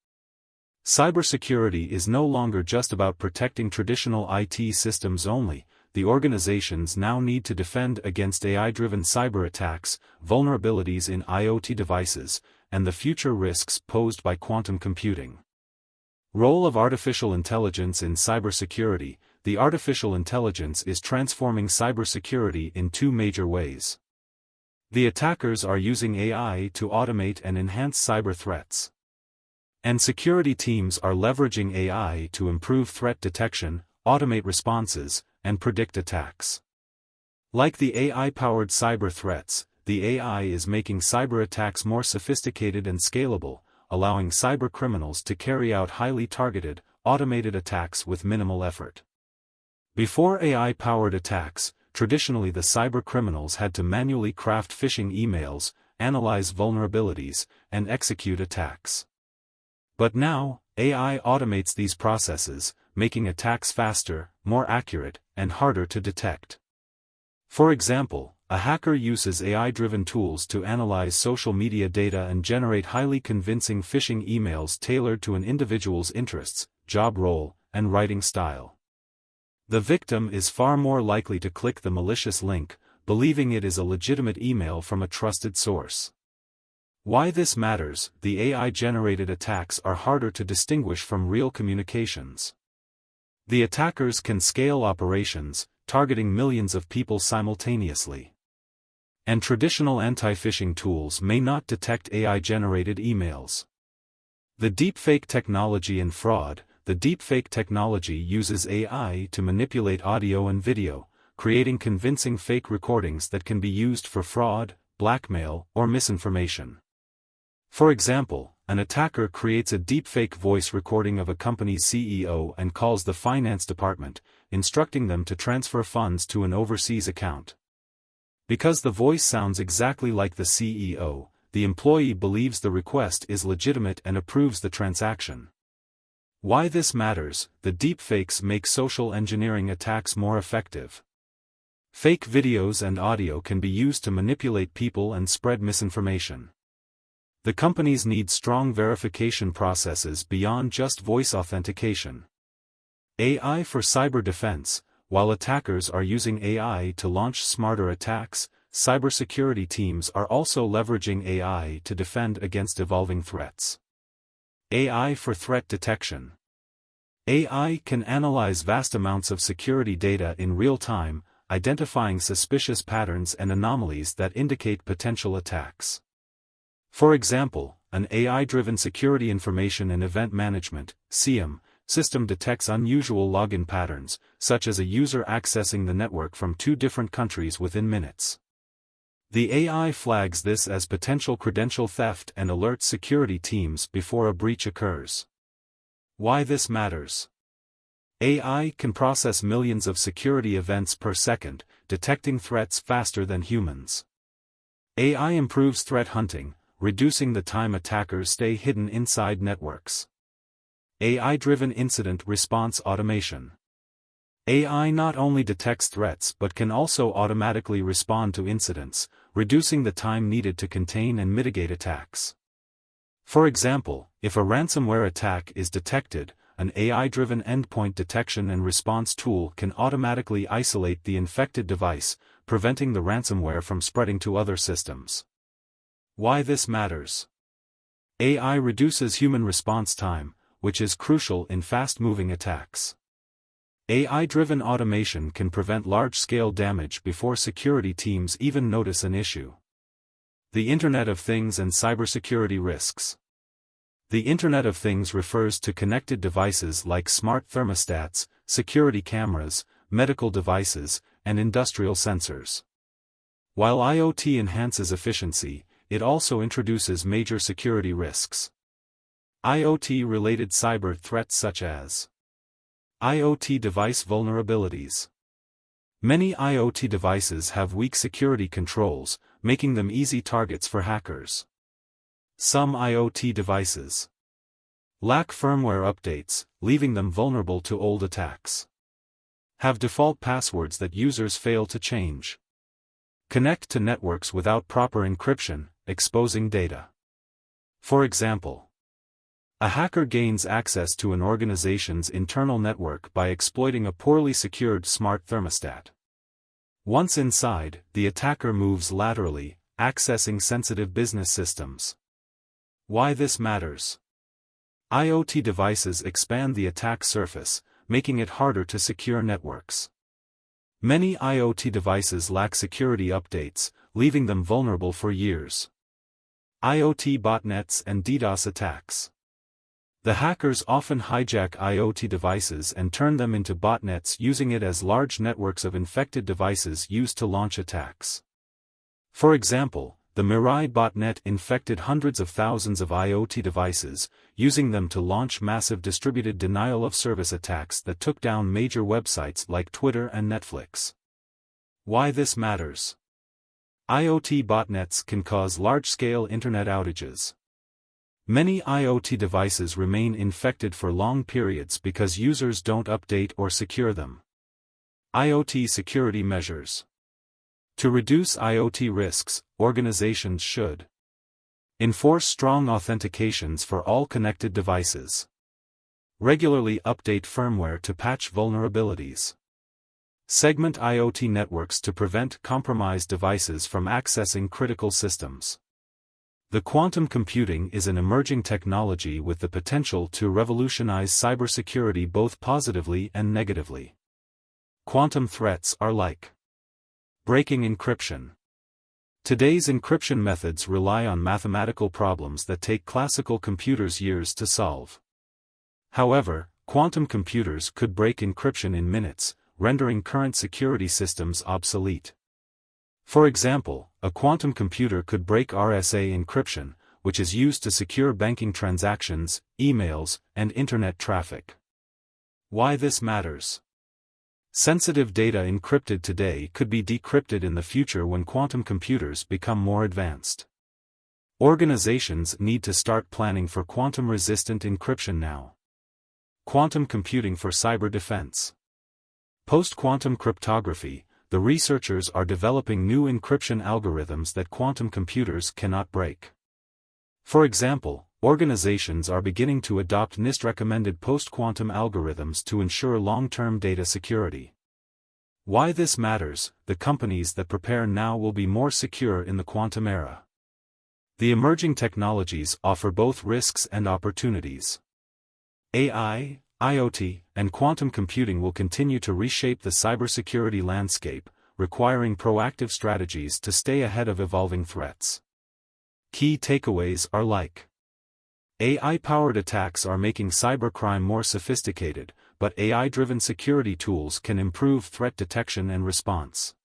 Cybersecurity is no longer just about protecting traditional IT systems only. The organizations now need to defend against AI-driven cyber attacks, vulnerabilities in IoT devices, and the future risks posed by quantum computing. Role of artificial intelligence in cybersecurity. The artificial intelligence is transforming cybersecurity in two major ways. The attackers are using AI to automate and enhance cyber threats. And security teams are leveraging AI to improve threat detection, automate responses, and predict attacks. Like the AI-powered cyber threats, the AI is making cyber attacks more sophisticated and scalable, allowing cyber criminals to carry out highly targeted, automated attacks with minimal effort. Before AI-powered attacks, traditionally the cyber criminals had to manually craft phishing emails, analyze vulnerabilities, and execute attacks. But now, AI automates these processes, making attacks faster, more accurate, and harder to detect. For example, a hacker uses AI-driven tools to analyze social media data and generate highly convincing phishing emails tailored to an individual's interests, job role, and writing style. The victim is far more likely to click the malicious link, believing it is a legitimate email from a trusted source. Why this matters: the AI-generated attacks are harder to distinguish from real communications. The attackers can scale operations, targeting millions of people simultaneously. And traditional anti-phishing tools may not detect AI-generated emails. The deepfake technology and fraud. The deepfake technology uses AI to manipulate audio and video, creating convincing fake recordings that can be used for fraud, blackmail, or misinformation. For example, an attacker creates a deepfake voice recording of a company's CEO and calls the finance department, instructing them to transfer funds to an overseas account. Because the voice sounds exactly like the CEO, the employee believes the request is legitimate and approves the transaction. Why this matters: the deepfakes make social engineering attacks more effective. Fake videos and audio can be used to manipulate people and spread misinformation. The companies need strong verification processes beyond just voice authentication. AI for cyber defense. While attackers are using AI to launch smarter attacks, cybersecurity teams are also leveraging AI to defend against evolving threats. AI for threat detection. AI can analyze vast amounts of security data in real time, identifying suspicious patterns and anomalies that indicate potential attacks. For example, an AI-driven security information and event management (SIEM) system detects unusual login patterns, such as a user accessing the network from two different countries within minutes. The AI flags this as potential credential theft and alerts security teams before a breach occurs. Why this matters: AI can process millions of security events per second, detecting threats faster than humans. AI improves threat hunting, reducing the time attackers stay hidden inside networks. AI-driven incident response automation. AI not only detects threats but can also automatically respond to incidents, reducing the time needed to contain and mitigate attacks. For example, if a ransomware attack is detected, an AI-driven endpoint detection and response tool can automatically isolate the infected device, preventing the ransomware from spreading to other systems. Why this matters: AI reduces human response time, which is crucial in fast-moving attacks. AI-driven automation can prevent large-scale damage before security teams even notice an issue. The Internet of Things and cybersecurity risks. The Internet of Things refers to connected devices like smart thermostats, security cameras, medical devices, and industrial sensors. While IoT enhances efficiency, it also introduces major security risks. IoT-related cyber threats such as IoT device vulnerabilities. Many IoT devices have weak security controls, making them easy targets for hackers. Some IoT devices lack firmware updates, leaving them vulnerable to old attacks. Have default passwords that users fail to change. Connect to networks without proper encryption, exposing data. For example, a hacker gains access to an organization's internal network by exploiting a poorly secured smart thermostat. Once inside, the attacker moves laterally, accessing sensitive business systems. Why this matters? IoT devices expand the attack surface, making it harder to secure networks. Many IoT devices lack security updates, leaving them vulnerable for years. IoT botnets and DDoS attacks. The hackers often hijack IoT devices and turn them into botnets, using it as large networks of infected devices used to launch attacks. For example, the Mirai botnet infected hundreds of thousands of IoT devices, using them to launch massive distributed denial-of-service attacks that took down major websites like Twitter and Netflix. Why this matters? IoT botnets can cause large-scale internet outages. Many IoT devices remain infected for long periods because users don't update or secure them. IoT security measures. To reduce IoT risks, organizations should enforce strong authentications for all connected devices. Regularly update firmware to patch vulnerabilities. Segment IoT networks to prevent compromised devices from accessing critical systems. The quantum computing is an emerging technology with the potential to revolutionize cybersecurity both positively and negatively. Quantum threats are like breaking encryption. Today's encryption methods rely on mathematical problems that take classical computers years to solve. However, quantum computers could break encryption in minutes, rendering current security systems obsolete. For example, a quantum computer could break RSA encryption, which is used to secure banking transactions, emails, and internet traffic. Why this matters? Sensitive data encrypted today could be decrypted in the future when quantum computers become more advanced. Organizations need to start planning for quantum-resistant encryption now. Quantum computing for cyber defense. Post-quantum cryptography. The researchers are developing new encryption algorithms that quantum computers cannot break. For example, organizations are beginning to adopt NIST-recommended post-quantum algorithms to ensure long-term data security. Why this matters? The companies that prepare now will be more secure in the quantum era. The emerging technologies offer both risks and opportunities. AI, IoT, and quantum computing will continue to reshape the cybersecurity landscape, requiring proactive strategies to stay ahead of evolving threats. Key takeaways are like: AI-powered attacks are making cybercrime more sophisticated, but AI-driven security tools can improve threat detection and response.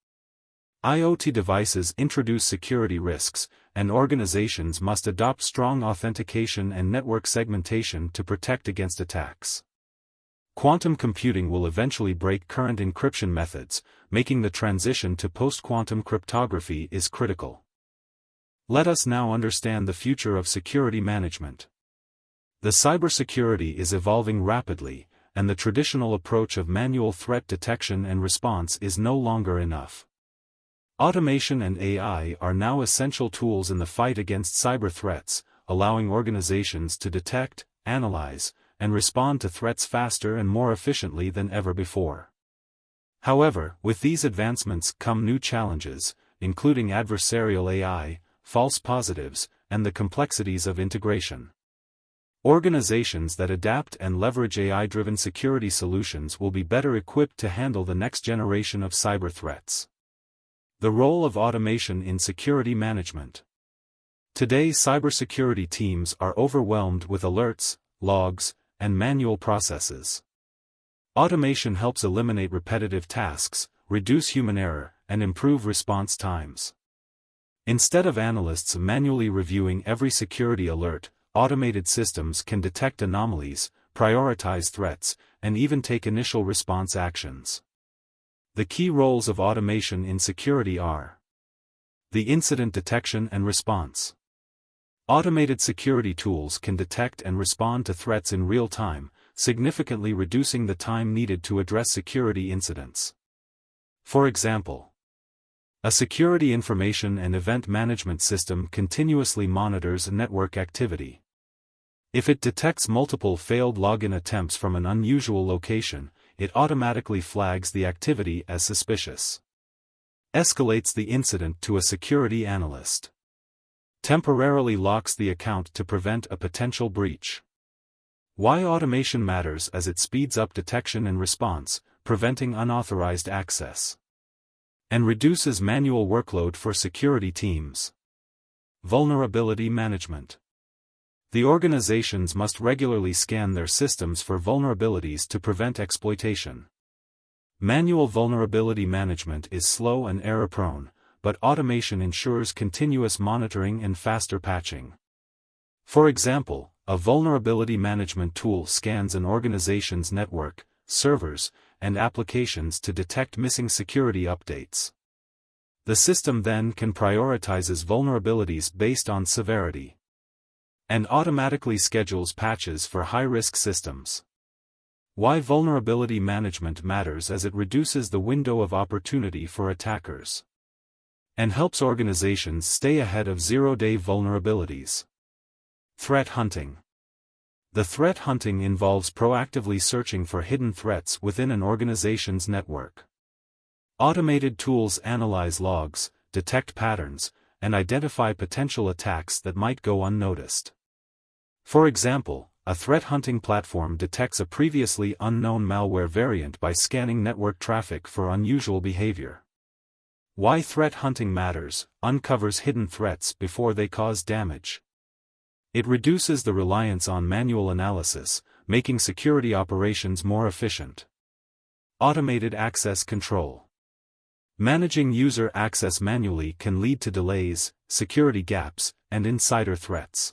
IoT devices introduce security risks, and organizations must adopt strong authentication and network segmentation to protect against attacks. Quantum computing will eventually break current encryption methods, making the transition to post-quantum cryptography is critical. Let us now understand the future of security management. The cybersecurity is evolving rapidly, and the traditional approach of manual threat detection and response is no longer enough. Automation and AI are now essential tools in the fight against cyber threats, allowing organizations to detect, analyze, and respond to threats faster and more efficiently than ever before. However, with these advancements come new challenges, including adversarial AI, false positives, and the complexities of integration. Organizations that adapt and leverage AI-driven security solutions will be better equipped to handle the next generation of cyber threats. The role of automation in security management. Today, cybersecurity teams are overwhelmed with alerts, logs, and manual processes. Automation helps eliminate repetitive tasks, reduce human error, and improve response times. Instead of analysts manually reviewing every security alert, automated systems can detect anomalies, prioritize threats, and even take initial response actions. The key roles of automation in security are: the incident detection and response. Automated security tools can detect and respond to threats in real time, significantly reducing the time needed to address security incidents. For example, a security information and event management system continuously monitors network activity. If it detects multiple failed login attempts from an unusual location, it automatically flags the activity as suspicious. Escalates the incident to a security analyst. Temporarily locks the account to prevent a potential breach. Why automation matters: as it speeds up detection and response, preventing unauthorized access, and reduces manual workload for security teams. Vulnerability management. The organizations must regularly scan their systems for vulnerabilities to prevent exploitation. Manual vulnerability management is slow and error-prone, but automation ensures continuous monitoring and faster patching. For example, a vulnerability management tool scans an organization's network, servers, and applications to detect missing security updates. The system then can prioritize vulnerabilities based on severity, and automatically schedules patches for high-risk systems. Why vulnerability management matters: as it reduces the window of opportunity for attackers, and helps organizations stay ahead of zero-day vulnerabilities. Threat hunting. The threat hunting involves proactively searching for hidden threats within an organization's network. Automated tools analyze logs, detect patterns, and identify potential attacks that might go unnoticed. For example, a threat hunting platform detects a previously unknown malware variant by scanning network traffic for unusual behavior. Why threat hunting matters: uncovers hidden threats before they cause damage. It reduces the reliance on manual analysis, making security operations more efficient. Automated access control. Managing user access manually can lead to delays, security gaps, and insider threats.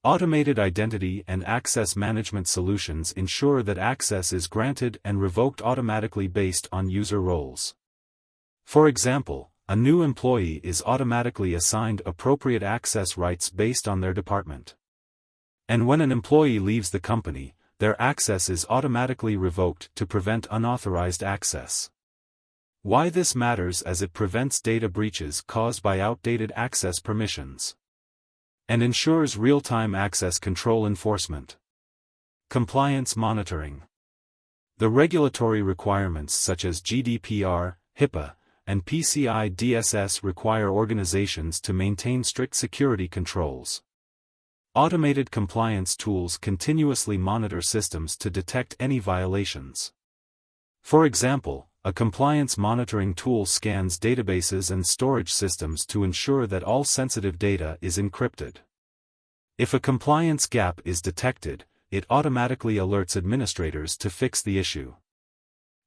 Automated identity and access management solutions ensure that access is granted and revoked automatically based on user roles. For example, a new employee is automatically assigned appropriate access rights based on their department. And when an employee leaves the company, their access is automatically revoked to prevent unauthorized access. Why this matters: as it prevents data breaches caused by outdated access permissions, and ensures real-time access control enforcement. Compliance monitoring. The regulatory requirements such as GDPR, HIPAA, and PCI DSS require organizations to maintain strict security controls. Automated compliance tools continuously monitor systems to detect any violations. For example, a compliance monitoring tool scans databases and storage systems to ensure that all sensitive data is encrypted. If a compliance gap is detected, it automatically alerts administrators to fix the issue.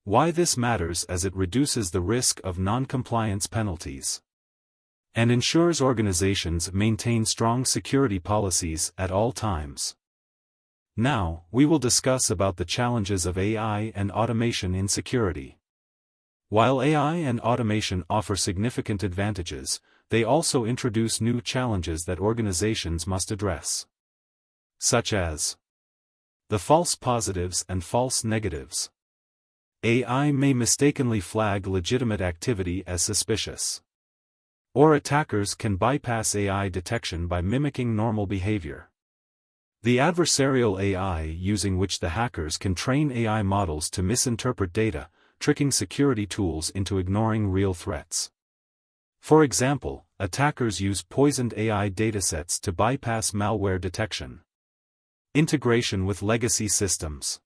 Why this matters: as it reduces the risk of non-compliance penalties, and ensures organizations maintain strong security policies at all times. Now, we will discuss about the challenges of AI and automation in security. While AI and automation offer significant advantages, they also introduce new challenges that organizations must address, such as the false positives and false negatives. AI may mistakenly flag legitimate activity as suspicious, or attackers can bypass AI detection by mimicking normal behavior. The adversarial AI, using which the hackers can train AI models to misinterpret data, tricking security tools into ignoring real threats. For example, attackers use poisoned AI datasets to bypass malware detection. Integration with legacy systems.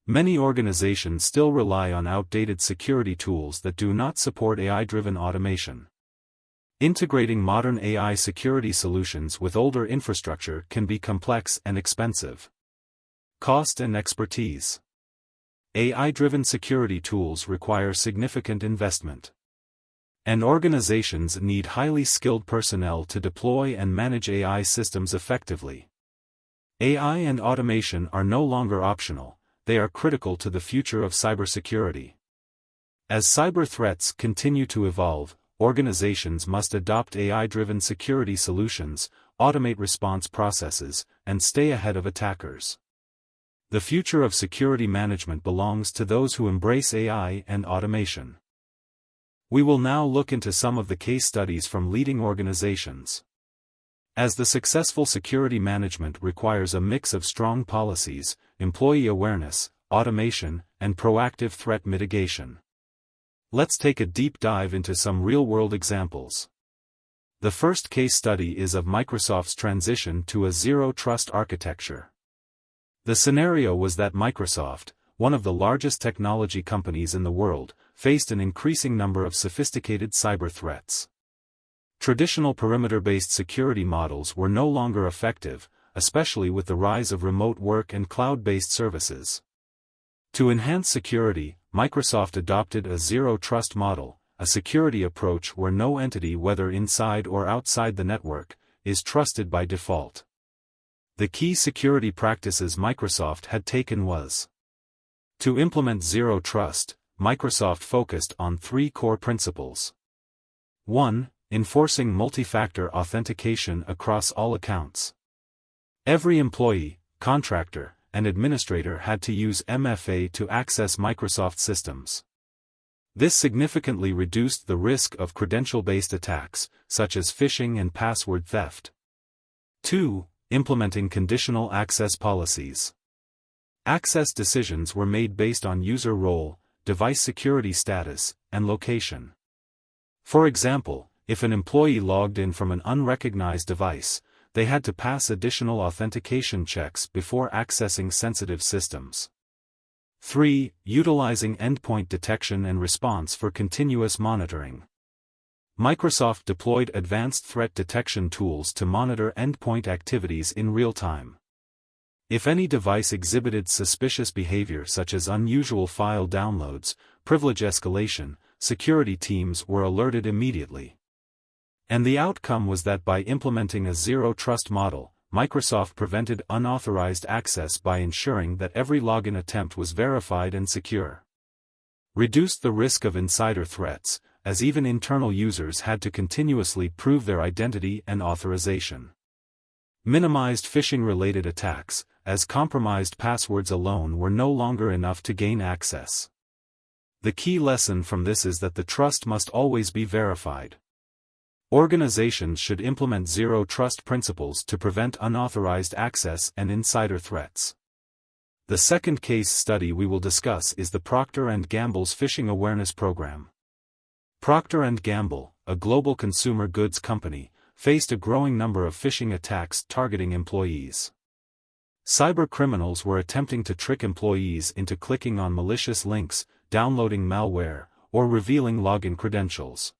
Many organizations still rely on outdated security tools that do not support AI-driven automation. Integrating modern AI security solutions with older infrastructure can be complex and expensive. Cost and expertise. AI-driven security tools require significant investment, and organizations need highly skilled personnel to deploy and manage AI systems effectively. AI and automation are no longer optional, they are critical to the future of cybersecurity. As cyber threats continue to evolve, organizations must adopt AI-driven security solutions, automate response processes, and stay ahead of attackers. The future of security management belongs to those who embrace AI and automation. We will now look into some of the case studies from leading organizations. As the successful security management requires a mix of strong policies, employee awareness, automation, and proactive threat mitigation. Let's take a deep dive into some real-world examples. The first case study is of Microsoft's transition to a zero-trust architecture. The scenario was that Microsoft, one of the largest technology companies in the world, faced an increasing number of sophisticated cyber threats. Traditional perimeter-based security models were no longer effective, especially with the rise of remote work and cloud-based services. To enhance security, Microsoft adopted a zero-trust model, a security approach where no entity, whether inside or outside the network, is trusted by default. The key security practices Microsoft had taken was: to implement zero trust, Microsoft focused on 3 core principles. 1. Enforcing multi-factor authentication across all accounts. Every employee, contractor, and administrator had to use MFA to access Microsoft systems. This significantly reduced the risk of credential-based attacks, such as phishing and password theft. 2. Implementing conditional access policies. Access decisions were made based on user role, device security status, and location. For example, if an employee logged in from an unrecognized device, they had to pass additional authentication checks before accessing sensitive systems. 3. Utilizing endpoint detection and response for continuous monitoring. Microsoft deployed advanced threat detection tools to monitor endpoint activities in real time. If any device exhibited suspicious behavior such as unusual file downloads, privilege escalation, security teams were alerted immediately. And the outcome was that by implementing a zero-trust model, Microsoft prevented unauthorized access by ensuring that every login attempt was verified and secure. Reduced the risk of insider threats, as even internal users had to continuously prove their identity and authorization. Minimized phishing-related attacks, as compromised passwords alone were no longer enough to gain access. The key lesson from this is that the trust must always be verified. Organizations should implement zero-trust principles to prevent unauthorized access and insider threats. The second case study we will discuss is the Procter & Gamble's Phishing Awareness Program. Procter & Gamble, a global consumer goods company, faced a growing number of phishing attacks targeting employees. Cybercriminals were attempting to trick employees into clicking on malicious links, downloading malware, or revealing login credentials.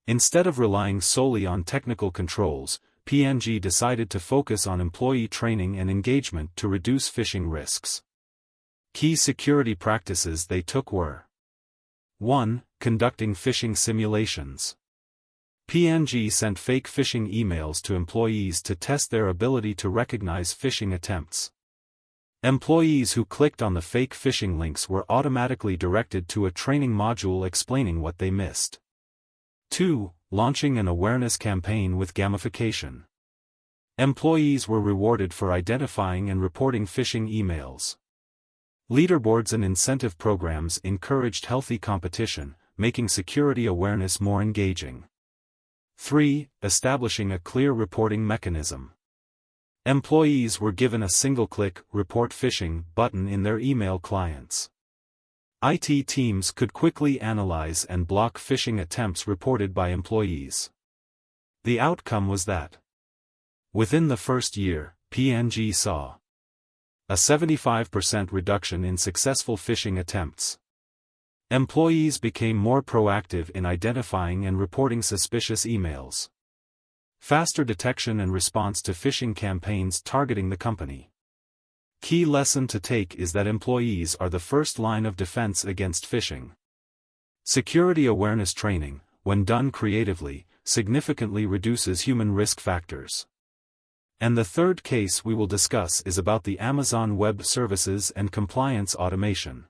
Instead of relying solely on technical controls, P&G decided to focus on employee training and engagement to reduce phishing risks. Key security practices they took were: 1. Conducting phishing simulations. P&G sent fake phishing emails to employees to test their ability to recognize phishing attempts. Employees who clicked on the fake phishing links were automatically directed to a training module explaining what they missed. 2. Launching an awareness campaign with gamification. Employees were rewarded for identifying and reporting phishing emails. Leaderboards and incentive programs encouraged healthy competition, making security awareness more engaging. 3. Establishing a clear reporting mechanism. Employees were given a single-click "Report Phishing" button in their email clients. IT teams could quickly analyze and block phishing attempts reported by employees. The outcome was that, within the first year, P&G saw a 75% reduction in successful phishing attempts. Employees became more proactive in identifying and reporting suspicious emails. Faster detection and response to phishing campaigns targeting the company. Key lesson to take is that employees are the first line of defense against phishing. Security awareness training, when done creatively, significantly reduces human risk factors. And the third case we will discuss is about the Amazon Web Services and compliance automation.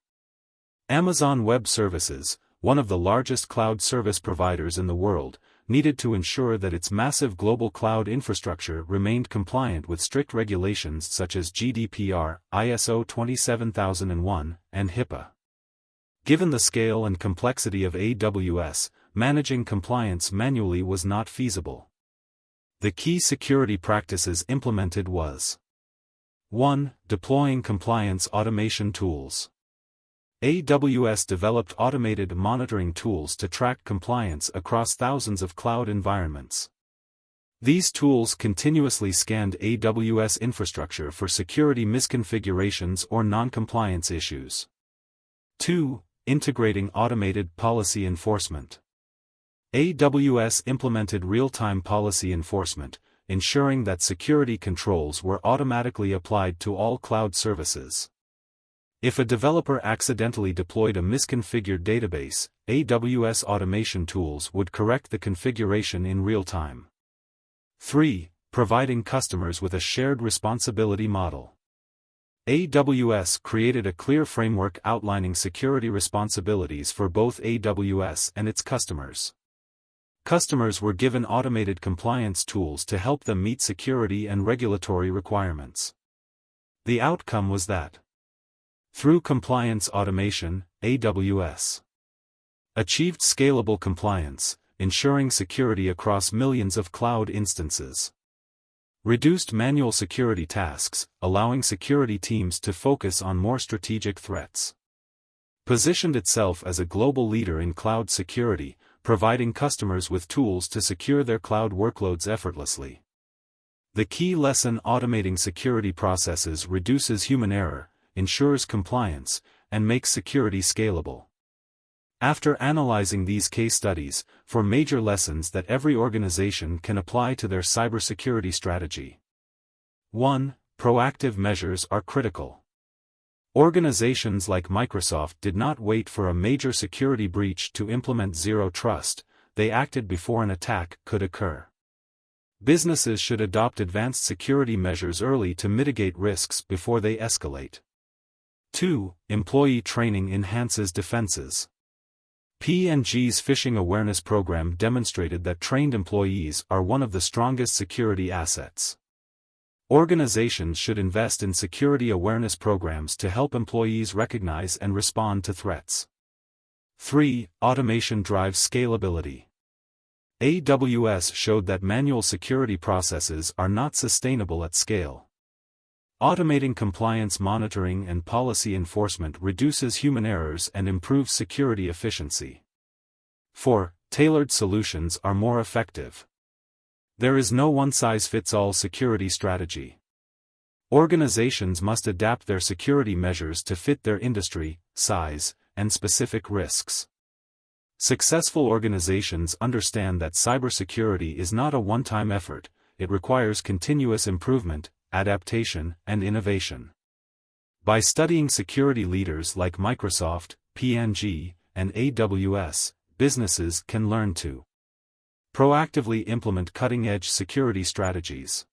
Amazon Web Services, one of the largest cloud service providers in the world, needed to ensure that its massive global cloud infrastructure remained compliant with strict regulations such as GDPR, ISO 27001, and HIPAA. Given the scale and complexity of AWS, managing compliance manually was not feasible. The key security practices implemented was 1. Deploying compliance automation tools. AWS developed automated monitoring tools to track compliance across thousands of cloud environments. These tools continuously scanned AWS infrastructure for security misconfigurations or non-compliance issues. 2. Integrating automated policy enforcement. AWS implemented real-time policy enforcement, ensuring that security controls were automatically applied to all cloud services. If a developer accidentally deployed a misconfigured database, AWS automation tools would correct the configuration in real time. 3. Providing customers with a shared responsibility model. AWS created a clear framework outlining security responsibilities for both AWS and its customers. Customers were given automated compliance tools to help them meet security and regulatory requirements. The outcome was that, through compliance automation, AWS achieved scalable compliance, ensuring security across millions of cloud instances. Reduced manual security tasks, allowing security teams to focus on more strategic threats. Positioned itself as a global leader in cloud security, providing customers with tools to secure their cloud workloads effortlessly. The key lesson: automating security processes reduces human error, ensures compliance, and makes security scalable. After analyzing these case studies, 4 major lessons that every organization can apply to their cybersecurity strategy. 1. Proactive measures are critical. Organizations like Microsoft did not wait for a major security breach to implement Zero Trust, they acted before an attack could occur. Businesses should adopt advanced security measures early to mitigate risks before they escalate. 2. Employee training enhances defenses. P&G's phishing awareness program demonstrated that trained employees are one of the strongest security assets. Organizations should invest in security awareness programs to help employees recognize and respond to threats. 3. Automation drives scalability. AWS showed that manual security processes are not sustainable at scale. Automating compliance monitoring and policy enforcement reduces human errors and improves security efficiency. 4. Tailored solutions are more effective. There is no one-size-fits-all security strategy. Organizations must adapt their security measures to fit their industry, size, and specific risks. Successful organizations understand that cybersecurity is not a one-time effort, it requires continuous improvement, adaptation, and innovation. By studying security leaders like Microsoft, P&G, and AWS, businesses can learn to proactively implement cutting-edge security strategies.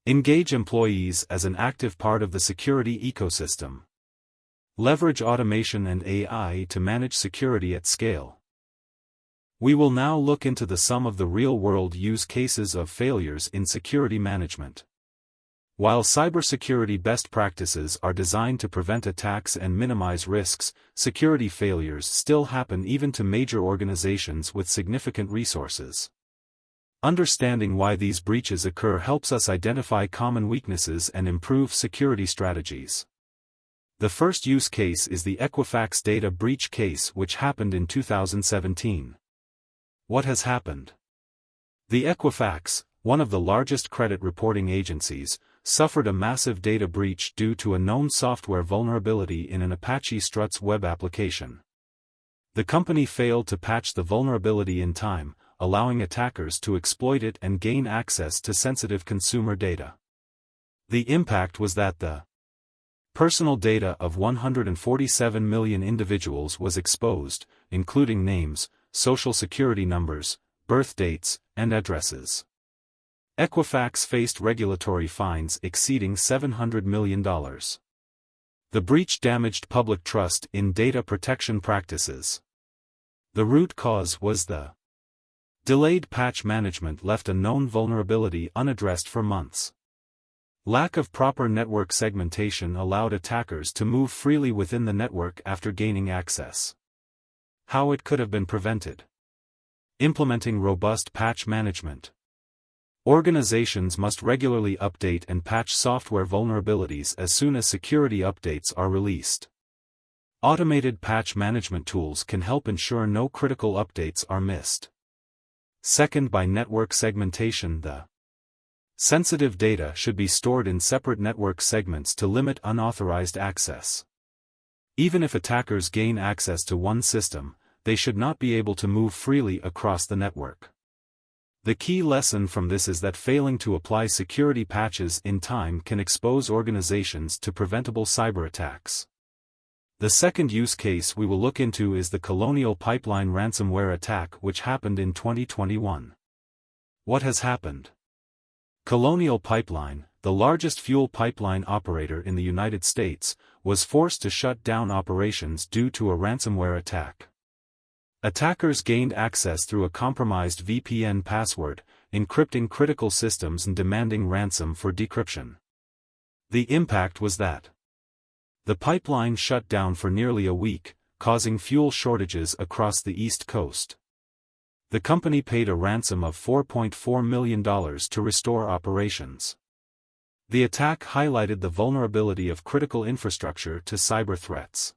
Engage employees as an active part of the security ecosystem. Leverage automation and AI to manage security at scale. We will now look into some of the real-world use cases of failures in security management. While cybersecurity best practices are designed to prevent attacks and minimize risks, security failures still happen even to major organizations with significant resources. Understanding why these breaches occur helps us identify common weaknesses and improve security strategies. The first use case is the Equifax data breach case, which happened in 2017. What has happened? The Equifax, one of the largest credit reporting agencies, suffered a massive data breach due to a known software vulnerability in an Apache Struts web application. The company failed to patch the vulnerability in time, allowing attackers to exploit it and gain access to sensitive consumer data. The impact was that the personal data of 147 million individuals was exposed, including names, social security numbers, birth dates, and addresses. Equifax faced regulatory fines exceeding $700 million. The breach damaged public trust in data protection practices. The root cause was the Delayed patch management left a known vulnerability unaddressed for months. Lack of proper network segmentation allowed attackers to move freely within the network after gaining access. How it could have been prevented. Implementing robust patch management. Organizations must regularly update and patch software vulnerabilities as soon as security updates are released. Automated patch management tools can help ensure no critical updates are missed. Second, by network segmentation, the sensitive data should be stored in separate network segments to limit unauthorized access. Even if attackers gain access to one system, they should not be able to move freely across the network. The key lesson from this is that failing to apply security patches in time can expose organizations to preventable cyber attacks. The second use case we will look into is the Colonial Pipeline ransomware attack, which happened in 2021. What has happened? Colonial Pipeline, the largest fuel pipeline operator in the United States, was forced to shut down operations due to a ransomware attack. Attackers gained access through a compromised VPN password, encrypting critical systems and demanding ransom for decryption. The impact was that the pipeline shut down for nearly a week, causing fuel shortages across the East Coast. The company paid a ransom of $4.4 million to restore operations. The attack highlighted the vulnerability of critical infrastructure to cyber threats.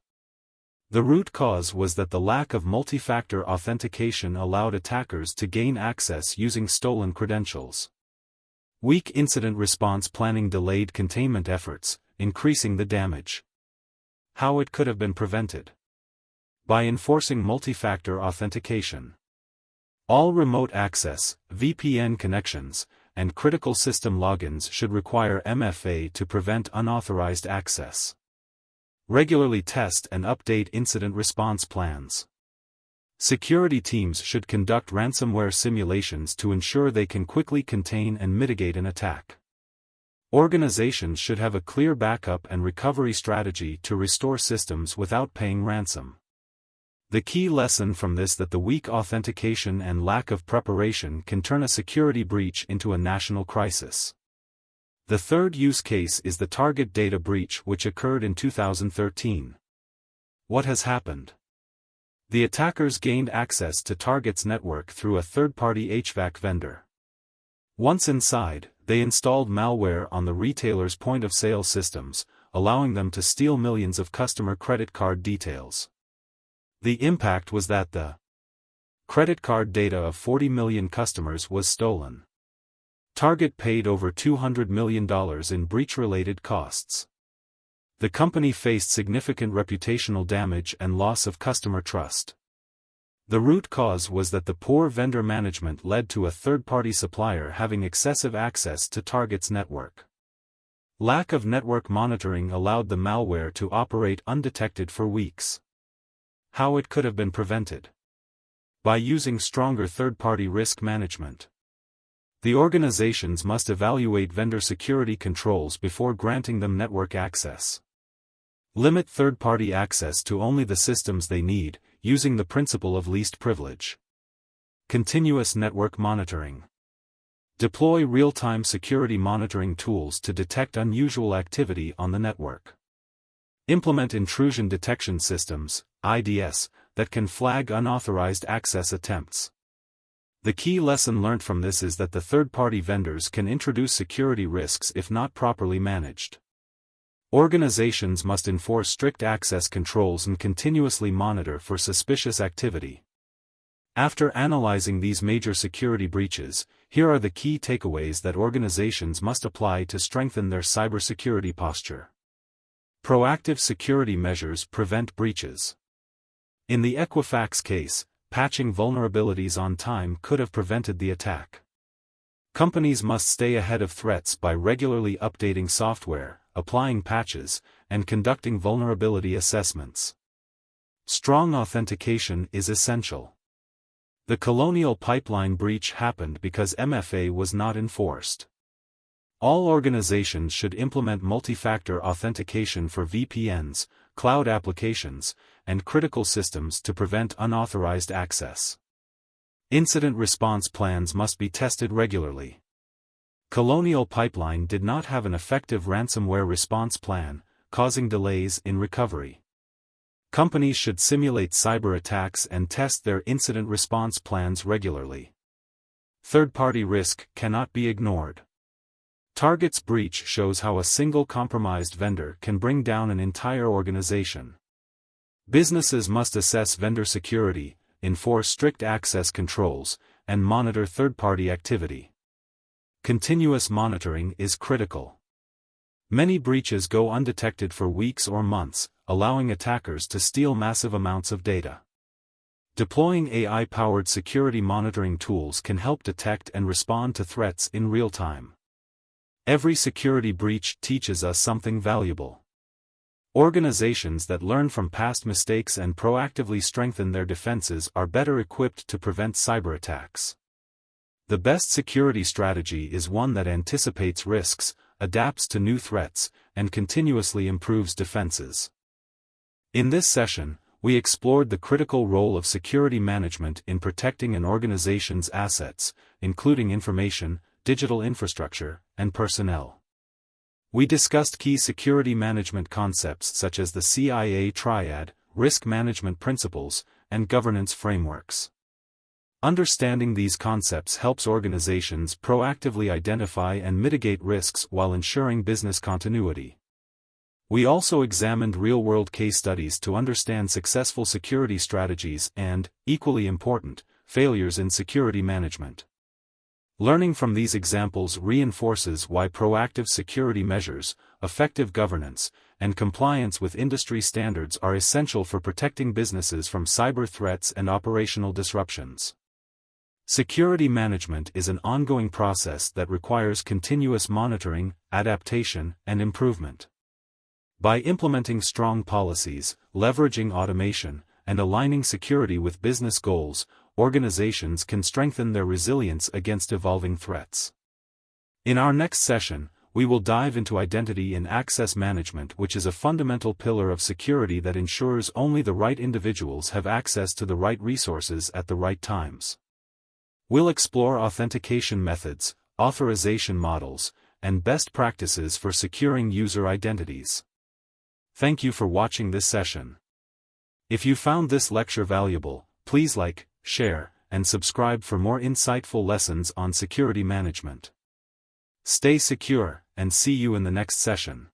The root cause was that the lack of multi-factor authentication allowed attackers to gain access using stolen credentials. Weak incident response planning delayed containment efforts, increasing the damage. How it could have been prevented? By enforcing multi-factor authentication. All remote access, VPN connections, and critical system logins should require MFA to prevent unauthorized access. Regularly test and update incident response plans. Security teams should conduct ransomware simulations to ensure they can quickly contain and mitigate an attack. Organizations should have a clear backup and recovery strategy to restore systems without paying ransom. The key lesson from this is that the weak authentication and lack of preparation can turn a security breach into a national crisis. The third use case is the Target data breach, which occurred in 2013. What has happened? The attackers gained access to Target's network through a third-party HVAC vendor. Once inside, they installed malware on the retailer's point-of-sale systems, allowing them to steal millions of customer credit card details. The impact was that the credit card data of 40 million customers was stolen. Target paid over $200 million in breach-related costs. The company faced significant reputational damage and loss of customer trust. The root cause was that the poor vendor management led to a third-party supplier having excessive access to Target's network. Lack of network monitoring allowed the malware to operate undetected for weeks. How it could have been prevented? By using stronger third-party risk management. The organizations must evaluate vendor security controls before granting them network access. Limit third-party access to only the systems they need, using the principle of least privilege. Continuous network monitoring. Deploy real-time security monitoring tools to detect unusual activity on the network. Implement intrusion detection systems, IDS, that can flag unauthorized access attempts. The key lesson learned from this is that the third-party vendors can introduce security risks if not properly managed. Organizations must enforce strict access controls and continuously monitor for suspicious activity. After analyzing these major security breaches, here are the key takeaways that organizations must apply to strengthen their cybersecurity posture. Proactive security measures prevent breaches. In the Equifax case, patching vulnerabilities on time could have prevented the attack. Companies must stay ahead of threats by regularly updating software, applying patches, and conducting vulnerability assessments. Strong authentication is essential. The Colonial Pipeline breach happened because MFA was not enforced. All organizations should implement multi-factor authentication for VPNs, cloud applications, and critical systems to prevent unauthorized access. Incident response plans must be tested regularly. Colonial Pipeline did not have an effective ransomware response plan, causing delays in recovery. Companies should simulate cyber attacks and test their incident response plans regularly. Third-party risk cannot be ignored. Target's breach shows how a single compromised vendor can bring down an entire organization. Businesses must assess vendor security, enforce strict access controls, and monitor third-party activity. Continuous monitoring is critical. Many breaches go undetected for weeks or months, allowing attackers to steal massive amounts of data. Deploying AI-powered security monitoring tools can help detect and respond to threats in real time. Every security breach teaches us something valuable. Organizations that learn from past mistakes and proactively strengthen their defenses are better equipped to prevent cyber attacks. The best security strategy is one that anticipates risks, adapts to new threats, and continuously improves defenses. In this session, we explored the critical role of security management in protecting an organization's assets, including information, digital infrastructure, and personnel. We discussed key security management concepts such as the CIA Triad, risk management principles, and governance frameworks. Understanding these concepts helps organizations proactively identify and mitigate risks while ensuring business continuity. We also examined real-world case studies to understand successful security strategies and, equally important, failures in security management. Learning from these examples reinforces why proactive security measures, effective governance, and compliance with industry standards are essential for protecting businesses from cyber threats and operational disruptions. Security management is an ongoing process that requires continuous monitoring, adaptation, and improvement. By implementing strong policies, leveraging automation, and aligning security with business goals, organizations can strengthen their resilience against evolving threats. In our next session, we will dive into identity and access management, which is a fundamental pillar of security that ensures only the right individuals have access to the right resources at the right times. We'll explore authentication methods, authorization models, and best practices for securing user identities. Thank you for watching this session. If you found this lecture valuable, please like, share, and subscribe for more insightful lessons on security management. Stay secure, and see you in the next session.